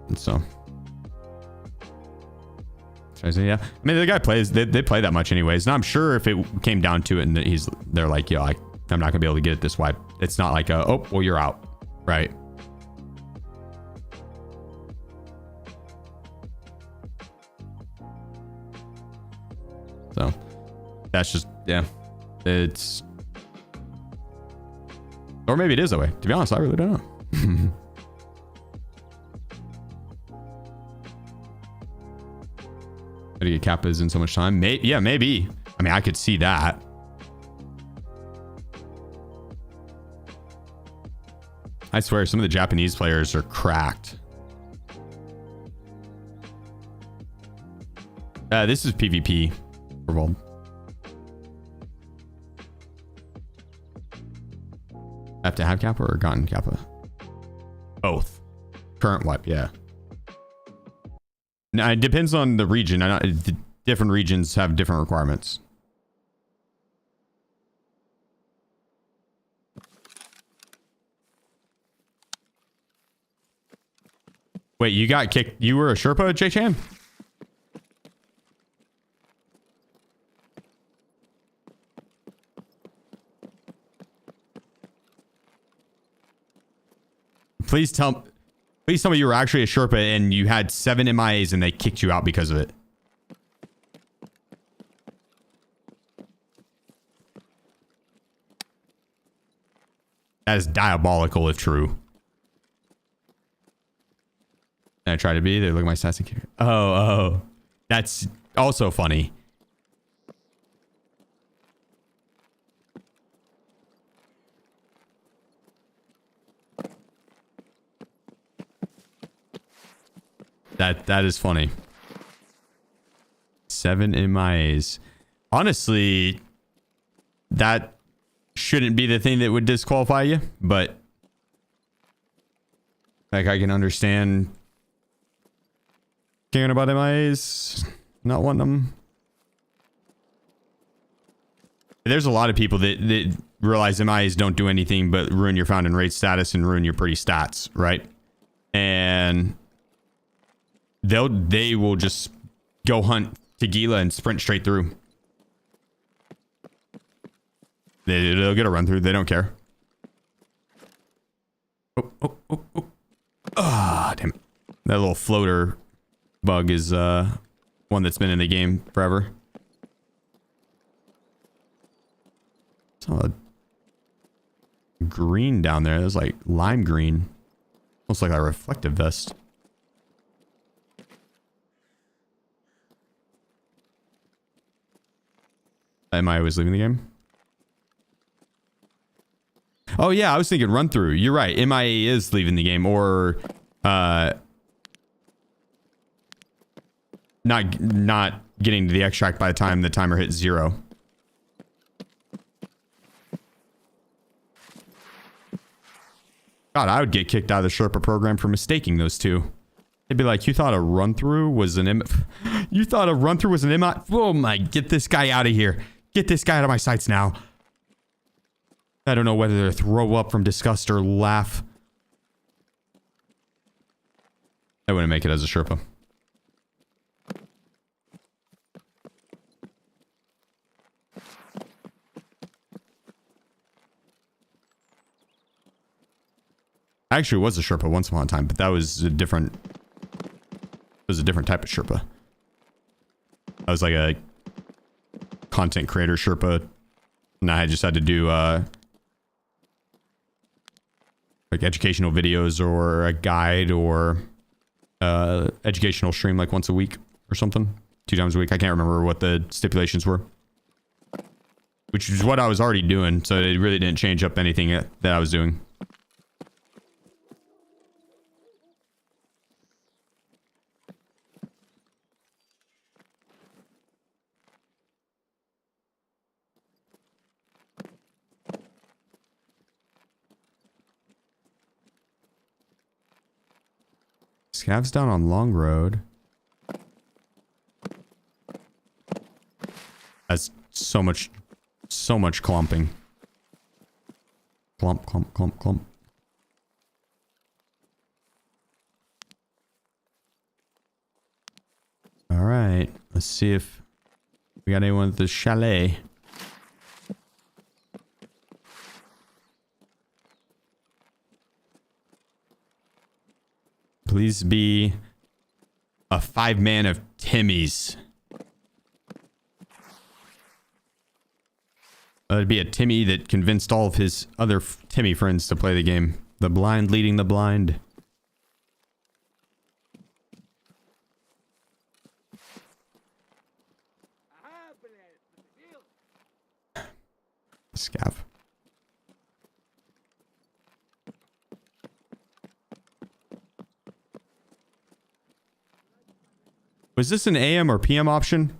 And so yeah, I mean the guy plays. They play that much anyways, and I'm sure if it came down to it, and they're like, yo, I'm not gonna be able to get it this wipe. It's not like oh, well, you're out, right? So that's just, yeah, it's, or maybe it is that way. To be honest, I really don't know. How to get Kappas in so much time? Yeah, maybe. I mean, I could see that. I swear, some of the Japanese players are cracked. This is PvP. World. Have to have Kappa or gotten Kappa? Both. Current wipe, yeah. Now, it depends on the region. The different regions have different requirements. Wait, you got kicked? You were a Sherpa, J-Chan? Please tell me you were actually a Sherpa and you had 7 MIAs and they kicked you out because of it. That is diabolical if true. And I try to be. They look at my stats and care. Oh. That's also funny. That is funny. 7 MIAs. Honestly, that shouldn't be the thing that would disqualify you, but like I can understand caring about MIAs, not wanting them. There's a lot of people that realize MIAs don't do anything but ruin your found and raid status and ruin your pretty stats, right? And they will just go hunt Tequila and sprint straight through. They'll get a run through. They don't care. Oh. Ah, damn it. That little floater bug is one that's been in the game forever. Saw a green down there. It was like lime green. Almost like a reflective vest. Am I always leaving the game? Oh yeah, I was thinking run through. You're right. MIA is leaving the game, or not getting to the extract by the time the timer hits 0. God, I would get kicked out of the Sherpa program for mistaking those two. They'd be like, you thought a run-through was an M... You thought a run-through was an MI... Oh my... Get this guy out of here. Get this guy out of my sights now. I don't know whether to throw up from disgust or laugh. I wouldn't make it as a Sherpa. I actually was a Sherpa once upon a time, but that was a different... It was a different type of Sherpa. I was like a content creator Sherpa, and I just had to do like educational videos or a guide or educational stream like once a week or something, 2 times a week. I can't remember what the stipulations were, which is what I was already doing, so it really didn't change up anything that I was doing. Scavs down on Long Road. That's so much clumping. Clump, clump, clump, clump. All right, let's see if we got anyone at the chalet. Please be a 5-man of Timmys. It'd be a Timmy that convinced all of his other Timmy friends to play the game. The blind leading the blind. Scav. Was this an AM or PM option?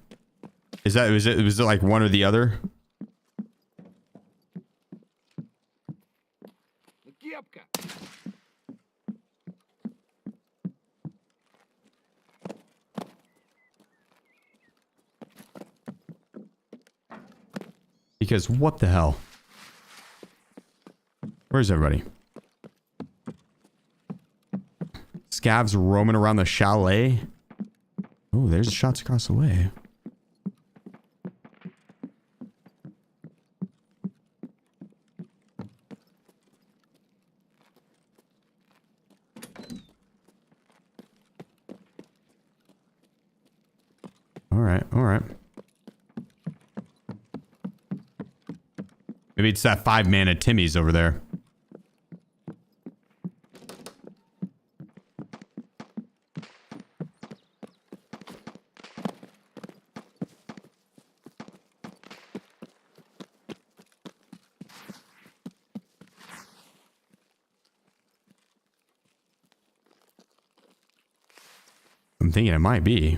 Was it like one or the other? Because what the hell? Where's everybody? Scavs roaming around the chalet. Oh, there's the shots across the way. All right, all right. Maybe it's that 5-man of Timmy's over there. I'm thinking it might be.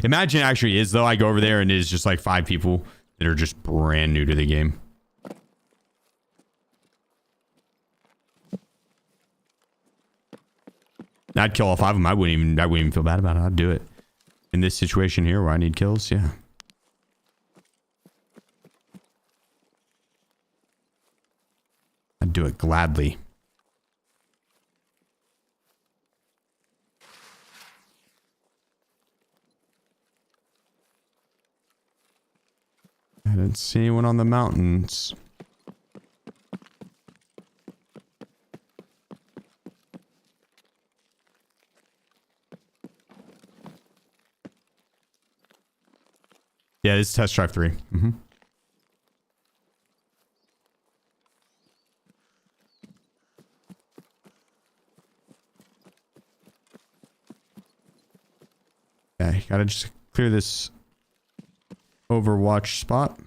Imagine it actually is, though. I go over there and it is just like 5 people that are just brand new to the game. I'd kill all 5 of them. I wouldn't even feel bad about it. I'd do it. In this situation here where I need kills, yeah. I'd do it gladly. I didn't see anyone on the mountains. Yeah, this is test drive 3. Mm-hmm. Okay, gotta just clear this Overwatch spot.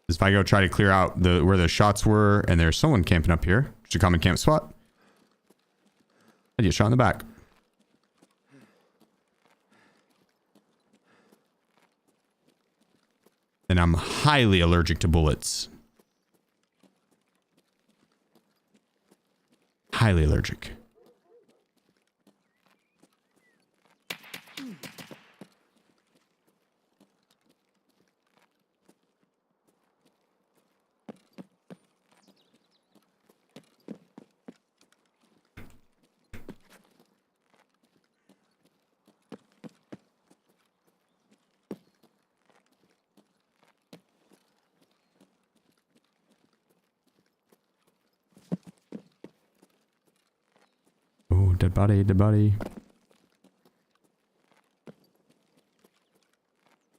If I go try to clear out where the shots were and there's someone camping up here, which is a common camp spot, I get shot in the back. And I'm highly allergic to bullets. Highly allergic. Oh, dead body, dead body.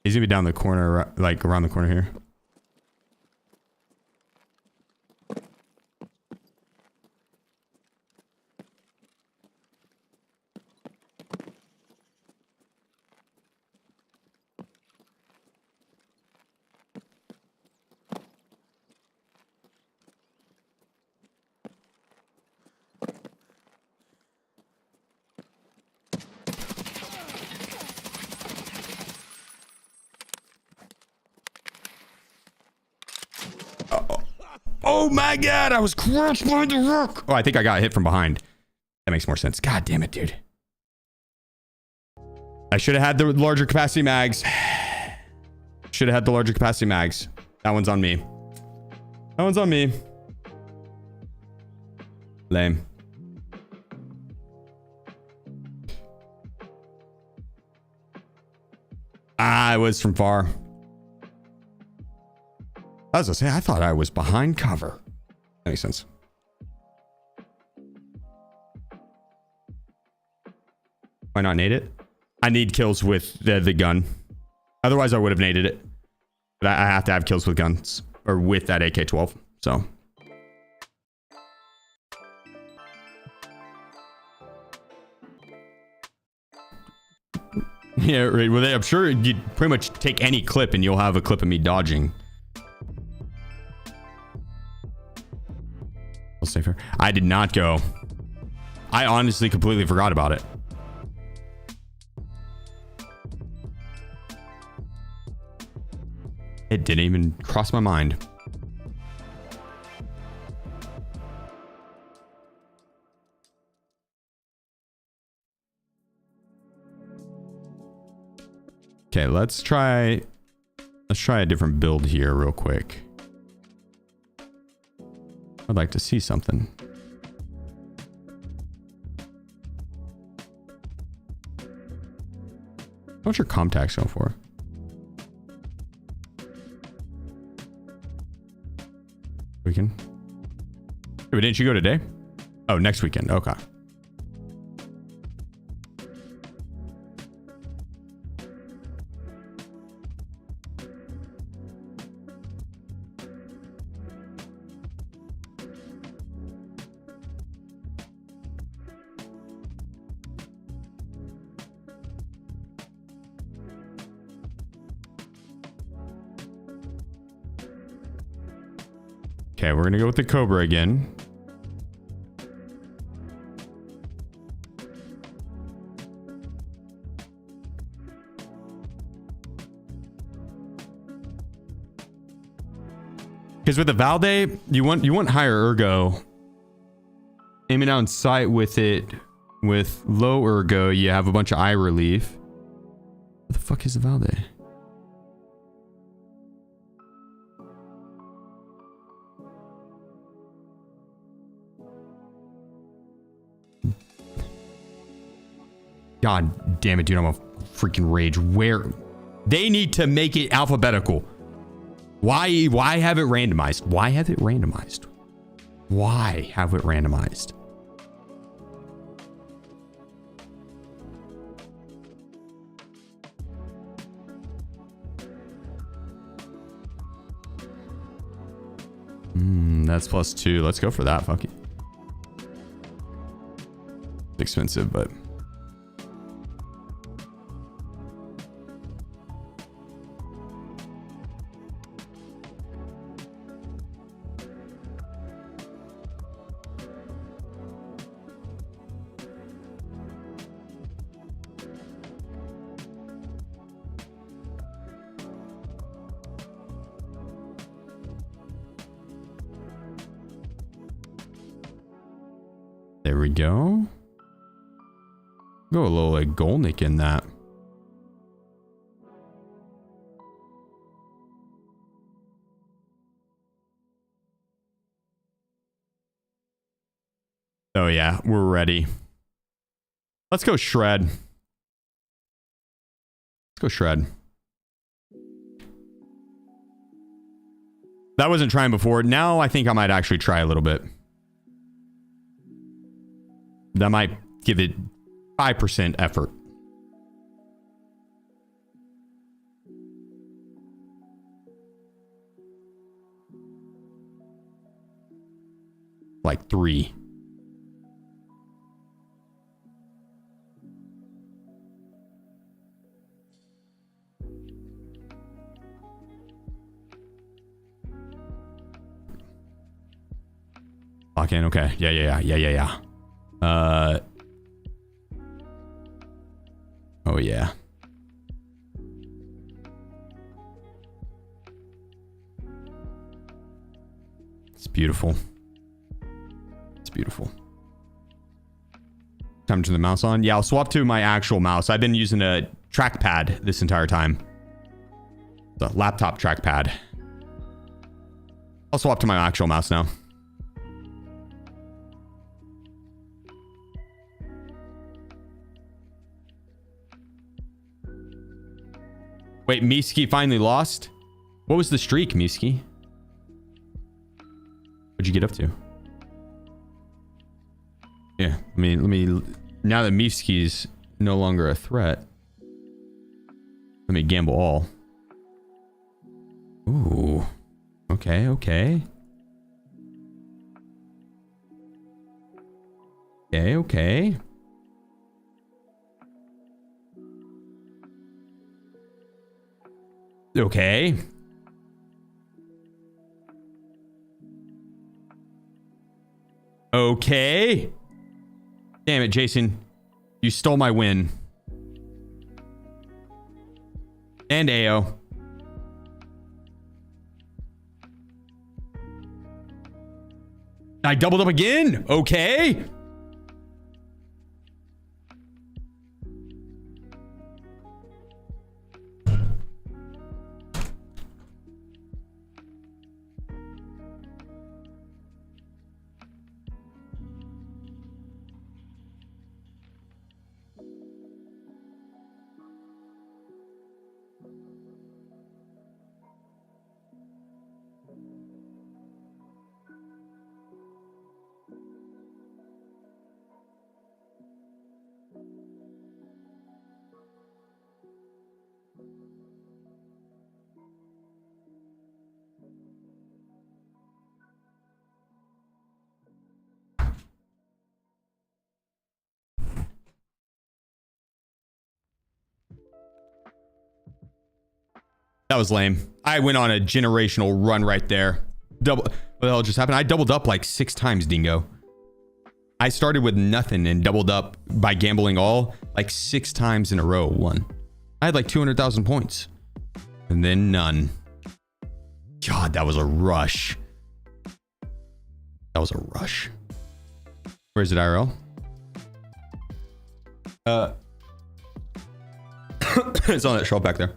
He's gonna be down the corner, like around the corner here. Oh my god, I was crouched behind the rock. Oh, I think I got hit from behind. That makes more sense. God damn it, dude. I should have had the larger capacity mags. Should have had the larger capacity mags. That one's on me. That one's on me. Lame. I was from far. I was gonna say, I thought I was behind cover. That makes sense. Why not nade it? I need kills with the gun. Otherwise, I would have naded it. But I have to have kills with guns. Or with that AK-12. So. Yeah, right. Well, I'm sure you'd pretty much take any clip and you'll have a clip of me dodging. Safer. I did not go. I honestly completely forgot about it. It didn't even cross my mind. Okay, let's try a different build here real quick. I'd like to see something. What's your contacts going for? Weekend? Hey, but didn't you go today? Oh, next weekend. Okay. Okay, we're gonna go with the Cobra again. Because with the Valde, you want higher ergo. Aiming out in sight with it, with low ergo, you have a bunch of eye relief. What the fuck is the Valde? God damn it, dude. I'm a freaking rage. Where? They need to make it alphabetical. Why have it randomized? Why have it randomized? Why have it randomized? That's +2. Let's go for that. Fuck it. It's expensive, but... go. Go a little like Golnick in that. Oh yeah, we're ready. Let's go shred. Let's go shred. That wasn't trying before. Now I think I might actually try a little bit. That might give it 5% effort. Like 3. Lock in. Okay. Yeah. Oh yeah. It's beautiful. It's beautiful. Time to turn the mouse on. Yeah, I'll swap to my actual mouse. I've been using a trackpad this entire time. The laptop trackpad. I'll swap to my actual mouse now. Wait, Miski finally lost? What was the streak, Miski? What'd you get up to? Yeah, let me now that Miski's no longer a threat, let me gamble all. Ooh. Okay. Okay. Okay. Okay. Damn it, Jason. You stole my win. And AO. I doubled up again. Okay. That was lame. I went on a generational run right there. What the hell just happened? I doubled up like 6 times, Dingo. I started with nothing and doubled up by gambling all like 6 times in a row. Won. I had like 200,000 points. And then none. God, that was a rush. That was a rush. Where is it, IRL? It's on that shelf back there.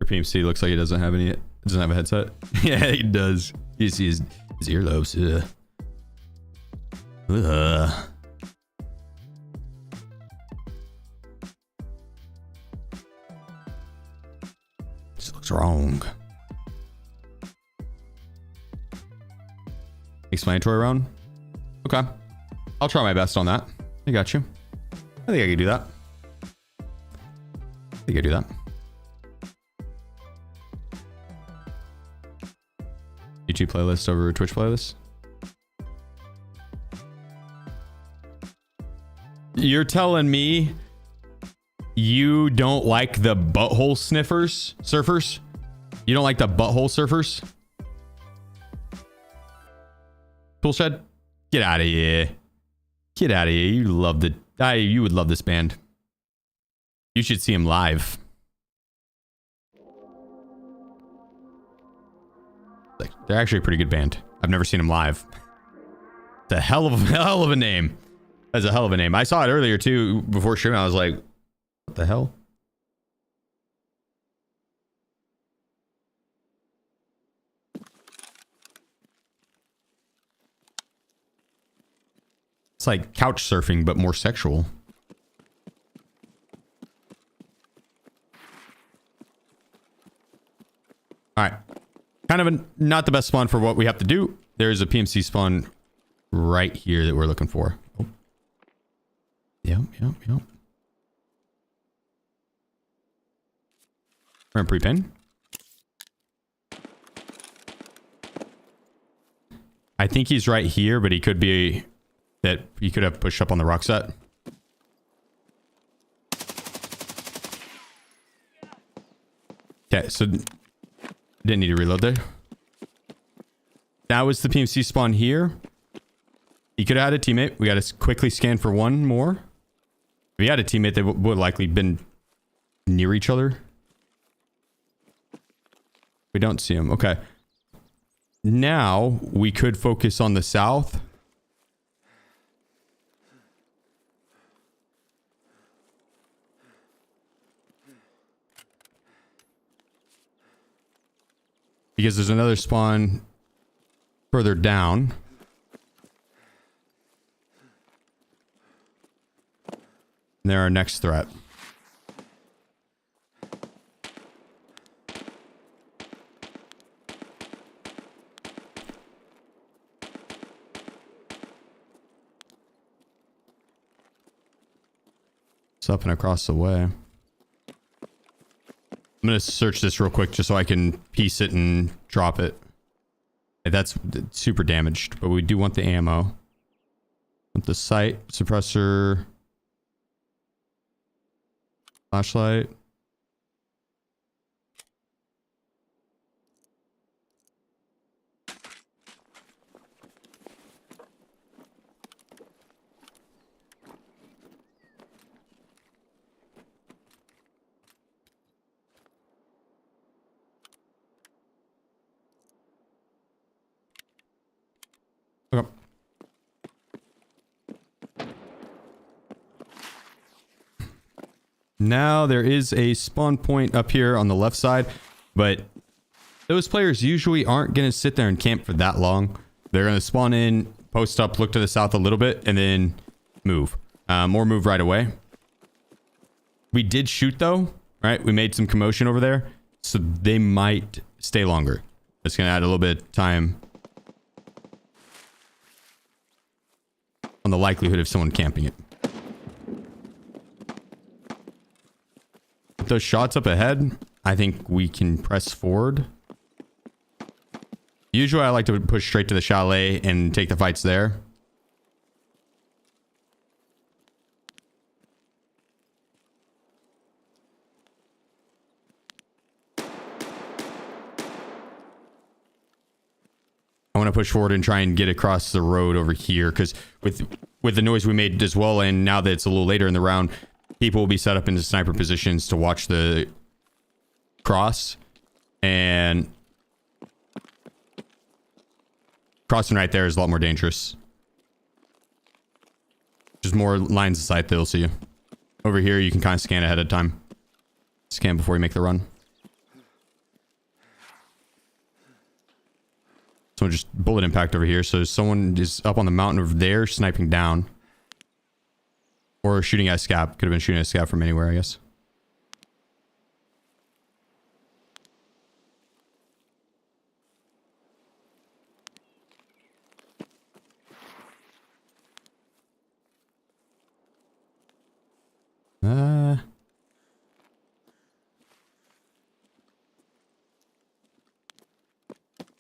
PMC looks like he doesn't have any. Doesn't have a headset. Yeah, he does. You see his earlobes. This looks wrong. Explanatory round. Okay, I'll try my best on that. I got you. I think I can do that. I think I do that. YouTube playlist over Twitch playlist. you're telling me you don't like the butthole surfers? You don't like the butthole surfers? Toolshed? Get out of here. Get out of here. You love you would love this band. You should see him live. Like, they're actually a pretty good band. I've never seen them live. It's a hell of a name. That's a hell of a name. I saw it earlier too before streaming. I was like, what the hell? It's like couch surfing, but more sexual. All right. Kind of not the best spawn for what we have to do. There's a PMC spawn right here that we're looking for. Oh. Yep. We're in pre-pin. I think he's right here, but he could be that he could have pushed up on the rock set. Okay, so didn't need to reload there. That was the PMC spawn here. He could have had a teammate. We got to quickly scan for one more. If he had a teammate, they would likely been near each other. We don't see him. Okay. Now we could focus on the south. Because there's another spawn further down. And they're our next threat. It's up and across the way. I'm going to search this real quick just so I can piece it and drop it. That's super damaged, but we do want the ammo. Want the sight, suppressor, flashlight. Okay. Now there is a spawn point up here on the left side, but those players usually aren't going to sit there and camp for that long. They're going to spawn in, post up, look to the south a little bit, and then move. Or move right away. We did shoot though, right? We made some commotion over there, so they might stay longer. It's going to add a little bit of time on the likelihood of someone camping it. With those shots up ahead, I think we can press forward. Usually I like to push straight to the chalet and take the fights there. I want to push forward and try and get across the road over here, because with the noise we made as well, and now that it's a little later in the round, people will be set up into sniper positions to watch the cross, and crossing right there is a lot more dangerous. There's more lines of sight they'll see you. Over here, you can kind of scan ahead of time. Scan before you make the run. Someone just bullet impact over here. So someone is up on the mountain over there sniping down. Or shooting at a scab. Could have been shooting at a scab from anywhere, I guess.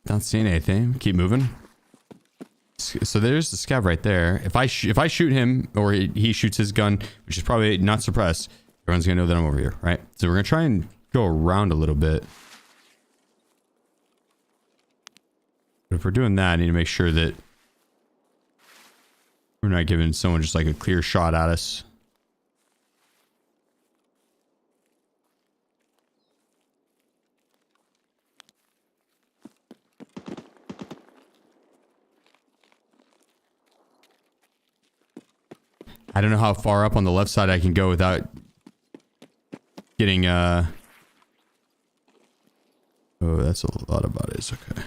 Not seeing anything. Keep moving. So there's the scav right there. If I shoot him or he shoots his gun, which is probably not suppressed, everyone's gonna know that I'm over here, right? So we're gonna try and go around a little bit. But if we're doing that, I need to make sure that we're not giving someone just like a clear shot at us. I don't know how far up on the left side I can go without getting, oh, that's a lot of bodies. Okay.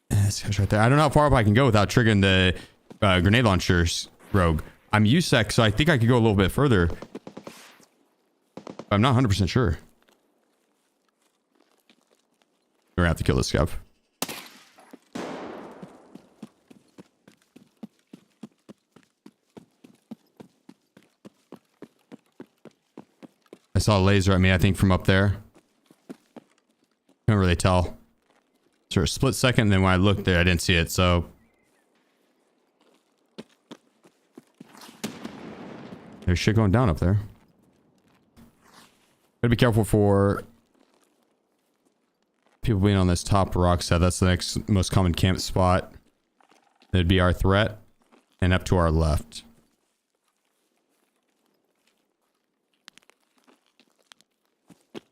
This guy's right there. I don't know how far up I can go without triggering the grenade launchers rogue. I'm USEC, so I think I could go a little bit further. I'm not 100% sure. We're gonna have to kill this scav. I saw a laser at me, I think, from up there. Can't really tell. For a split second, then when I looked there, I didn't see it, so... There's shit going down up there. Gotta be careful for... people being on this top rock set. That's the next most common camp spot. That'd be our threat. And up to our left.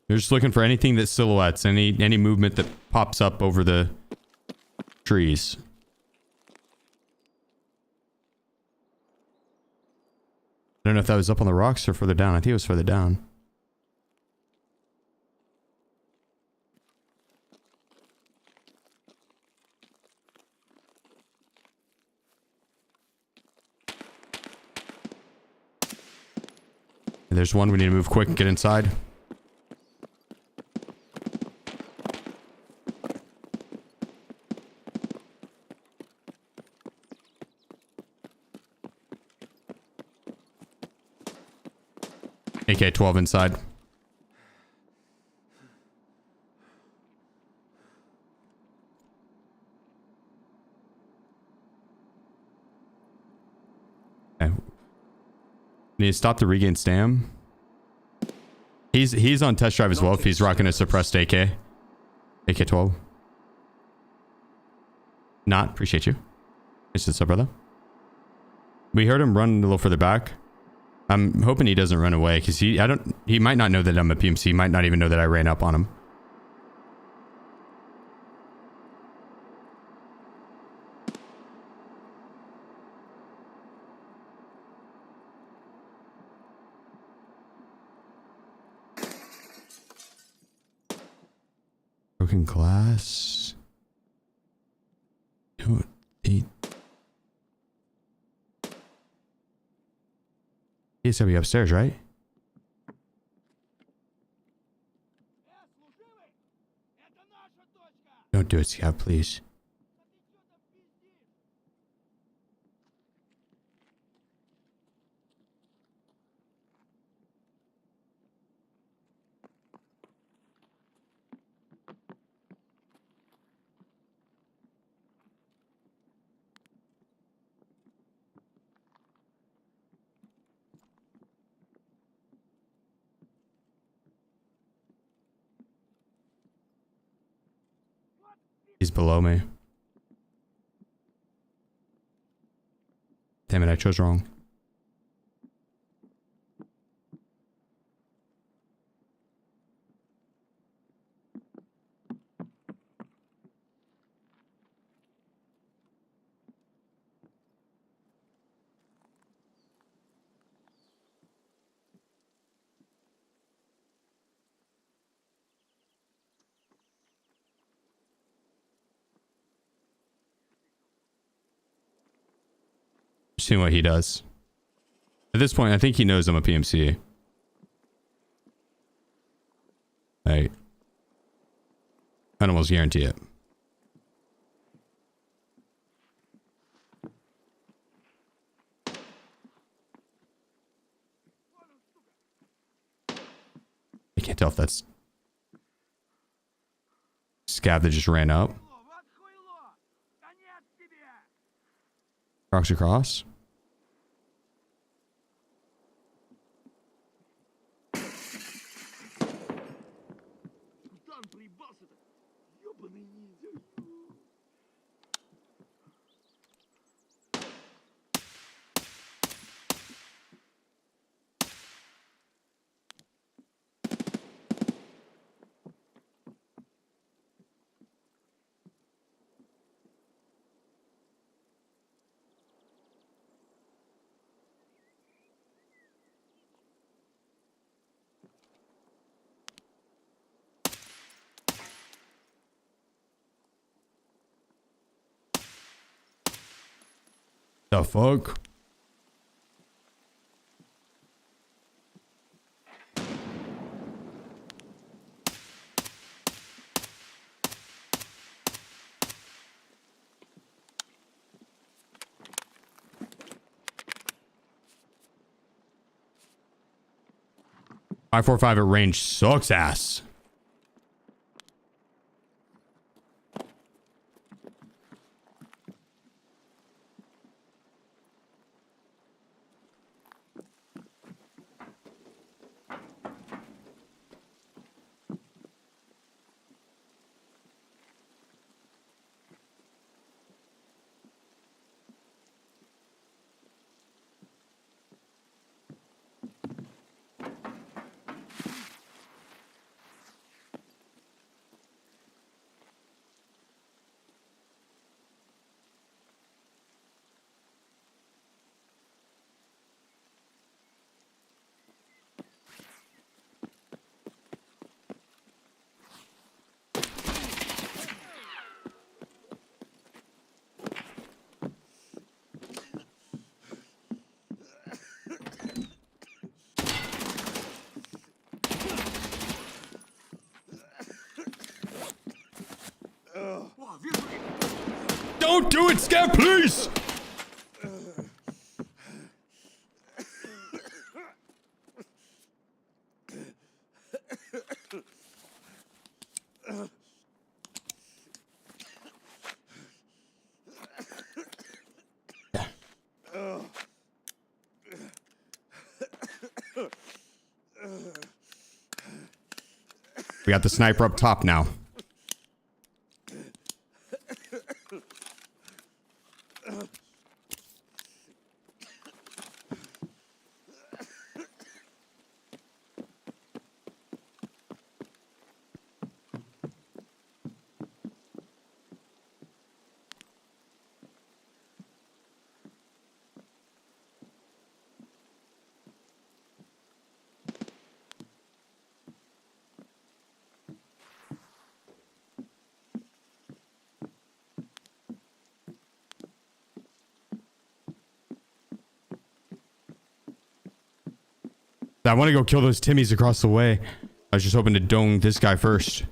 They're just looking for anything that silhouettes, any movement that pops up over the trees. I don't know if that was up on the rocks or further down. I think it was further down. And there's one. We need to move quick and get inside. AK-12 inside. Okay. Need to stop the regain stam. He's on test drive as well if he's rocking a suppressed AK. AK-12. Not. Appreciate you. What's up, brother? We heard him run a little further back. I'm hoping he doesn't run away because he might not know that I'm a PMC. He might not even know that I ran up on him. Broken glass. He's gonna be upstairs, right? Don't do it, Scout, please. He's below me. Damn it, I chose wrong. Seeing what he does. At this point, I think he knows I'm a PMC. I almost guarantee it. I can't tell if that's Scav that just ran up. Rocks across. The fuck? .545 at range sucks ass. Don't do it, Scav, please! We got the sniper up top now. I want to go kill those Timmies across the way. I was just hoping to dome this guy first.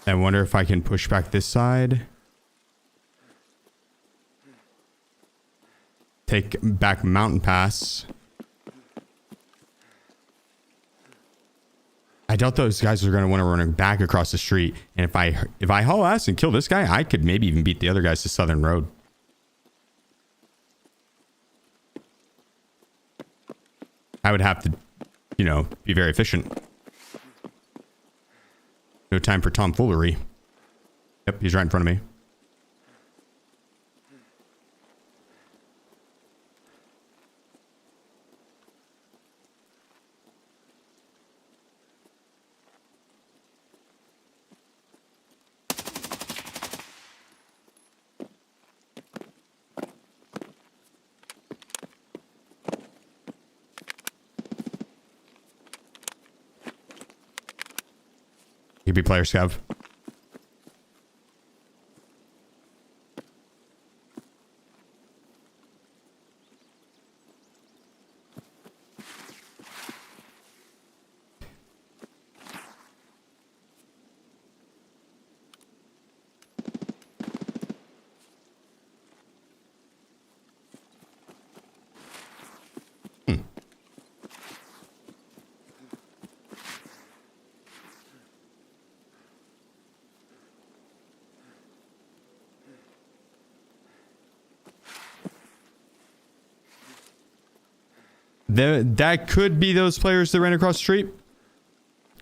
I wonder if I can push back this side. Take back mountain pass. I doubt those guys are going to want to run back across the street. And if I haul ass and kill this guy, I could maybe even beat the other guys to Southern Road. I would have to, you know, be very efficient. No time for tomfoolery. Yep, he's right in front of me. He could be player scav. That could be those players that ran across the street.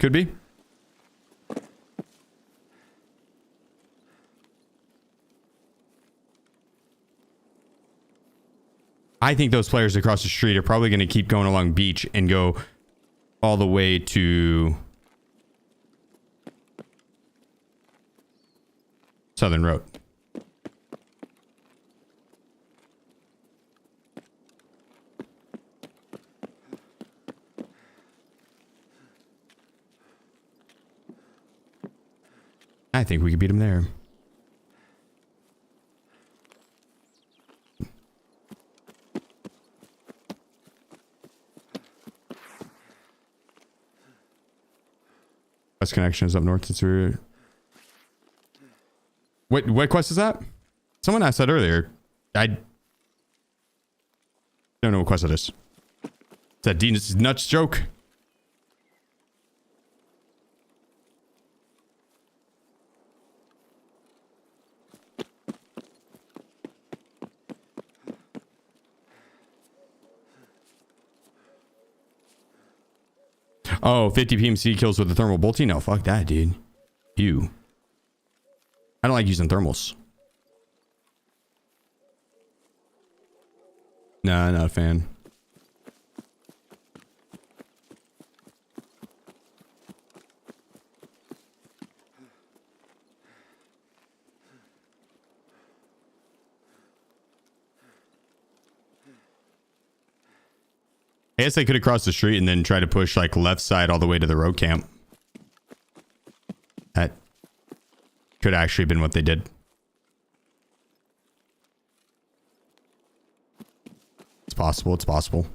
Could be. I think those players across the street are probably going to keep going along beach and go all the way to Southern Road. I think we could beat him there. Quest connection is up north. Since we're... What quest is that? Someone asked that earlier. I don't know what quest it is. Is that Dean's nuts joke? Oh, 50 PMC kills with the thermal bolting? No, fuck that, dude. You. I don't like using thermals. Nah, not a fan. I guess they could have crossed the street and then try to push like left side all the way to the road camp. That could actually have been what they did. It's possible. It's possible.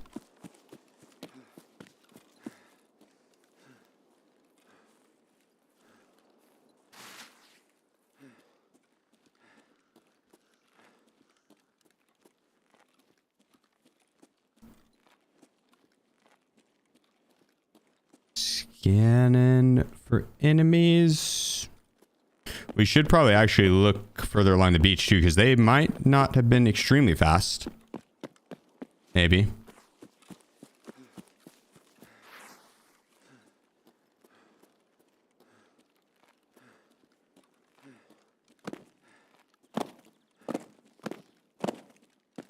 Scanning for enemies. We should probably actually look further along the beach too, because they might not have been extremely fast. Maybe.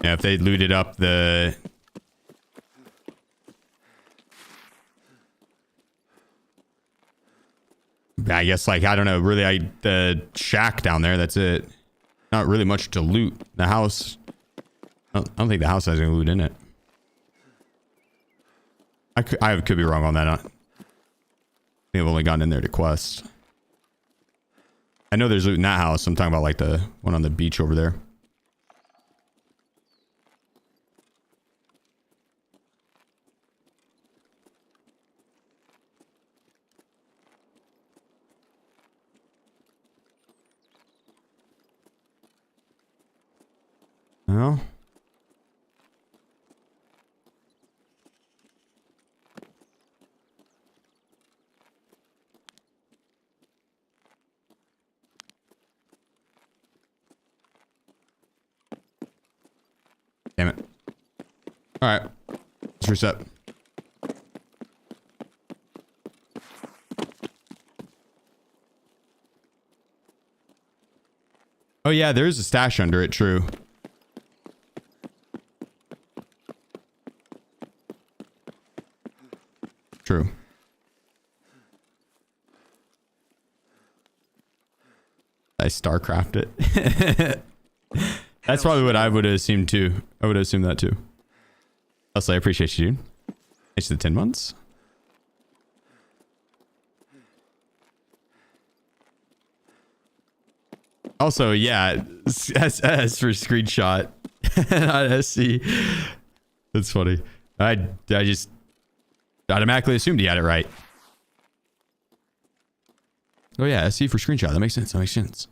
Yeah, if they looted up the... I guess, like, I don't know, really, the shack down there, that's it. Not really much to loot. The house, I don't think the house has any loot in it. I could be wrong on that. I think I've only gotten in there to quest. I know there's loot in that house. I'm talking about, like, the one on the beach over there. Well, damn it. All right, let's reset. Oh yeah, there is a stash under it. True. True. I StarCraft it. That's probably what I would have assumed too. I would have assumed that too. Also, I appreciate you, dude. Thanks to the 10 months. Also, yeah, SS for screenshot. Not SC. That's funny. I just automatically assumed he had it right. Oh yeah, SC for screenshot. That makes sense. That makes sense.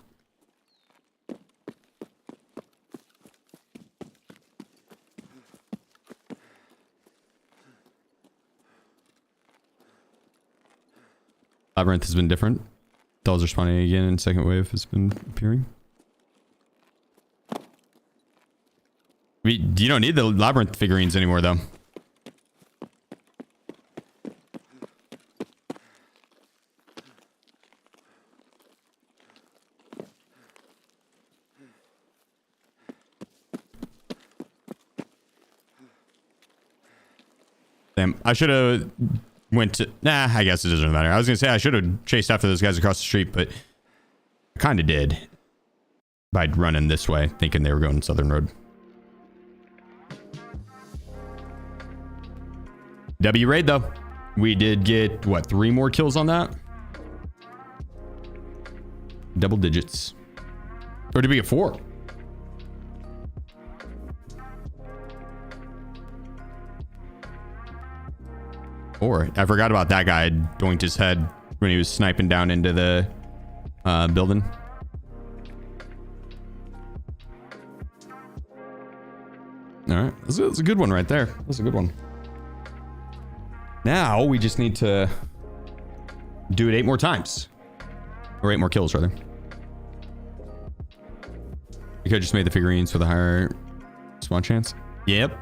Labyrinth has been different. Dolls are spawning again and second wave has been appearing. You don't need the Labyrinth figurines anymore though. Damn, I should have went to... Nah, I guess it doesn't matter. I was gonna say I should have chased after those guys across the street, but I kind of did. By running this way, thinking they were going Southern Road. W raid though. We did get, what, 3 more kills on that? Double digits. Or did we get 4? Or I forgot about that guy doinked his head when he was sniping down into the building. All right, that's a good one right there. That's a good one. Now we just need to do it 8 more times, or 8 more kills rather. We could have just made the figurines with a higher spawn chance. Yep.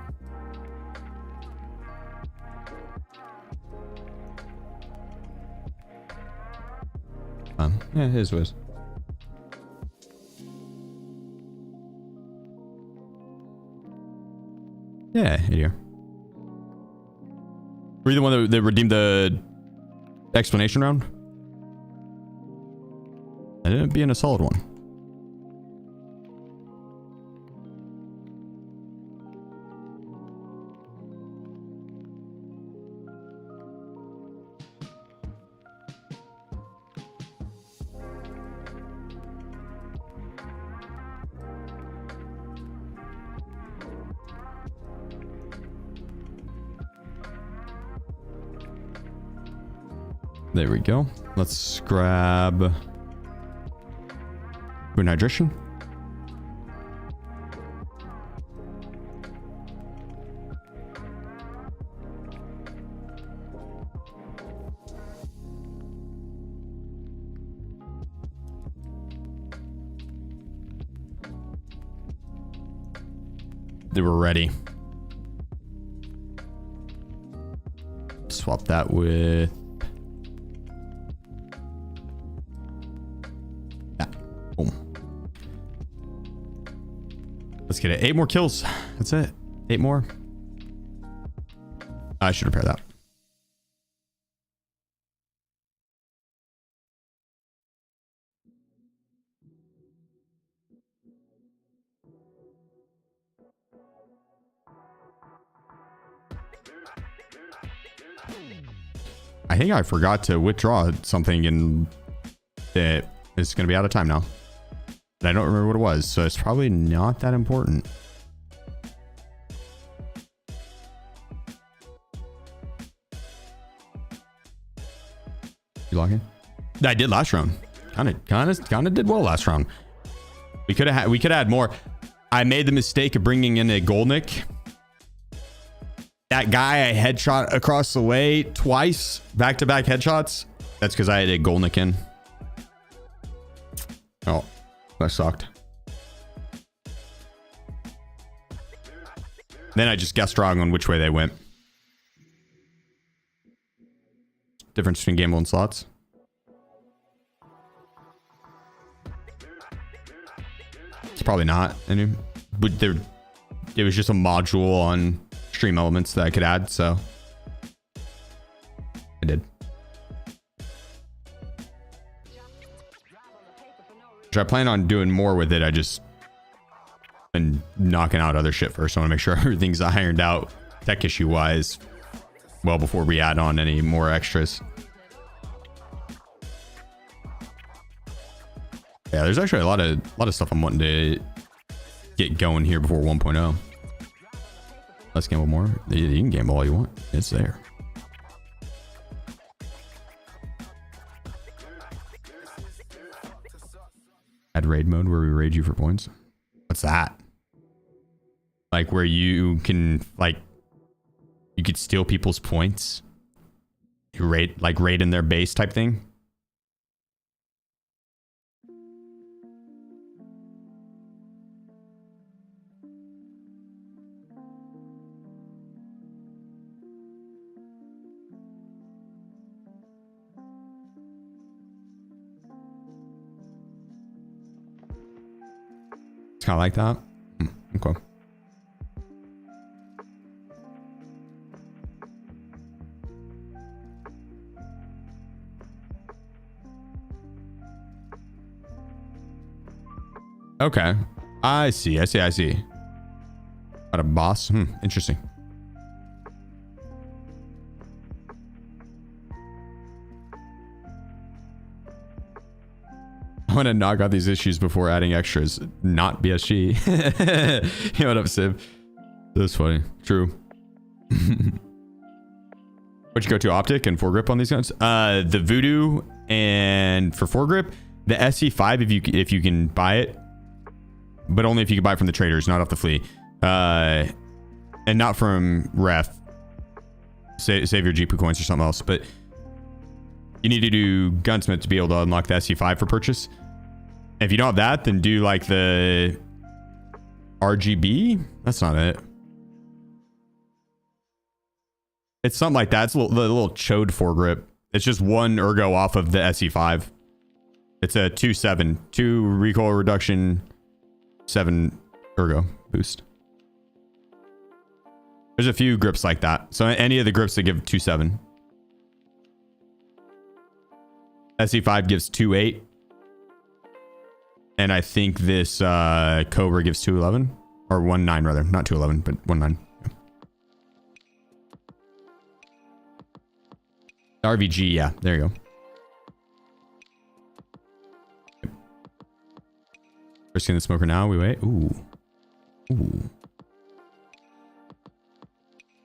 Yeah, his was. Yeah, here. Were you the one that redeemed the explanation round? I didn't be in a solid one. There we go. Let's grab food and hydration. They were ready. Swap that with... Let's get it. 8 more kills. That's it. 8 more. I should repair that. I think I forgot to withdraw something and it is going to be out of time now. I don't remember what it was, so it's probably not that important. You logging? I did last round. Kind of did well last round. We could have had more. I made the mistake of bringing in a Golnick. That guy I headshot across the way twice, back-to-back headshots. That's because I had a Golnick in. Oh. That sucked. Then I just guessed wrong on which way they went. Difference between gamble and slots. probably not. But there, it was just a module on Stream Elements that I could add, so I did. Which I plan on doing more with it. I just been knocking out other shit first. I want to make sure everything's ironed out tech issue wise well before we add on any more extras. Yeah, there's actually a lot of stuff I'm wanting to get going here before 1.0. Let's gamble more. You can gamble all you want. It's there. Add raid mode where we raid you for points. What's that? Like where you can you could steal people's points. You raid in their base type thing. It's kind of like that. Okay. Okay. I see. Got a boss. Interesting. I want to knock out these issues before adding extras. Not BSG. Yo, what up, Civ? That's funny. True. What'd you go to? Optic and foregrip on these guns? The Voodoo and for foregrip, the SE5 if you can buy it, but only if you can buy it from the traders, not off the flea. And not from ref. Save your GPU coins or something else, but you need to do gunsmith to be able to unlock the SE5 for purchase. And if you don't have that, then do like the RGB. That's not it. It's something like that. It's the little chode foregrip. It's just one ergo off of the SE5. It's a 2-7, 2 recoil reduction, 7 ergo boost. There's a few grips like that. So any of the grips that give 2-7. SE5 gives 2-8. And I think this Cobra gives 2-11. Or 1-9 rather. Not 2-11, but 1-9. RVG, yeah. There you go. Risking the smoker now. We wait. Ooh. Ooh.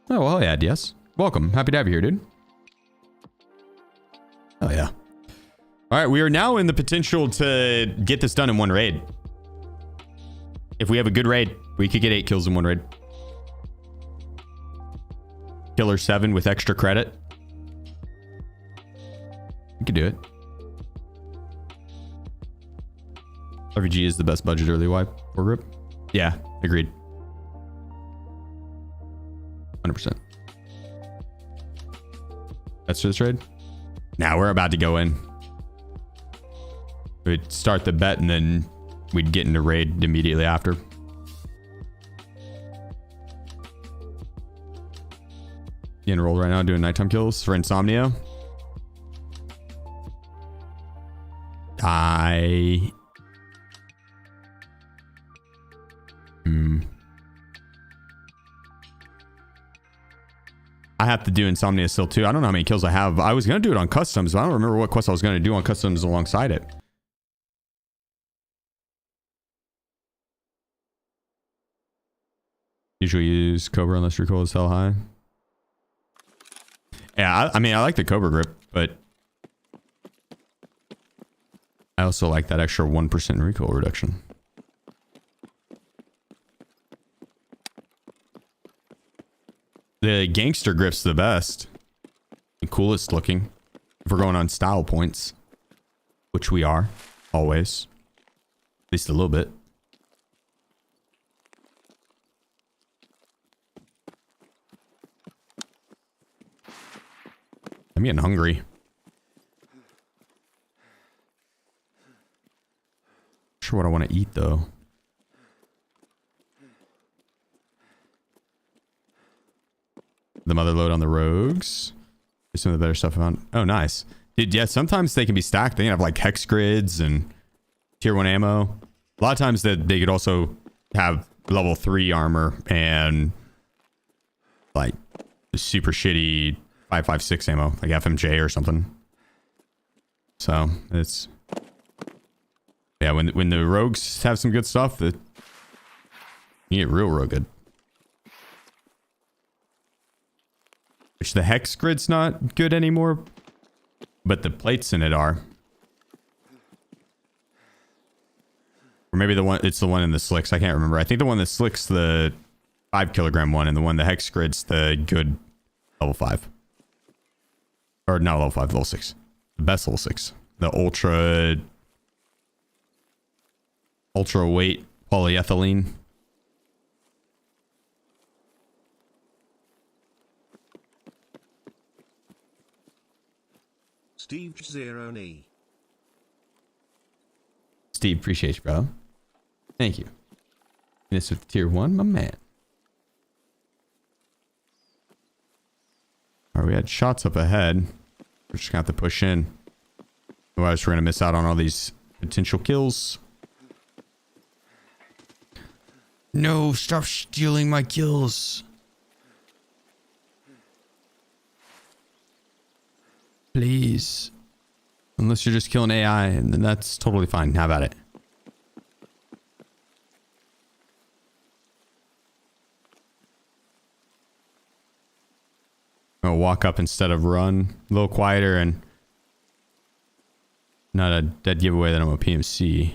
Oh, well, yeah, DS. Welcome. Happy to have you here, dude. Oh, yeah. All right, we are now in the potential to get this done in one raid. If we have a good raid, we could get 8 kills in one raid. Killer 7 with extra credit. We could do it. RVG is the best budget early wipe for grip. Yeah, agreed. 100%. That's for this raid. Now we're about to go in. We'd start the bet and then we'd get into raid immediately after. You enrolled right now doing nighttime kills for Insomnia. I have to do Insomnia still too. I don't know how many kills I have. I was going to do it on customs, but I don't remember what quest I was going to do on customs alongside it. Usually use Cobra unless recoil is hell high. Yeah, I mean, I like the Cobra grip, but I also like that extra 1% recoil reduction. The gangster grip's the best. The coolest looking. If we're going on style points. Which we are. Always. At least a little bit. I'm getting hungry. Not sure what I want to eat though. The mother load on the rogues. Some of the better stuff I found. Oh, nice. Dude, yeah, sometimes they can be stacked. They can have like hex grids and tier 1 ammo. A lot of times that they could also have level 3 armor and like super shitty 5.56 ammo, like FMJ or something. So it's, yeah, when the rogues have some good stuff, that you get real good. Which the hex grid's not good anymore, but the plates in it are. Or maybe it's the one in the slicks. I can't remember. I think the one that slicks the 5 kilogram one, and the one the hex grid's the good level 5. Or not level 5, level 6. The best level 6. The ultra weight polyethylene. Steve 0E. Steve, appreciate you, bro. Thank you. And this with tier 1, my man. Alright, we had shots up ahead. We're just gonna have to push in. Otherwise, we're gonna miss out on all these potential kills. No, stop stealing my kills. Please. Unless you're just killing AI, and then that's totally fine. How about it? I'll walk up instead of run. A little quieter and not a dead giveaway that I'm a PMC.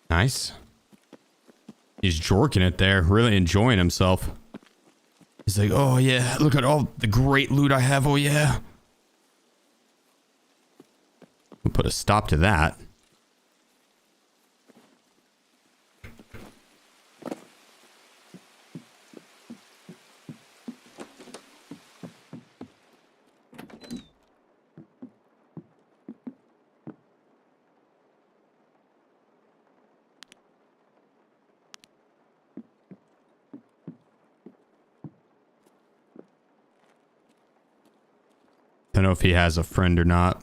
Nice. He's jorking it there, really enjoying himself. He's like, oh yeah, look at all the great loot I have, oh yeah. We'll put a stop to that. I don't know if he has a friend or not.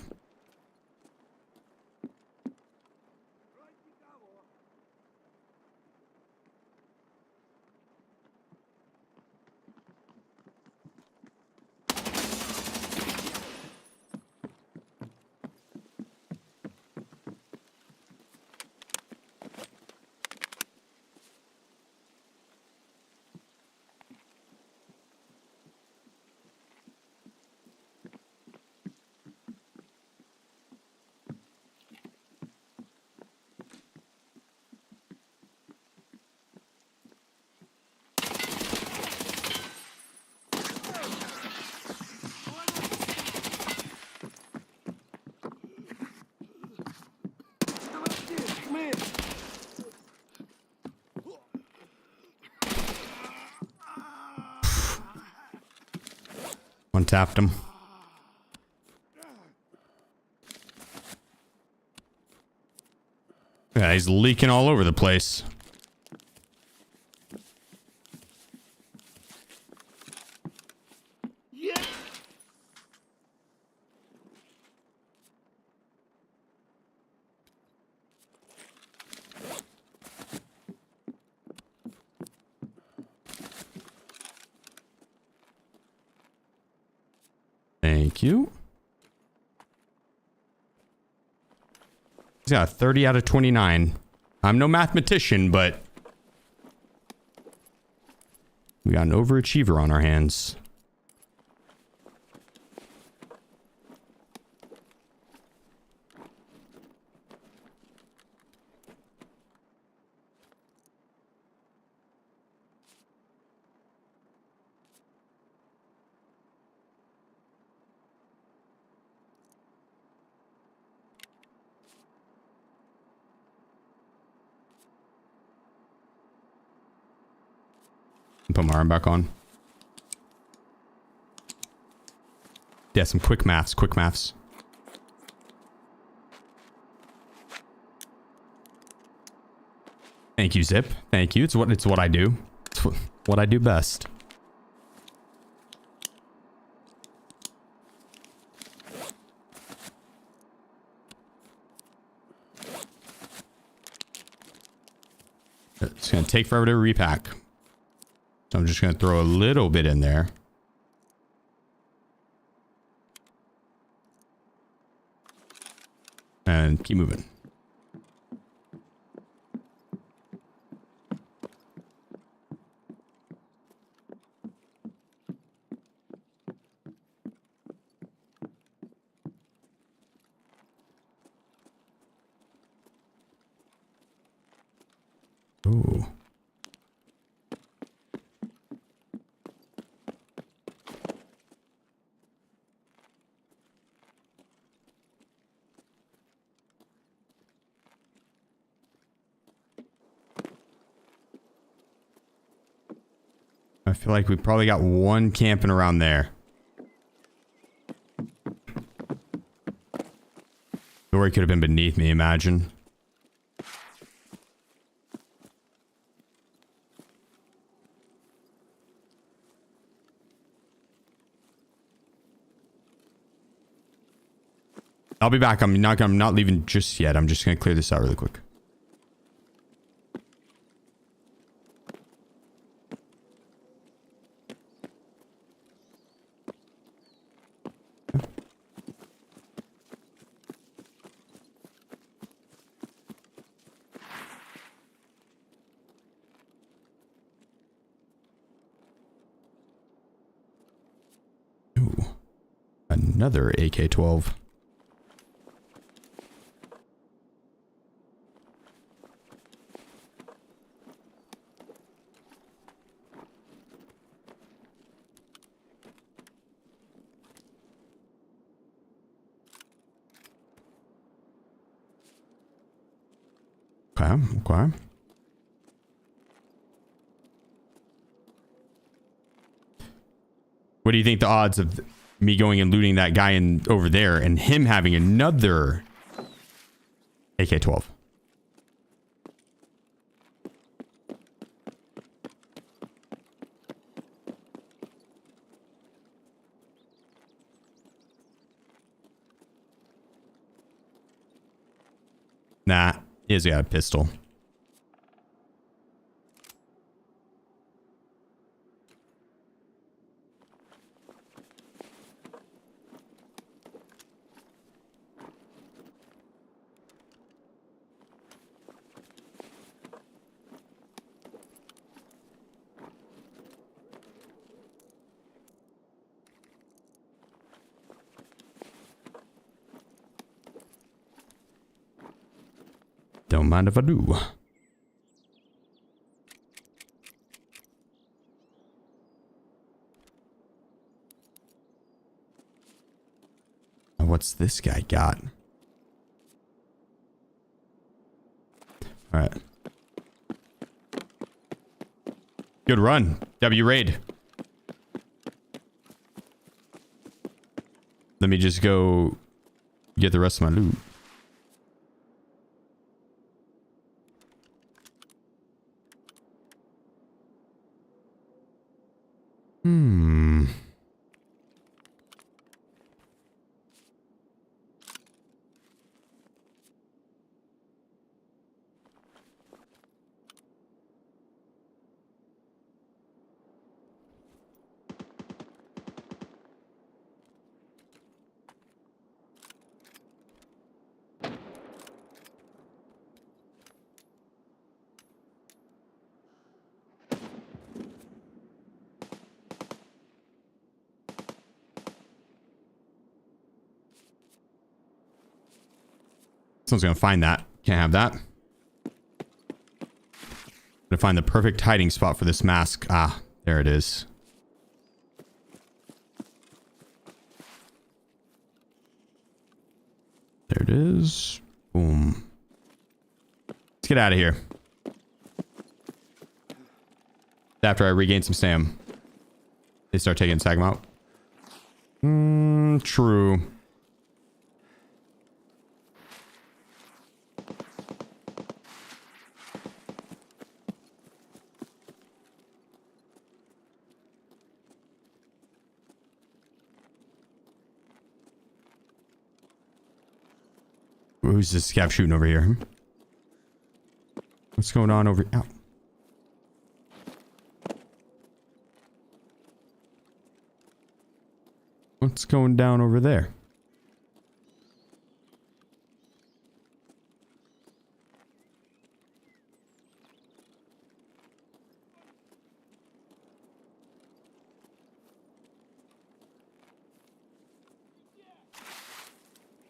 One tapped him. Yeah, he's leaking all over the place. Thank you. He's got a 30 out of 29. I'm no mathematician, but we got an overachiever on our hands. Put my arm back on. Yeah, some quick maths. Quick maths. Thank you, Zip. Thank you. It's what I do. It's what I do best. It's gonna take forever to repack. So I'm just gonna throw a little bit in there. And keep moving. Ooh. I feel like we probably got one camping around there. Or he could have been beneath me, imagine. I'll be back. I'm not leaving just yet. I'm just gonna clear this out really quick. Ooh. Another AK-12. Okay. What do you think the odds of me going and looting that guy in over there and him having another AK-12? Nah, he's got a pistol. Don't mind if I do. What's this guy got? All right. Good run. W raid. Let me just go get the rest of my loot. Someone's gonna find that. Can't have that. Gonna find the perfect hiding spot for this mask. Ah, there it is. There it is. Boom. Let's get out of here. After I regain some stam, they start taking tag them out. True. Who's this scav shooting over here? What's going on over? Ow. What's going down over there?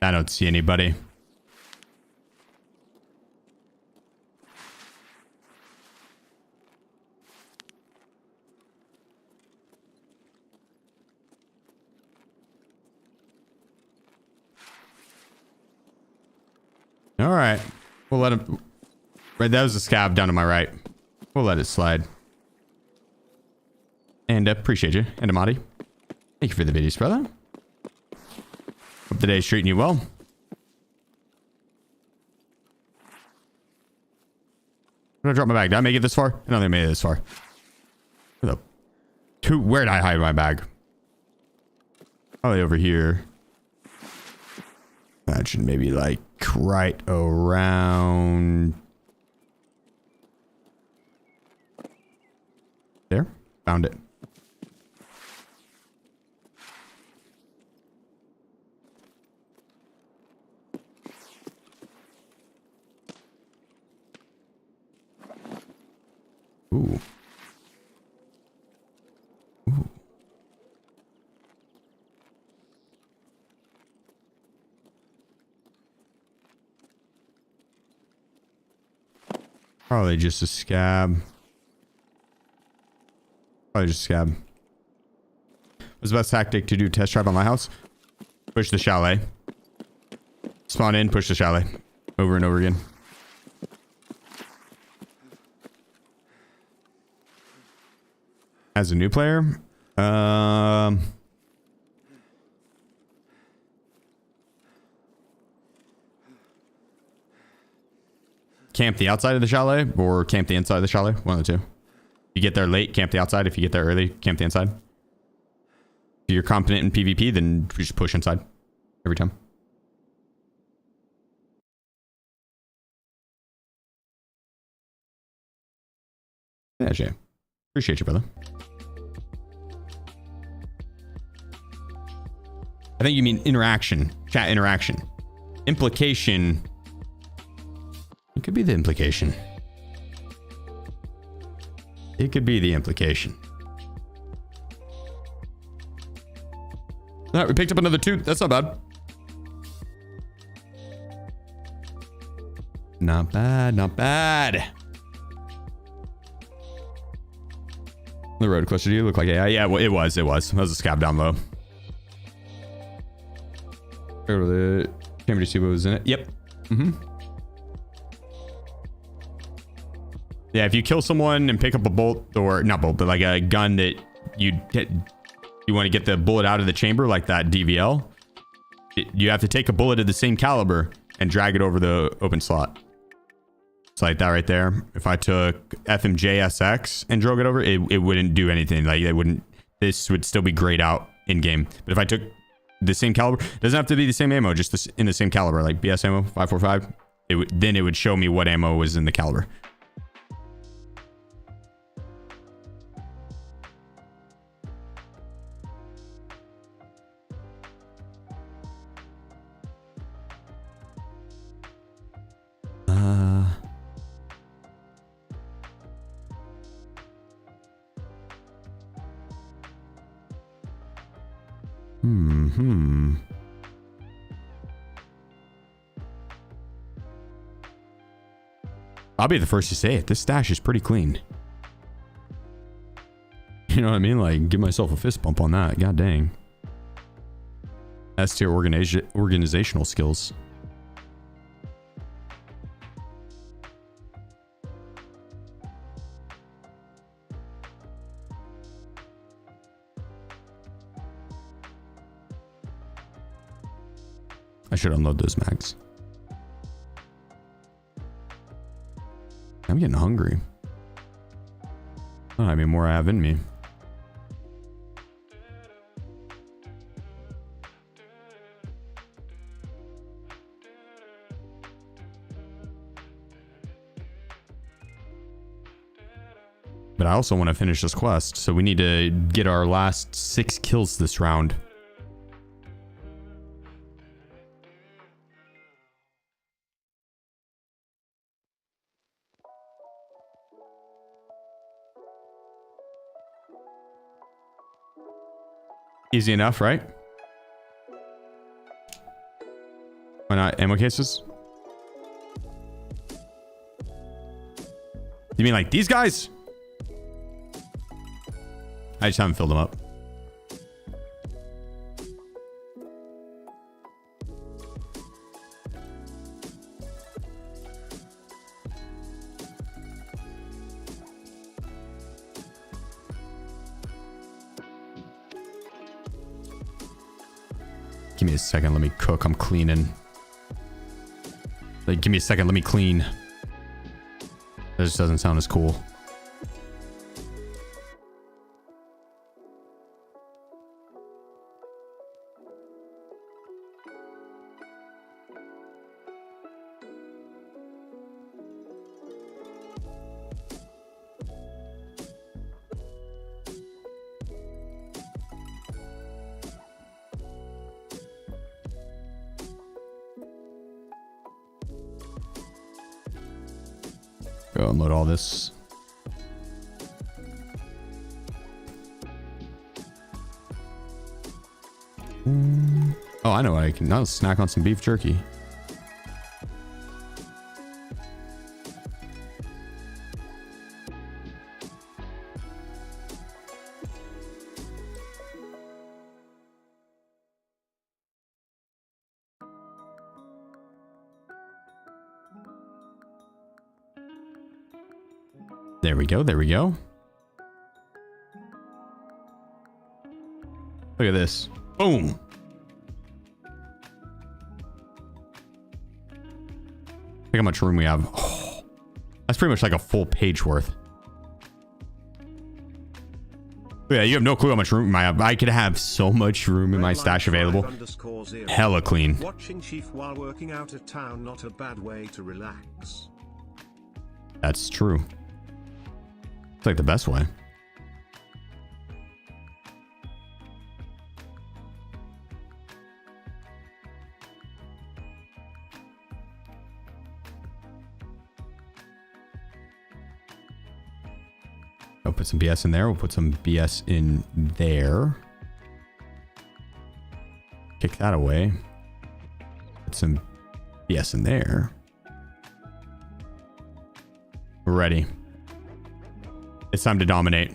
I don't see anybody. All right, we'll let him. Right, that was a scab down to my right. We'll let it slide. And appreciate you, and Amadi. Thank you for the videos, brother. Hope the day's treating you well. I'm gonna drop my bag. Did I make it this far? I don't think I made it this far. Where did I hide my bag? Probably over here. Imagine maybe like right around there. Found it. Ooh. Ooh. Probably just a scab. Probably just a scab. What's the best tactic to do test drive on my house? Push the chalet. Spawn in, push the chalet. Over and over again. As a new player? Camp the outside of the chalet or camp the inside of the chalet. One of the two. If you get there late, camp the outside. If you get there early, camp the inside. If you're competent in PvP, then you just push inside every time. Yeah, Jay. Appreciate you, brother. I think you mean interaction. Chat interaction. Implication. It could be the implication. It could be the implication. All right, we picked up another 2. That's not bad. Not bad, not bad. The road closer to you look like AI. Yeah, well, it was. That was a scab down low. Go to the camera to see what was in it. Yep. Yeah, if you kill someone and pick up a bolt, or not bolt, but like a gun that you want to get the bullet out of the chamber, like that DVL, you have to take a bullet of the same caliber and drag it over the open slot. It's like that right there. If I took FMJSX and drove it over, it wouldn't do anything. Like it wouldn't. This would still be grayed out in game. But if I took the same caliber, it doesn't have to be the same ammo, just in the same caliber, like BS ammo 545. Then it would show me what ammo was in the caliber. I'll be the first to say it. This stash is pretty clean. You know what I mean? Like, give myself a fist bump on that. God dang. S tier organizational skills. I should unload those mags. I'm getting hungry. I don't know how many more I have in me. But I also want to finish this quest, so we need to get our last 6 kills this round. Easy enough, right? Why not ammo cases? You mean like these guys? I just haven't filled them up. Give me a second, let me cook. I'm cleaning. Like, give me a second, let me clean. That just doesn't sound as cool. Go unload all this. Oh, I know what I can now snack on some beef jerky. There we go. There we go. Look at this. Boom. Look how much room we have. Oh, that's pretty much like a full page worth. Yeah, you have no clue how much room I have. I could have so much room in my stash available. Hella clean. Watching Sheef while working out of town, not a bad way to relax. That's true. It's like the best way. I'll put some BS in there. We'll put some BS in there. Kick that away. Put some BS in there. We're ready. It's time to dominate.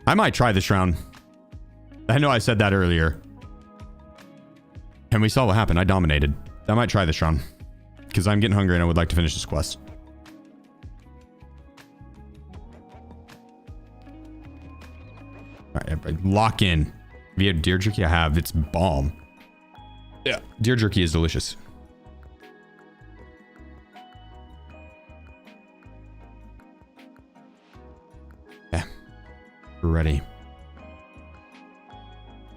I might try this round. I know I said that earlier. And we saw what happened. I dominated. I might try this round. Because I'm getting hungry and I would like to finish this quest. Alright, everybody. Lock in. If you have deer jerky, I have. It's bomb. Yeah. Deer jerky is delicious. We're ready.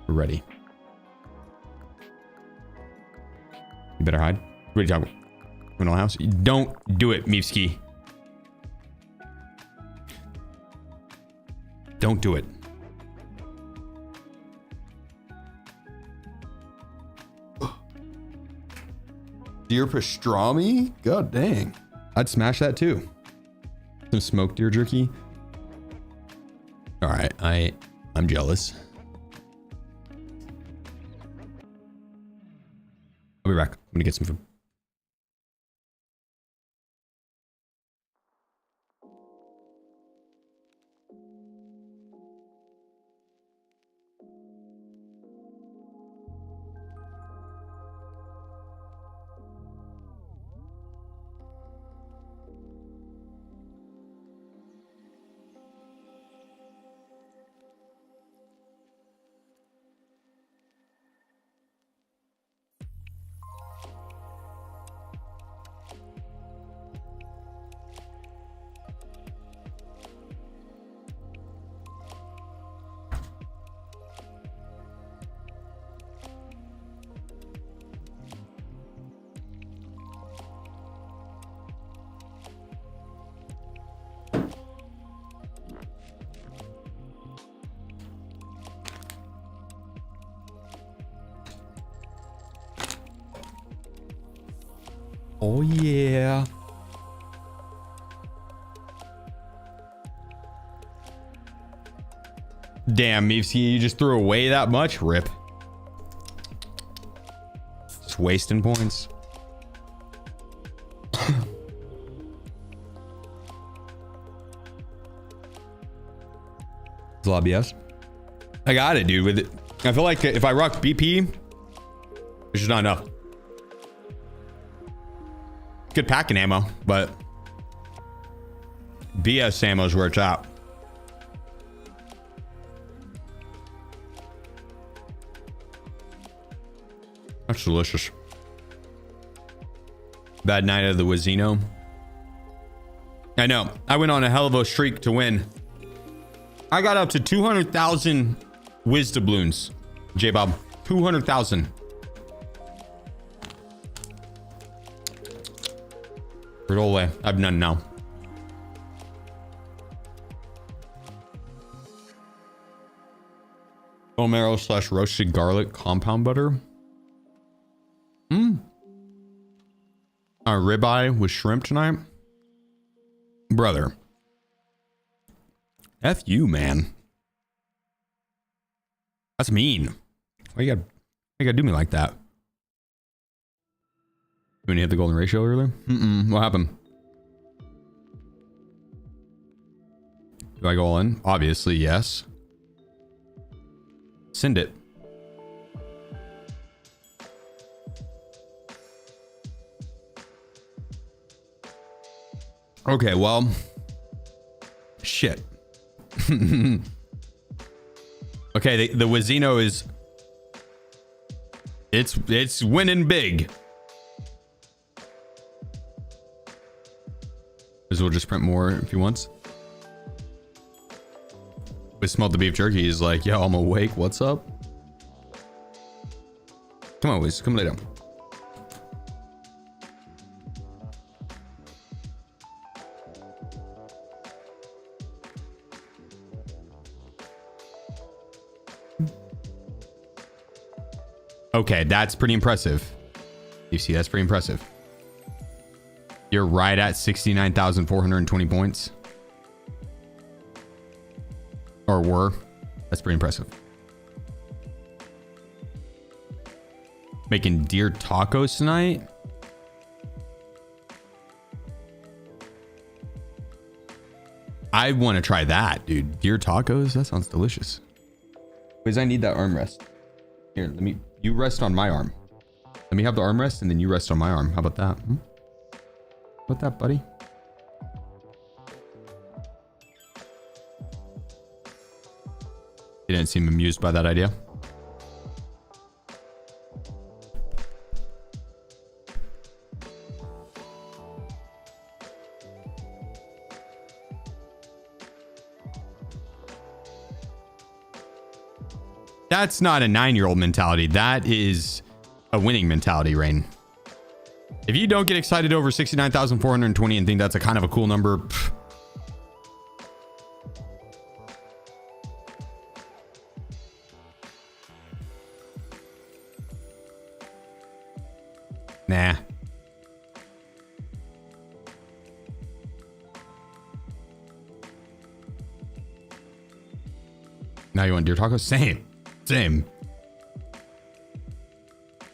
We're ready. You better hide. What are you talking about? Criminal house? Don't do it, Meevski. Don't do it. Deer pastrami? God dang. I'd smash that too. Some smoked deer jerky. All right, I'm jealous. I'll be back. I'm gonna get some food. Oh yeah. Damn, Meevsky, you just threw away that much? Rip. Just wasting points. Lobby, yes. I got it, dude. With it, I feel like if I rock BP, it's just not enough. Good packing ammo, but BS ammo is where it's at. That's delicious. Bad night of the Wazino. I know. I went on a hell of a streak to win. I got up to 200,000 Wiz doubloons. J-Bob. 200,000. Roll away. I have none now. Bone marrow / roasted garlic compound butter. Our ribeye with shrimp tonight. Brother. F you, man. That's mean. Why you gotta do me like that? When you hit the golden ratio earlier? What happened? Do I go all in? Obviously, yes. Send it. Okay, well. Shit. Okay, the Wazino is... It's winning big. We'll just print more if he wants. We smelled the beef jerky. He's like, yo, I'm awake. What's up? Come on, Wiz. Come lay down. Okay, that's pretty impressive. You see, that's pretty impressive. You're right at 69,420 points. Or were. That's pretty impressive. Making deer tacos tonight. I want to try that, dude. Deer tacos? That sounds delicious. Because I need that armrest. Here, let me... You rest on my arm. Let me have the armrest and then you rest on my arm. How about that? How about that, buddy? You didn't seem amused by that idea. That's not a 9-year-old mentality. That is a winning mentality, Rain. If you don't get excited over 69,420 and think that's a kind of a cool number, pff. Nah. Now you want deer tacos? Same. Same.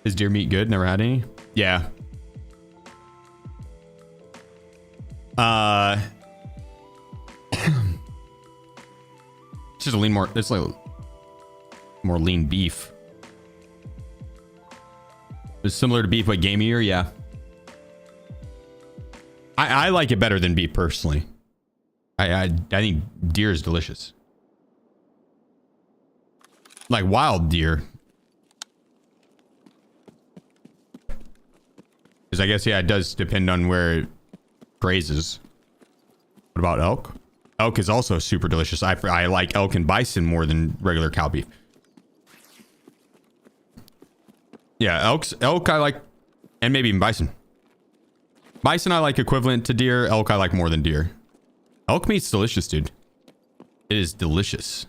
Is deer meat good? Never had any? Yeah. It's just a lean more. It's like more lean beef. It's similar to beef, but gamier. Yeah. I like it better than beef personally. I think deer is delicious. Like wild deer. Because I guess, yeah, it does depend on where it grazes. What about elk? Elk is also super delicious. I like elk and bison more than regular cow beef. Yeah, elk I like, and maybe even bison. Bison I like equivalent to deer. Elk I like more than deer. Elk meat's delicious, dude. It is delicious.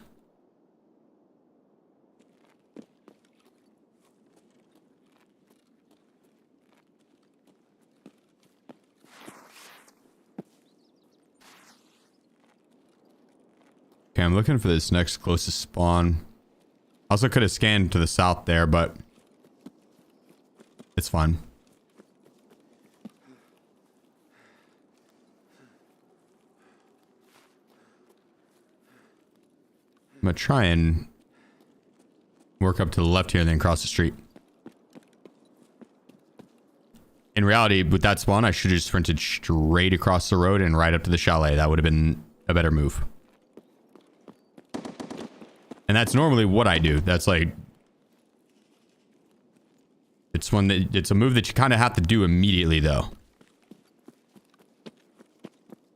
Okay, I'm looking for this next closest spawn. Also could have scanned to the south there, but it's fine. I'm gonna try and work up to the left here and then cross the street. In reality, with that spawn, I should have just sprinted straight across the road and right up to the chalet. That would have been a better move. And that's normally what I do. That's like... It's a move that you kind of have to do immediately, though.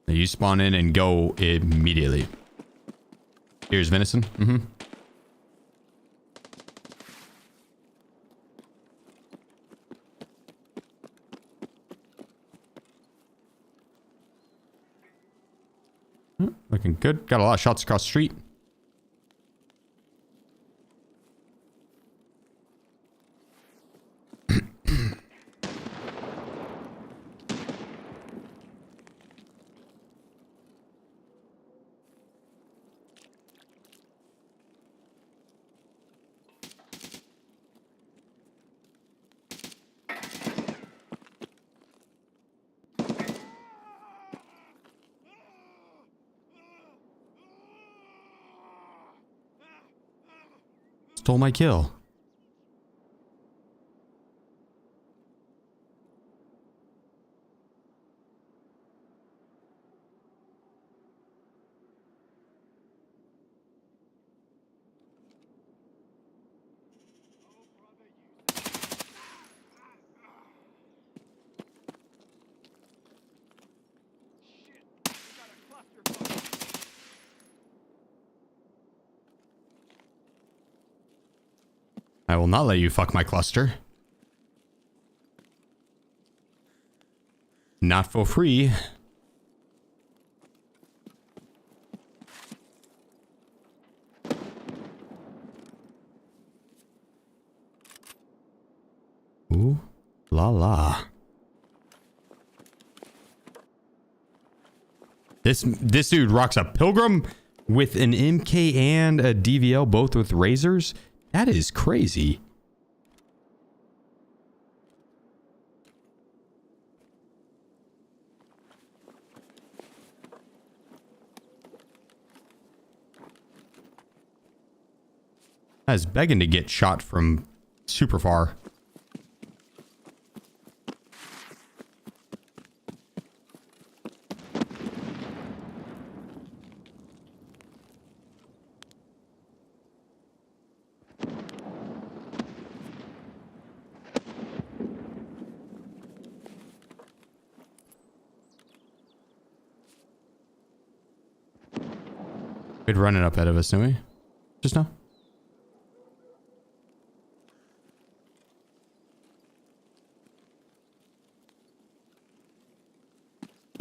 You spawn in and go immediately. Here's venison. Mm-hmm. Looking good. Got a lot of shots across the street. Stole my kill. I will not let you fuck my cluster. Not for free. Ooh la la. This dude rocks a Pilgrim with an MK and a DVL, both with razors. That is crazy. I was begging to get shot from super far. Good running up ahead of us, didn't we? Just now?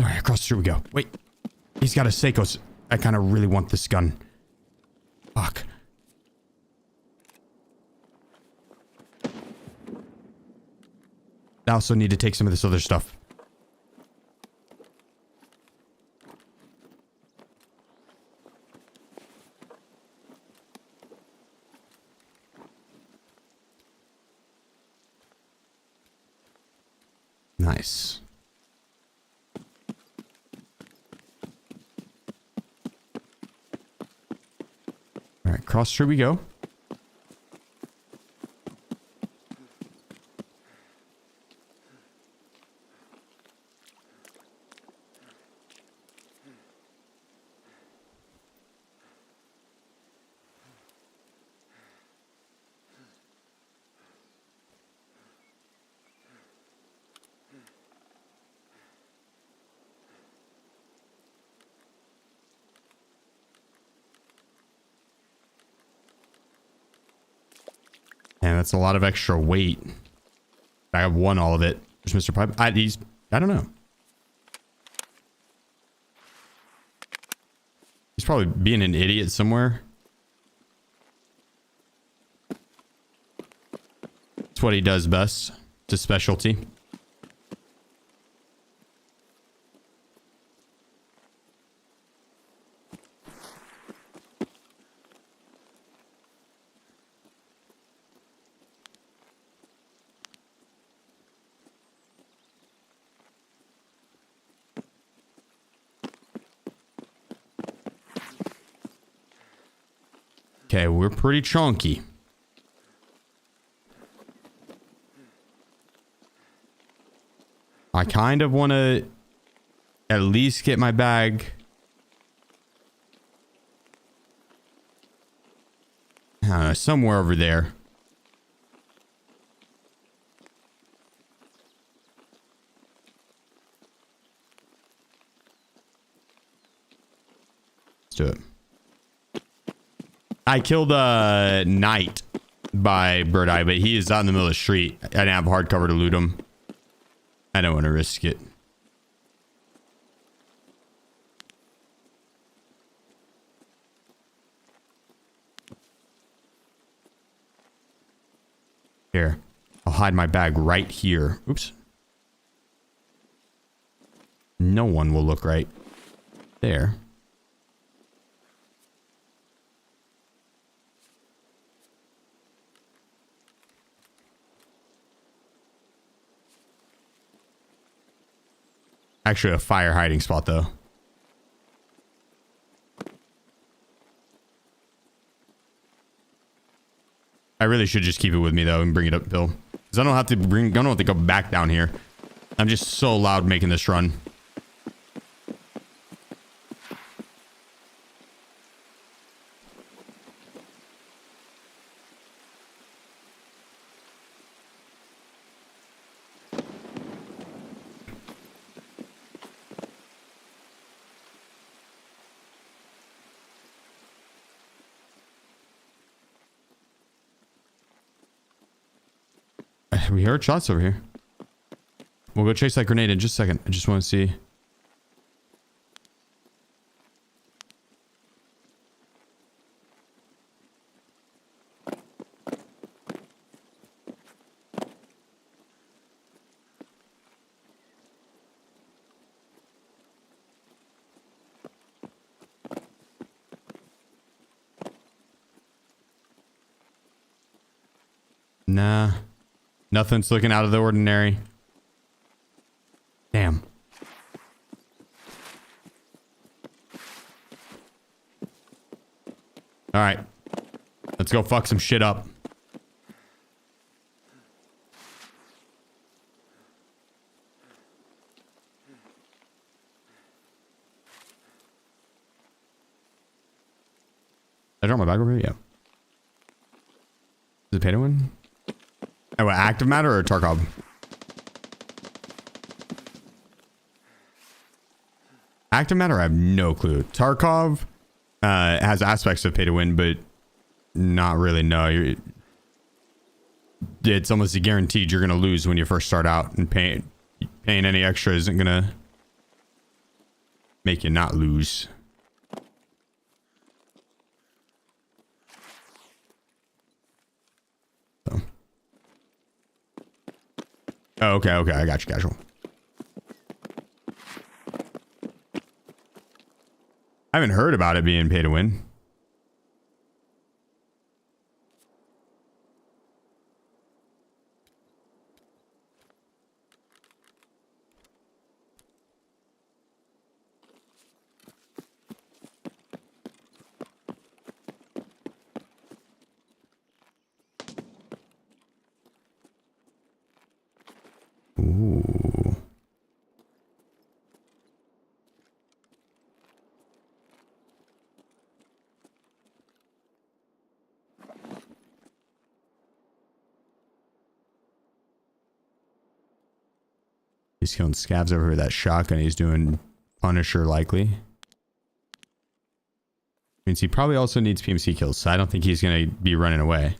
Alright, across the street we go. Wait. He's got a Seikos. I kind of really want this gun. Fuck. I also need to take some of this other stuff. Nice. All right, cross street we go. And that's a lot of extra weight. I have won all of it. There's Mr. Pipe. I don't know. He's probably being an idiot somewhere. It's what he does best. It's a specialty. Okay, we're pretty chunky. I kind of want to at least get my bag. Somewhere over there. Let's do it. I killed a knight by Bird Eye, but he is out in the middle of the street. I didn't have hard cover to loot him. I don't want to risk it. Here, I'll hide my bag right here. Oops. No one will look right there. Actually, a fire hiding spot, though. I really should just keep it with me, though, and bring it uphill. Because I don't have to go back down here. I'm just so loud making this run. We heard shots over here. We'll go chase that grenade in just a second. I just want to see. Nah. Nothing's looking out of the ordinary. Damn. All right. Let's go fuck some shit up. Did I drop my bag over here? Yeah. Is it pay to win? Oh, what, active matter or Tarkov? Active matter, I have no clue. Tarkov has aspects of pay to win, but not really. No, it's almost guaranteed you're gonna lose when you first start out, and paying any extra isn't gonna make you not lose. So. Oh, okay, I got you, casual. I haven't heard about it being pay to win. Ooh. He's killing scavs over with that shotgun. He's doing Punisher likely. Means he probably also needs PMC kills, so I don't think he's going to be running away.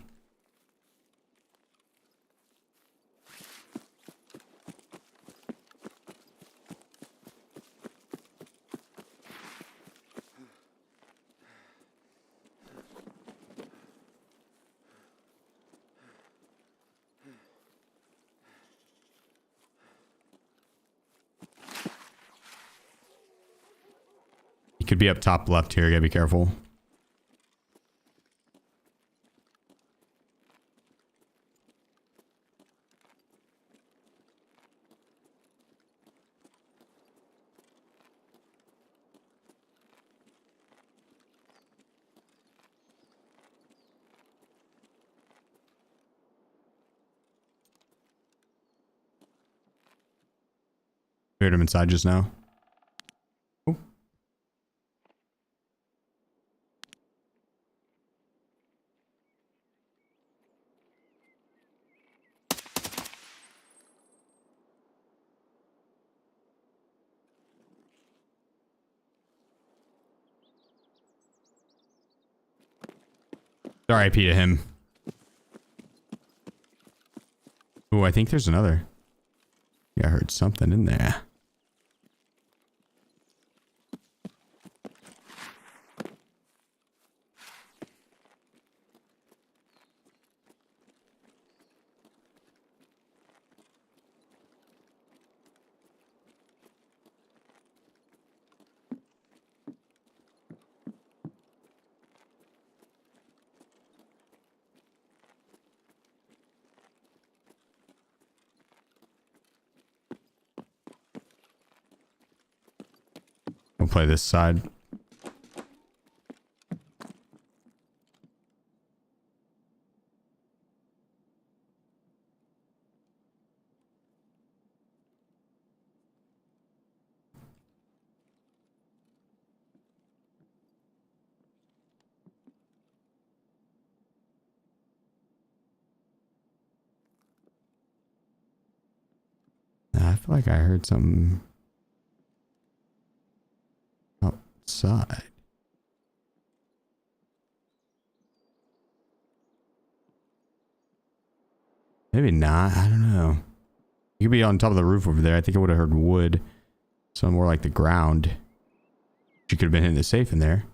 He could be up top left here. Gotta be careful. Heard him inside just now. Oh. RIP to him. Oh, I think there's another. Yeah, I heard something in there. We'll play this side. I feel like I heard something outside. Maybe not. I don't know. You could be on top of the roof over there. I think I would have heard wood. So more like the ground. She could have been hitting the safe in there.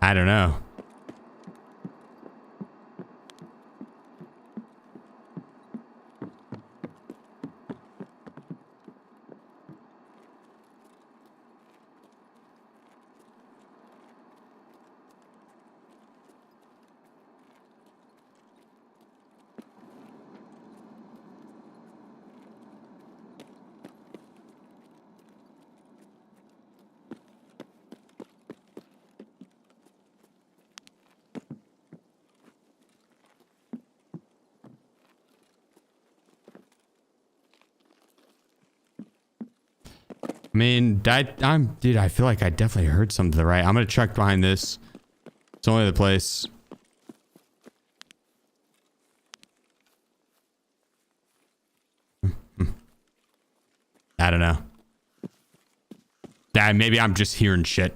I don't know. I mean, dude, I feel like I definitely heard something to the right. I'm gonna check behind this. It's only the place. I don't know. Dad, maybe I'm just hearing shit.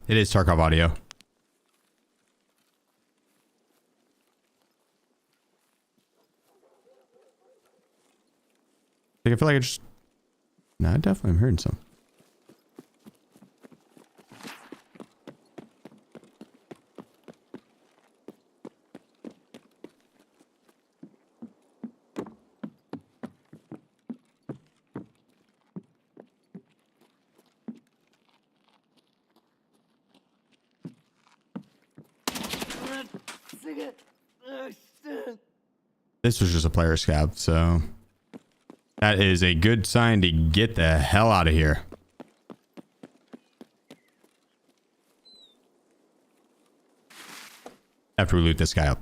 It is Tarkov audio. I feel like I just... No, I definitely am hearing some. This was just a player scav, so... That is a good sign to get the hell out of here. After we loot this guy up.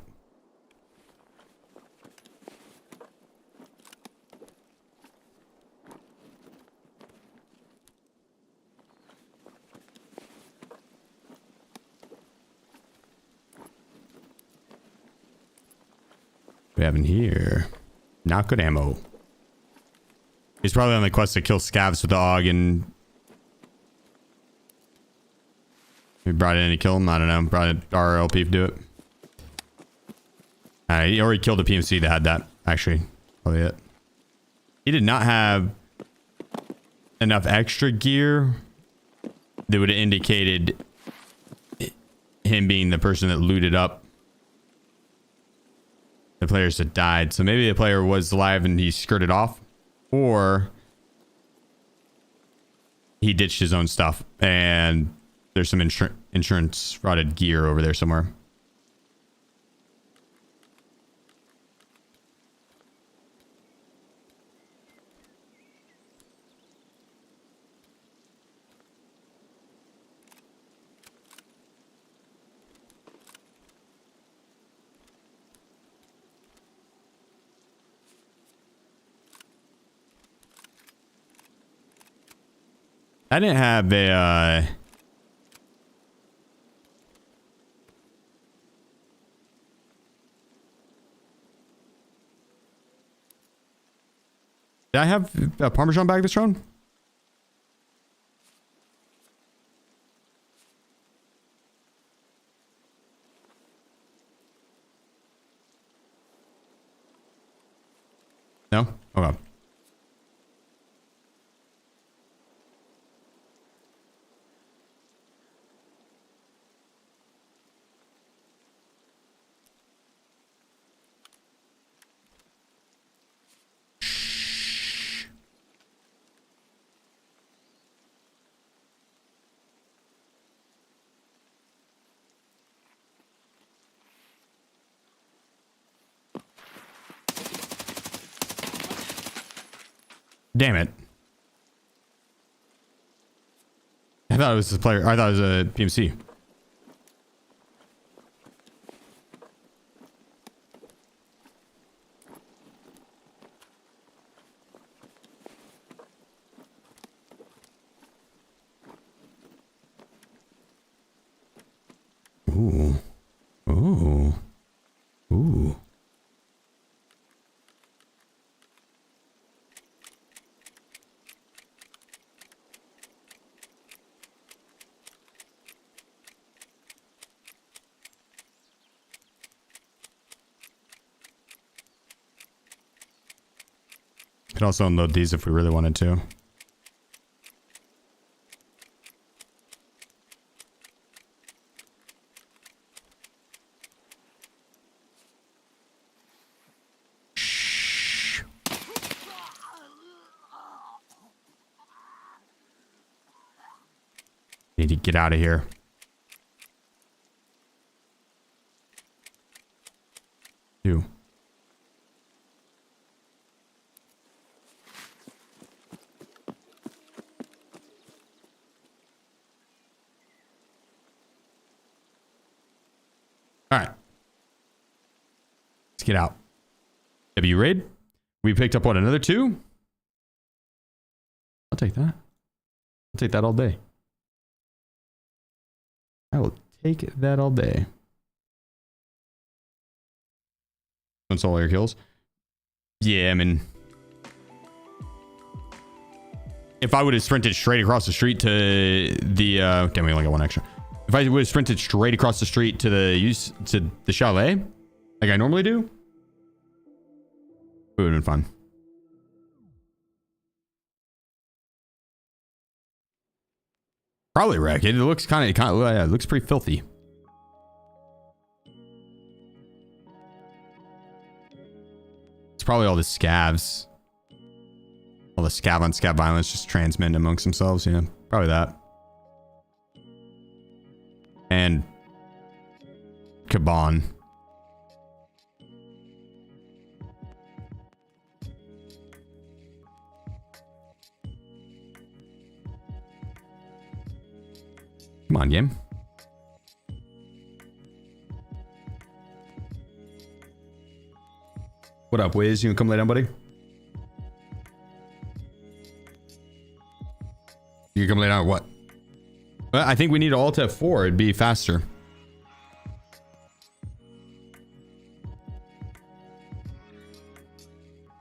We have in here. Not good ammo. He's probably on the quest to kill scavs with the AUG and... We brought it in to kill him? I don't know. Brought our LP to do it. He already killed the PMC that had that, actually. Probably it. He did not have enough extra gear that would have indicated him being the person that looted up the players that died. So maybe the player was alive and he skirted off, or he ditched his own stuff and there's some insurance frauded gear over there somewhere. I didn't have a did I have a Parmesan bag this round? No? Okay. Damn it. I thought it was a player. I thought it was a PMC. Ooh. Ooh. Ooh. Could also unload these if we really wanted to. Shh. Need to get out of here. Two. All right. Let's get out. W raid. We picked up what, another 2? I'll take that. I'll take that all day. I will take that all day. Solo air kills. Yeah, I mean, if I would have sprinted straight across the street to the damn, we only got 1 extra. If I would have sprinted straight across the street to the chalet, like I normally do, it would have been fun. Probably wreck it. It looks kind of, yeah, it looks pretty filthy. It's probably all the scavs. All the scav on scav violence just transmitting amongst themselves. Yeah, probably that. And Kaban. Come on, game. What up, Wiz? You gonna come lay down, buddy? You come lay down or what? Well, I think we need to alt F4. It'd be faster.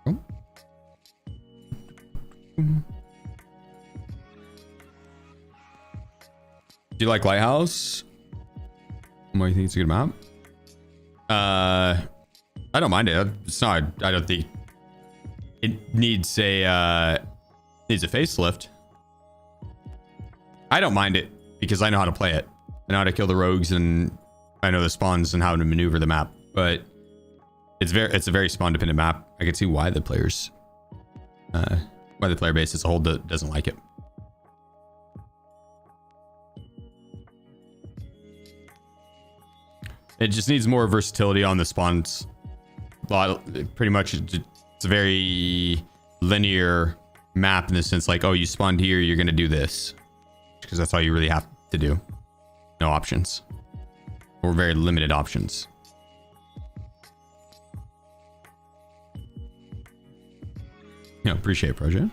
Oh. Do you like Lighthouse? What do you think it's a good map? I don't mind it. It's not. I don't think it needs a facelift. I don't mind it because I know how to play it. I know how to kill the rogues and I know the spawns and how to maneuver the map. But it's a very spawn dependent map. I can see why the player base as a whole doesn't like it. It just needs more versatility on the spawns. Pretty much, it's a very linear map in the sense like, oh, you spawned here, you're gonna do this, because that's all you really have to do. No options, or very limited options. Yeah, appreciate it, Project.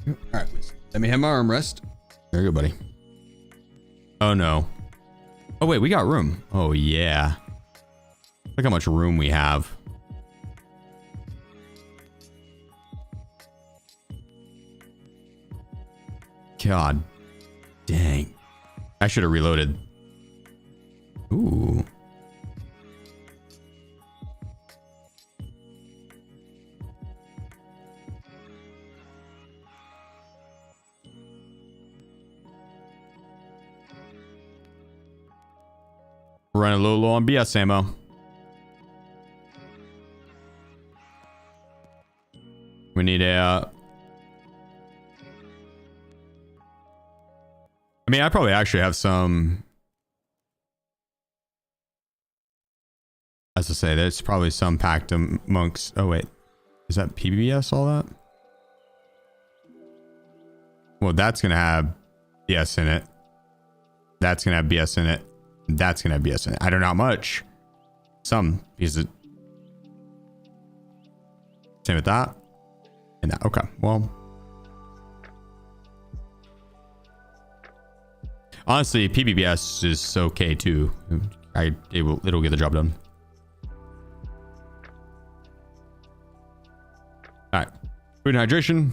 All right, let me have my armrest. There you go, buddy. Oh no. Oh wait, we got room. Oh yeah. Look how much room we have. God dang. I should have reloaded. Ooh. We're running a little low on BS ammo. We need a... I mean, I probably actually have some... As I say, there's probably some packed amongst... Oh, wait. Is that PBS, all that? Well, that's going to have BS in it. That's going to have BS in it. That's going to have BS in it. I don't know how much. Some. Because it... Same with that. And that. Okay. Well... Honestly, PBS is okay too. It'll get the job done. All right, food and hydration.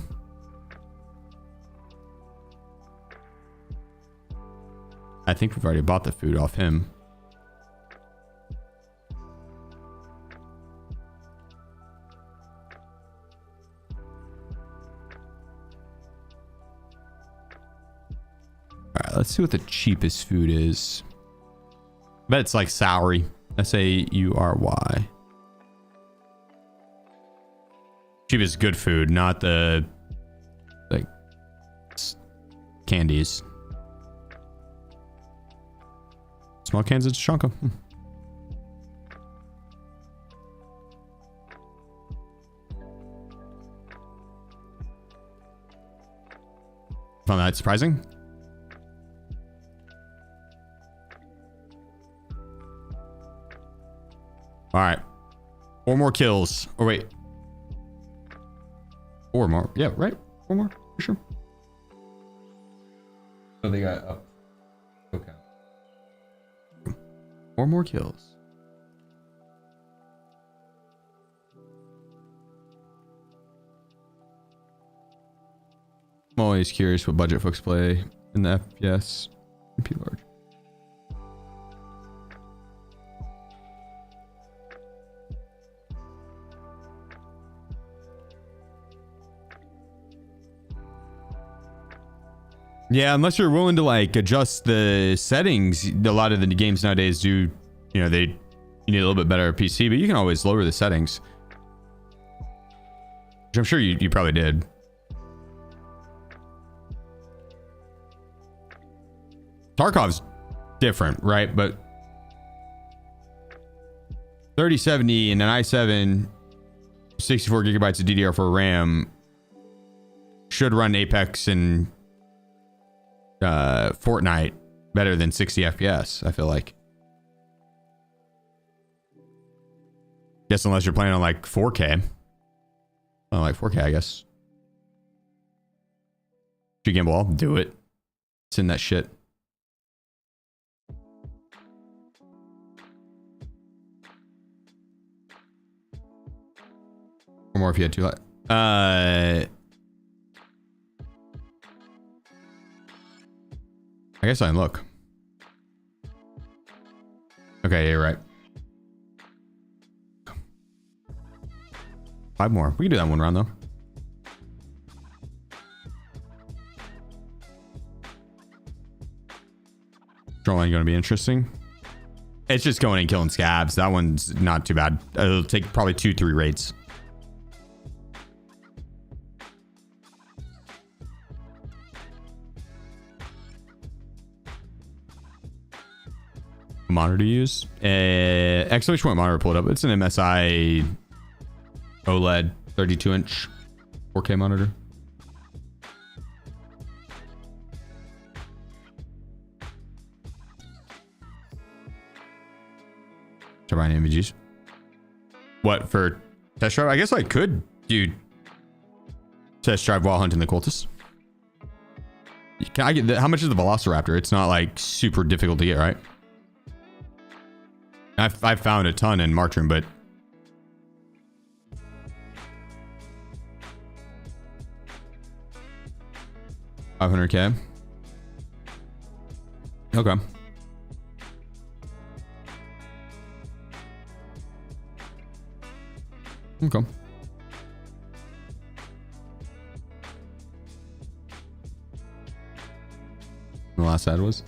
I think we've already bought the food off him. All right, let's see what the cheapest food is. I bet it's like Saury. S-A-U-R-Y. Cheapest good food, not the like candies. Small cans of Chunka. Found that surprising. All right, 4 more kills. Oh wait, 4 more. Yeah, right. 4 more for sure. So they got up. Okay. 4 more kills. I'm always curious what budget folks play in the FPS MP large. Yeah, unless you're willing to like adjust the settings, a lot of the games nowadays do, you know, you need a little bit better PC, but you can always lower the settings. Which I'm sure you probably did. Tarkov's different, right? But 3070 and an i7, 64 gigabytes of DDR4 RAM should run Apex and Fortnite better than 60 FPS, I feel like. Guess unless you're playing on like 4K. Oh, like 4K, I guess. If you gamble, I'll do it. It's in that shit. more if you had 2 light. I guess I can look. Okay, you're right. 5 more. We can do that 1 round though. Shoreline going to be interesting. It's just going and killing scabs. That one's not too bad. It'll take probably 2-3 raids. Monitor to use. Exclamation point monitor pulled up. It's an MSI OLED 32-inch 4K monitor. Turbine MVGs. What for test drive? I guess I could do test drive while hunting the cultists. Can I get how much is the Velociraptor? It's not like super difficult to get, right? I've found a ton in Markroom, but $500K. Okay. Okay. The last ad was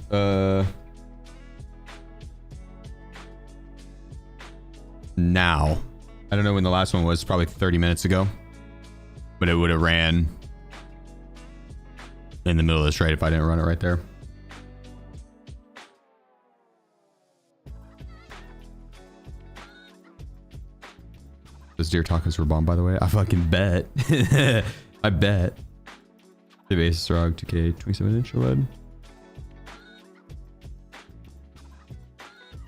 now. I don't know when the last one was, probably 30 minutes ago. But it would have ran in the middle of this raid if I didn't run it right there. Those deer tacos were bomb, by the way. I fucking bet. I bet. The base ROG 2K 27-inch OLED.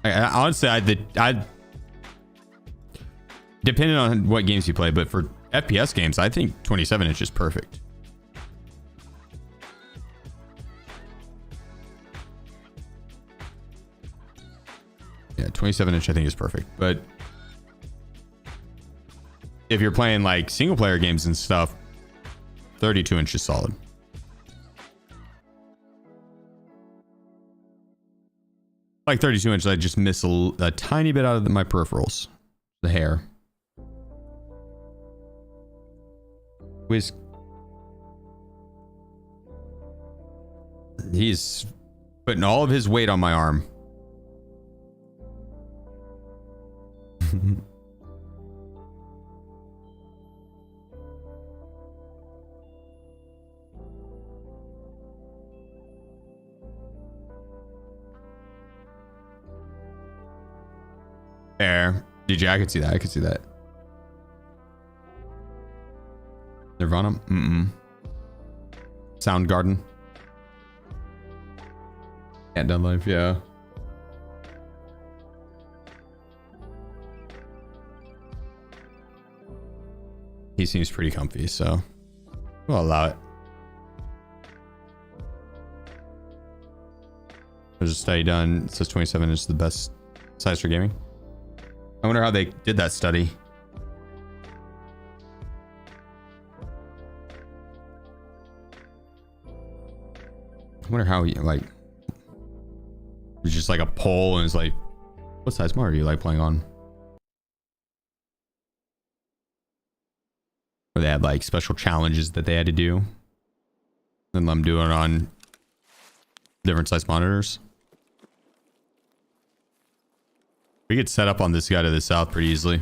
Honestly, I depending on what games you play, but for FPS games, I think 27-inch is perfect. Yeah, 27-inch I think is perfect, but if you're playing like single player games and stuff, 32-inch is solid. Like 32-inch, I just miss a tiny bit out of my peripherals, the hair. He's putting all of his weight on my arm. Fair. DJ, I could see that. I could see that. Nirvana? Soundgarden. Can't done life, yeah. He seems pretty comfy, so we'll allow it. There's a study done. It says 27 is the best size for gaming. I wonder how they did that study. I wonder how, like, it's just like a poll and it's like, what size monitor do you like playing on? Or they had like special challenges that they had to do. And I'm doing it on different size monitors. We could set up on this guy to the south pretty easily.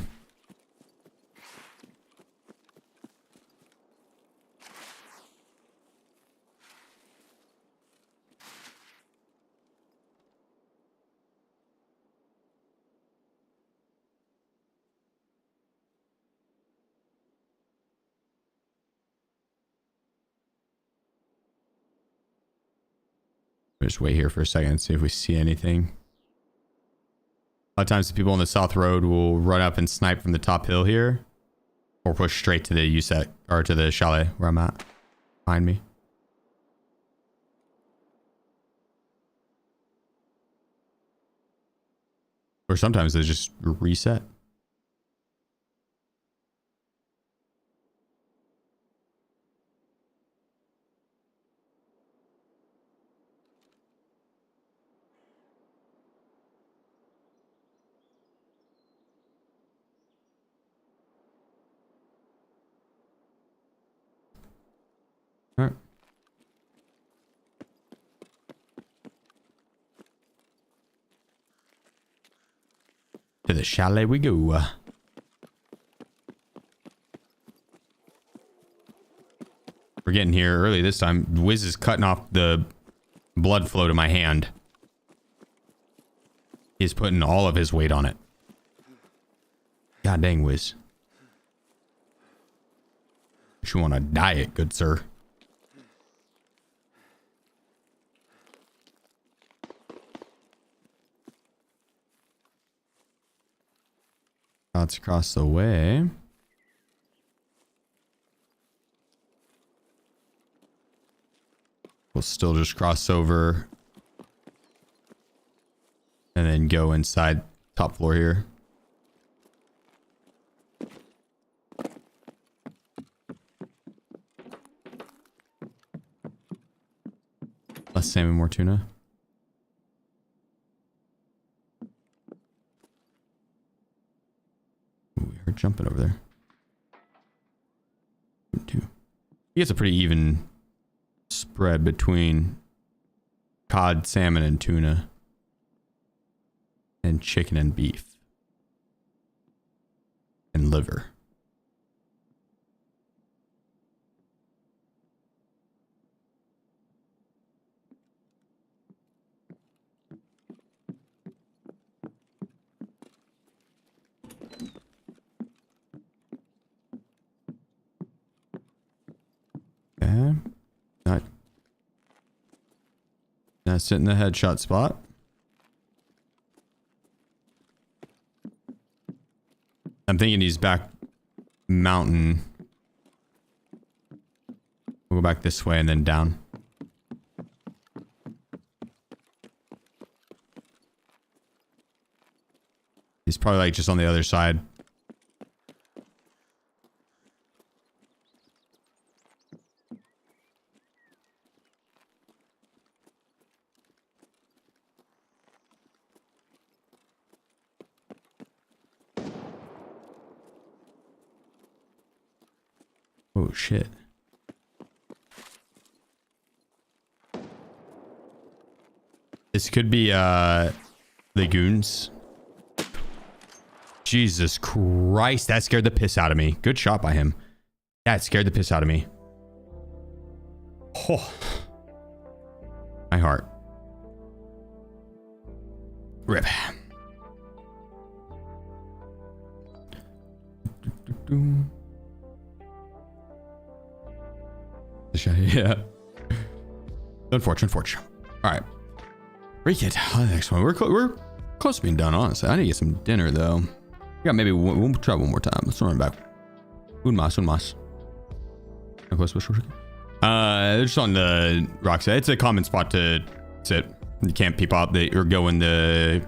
Just wait here for a second and see if we see anything. A lot of times the people on the south road will run up and snipe from the top hill here, or push straight to the USEC or to the chalet where I'm at behind me. Or sometimes they just reset. the chalet we go. We're getting here early this time. Wiz is cutting off the blood flow to my hand. He's putting all of his weight on it. God dang, Wiz. You want a diet, good sir. Shots across the way. We'll still just cross over and then go inside top floor here. Less salmon, more tuna. Ooh, we heard jumping over there. Two. He gets a pretty even spread between cod, salmon, and tuna, and chicken and beef, and liver. Okay. Now sit in the headshot spot. I'm thinking he's back mountain. We'll go back this way and then down. He's probably like just on the other side. Oh shit. This could be the goons. Jesus Christ, that scared the piss out of me. Good shot by him. That scared the piss out of me. Oh. My heart. Rip. Yeah. Unfortunate. All right. Re-kit. The next one. We're close to being done, honestly. I need to get some dinner, though. Yeah, maybe we'll try one more time. Let's run back. Un mas. Just on the rocks. It's a common spot to sit. You can't peep out or go in the...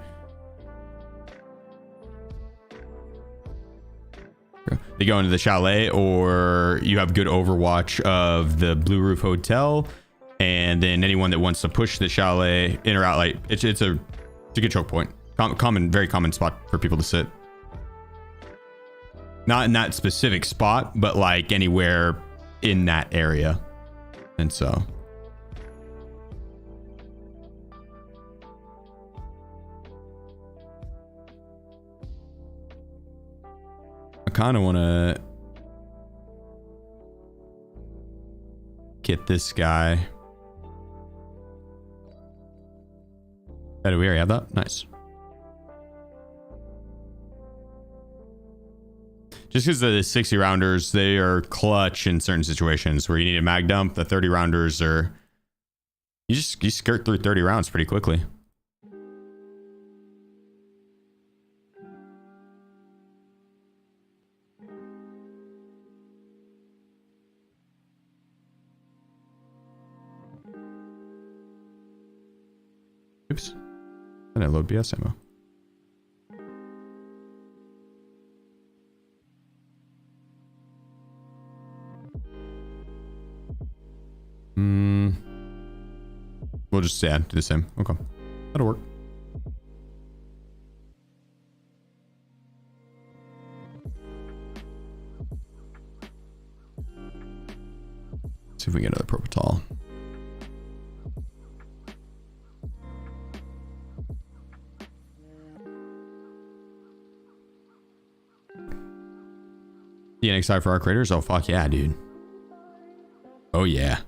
They go into the chalet, or you have good overwatch of the Blue Roof Hotel, and then anyone that wants to push the chalet in or out, like it's a good choke point. Very common spot for people to sit. Not in that specific spot, but like anywhere in that area. And so I kind of want to get this guy. Oh, do we already have that? Nice. Just because the 60 rounders, they are clutch in certain situations where you need a mag dump. The 30 rounders are, you skirt through 30 rounds pretty quickly. Oops. And I load BS ammo. We'll just do the same. Okay. That'll work. See if we get another Propital. The NXI for our creators? Oh, fuck yeah, dude. Oh, yeah.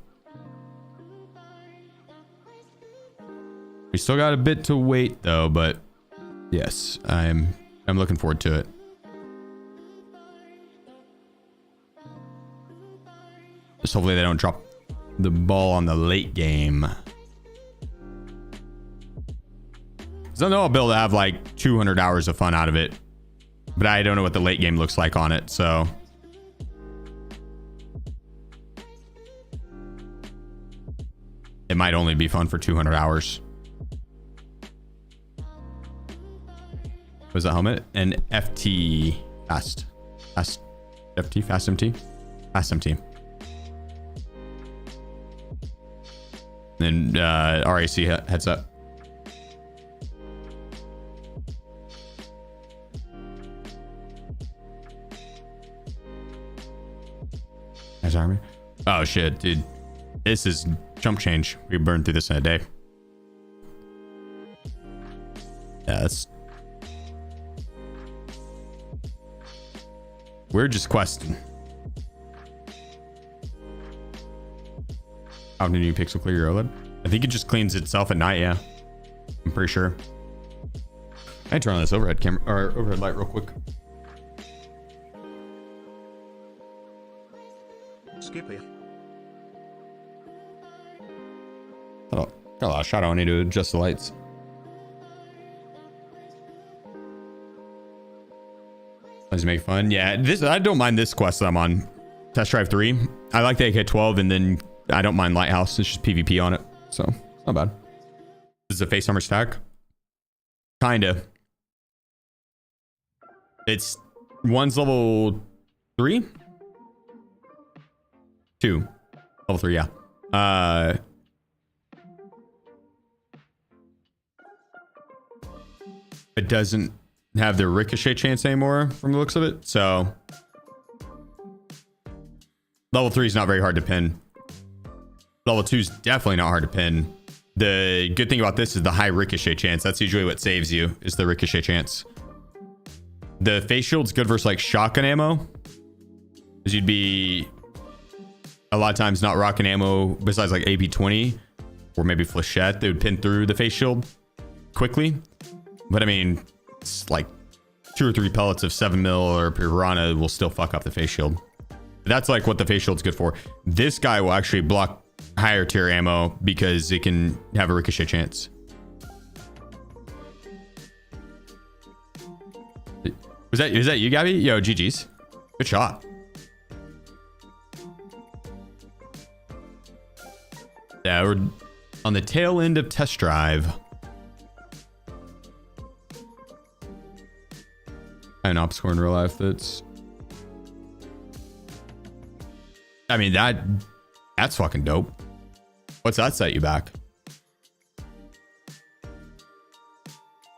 We still got a bit to wait, though, but yes, I'm looking forward to it. Just hopefully they don't drop the ball on the late game. Because I know I'll be able to have like 200 hours of fun out of it, but I don't know what the late game looks like on it, so... It might only be fun for 200 hours. Was that helmet? And FT fast FT fast MT fast MT. Then RAC heads up. Nice army. Oh shit, dude. This is jump change. We burned through this in a day. Yeah, that's... We're just questing. How many new pixel clear your OLED? I think it just cleans itself at night, yeah. I'm pretty sure. I turn on this overhead camera or overhead light real quick. Skippy. Oh, got a lot of shadow. I need to adjust the lights. Let's make fun. Yeah, this I don't mind this quest that I'm on. Test Drive 3. I like the AK-12, and then I don't mind Lighthouse. It's just PvP on it, so it's not bad. This is a face armor stack. Kinda. It's one's level 3. 2. Level 3, yeah. It doesn't have the ricochet chance anymore from the looks of it, so level 3 is not very hard to pin. Level 2 is definitely not hard to pin. The good thing about this is the high ricochet chance. That's usually what saves you, is the ricochet chance. The face shield's good versus like shotgun ammo, because you'd be a lot of times not rocking ammo besides like AP-20 or maybe flechette. They would pin through the face shield quickly. But I mean, it's like 2 or 3 pellets of 7mm or Piranha will still fuck up the face shield. That's like what the face shield's good for. This guy will actually block higher tier ammo because it can have a ricochet chance. Is that you, Gabby? Yo, GG's. Good shot. Yeah, we're on the tail end of Test Drive. An op score in real life that's... I mean, that's fucking dope. What's that set you back?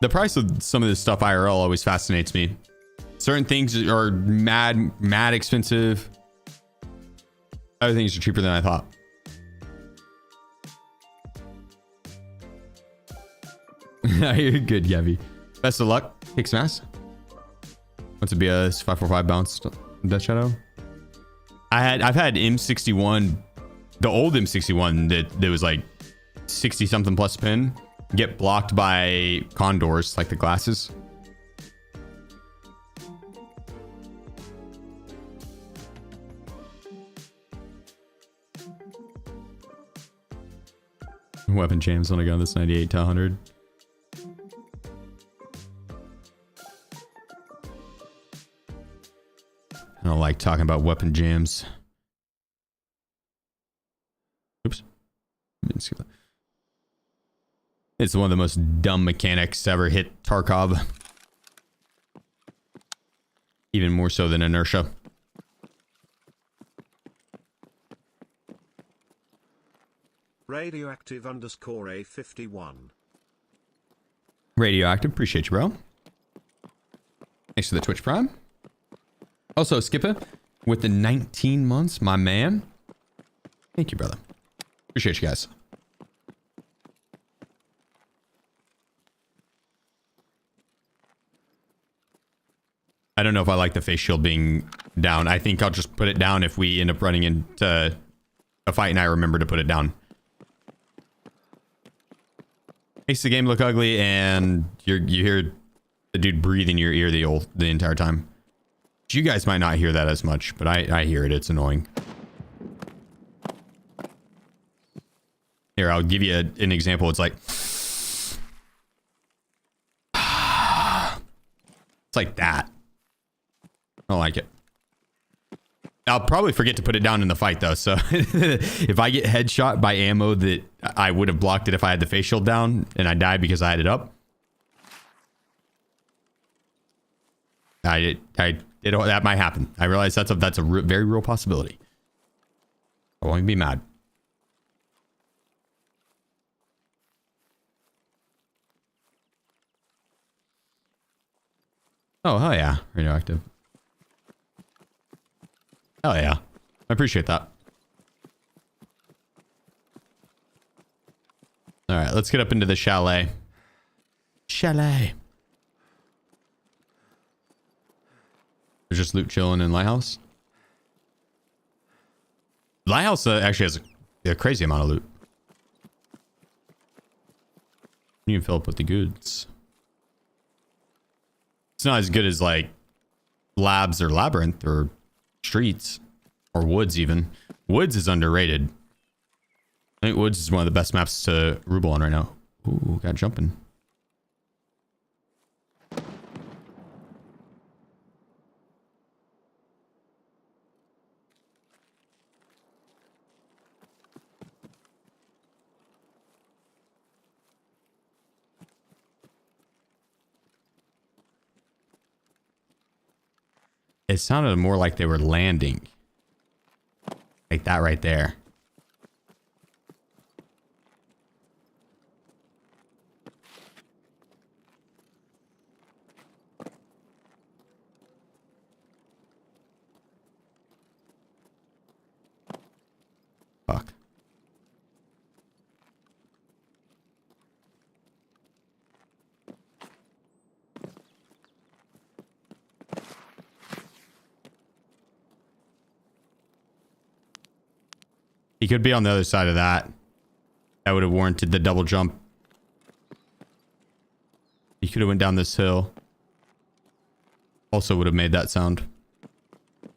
The price of some of this stuff IRL always fascinates me. Certain things are mad expensive. Other things are cheaper than I thought. You're good, Gabby. Best of luck. Kick smash. What's a BS 545 bounce? Death Shadow. I've had M61, the old M61 that was like 60 something plus pin, get blocked by condors, like the glasses. Weapon jams on a gun that's 98 to 100. I don't like talking about weapon jams. Oops. Didn't see that. It's one of the most dumb mechanics to ever hit Tarkov. Even more so than inertia. Radioactive _ A51. Radioactive, appreciate you, bro. Thanks for the Twitch Prime. Also, Skipper with the 19 months, my man. Thank you, brother. Appreciate you guys. I don't know if I like the face shield being down. I think I'll just put it down if we end up running into a fight and I remember to put it down. Makes the game look ugly, and you hear the dude breathe in your ear the entire time. You guys might not hear that as much, but I hear it. It's annoying. Here, I'll give you an example. It's like... It's like that. I don't like it. I'll probably forget to put it down in the fight, though. So if I get headshot by ammo that I would have blocked it if I had the face shield down and I died because I had it up, that might happen. I realize that's a very real possibility. I won't be mad. Oh, hell yeah. Radioactive. Hell yeah. I appreciate that. All right, let's get up into the chalet. Chalet. There's just loot chilling in Lighthouse. Lighthouse actually has a crazy amount of loot. You can fill up with the goods. It's not as good as like Labs or Labyrinth or Streets or Woods even. Woods is underrated. I think Woods is one of the best maps to Ruble on right now. Ooh, got jumping. It sounded more like they were landing. Like that right there. Fuck. He could be on the other side of that. That would have warranted the double jump. He could have went down this hill. Also would have made that sound.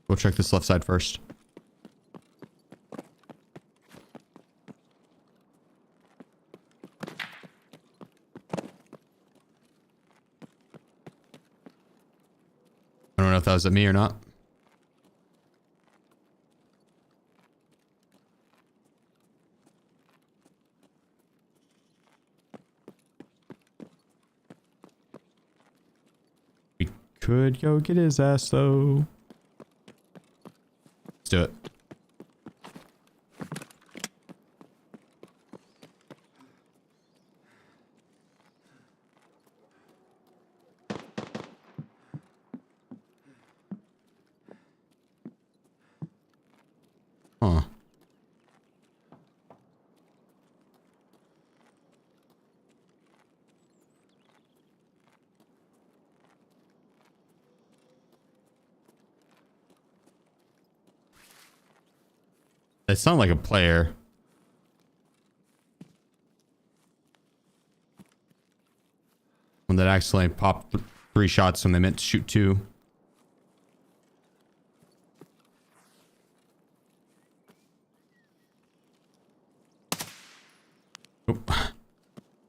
We'll check this left side first. I don't know if that was at me or not. Could go get his ass though. Let's do it. Huh. They sound like a player. One that accidentally popped 3 shots when they meant to shoot 2. Oop.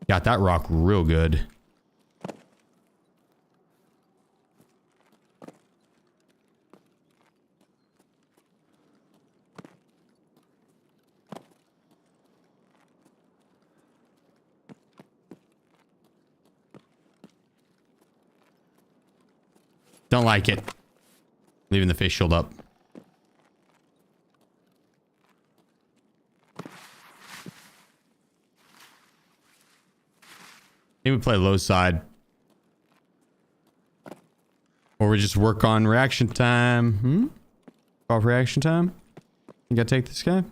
Got that rock real good. Don't like it. Leaving the face shield up. Maybe we play low side. Or we just work on reaction time. Off reaction time. You gotta take this guy.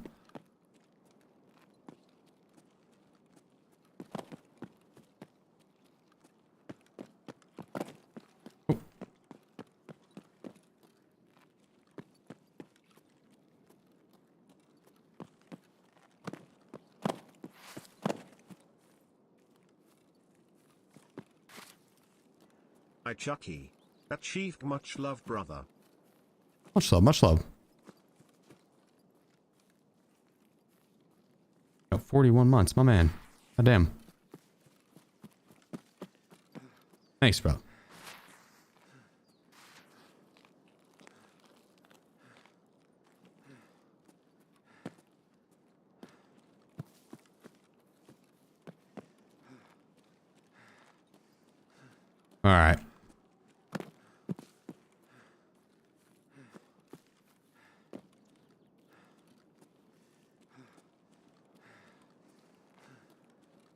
I Chucky. At Chief, much love, brother. Much love, much love. Oh, 41 months, my man. God damn. Thanks, bro. All right.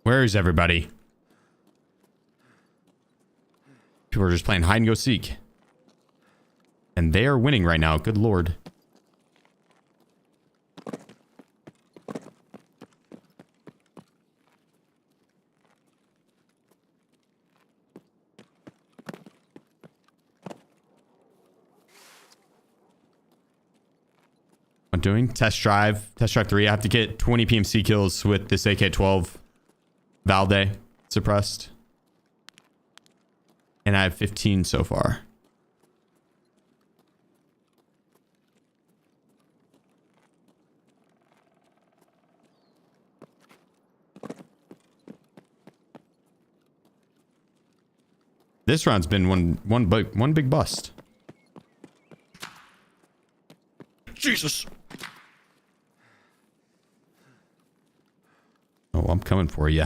Where is everybody? People are just playing hide and go seek. And they are winning right now. Good lord. I'm doing test drive 3. I have to get 20 PMC kills with this AK-12 Valde suppressed. And I have 15 so far. This round's been one big bust. Jesus. Oh, I'm coming for you.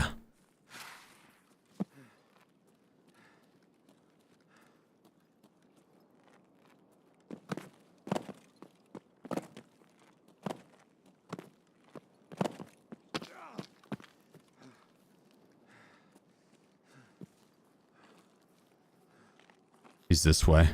He's this way.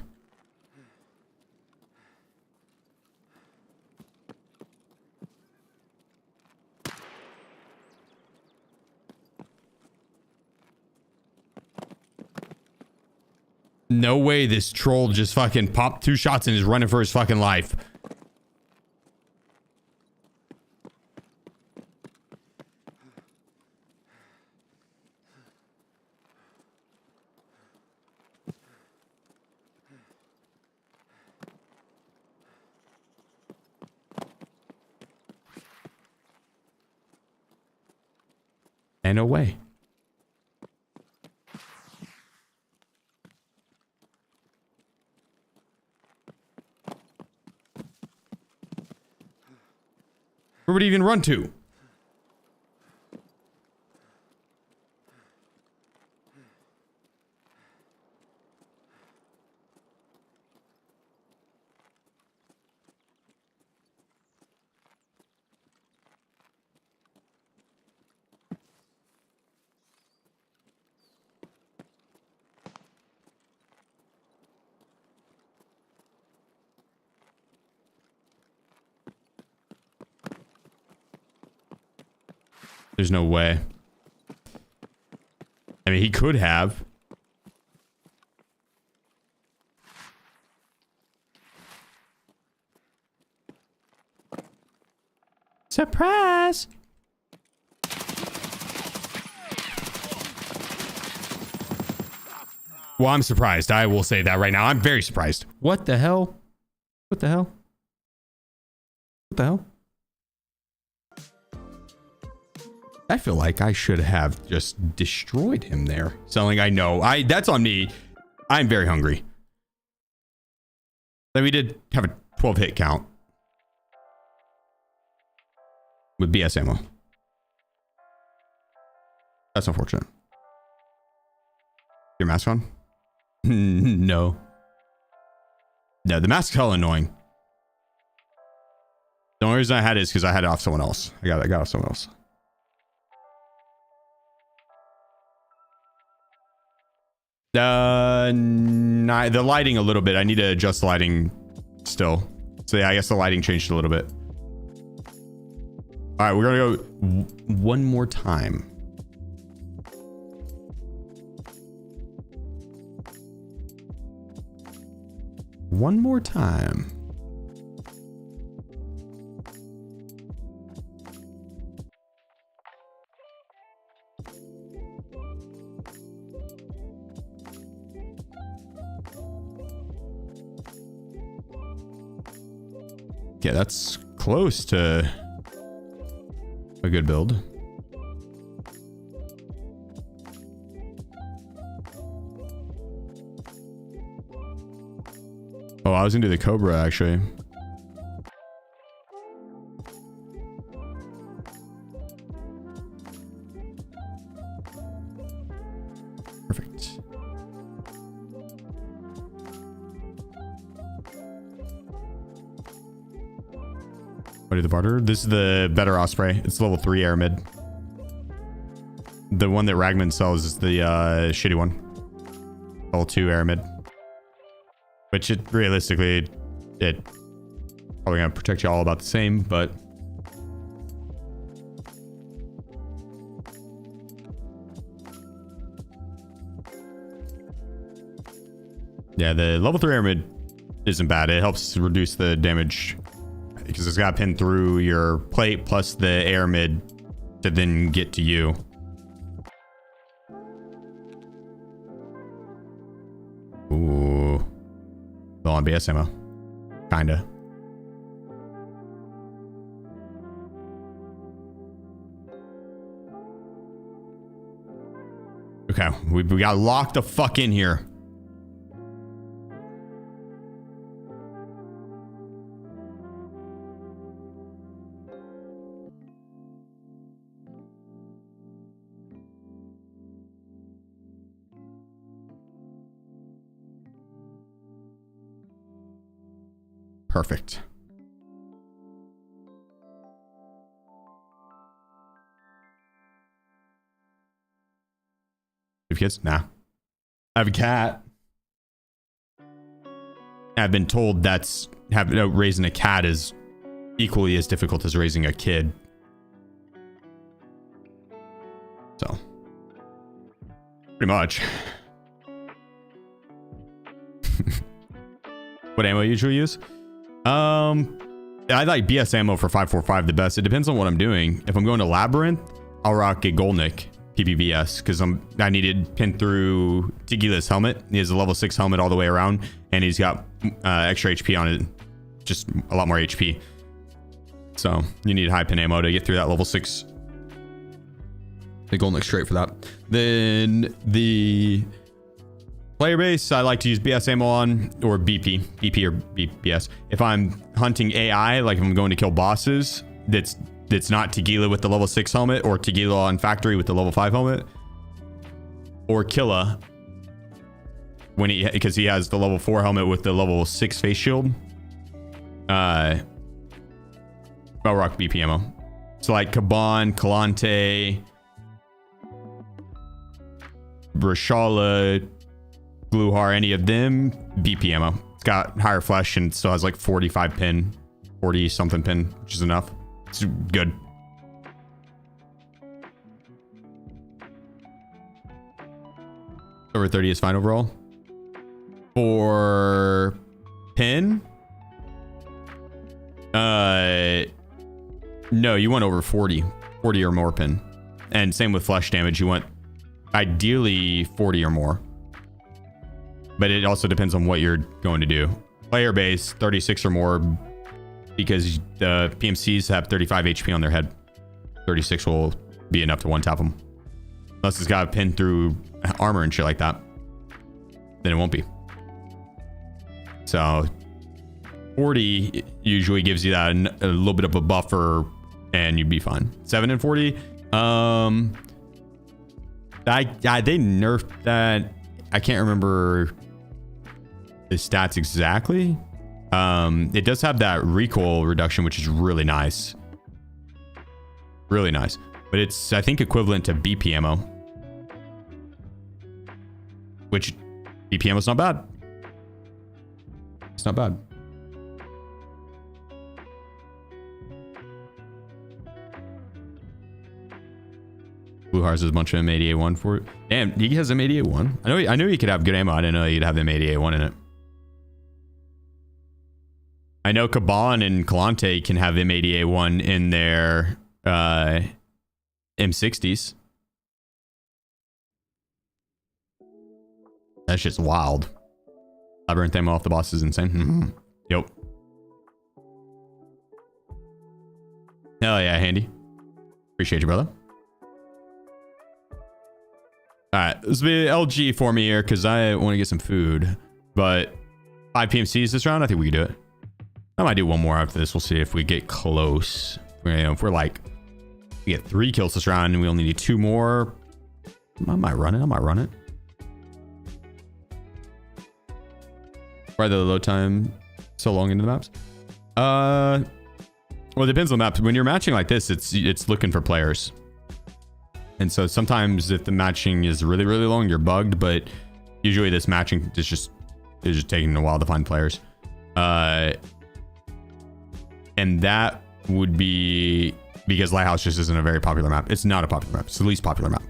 No way this troll just fucking popped 2 shots and is running for his fucking life. And no way. Where would he even run to? There's no way. I mean, he could have. Surprise! Well, I'm surprised. I will say that right now. I'm very surprised. What the hell? What the hell? What the hell? I feel like I should have just destroyed him there. Something I know. That's on me. I'm very hungry. Then we did have a 12 hit count. With BS ammo. That's unfortunate. Your mask on? No. No, the mask's hella annoying. The only reason I had it is because I had it off someone else. I got it off someone else. The lighting a little bit. I need to adjust the lighting still. So yeah, I guess the lighting changed a little bit. All right, we're gonna go one more time. One more time. Yeah, that's close to a good build. Oh, I was into the Cobra actually. Perfect. What did the barter? This is the better Osprey. It's level 3 air mid. The one that Ragman sells is the shitty one. Level 2 air mid. Which it realistically, it probably gonna protect you all about the same, but yeah, the level 3 air mid isn't bad. It helps reduce the damage because it's got to pin through your plate plus the air mid to then get to you. Ooh. Low on BS ammo. Kinda. Okay, we got locked the fuck in here. Perfect. You have kids? Nah. I have a cat. I've been told raising a cat is equally as difficult as raising a kid. So, pretty much. What ammo you usually use? I like BS ammo for 545 the best. It depends on what I'm doing. If I'm going to Labyrinth, I'll rock a Golnick PPVS because I needed pinned through Tegila's helmet. He has a level 6 helmet all the way around, and he's got extra HP on it, just a lot more HP. So you need high pin ammo to get through that level 6. The Golnick straight for that. Then the player base, I like to use BS ammo on, or BP or BS. If I'm hunting AI, like if I'm going to kill bosses, that's not Tegila with the level 6 helmet, or Tegila on factory with the level 5 helmet, or Killa because he has the level 4 helmet with the level 6 face shield. I'll rock BP ammo. So like Kaban, Kalante, Brashala, Bluehar, any of them, BP ammo. It's got higher flesh and still has like 45 pin, 40 something pin, which is enough. It's good. Over 30 is fine overall. For pin, no, you want over 40 or more pin. And same with flesh damage. You want ideally 40 or more. But it also depends on what you're going to do. Player base, 36 or more, because the PMCs have 35 HP on their head. 36 will be enough to one-tap them. Unless it's got a pin through armor and shit like that. Then it won't be. So 40 usually gives you that a little bit of a buffer and you'd be fine. 7 and 40. They nerfed that. I can't remember the stats exactly. It does have that recoil reduction, which is really nice. Really nice. But it's, I think, equivalent to BP ammo. Which, BP ammo's not bad. It's not bad. Bluehar's is a bunch of M80A1 for it. Damn, he has M80A1. I knew he could have good ammo. I didn't know he'd have M80A1 in it. I know Kaban and Kalante can have M80A1 in their M60s. That's just wild. Labyrinth ammo off the boss is insane. Yep. handy. Appreciate you, brother. All right, this will be LG for me here because I want to get some food. But 5 PMCs this round, I think we can do it. I might do one more after this. We'll see if we get close. You know, if we're like, we get 3 kills this round and we only need 2 more. I might run it. I might run it. Why the load time so long into the maps? Well, it depends on the map. When you're matching like this, it's looking for players. And so sometimes if the matching is really, really long, you're bugged, but usually this matching is just taking a while to find players. And that would be because Lighthouse just isn't a very popular map. It's not a popular map. It's the least popular map.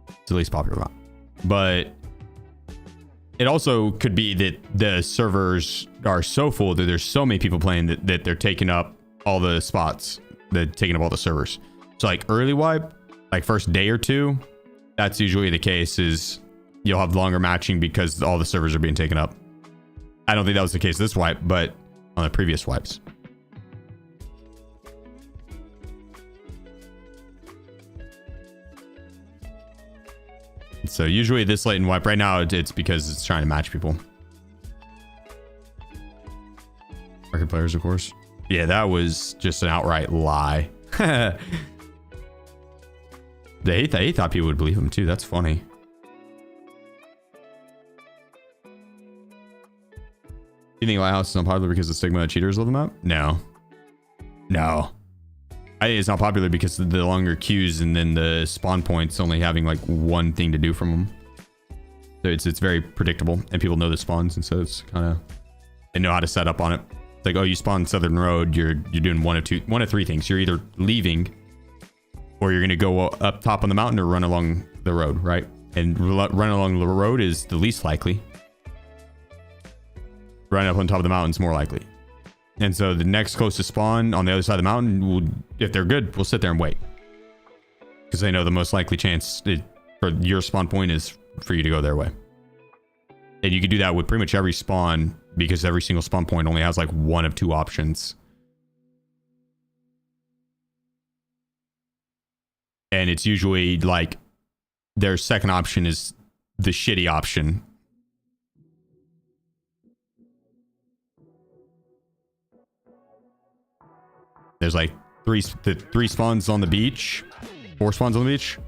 It's the least popular map. But it also could be that the servers are so full that there's so many people playing that they're taking up all the spots. They're taking up all the servers. So like early wipe, like first day or 2, that's usually the case, is you'll have longer matching because all the servers are being taken up. I don't think that was the case this wipe, but on the previous wipes. So usually this late in wipe, right now it's because it's trying to match people. Record players, of course. Yeah, that was just an outright lie. They thought people would believe him too. That's funny. Do you think Lighthouse is not popular because the stigma of cheaters love the map? No. No. I think it's not popular because of the longer queues and then the spawn points only having like one thing to do from them. So it's very predictable and people know the spawns, and so it's kind of, they know how to set up on it. It's like, oh, you spawn Southern Road, you're doing one of 3 things. You're either leaving, or you're going to go up top on the mountain or run along the road, right? And run along the road is the least likely. Run up on top of the mountain is more likely. And so the next closest spawn on the other side of the mountain, if they're good, we'll sit there and wait. Because they know the most likely chance for your spawn point is for you to go their way. And you can do that with pretty much every spawn, because every single spawn point only has like one of 2 options. And it's usually like their second option is the shitty option. There's like 3 spawns on the beach, 4 spawns on the beach.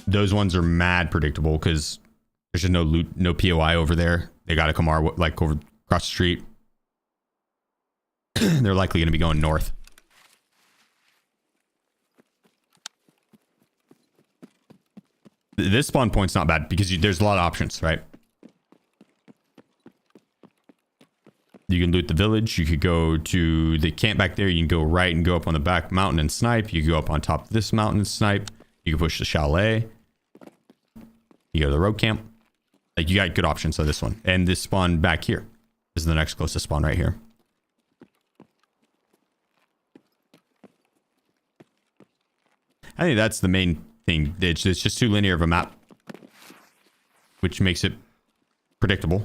Those ones are mad predictable because there's just no loot, no POI over there. They got to come over across the street. They're likely going to be going north. This spawn point's not bad because there's a lot of options, right? You can loot the village. You could go to the camp back there. You can go right and go up on the back mountain and snipe. You can go up on top of this mountain and snipe. You can push the chalet. You go to the road camp. Like, you got good options on this one. And this spawn back here is the next closest spawn right here. I think that's the main thing. It's just too linear of a map, which makes it predictable.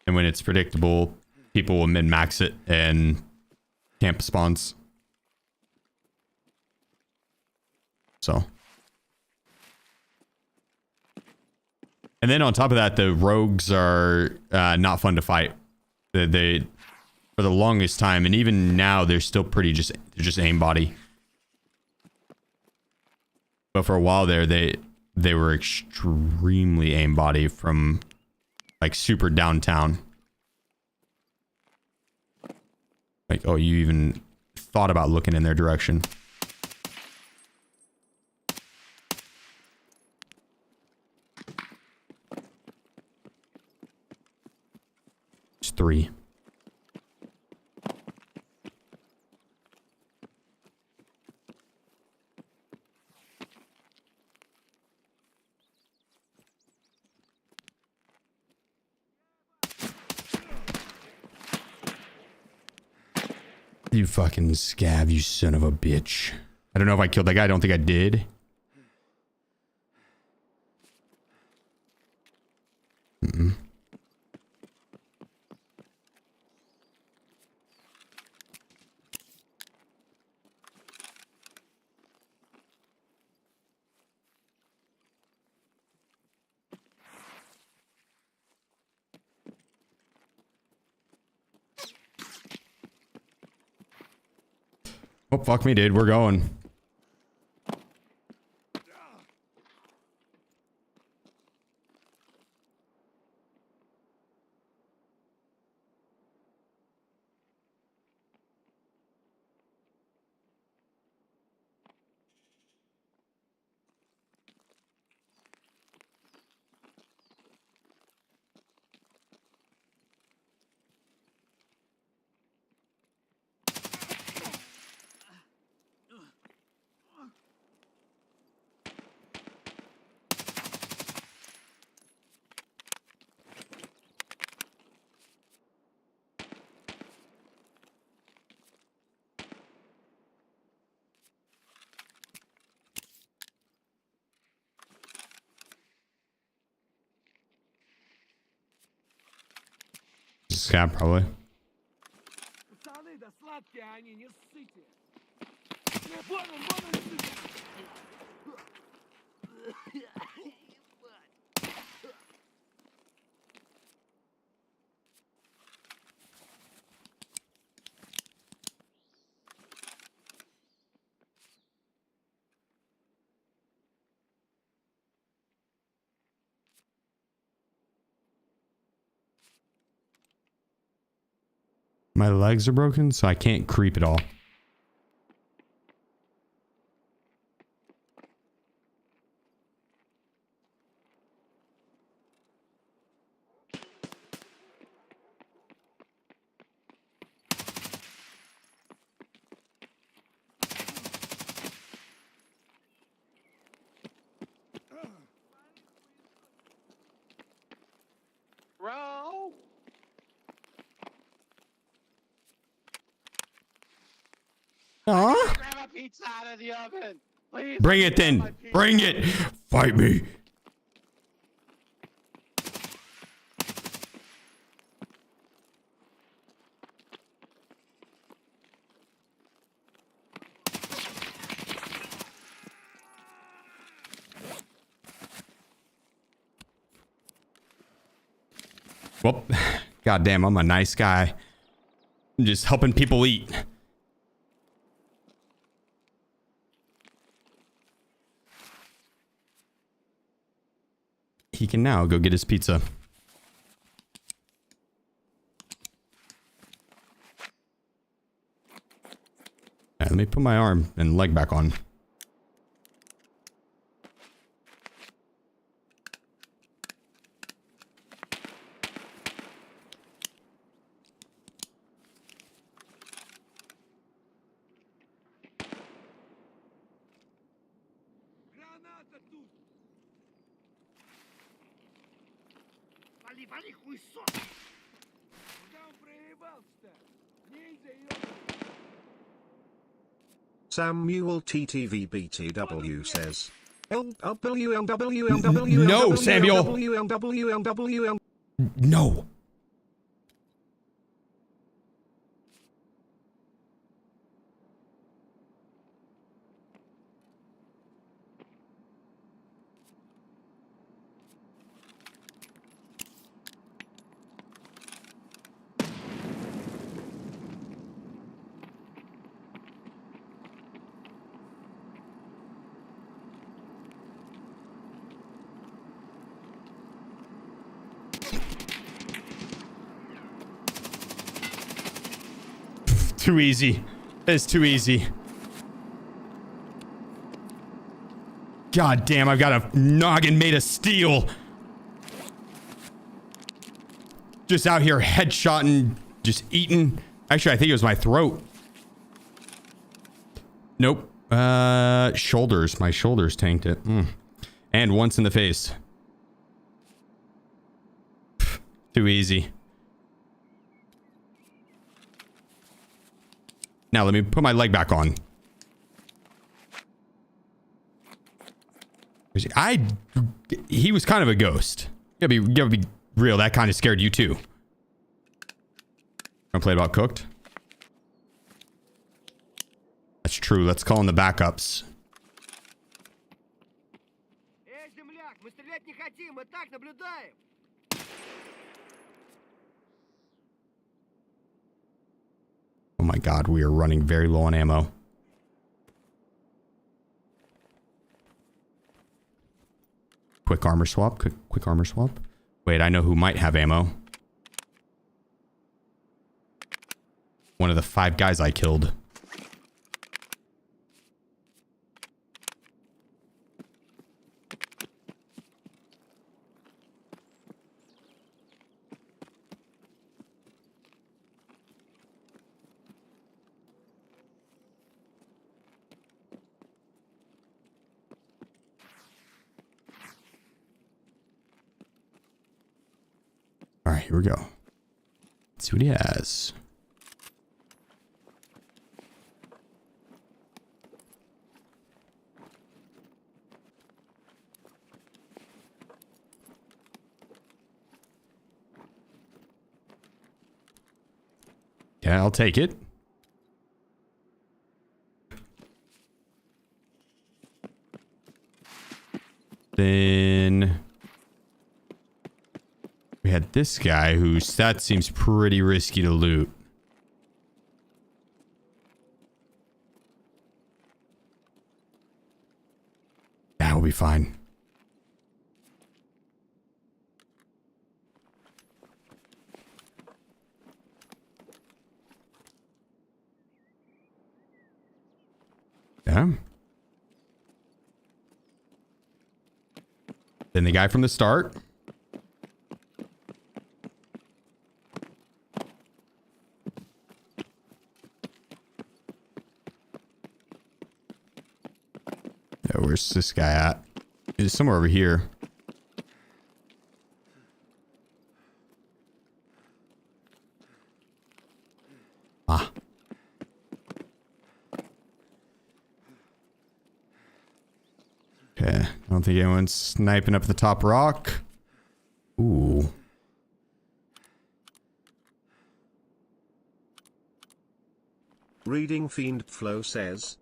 And when it's predictable, people will min-max it and camp spawns. So. And then on top of that, the rogues are not fun to fight. They for the longest time, and even now, they're still pretty just aimbody. But for a while there, they were extremely aimbody from like super downtown. Like, oh, you even thought about looking in their direction. It's 3. You fucking scav, you son of a bitch. I don't know if I killed that guy. I don't think I did. Oh, fuck me, dude. We're going. Scab, probably. Пацаны, да сладкие они, не ссыте. Вон он, ссыте. My legs are broken, so I can't creep at all. Bro! Aww. Grab a pizza out of the oven! Please! Bring it then. Bring it. Fight me. Well, goddamn, I'm a nice guy. I'm just helping people eat. He can now go get his pizza. Let me put my arm and leg back on. Граната тут. Вали, вали, хуесос. Куда он проебался-то? Ниндзя, ёбаный. Samuel TTVBTW says. LWLWLW. No, Samuel. No. Too easy. It's too easy. God damn, I've got a noggin made of steel. Just out here headshotting, just eating. Actually, I think it was my throat. Nope. Shoulders. My shoulders tanked it. And once in the face. Too easy. Now let me put my leg back on. He was kind of a ghost. You gotta be real. That kind of scared you too. Wanna play about cooked? That's true. Let's call in the backups. Эй, земляк, мы стрелять не хотим, мы так наблюдаем. Oh my god, we are running very low on ammo. Quick armor swap. Quick armor swap. Wait, I know who might have ammo. One of the 5 guys I killed. All right, here we go. Let's see what he has. Yeah, I'll take it. Then we had this guy whose that seems pretty risky to loot. That will be fine. Yeah. Then the guy from the start. Yeah, where's this guy at? He's somewhere over here. Ah. Okay, I don't think anyone's sniping up the top rock. Ooh. Reading Fiend Flow says,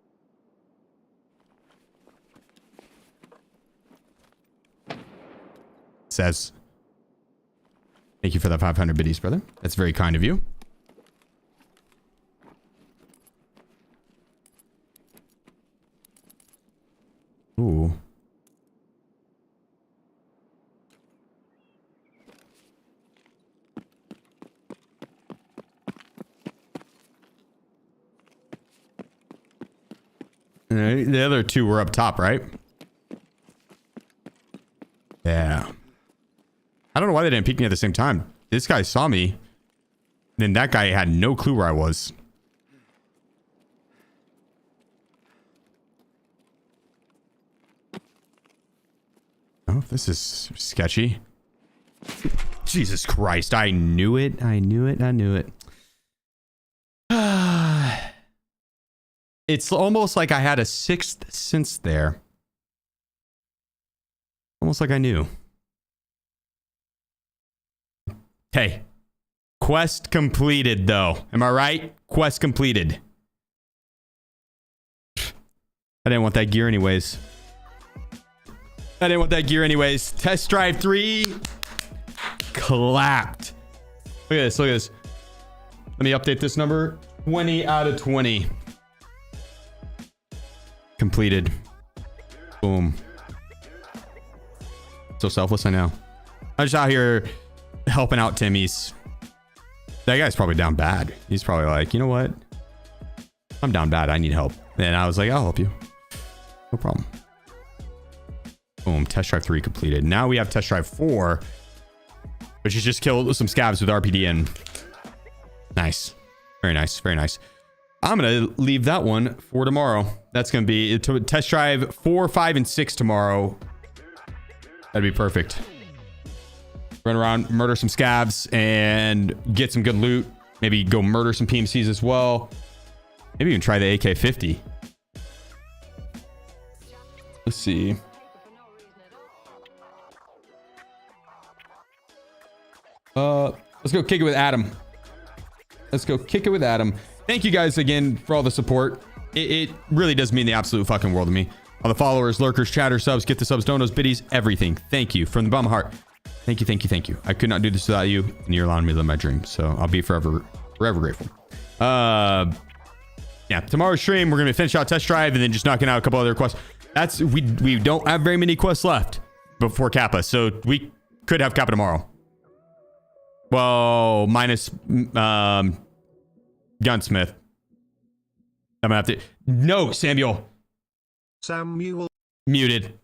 Thank you for the 500 biddies, brother. That's very kind of you. Ooh. The other 2 were up top, right? Yeah. I don't know why they didn't peek me at the same time. This guy saw me. Then that guy had no clue where I was. Oh, this is sketchy. Jesus Christ. I knew it. I knew it. I knew it. It's almost like I had a 6th sense there. Almost like I knew. Hey. Quest completed, though. Am I right? Quest completed. I didn't want that gear anyways. Test drive 3 clapped. Look at this. Look at this. Let me update this number. 20 out of 20. Completed. Boom. So selfless, I know. I'm just out here helping out Timmy's. That guy's probably down bad. He's probably like, you know what? I'm down bad. I need help. And I was like, I'll help you. No problem. Boom. Test drive 3 completed. Now we have test drive 4, which is just kill some scabs with RPD in. Nice. Very nice. Very nice. I'm going to leave that one for tomorrow. That's going to be test drive 4, 5, and 6 tomorrow. That'd be perfect. Run around, murder some scabs, and get some good loot. Maybe go murder some PMCs as well. Maybe even try the AK-50. Let's see. Let's go kick it with Adam. Thank you guys again for all the support. It really does mean the absolute fucking world to me. All the followers, lurkers, chatter, subs, get the subs, donos, biddies, everything. Thank you from the bottom of my heart. Thank you. I could not do this without you, and you're allowing me to live my dream. So I'll be forever grateful. Yeah, tomorrow's stream, we're gonna finish out test drive and then just knocking out a couple other quests. We don't have very many quests left. before Kappa, so we could have Kappa tomorrow. Well, minus Gunsmith. I'm gonna have to. No, Samuel. Samuel. Muted.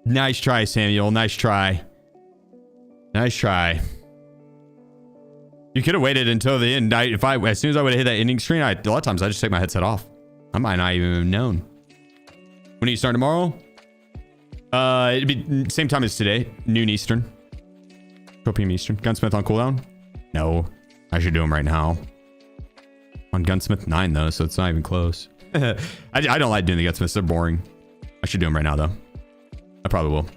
Nice try, Samuel. Nice try. Nice try. You could have waited until the end. As soon as I would have hit that ending screen, a lot of times I just take my headset off. I might not even have known. When do you start tomorrow? It'd be same time as today, noon Eastern. 12 p.m. Eastern. Gunsmith on cooldown? No. I should do him right now. On Gunsmith 9 though, so it's not even close. I don't like doing the Gunsmiths. They're boring. I should do them right now though. I probably will.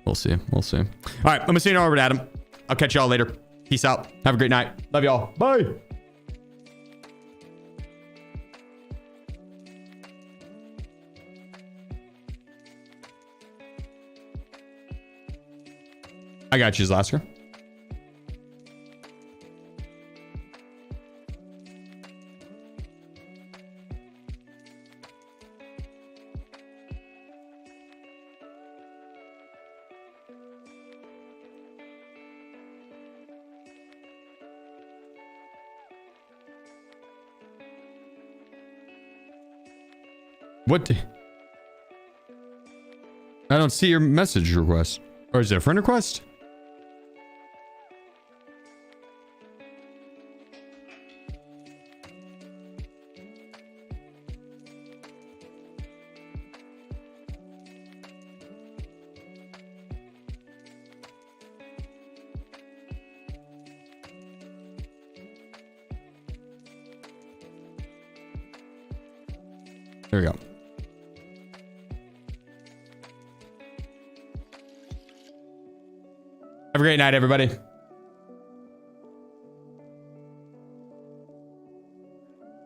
We'll see. We'll see. All right, I'm gonna send it over to Adam. I'll catch y'all later. Peace out. Have a great night. Love y'all. Bye. I got you, Zlasker. What? I don't see your message request. Or is it a friend request? There we go. Have a great night, everybody.